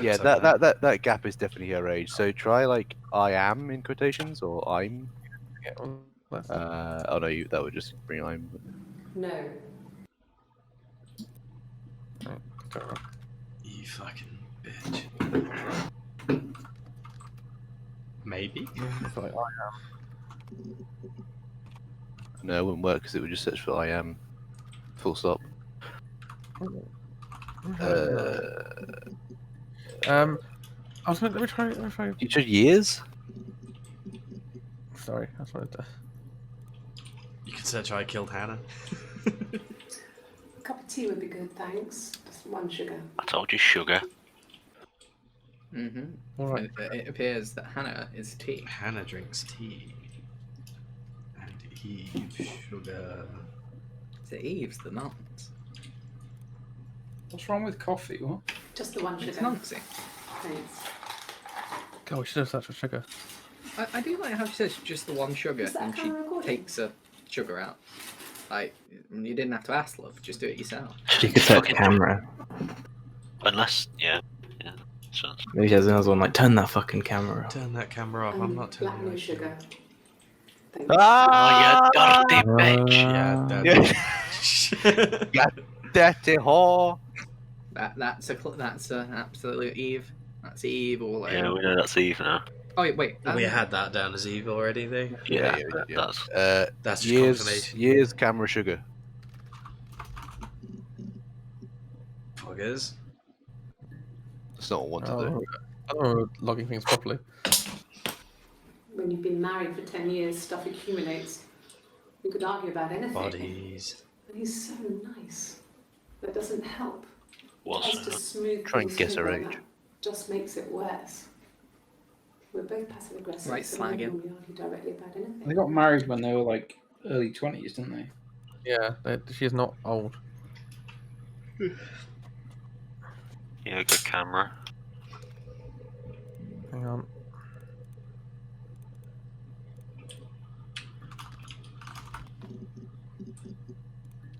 Yeah, that gap is definitely her age. So try like I am in quotations or I'm. Oh no, that would just bring I'm. No. You fucking bitch. Maybe? No, it wouldn't work because it would just search for I am. Full stop. I was going to try. You said years? Sorry, I just wanted to. You could search I killed Hannah. A cup of tea would be good, thanks. Just one sugar. I told you sugar. Mm-hmm. All right. It appears that Hannah is tea. Hannah drinks tea. And Eve sugar. So Eve's the nonce. What's wrong with coffee? What? Just the one It's sugar. noncy. Thanks. God, we should have searched for sugar. I do like how she says just the one sugar Is that and she camera recording? takes a sugar out. Like, you didn't have to ask, love, just do it yourself. She could set the camera. Unless, yeah. So Maybe she has another one like, turn that fucking camera off. Turn that camera off. I'm not turning Black no it sugar. Thanks. Ah! Oh, you dirty bitch. Yeah, dirty. Yeah, dirty whore. That's a absolute Eve. That's Eve all over. Yeah, we know that's Eve now. Oh wait. We had that down as Eve already, though. Yeah, That's just years, confirmation. years camera sugar. Fuckers. That's not what I I wanted to do. don't know logging things properly. When you've been married for 10 years, stuff accumulates. You could argue about anything. Bodies. But he's so nice. That doesn't help. Was Tries to smooth Try and things guess her over, age. that just makes it worse. We're both passive aggressive. Right, so slag we him. don't argue directly about anything. They got married when they were like early 20s, didn't they? Yeah, she is not old. Yeah, good camera. Hang on.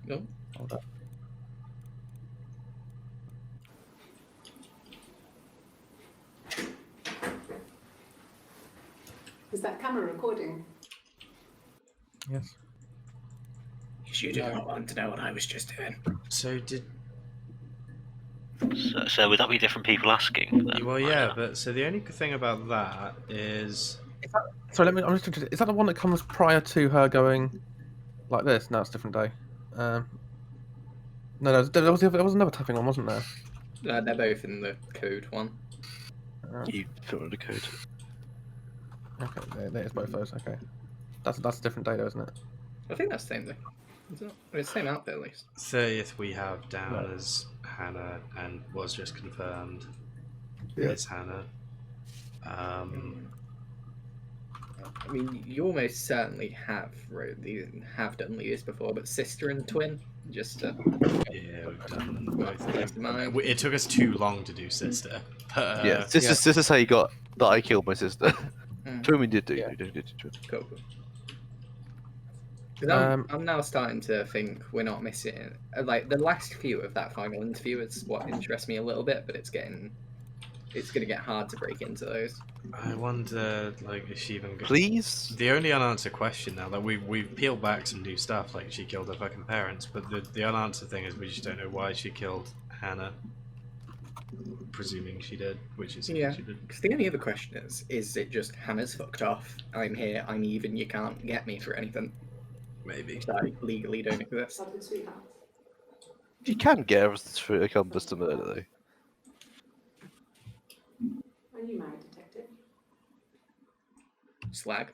No. Hold up. Is that camera recording? Yes. You don't want to know what I was just doing. So did. So would that be different people asking? Then? Well, yeah, but so the only thing about that is. Sorry, I'm just interested. Is that the one that comes prior to her going like this? No, it's a different day. No, there was another tapping one, wasn't there? They're both in the code one. You put on the code. Okay, there's both those. Okay, that's a different day, though, isn't it? I think that's the same thing. It's the same outfit at least. 30th we have down as Hannah and was just confirmed. Yeah. It's Hannah. I mean, you almost certainly have done these before, but sister and twin, just yeah, we've done both. of mine. It took us too long to do sister. But, Yeah, this is how you got that I killed my sister. Mm. Twin we did do. Yeah. We did do twin. Cool. 'Cause I'm now starting to think we're not missing. Like the last few of that final interview is what interests me a little bit, but it's going to get hard to break into those. I wonder, like, is she even? Please. The only unanswered question now that we've peeled back some new stuff, like she killed her fucking parents, but the unanswered thing is we just don't know why she killed Hannah. Presuming she did, which is Yeah. she did. Because the only other question is it just Hannah's fucked off? I'm here. I'm even. You can't get me for anything. Maybe. I legally don't exist. Something, sweetheart. You can get everything through a compass to murder, though. Are you married, detective? Slag.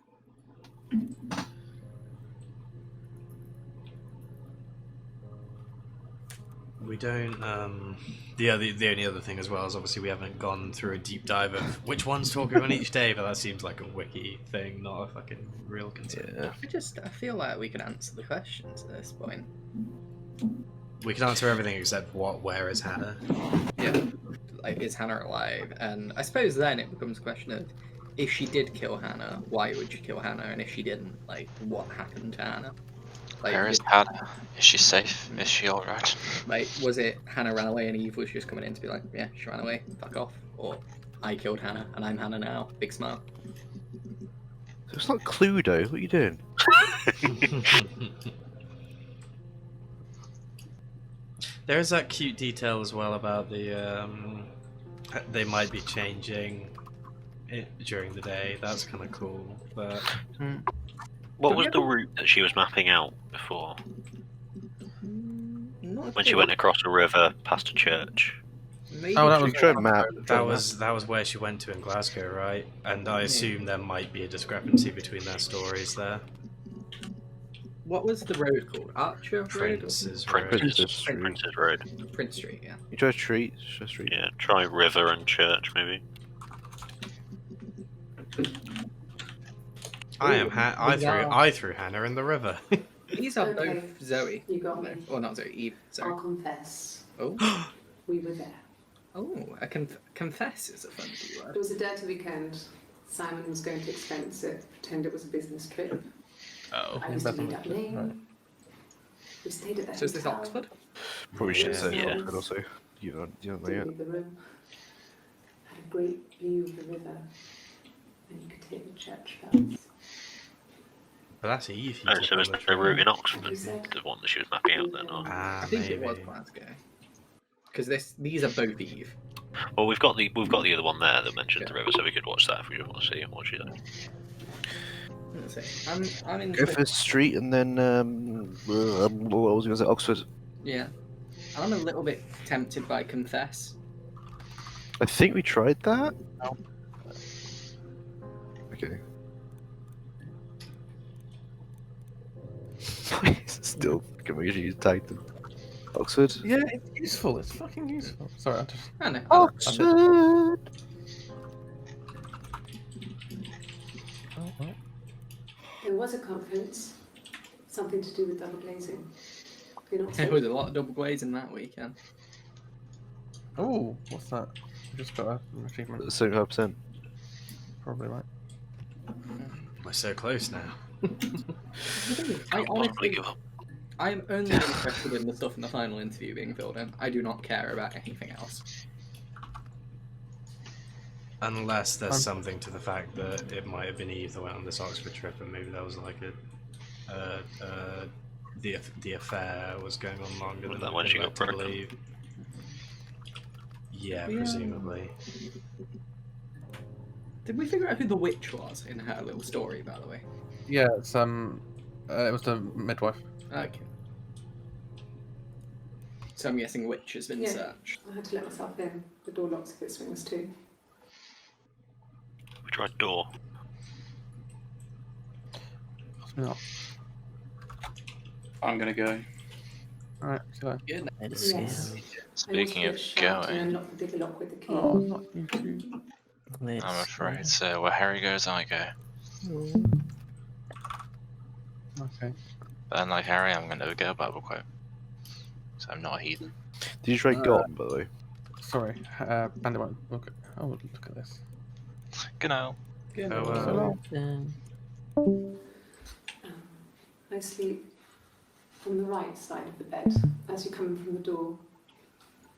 We don't. The only other thing as well is obviously we haven't gone through a deep dive of which one's talking on each day, but that seems like a wiki thing, not a fucking real concern. Yeah. I feel like we can answer the questions at this point. We can answer everything except where is Hannah? Yeah. Like, is Hannah alive? And I suppose then it becomes a question of, if she did kill Hannah, why would you kill Hannah? And if she didn't, like, what happened to Hannah? Like, Where is Hannah? Is she safe? Is she alright? Like, was it Hannah ran away and Eve was just coming in to be like, yeah, she ran away, fuck off? Or I killed Hannah and I'm Hannah now, big smile. It's not Cluedo. What are you doing? There is that cute detail as well about the they might be changing it during the day. That's kind of cool. But What was the route that she was mapping out before? When she went across a river past a church. Maybe Oh, that was that was where she went to in Glasgow, right? And I assume there might be a discrepancy between their stories there. What was the road called? Archer Road? Prince's Road. Princess Street. Princess Road. Prince Street, yeah. You try street. Yeah, try river and church maybe. I threw Hannah in the river. These are Okay. both Zoe. You got me. Or not Zoe, Eve. Sorry. I'll confess. Oh. We were there. Oh, confess is a fun word. It was a dirty weekend. Simon was going to expense it, pretend it was a business trip. Oh. I used to meet up Lane. We stayed at the So is this hotel. Oxford? Probably should say Yeah. Oxford also. You don't know Didn't yet. leave the room. Had a great view of the river, and you could hear the church bells. But that's Eve. Oh, so is the route in Oxford You said- the one that she was mapping out then? Or... I think it was Glasgow. Because these are both Eve. Well, we've got the other one there that mentions the river, so we could watch that if we want to see what she does. Let's see. I'm Go interested. for street and then what was I going to say? Oxford. Yeah. I'm a little bit tempted by confess. I think we tried that. Okay. Still, can we use Titan? Oxford. Yeah, it's useful. It's fucking useful. Sorry, I just. I know. Oxford. There was a conference, something to do with double glazing. You're not There was a lot of double glazing that weekend. Oh, what's that? I just got an achievement. 75%. Probably right. We're so close now. I honestly, I'm only interested in the stuff in the final interview being filled in. I do not care about anything else. Unless there's something to the fact that it might have been Eve that went on this Oxford trip, and maybe that was like the affair was going on longer than that when she got pregnant? believe. Yeah, presumably. Did we figure out who the witch was in her little story, by the way? Yeah, it's it was the midwife. Okay. So I'm guessing witch has been Yeah. searched. I had to let myself in. The door locks if it swings too. We tried door. No. I'm gonna go. Alright, so. Good. Yes. Speaking I of want to get shot and going, unlock the big lock with the key. Oh, not you too. I'm afraid so. Where Harry goes, I go. Okay. But unlike Harry, I'm going to go Bible quote. So I'm not a heathen. Did you try Gone, by the way? Sorry, Bandit won't look. Oh, look at this. Genau. Good. So, I I sleep on the right side of the bed as you come in from the door.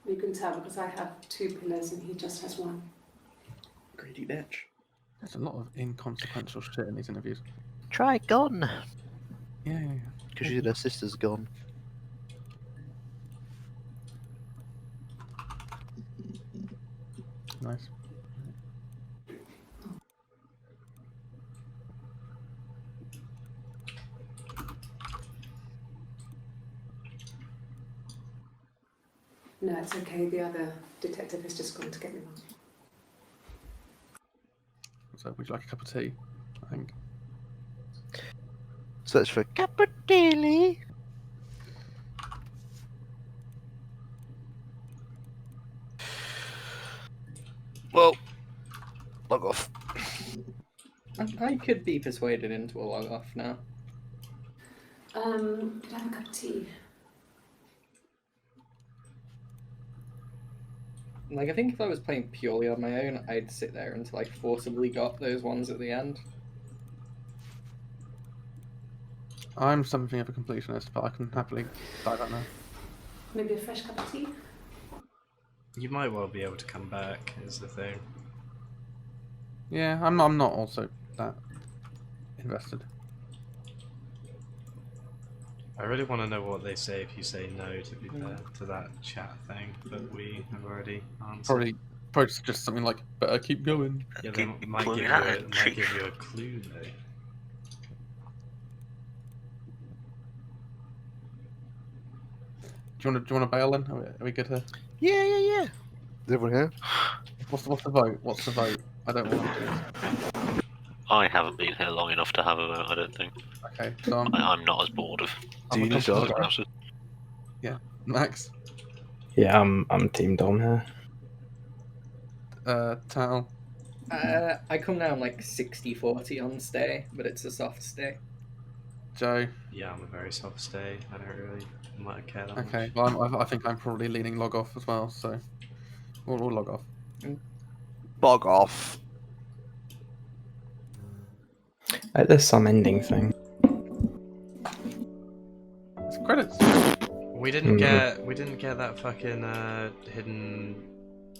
You can tell because I have 2 pillows and he just has 1. Greedy bitch. There's a lot of inconsequential shit in these interviews. Try gone. Yeah. Because her sister's gone. Nice. No, it's okay. The other detective has just gone to get me one. So, would you like a cup of tea? I think. Search for cup of tea. Well, log off. I could be persuaded into a log off now. Could I have a cup of tea? Like, I think if I was playing purely on my own, I'd sit there until I forcibly got those ones at the end. I'm something of a completionist, but I can happily dive out now. Maybe a fresh cup of tea? You might well be able to come back, is the thing. Yeah, I'm not also that invested. I really want to know what they say if you say no, to be fair, to that chat thing that we have already answered. Probably just something like, better keep going. Yeah, they might give you a clue though. Do you want to bail then? Are we good here? Yeah. Is everyone here? What's the vote? What's the vote? I don't want to. I haven't been here long enough to have a vote, I don't think. Okay, so I'm not as bored of. Do you need to? Yeah, Max. Yeah, I'm Team Dom here. Tal. I come down like 60-40 on stay, but it's a soft stay. Joe. Yeah, I'm a very soft stay. I don't really care that much. Okay, well, I think I'm probably leaning log off as well, so we'll log off. Bog off. There's some ending thing. It's credits. We didn't get that fucking hidden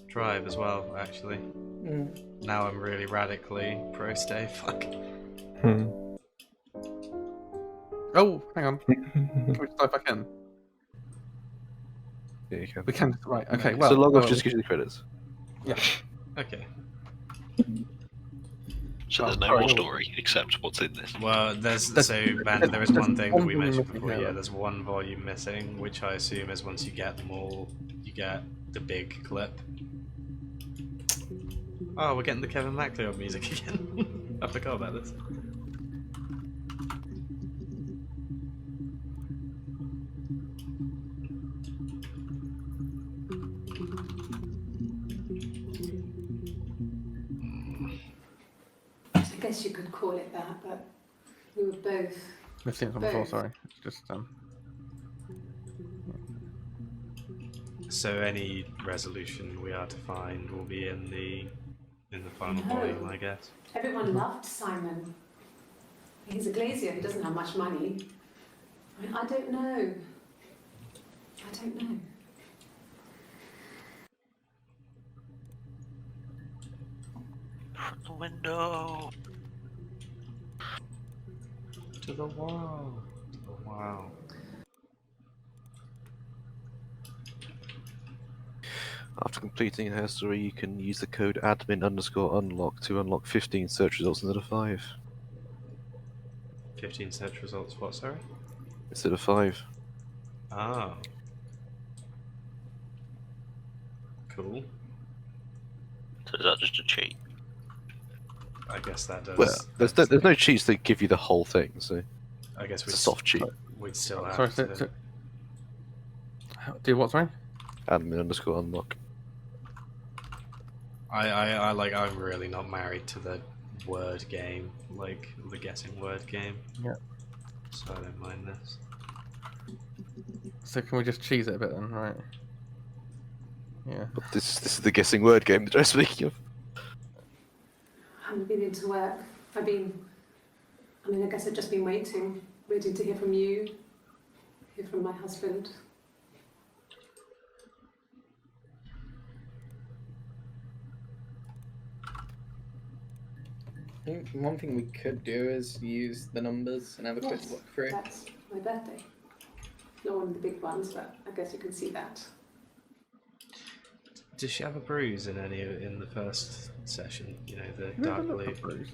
drive as well, actually. Now I'm really radically pro stay. Fuck. Oh, hang on. Can we just dive back in? Yeah, you can. We can. Right. Okay. Well. So log off just gives you the credits. Yeah. Okay. So there's no more story except what's in this. Well, there is one thing that we mentioned before. Yeah, there's one volume missing, which I assume is once you get them all, you get the big clip. Oh, we're getting the Kevin MacLeod music again. I forgot about this. I guess you could call it that, but we were both. We've seen it from before. Sorry, it's just So any resolution we are to find will be in the final volume, I guess. Everyone loved Simon. He's a glazier who doesn't have much money. I mean, I don't know. From the window. To the wall. To the wall. After completing her story, you can use the code admin_unlock to unlock 15 search results instead of 5. 15 search results, what, sorry? Instead of 5. Oh. Cool. So is that just a cheat? I guess that does. Well, there's no cheats that give you the whole thing, so I guess it's a soft cheat. We'd still have to... Do what, sorry? Admin_unlock. I'm really not married to the word game, like the guessing word game. Yeah. So I don't mind this. So can we just cheese it a bit then, right? Yeah. But this is the guessing word game that I'm speaking of. I haven't been into work. I guess I've just been waiting. waiting to hear from you, hear from my husband. I think one thing we could do is use the numbers and have a quick Yes, look through. that's my birthday. Not one of the big ones, but I guess you can see that. Does she have a bruise in in the first session? You know, the We have dark a look blue. for bruise.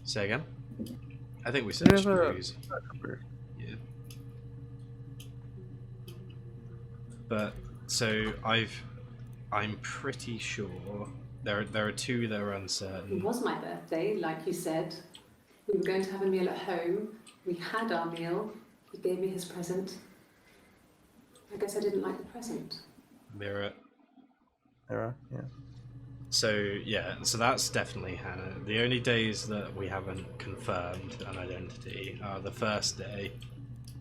Say again? I think we Do we searched have a bruise. bruise? Yeah. But so I'm pretty sure there are two that are It uncertain. was my birthday, like you said. We were going to have a meal at home. We had our meal. He gave me his present. I guess I didn't like the present. Mirror. Error, yeah. So yeah, so that's definitely Hannah. The only days that we haven't confirmed an identity are the first day,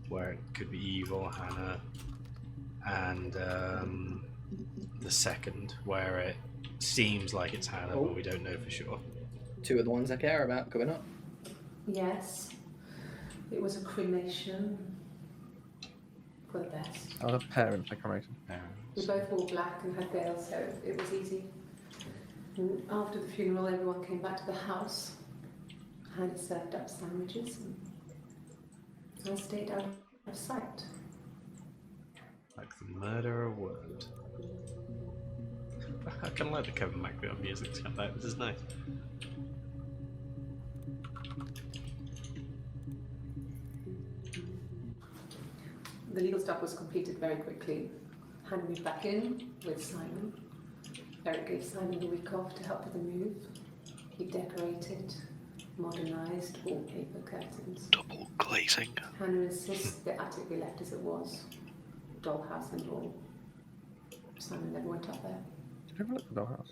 where it could be evil Hannah, and the second, where it seems like it's Hannah, but we don't know for sure. Two of the ones I care about coming up. Yes. It was a cremation. For the best. Oh, the parents are cremation. We both wore black and had veils, so it was easy. And after the funeral, everyone came back to the house. Hannah served up sandwiches, and I stayed out of sight. Like the murderer would. I kind of like the Kevin McVeigh music. It's kind of like, this is nice. The legal stuff was completed very quickly. Hannah moved back in with Simon. Eric gave Simon the week off to help with the move. He decorated, modernised wallpaper, curtains. Double glazing. Hannah insists the attic be left as it was. Dollhouse and all. Simon never went up there. Did you ever look at the dollhouse?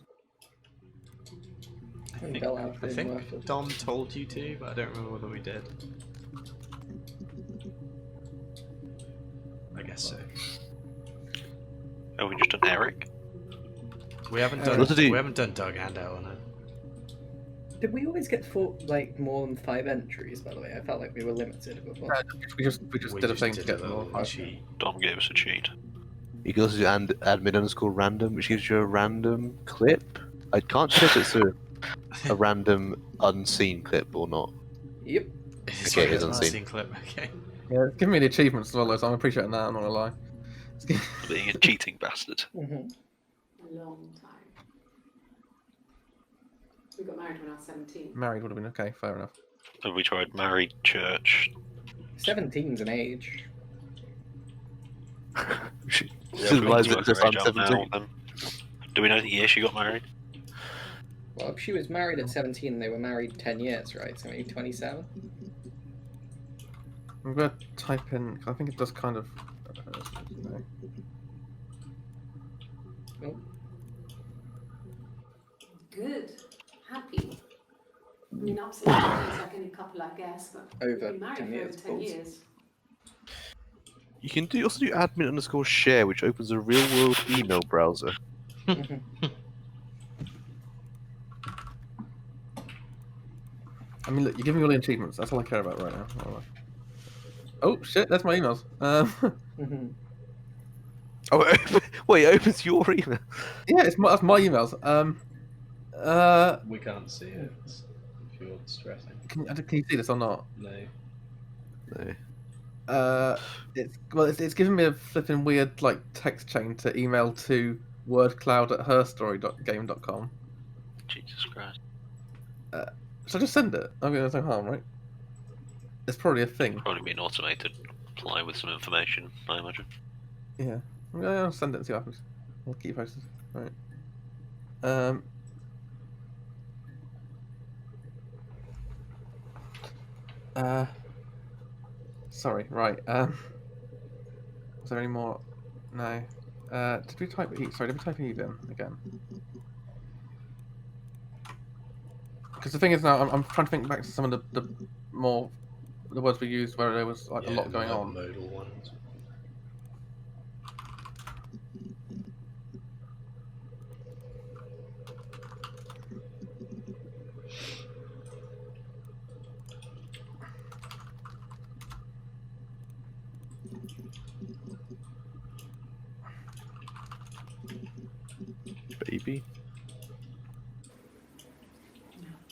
I think Dom told you to, but I don't remember whether we did. I guess so. Oh, we just done Eric? We haven't done Doug and Eleanor. Did we always get more than 5 entries? By the way, I felt like we were limited before. We just did a thing to get them all. Dom gave us a cheat. You can also do admin_random, which gives you a random clip. I can't check if it's a random unseen clip or not. Yep. It's Okay, like it is an unseen. unseen clip, okay. Yeah, it's giving me the achievements as well, though, so I'm appreciating that, I'm not gonna lie. Being a cheating bastard. A long time. We got married when I was 17. Married would have been okay, fair enough. Have we tried married, church? 17's an age. Yeah, we realised can that work just our I'm age out now, 17. then. Do we know the year she got married? Well, if she was married at 17, they were married 10 years, right? So maybe 27? I'm gonna type in, I think it does kind of. Good. Happy. I mean, ups and downs like any couple, I guess, but we've Over been married 10 for years, over 10 balls. years. You can also do admin_share, which opens a real-world email browser. I mean, look, you're giving me all the achievements. That's all I care about right now. Oh shit, that's my emails. Oh, wait, it opens your email. Yeah, that's my emails. We can't see it if you're stressing. Can you see this or not? No. No. It's giving me a flipping weird like text chain to email to wordcloud@herstory.game.com. Jesus Christ. So just send it. I mean, there's no harm, right? It's probably a thing. Probably be an automated reply with some information, I imagine. Yeah. I'll send it and see what happens. I'll keep you posted. Right. Sorry, right. Was there any more? No. Did we type E? Sorry, did we type Eve in again? Because the thing is now, I'm trying to think back to some of the words we used where there was like a lot going on. Modal ones. Baby.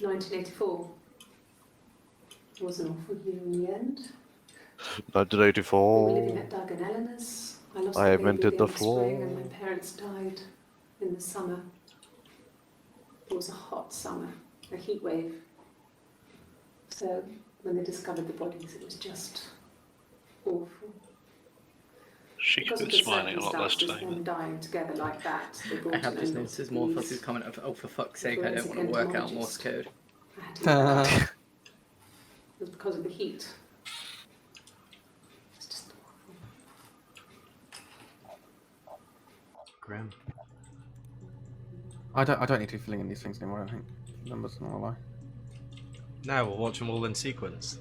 1984 was an awful year in the end. We were living 1984. at Doug and Eleanor's. I lost I the baby invented at the the end of spring, and floor. my parents died in the summer. It was a hot summer, a heat wave. So when they discovered the bodies, it was just awful. She Because could of be the smiling a lot less circumstances, today. them dying together like that, they brought I have in just noticed more endoscopies. fuckers comment of, oh, for fuck's sake, I don't Forensic want to work out entomologist. Morse code. I had to get back. It was because of the heat. It's just awful. Grim. I don't need to be filling in these things anymore. I don't think numbers not a lie. Now we'll watch them all in sequence.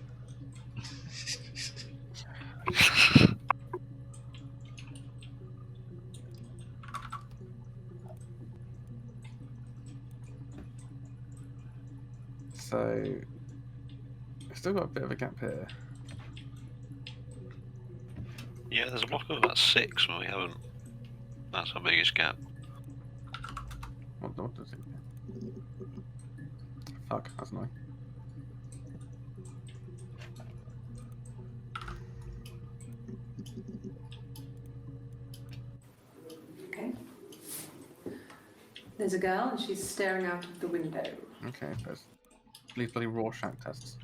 So, I've still got a bit of a gap here. Yeah, there's a block of about 6 when we haven't. That's our biggest gap. What does it? Fuck, that's annoying. Okay. There's a girl and she's staring out of the window. Okay, there's these bloody Rorschach tests.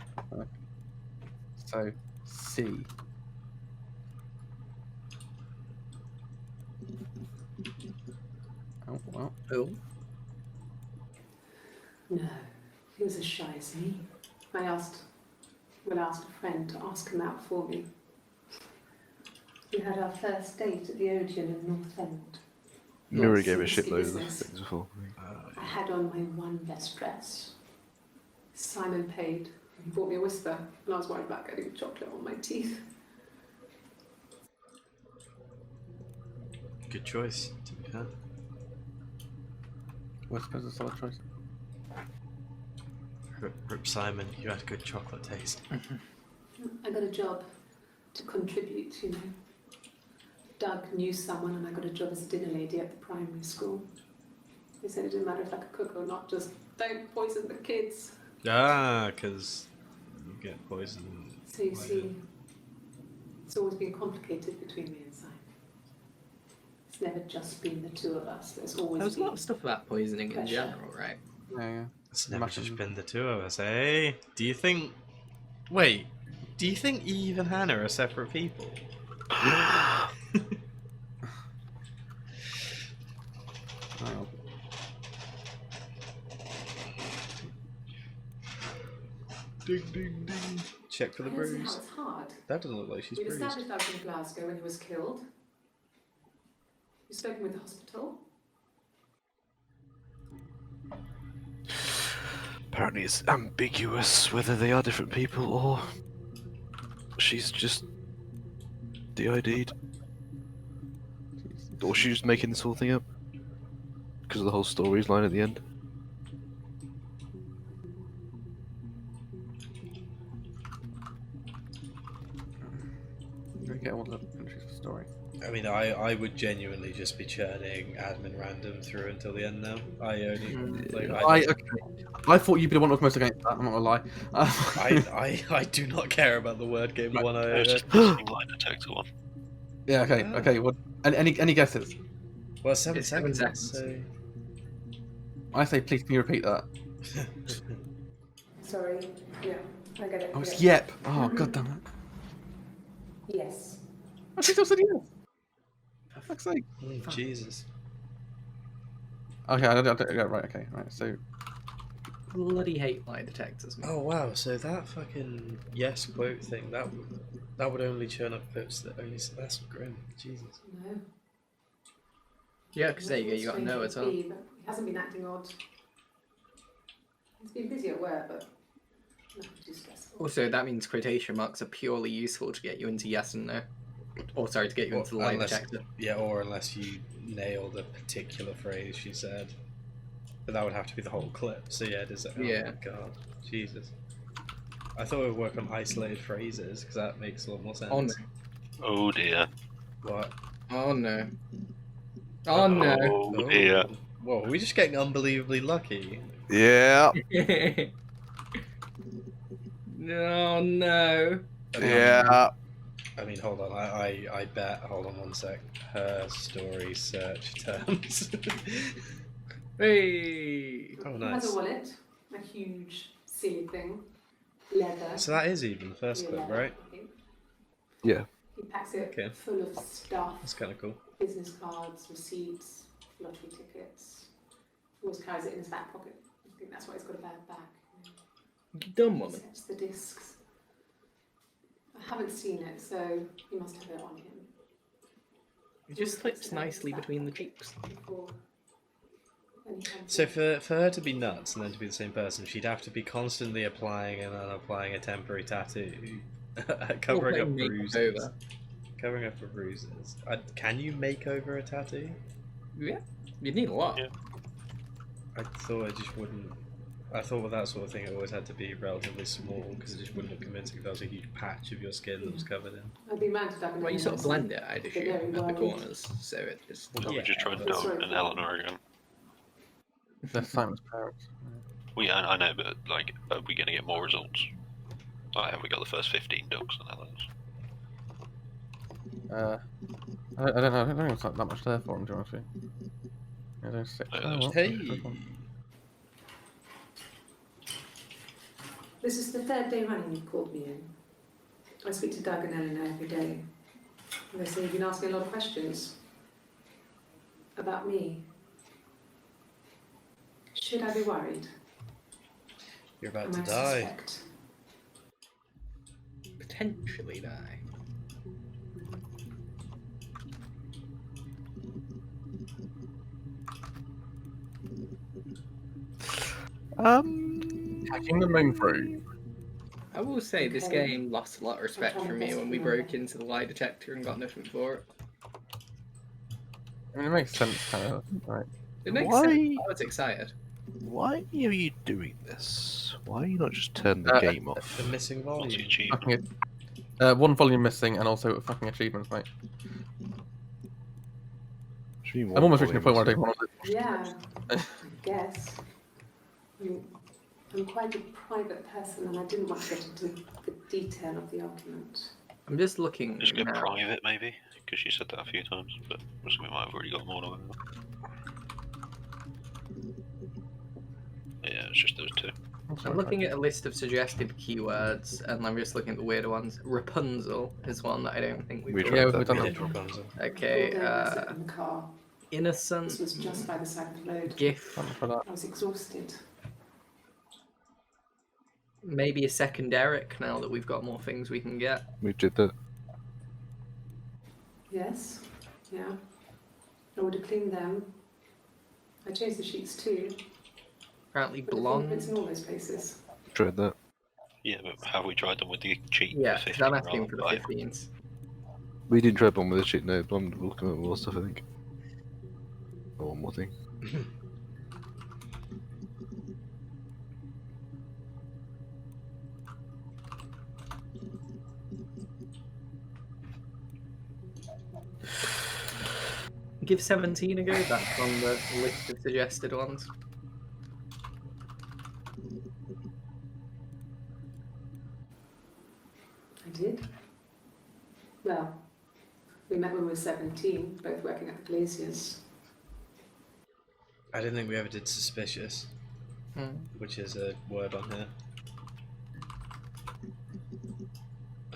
So, C. Oh, well. Oh. No, he was as shy as me. I asked a friend to ask him out for me. We had our first date at the Odeon in North End. Nuri gave a Risky shitload of business. things before. I had on my one best dress. Simon paid. He bought me a whisper, and I was worried about getting chocolate on my teeth. Good choice, to be fair. Whisper's a solid choice. Rip Simon, you had a good chocolate taste. I got a job to contribute, you know. Doug knew someone, and I got a job as a dinner lady at the primary school. They said it didn't matter if I could cook or not, just don't poison the kids. Ah, because you get poisoned. So you see, it's always been complicated between me and Simon. It's never just been the two of us. There's always There's a been lot of stuff about poisoning in pressure. general, right? Yeah. It's never just been the two of us, eh? Do you think... Wait, do you think Eve and Hannah are separate people? Oh. Ding, ding, ding. Check for the I don't see how bruise. it's hard. That doesn't look like she's We've bruised. established Doug in Glasgow when he was killed. You've spoken with the hospital. Apparently it's ambiguous whether they are different people or she's just DID'd. Or she's just making this whole thing up. Because of the whole stories line at the end. We get all the entries for story. I mean, I would genuinely just be churning admin random through until the end now. I only... Like, I thought you'd be the one that was most against that, I'm not gonna lie. I do not care about the word game one. It was just the lie detector one. Yeah, okay, what, any guesses? Well, 7 It's 7 seconds. seconds. I say, please, can you repeat that? Sorry. Yeah, I get it. Oh, it's yeah. yep. Oh, god damn it. Yes. I think I said yes. For fuck's sake. Oh, Jesus. Okay, I yeah, right, okay, right, so... Bloody hate lie detectors, man. Oh wow, so that fucking yes quote thing, that would only churn up clips that only... That's grim. Jesus. No. Yeah, because there you go, you got to know it. as well. He hasn't been acting odd. He's been busy at work, but nothing too stressful. Also, that means quotation marks are purely useful to get you into yes and no. Or sorry, to get you into the lie detector. Yeah, or unless you nailed a particular phrase she said. But that would have to be the whole clip. So yeah, does it? Oh Yeah. my god, Jesus. I thought it would work on isolated phrases because that makes a lot more sense. Oh no. Oh dear. What? Oh no. Oh no. Oh dear. Whoa, are we just getting unbelievably lucky? Yeah. No, no. Yeah. I mean, hold on. I bet. Hold on one sec. Her story search terms. Hey. Oh, He has nice. a wallet, a huge silly thing, leather. So that is even the first real clip, leather, right? I think. Yeah. He packs it Okay. full of stuff. That's kind of cool. Business cards, receipts, lottery tickets. Always carries it in his back pocket. I think that's why he's got a bad back. Dumb woman. Sets the discs. I haven't seen it, so you must have it on him. It just slips nicely between the cheeks. So for her to be nuts and then to be the same person, she'd have to be constantly applying and unapplying a temporary tattoo, covering up bruises. Covering up for bruises. Can you make over a tattoo? Yeah, you'd need a lot. Yeah. I thought it just wouldn't. I thought with that sort of thing, it always had to be relatively small because it just wouldn't look convincing if there was a huge patch of your skin that was covered in. I'd be mad to duck Well, you sort of blend it, I'd assume, at the corners, so it just. Well, we just tried Dalton and Eleanor again. They're Simon's parents. Well, yeah, I know, but like, are we going to get more results? Like, have we got the first 15 ducks and Eleanors? I don't know. I don't think it's not that much there for him, to be honest with you. Yeah, there's 6. Well, hey! This is the third day running you've called me in. I speak to Doug and Eleanor every day. And they say you've been asking a lot of questions. About me. Should I be worried? You're about Am to I die. suspect? Potentially die. Hacking the mainframe. I will say this game lost a lot of respect from me when we broke into the lie detector and got nothing for it. I mean, it makes sense, kind of, right? It makes sense. I was excited. Why are you doing this? Why are you not just turn the game off? The missing volume. Fucking one volume missing and also fucking achievements, mate. I'm almost reaching a point where I don't want to. Yeah, I guess. I'm quite a private person and I didn't want to get into the detail of the argument. I'm just looking. Just go now. private, maybe? Because you said that a few times, but we might have already got more of them. Yeah, it's just those two. I'm looking at a list of suggested keywords, and I'm just looking at the weirder ones. Rapunzel is one that I don't think we've done. Yeah, we've done We did that. Rapunzel. Okay, All day I sat in the car. innocent. This was just by the side of the road. GIF. I was exhausted. Maybe a second Eric now that we've got more things we can get. We did that. Yes, yeah. I would have cleaned them. I changed the sheets too. Apparently But the blonde. fingerprints in all those places. Tried that. Yeah, but have we tried them with the cheat? Yeah, for 'cause 15 I'm asking rather for the than 15s. We didn't try one with the shit. No, I'm looking at more stuff. I think. Oh, one more thing. Give 17 a go. That's on the list of suggested ones. I did. Well, we met when we were 17, both working at the Glaciers. I didn't think we ever did suspicious, which is a word on here.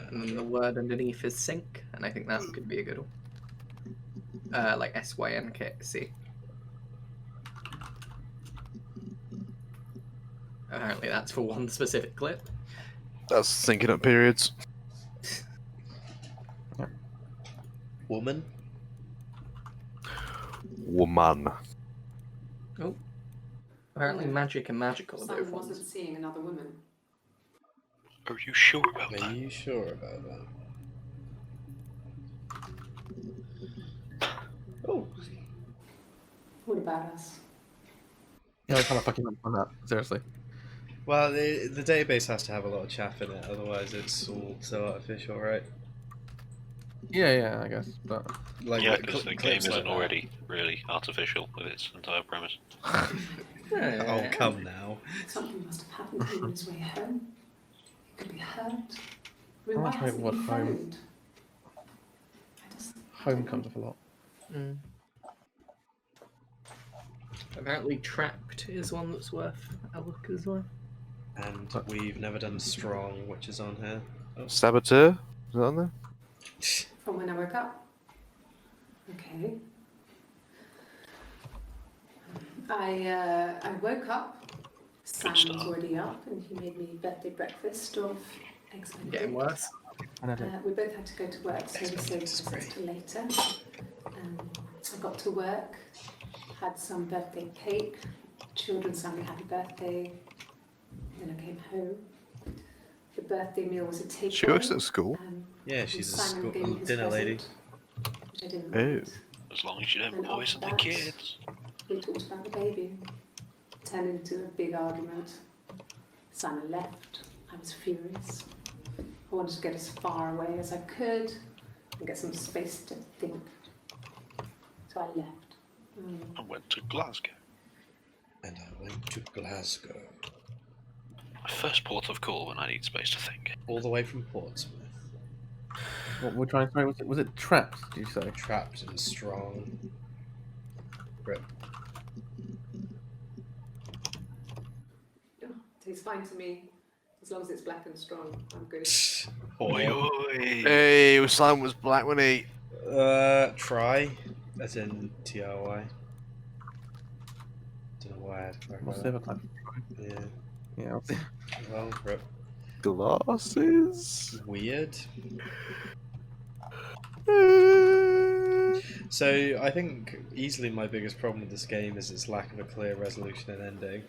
And then the word underneath is sync, and I think that could be a good one. Like SYNC. Apparently that's for one specific clip. That's syncing up periods. Woman? Woman. Oh. Apparently magic and magical are both Simon ones. wasn't seeing another woman. Are you sure about that? Are you sure about that? Oh. What about us? Yeah, I kind of fucking on that. Seriously. Well, the database has to have a lot of chaff in it, otherwise it's all so artificial, right? Yeah, I guess, but like Yeah, because the game clips isn't like that. already really artificial with its entire premise. Oh, come now. Something must have happened to him on his way home. He could be hurt. I mean, I'm why not sure hasn't he what been home. phoned? Home comes up a lot. Apparently, Trapped is one that's worth a look as well. And we've never done Strong, which is on here. Oh. Saboteur? Is that on there? From when I woke up. Okay. I woke up. Sam was already up, and he made me birthday breakfast of eggs and Getting worse. we both had to go to work, so we saved presents till later. I got to work, had some birthday cake. Children sang me happy birthday. Then I came home. The birthday meal was a takeaway. She works at school. Yeah, she's a Simon gave me his dinner lady. present, which I didn't Oh. want. As long as you don't And poison the after that, kids. We talked about the baby. It turned into a big argument. Simon left. I was furious. I wanted to get as far away as I could and get some space to think. So I left. I went to Glasgow. And I went to Glasgow. My first port of call when I need space to think. All the way from Portsmouth. What we're trying to say was it Trapped? Did you say Trapped and Strong? Rip. Tastes fine to me. As long as it's black and strong, I'm good. Oi, oi. Hey, Simon was black when he. Try. As in TRY. Don't know why I had to what's the other type? Yeah. Yeah. Well, rip. Glasses? Weird. So, I think easily my biggest problem with this game is its lack of a clear resolution and ending.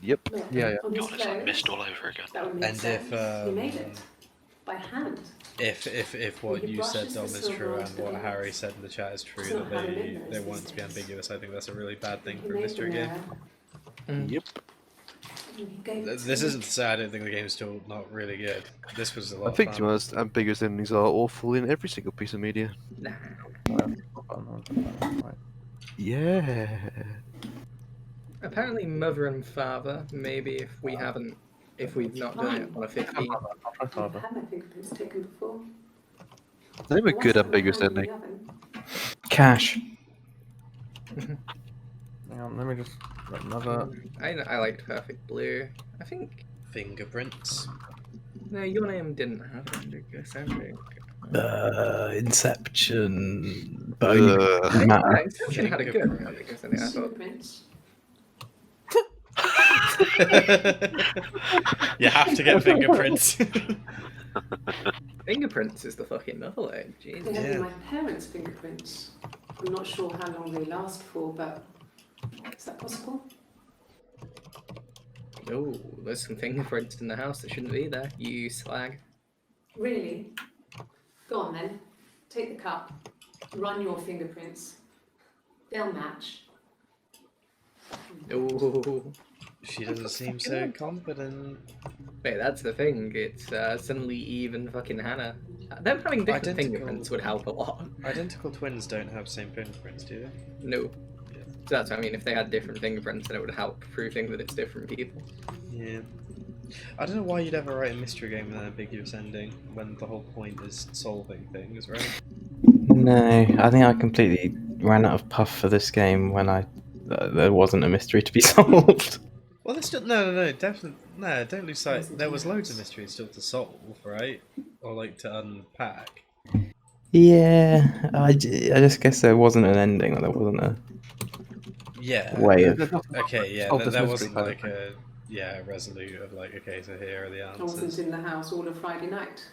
Yep. Yeah. God, it's like missed all over again. That would make And sense. if He made it by hand. if what He you said, brushes Dom, the is true, silver and onto the what lens. Harry said in the chat is true, It's that not how it is they these want it to be days. ambiguous, I think that's a really bad thing He for a made mystery the game. mirror. Yep. And he gave it to This me. isn't to say I don't think the game's still not really good. This was a lot I think of to be fun. honest, ambiguous endings are awful in every single piece of media. Nah. Right. Yeah. Apparently, Mother and Father. Maybe if we've not done it on a 15. I've had my fingerprints taken before. Name a I good once had my ambiguous hand in ending. the oven. Cash. Hang on, let me just another. I liked Perfect Blue. I think Fingerprints. no, Your Name didn't have an ambiguous ending. Inception. But only Ugh. doesn't matter. Inception had a good ambiguous ending. I thought. Fingerprints. You have to get fingerprints. Fingerprints is the fucking novel, eh? Jesus. They have Yeah. my parents' fingerprints. I'm not sure how long they last for, but is that possible? Oh, there's some fingerprints in the house that shouldn't be there. You slag. Really? Go on then. Take the cup. Run your fingerprints. They'll match. Oh. She doesn't seem so confident. Wait, that's the thing. It's suddenly Eve and fucking Hannah. Them having different Identical. fingerprints would help a lot. Identical twins don't have same fingerprints, do they? No. So that's what I mean. If they had different fingerprints, then it would help proving that it's different people. Yeah. I don't know why you'd ever write a mystery game with an ambiguous ending when the whole point is solving things, right? No, I think I completely ran out of puff for this game when there wasn't a mystery to be solved. Well, there's still no, definitely no. Don't lose sight. There was loads of mysteries still to solve, right? Or like to unpack. Yeah, I just guess there wasn't an ending. There wasn't a Yeah. way of. Okay, yeah. Solve this There mystery wasn't kind of like a resolute of like, okay, so here are the I wasn't answers. in the house all of Friday night.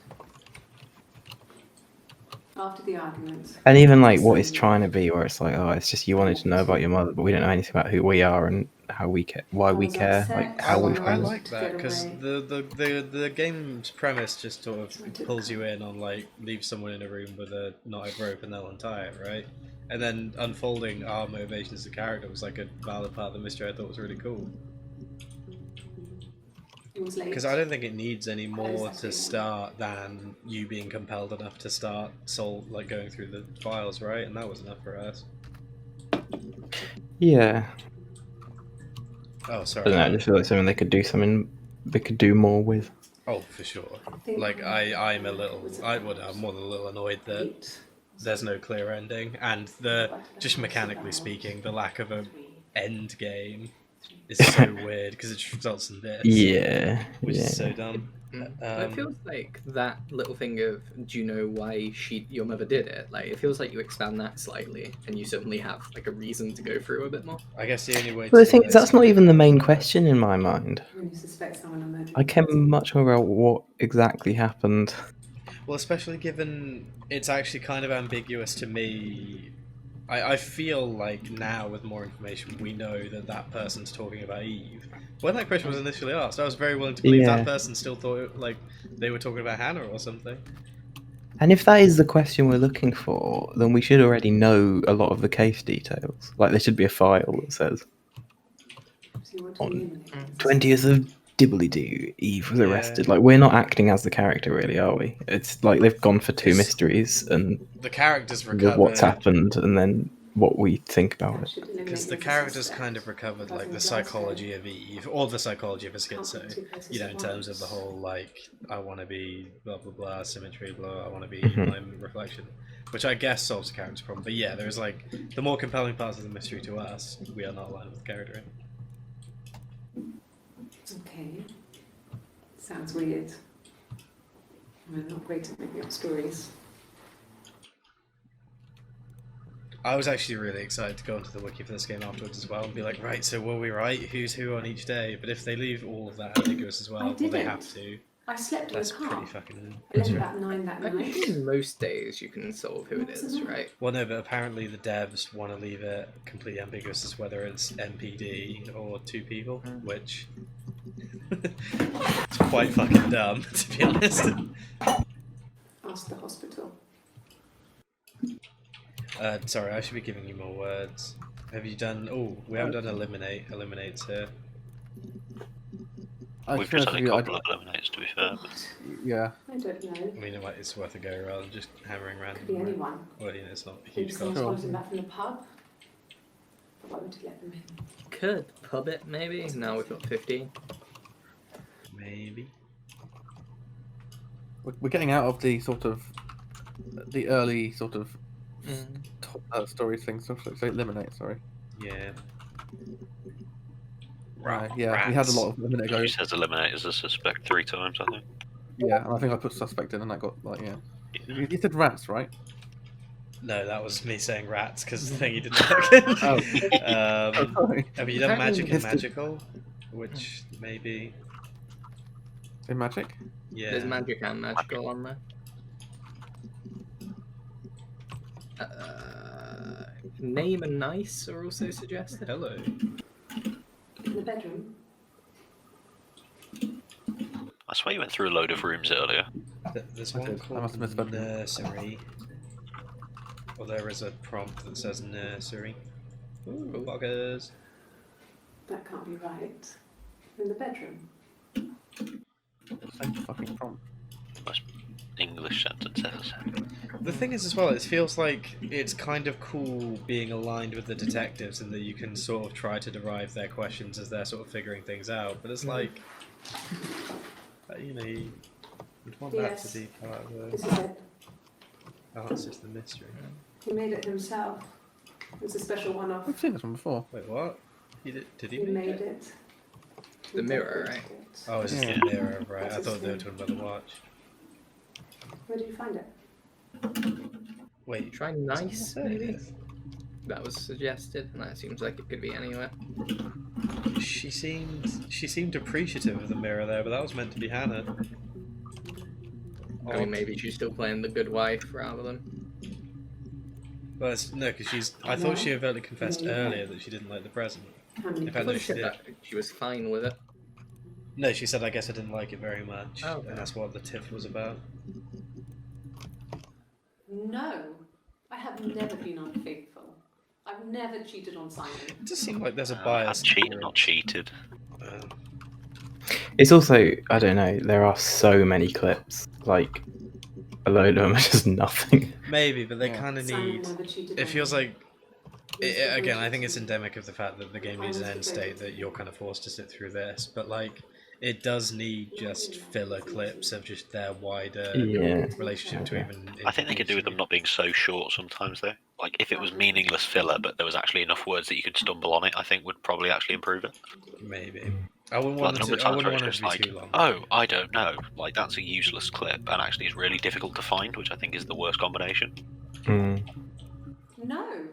After the argument. And even like what it's trying to be, where it's like, oh, it's just you wanted to know about your mother, but we don't know anything about who we are and how we care, why we care, like how we I feel. like that because the game's premise just sort of pulls you in on like leave someone in a room with a knotted rope and they'll untie it, right? And then unfolding our motivations as a character was like a valid part of the mystery. I thought was really cool. was late. Because I don't think it needs any Quite more upsetting. to start than you being compelled enough to start like going through the files, right? And that was enough for us. Yeah. Oh, I sorry. don't know, I just feel like something they could do more with. Oh, for sure. think Like I'm more than a little annoyed that there's no clear ending, and just mechanically speaking, the lack of a end game is so weird because it just results in this. Yeah. Which yeah. is so dumb. It feels like that little thing of, do you know why your mother did it? Like, it feels like you expand that slightly, and you suddenly have like a reason to go through a bit more. I guess the only way. Well, the thing is, that's not even the main question in my mind. When you suspect someone on I care much more about what exactly happened. Well, especially given it's actually kind of ambiguous to me. I feel like now, with more information, we know that that person's talking about Eve. When that question was initially asked, I was very willing to believe that person still thought like they were talking about Hannah or something. And if that is the question we're looking for, then we should already know a lot of the case details. Like, there should be a file that says, on 20th of Dibbly-Doo, Eve was arrested. Like, we're not acting as the character, really, are we? It's like they've gone for two mysteries, and the characters recovered what's happened, and then what we think about it. Because the characters kind of recovered like the psychology of Eve, or the psychology of a schizo, you know, in terms of the whole like, I want to be blah blah blah, symmetry blah, I want to be my reflection, which I guess solves the character's problem. But yeah, there's like the more compelling parts of the mystery to us, we are not aligned with the character in. Okay. Sounds weird. I'm not great at making up stories. I was actually really excited to go onto the wiki for this game afterwards as well and be like, right, so were we right? Who's who on each day? But if they leave all of that ambiguous as well, well, they have to. I slept in That's the car. pretty fucking. I left about 9 that I night. think most days you can solve who it is, right? Well, no, but apparently the devs want to leave it completely ambiguous as whether it's MPD or 2 people, which it's quite fucking dumb, to be honest. Ask the hospital. Sorry, I should be giving you more words. Have you done? Oh, we haven't done eliminate. Eliminate's here. We've just had a couple of eliminates, to be fair. Yeah. I don't know. I mean, it's worth a go rather than just hammering random. Could be anyone. Well, you know, it's not a Maybe huge someone's cost. wanted back from the pub. But why would you let them in? Could pub it maybe. Now we've got 15. Maybe. We're getting out of the sort of the early sort of story things. So eliminate. Sorry. Yeah. Yeah, we had a lot of eliminate She goes. says eliminate as a suspect 3 times, I think. Yeah, and I think I put suspect in, and that got like You said rats, right? No, that was me saying rats because the thing you didn't look. Have you done magic and magical? Which maybe. In magic? Yeah. There's magic and magical on there. Name and nice are also suggested. Hello. In the bedroom. I swear you went through a load of rooms earlier. There's one called nursery. Well, there is a prompt that says nursery. Ooh, buggers. That can't be right. In the bedroom. Same fucking prompt. Most English sentence ever said. The thing is, as well, it feels like it's kind of cool being aligned with the detectives and that you can sort of try to derive their questions as they're sort of figuring things out. But it's like, you know, you'd want that to be part of This is it. the answer to the mystery. He made it himself. It's a special one-off. I've seen this one before. Wait, what? Did he He make made it. The mirror, right? Oh, it's just the mirror, right? I thought they were talking about the watch. Where did you find it? Wait, try nice, maybe? That was suggested, and that seems like it could be anywhere. She seemed appreciative of the mirror there, but that was meant to be Hannah. I mean, maybe she's still playing the good wife rather than. Well, no, because I thought she overtly confessed earlier that she didn't like the present. In fact, no, she did. She was fine with it. No, she said, I guess I didn't like it very much, Oh, and that's what the tiff was about. No. I have never been unfaithful. I've never cheated on Simon. It does seem like there's a bias. Cheated, not cheated. It's also, I don't know, there are so many clips. Like, a load of them are just nothing. Maybe, but they Yeah. kind of Simon need. never cheated It on feels me. like. He was still Again, I gonna think cheat it's on me. endemic of the fact that the game I needs an was end state devoted that to you're him. kind of forced to sit through this, but like it does need Not just really, filler it's clips easy. of just their wider Yeah. relationship to Okay. even. I think they could do with them not being so short sometimes, though. Like, if it was meaningless filler, but there was actually enough words that you could stumble on it, I think would probably actually improve it. Maybe. I wouldn't Like want the it number of to. I times wouldn't where it's want it to just be like, too long. oh, I don't know. Like, that's a useless clip, and actually is really difficult to find, which I think is the worst combination. Mm. No,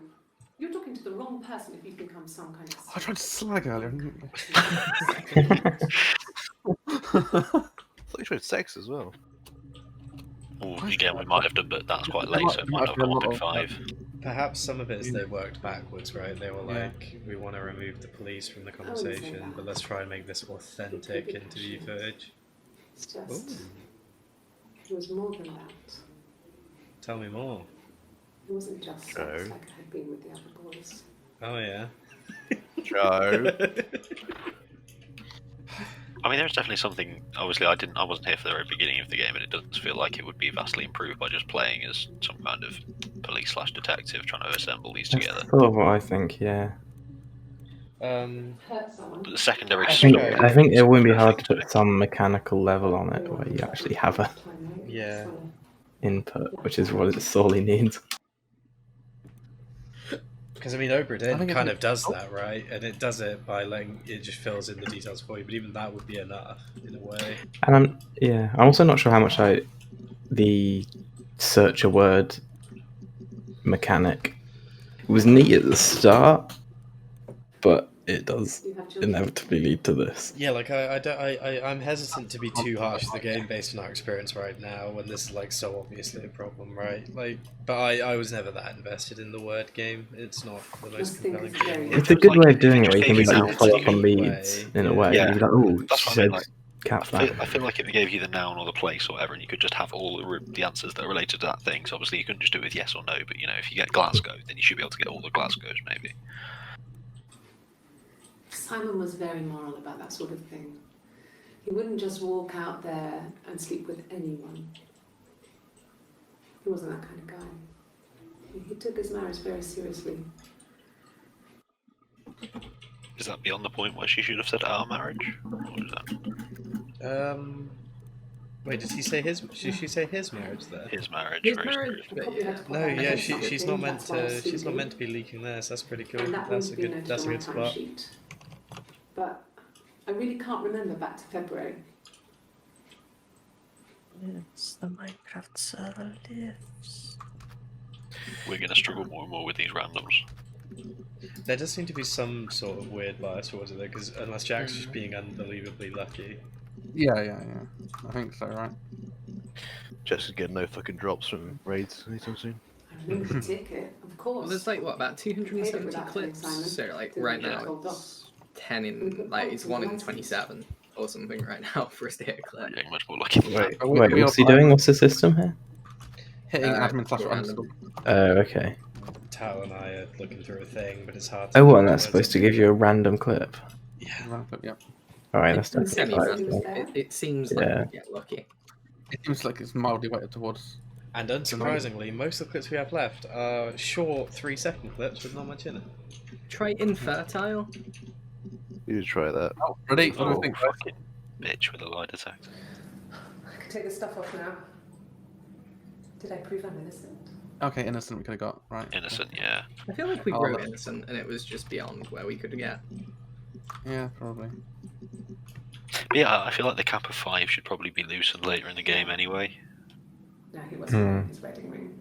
you're talking to the wrong person if you think I'm some kind of. I tried to slag earlier. I thought you tried sex as well. Ooh, again, we might have done, but that's quite There late, so it might have not been a come up lot in of 5. Perhaps some of it is they worked backwards, right? They were Yeah. like, we want to remove the police from the I wouldn't say conversation, that. but let's try and make this authentic Could be interview passionate. footage. It's just. Ooh, It was more than that. tell me more. It wasn't just sex Joe. like I had been with the other boys. Oh yeah. Joe. I mean, there's definitely something. Obviously, I wasn't here for the very beginning of the game, and it does feel like it would be vastly improved by just playing as some kind of police/detective trying to assemble these That's together. sort of what I think, yeah. Hurt someone. But the secondary I stuff. think I think it wouldn't be I hard think to put some mechanical level on it where you actually have a Yeah. input, which is what it sorely needs. Because I mean, Obra I Dinn think kind it's- of does that, right? And it does it by letting it just fills in the details for you. But even that would be enough in a way. And I'm also not sure how much the search a word mechanic was neat at the start, but it does Do you have children? inevitably lead to this. Yeah, like I'm hesitant to be too harsh to the game based on our experience right now, when this is like so obviously a problem, right? Like, but I was never that invested in the word game. It's not the most Must think compelling it's game. very- It's a It's good like way if of doing it it, where you just can be gave you like the follow noun up on way, leads in a yeah. way. Yeah. You'd be like, oh, That's she what I mean, said like, cat I flap. feel like if it gave you the noun or the place or whatever, and you could just have all the answers that are related to that thing. So obviously you couldn't just do it with yes or no, but you know, if you get Glasgow, then you should be able to get all the Glasgows, maybe. Simon was very moral about that sort of thing. He wouldn't just walk out there and sleep with anyone. He wasn't that kind of guy. He took his marriage very seriously. Is that beyond the point where she should have said our marriage? Or is that Wait, did he say his? Did she say his marriage there? his marriage? His or marriage, I but probably yeah. had to put No, that yeah, in something, she's not meant that's why I was to. She's not sleeping. meant to be leaking this. That's pretty cool. And that That's wouldn't a be good. noted That's a on my good spot. timesheet. But I really can't remember back to February. It's the Minecraft server lives. We're going to struggle more and more with these randoms. There does seem to be some sort of weird bias towards it, though, because unless Jack's just being unbelievably lucky. Yeah. I think so, right? Just get no fucking drops from raids anytime soon. I remember the ticket, of course. Well, there's like what about 270 without telling clips? Simon. So like Didn't right get now told it's 10 in like it's 1 in 27 or something right now for us to hit a clip. We're getting much more lucky than that. Wait, what's he doing? What's the system here? Hitting admin / random. underscore. Oh, okay. Tao and I are looking through a thing, but it's hard. Oh, what? find And the that's words supposed to in give it. you a random clip. Yeah. Yep. All right, that's It's definitely semi-random. right. It seems Yeah. like we get lucky. It seems like it's mildly weighted towards. And unsurprisingly, most of the clips we have left are short 3-second clips with not much in it. Try infertile. You should try that. Oh, ready? What do Oh, we think? fucking bitch with a lie detector. I could take this stuff off now. Did I prove I'm innocent? Okay, innocent we could have got, right? Innocent, yeah. I feel like we Oh, wrote that- innocent and it was just beyond where we could get. Yeah, probably. But yeah, I feel like the cap of 5 should probably be loosened later in the game anyway. No, he wasn't wearing his wedding ring.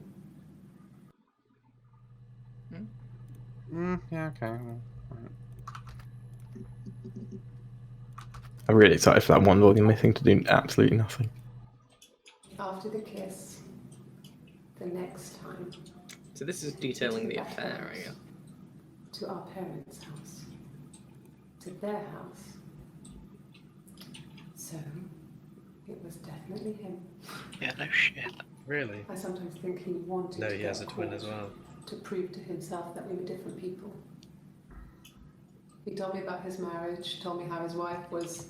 Yeah, okay. Well, right. I'm really excited for that one volume missing to do absolutely nothing. After the kiss, the next time, So this is detailing the affair, I guess. to our parents' house, to their house. So, it was definitely him. Yeah, no shit. Really? I sometimes think he wanted No, to he get has a twin caught as well. to prove to himself that we were different people. He told me about his marriage, told me how his wife was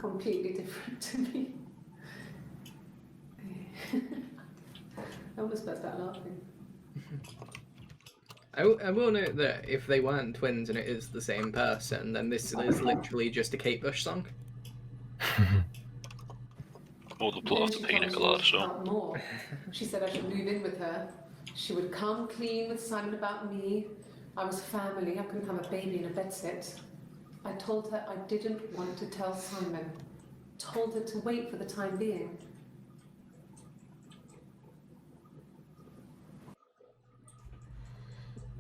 completely different to me. I almost burst out laughing. I will note that if they weren't twins and it is the same person, then this is literally just a Kate Bush song. Or the plot of the Pina Colada song. More. She said I should move in with her. She would come clean with Simon about me. I was family. I couldn't have a baby in a bedsit. I told her I didn't want to tell Simon. Told her to wait for the time being.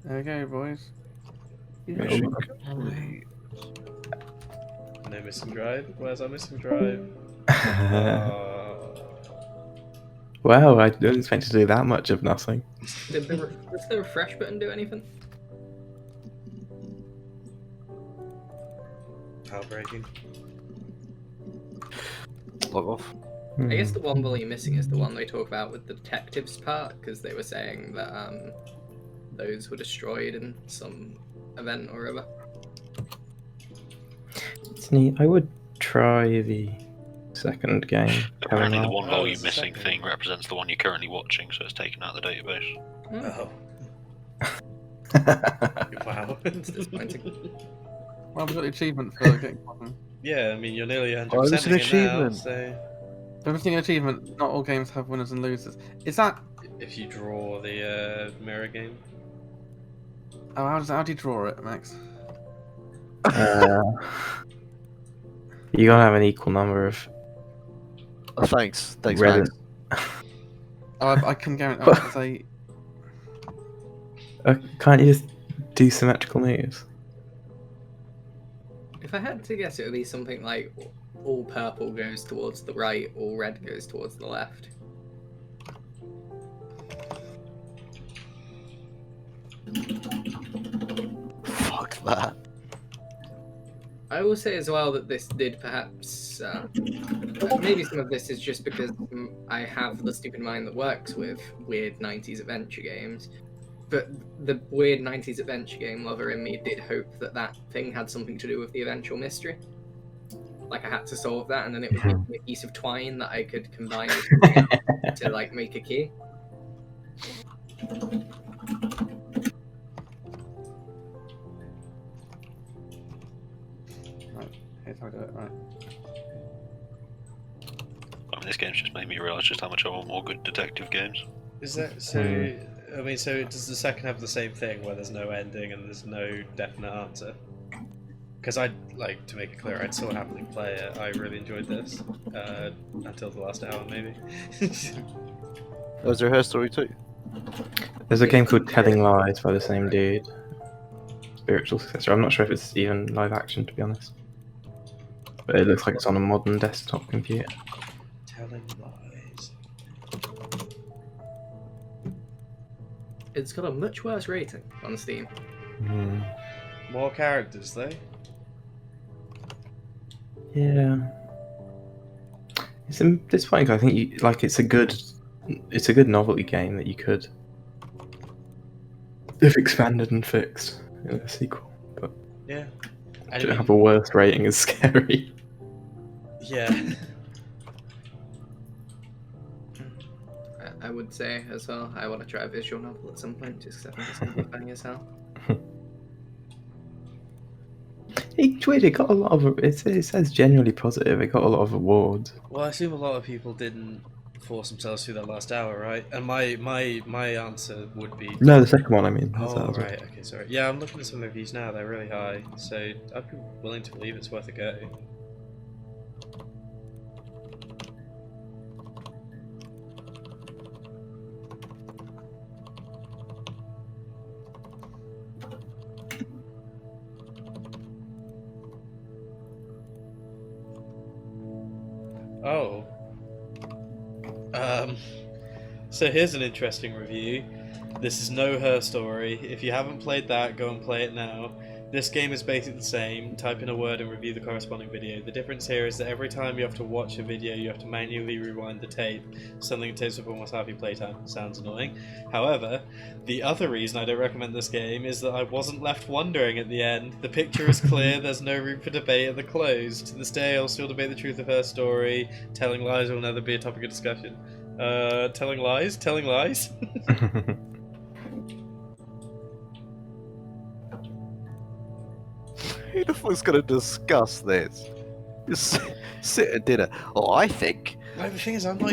There we go, boys. No missing drive? Where's our missing drive? Wow, I didn't expect to do that much of nothing. Does the refresh button do anything? Heartbreaking. Log off. I guess the one volume missing is the one they talk about with the detectives part, because they were saying that those were destroyed in some event or other. It's neat. I would try the second game. Apparently, the one volume missing thing represents the one you're currently watching, so it's taken out of the database. Oh. Wow. It's disappointing. Well, we got the achievement for getting one. Yeah, I mean, you're nearly 100% Oh, it's an achievement. now, so... For missing an achievement, not all games have winners and losers. Is that... If you draw the mirror game. Oh, how do you draw it, Max? You gotta have an equal number of... Oh, thanks, red Max. I can guarantee... can't you just do symmetrical moves? If I had to guess, it would be something like all purple goes towards the right, all red goes towards the left. Fuck that. I will say as well that this did perhaps... maybe some of this is just because I have the stupid mind that works with weird 90s adventure games. But the weird 90s adventure game lover in me did hope that that thing had something to do with the eventual mystery. Like I had to solve that, and then it would give me a piece of twine that I could combine with something else to like make a key. Right, here's how I do it, right. I mean, this game's just made me realise just how much I want more good detective games. Is that so? I mean, so does the second have the same thing where there's no ending and there's no definite answer? Because I'd like to make it clear, I'd still happily play it. I really enjoyed this until the last hour, maybe. Was there her story too? There's a game called Telling Lies by the same dude. Spiritual successor. I'm not sure if it's even live action, to be honest. But it looks like it's on a modern desktop computer. Telling Lies. It's got a much worse rating on Steam. More characters, though. Yeah. It's disappointing 'cause I think it's a good novelty game that you could have expanded and fixed in a sequel, but Yeah. to have a worse rating is scary. Yeah. I would say as well, I want to try a visual novel at some point, just because I think it's going to be funny as hell. It got a lot of. It says genuinely positive. It got a lot of awards. Well, I assume a lot of people didn't force themselves through that last hour, right? And my answer would be... No, the second one, I mean. Oh, right, okay, sorry. Yeah, I'm looking at some reviews now, they're really high, so I'd be willing to believe it's worth a go. Oh. So here's an interesting review. This is no Her Story. If you haven't played that, go and play it now. This game is basically the same. Type in a word and review the corresponding video. The difference here is that every time you have to watch a video, you have to manually rewind the tape, something that takes up almost half your playtime. Sounds annoying. However, the other reason I don't recommend this game is that I wasn't left wondering at the end. The picture is clear, there's no room for debate at the close. To this day, I'll still debate the truth of her story. Telling lies will never be a topic of discussion. Telling lies? Telling lies? Who the fuck's gonna discuss this? Just sit at dinner. Oh, I think. Like, the thing is, I don't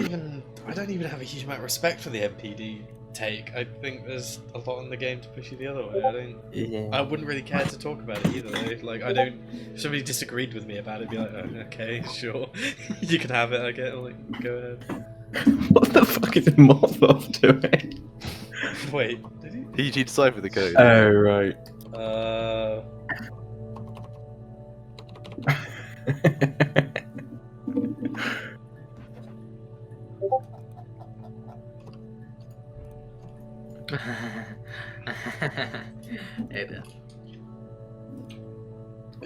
even have a huge amount of respect for the MPD take. I think there's a lot in the game to push you the other way. I wouldn't really care to talk about it either, though. Like, if somebody disagreed with me about it, I'd be like, oh, okay, sure. You can have it, I get it. Like, go ahead. What the fuck is Mothov doing? Wait, did he? He deciphered the code. Oh, right. Are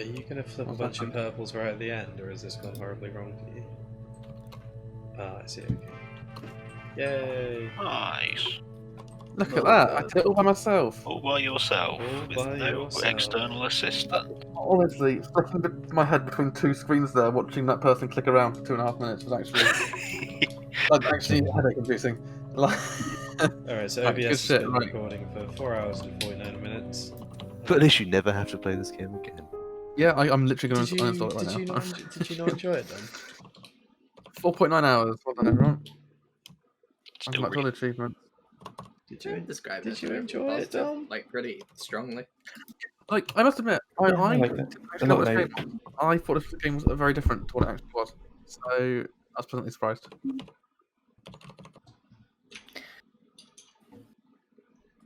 you gonna flip a bunch of purples right at the end, or has this gone horribly wrong for you? Ah, I see, okay. Yay! Nice. Look at that! I did it all by myself. All by yourself, All with by no yourself. external assistant. Honestly, sticking my head between two screens there, watching that person click around for 2.5 minutes was actually headache inducing. Alright, so Like, good OBS has shit, been right. recording for 4 hours and 49 minutes. But at least you never have to play this game again. Yeah, I'm literally going Did to you, uninstall it right did, now. you not, did you not enjoy it then? 4.9 hours. Well done, everyone. Still That's all achievement. Did you, describe did it you as enjoy it, positive, Dom? like pretty strongly. Like, I must admit, I like that. actually know what this game was. I thought this game was very different to what it actually was. So, I was pleasantly surprised.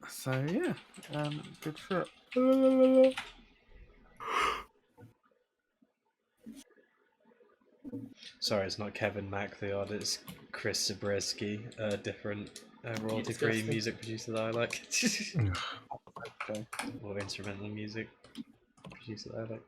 So, yeah. Good shit. Sorry, it's not Kevin MacLeod, it's Chris Zabriskie, a different royalty-free disgusting. music producer that I like. Okay. Or instrumental music producer that I like.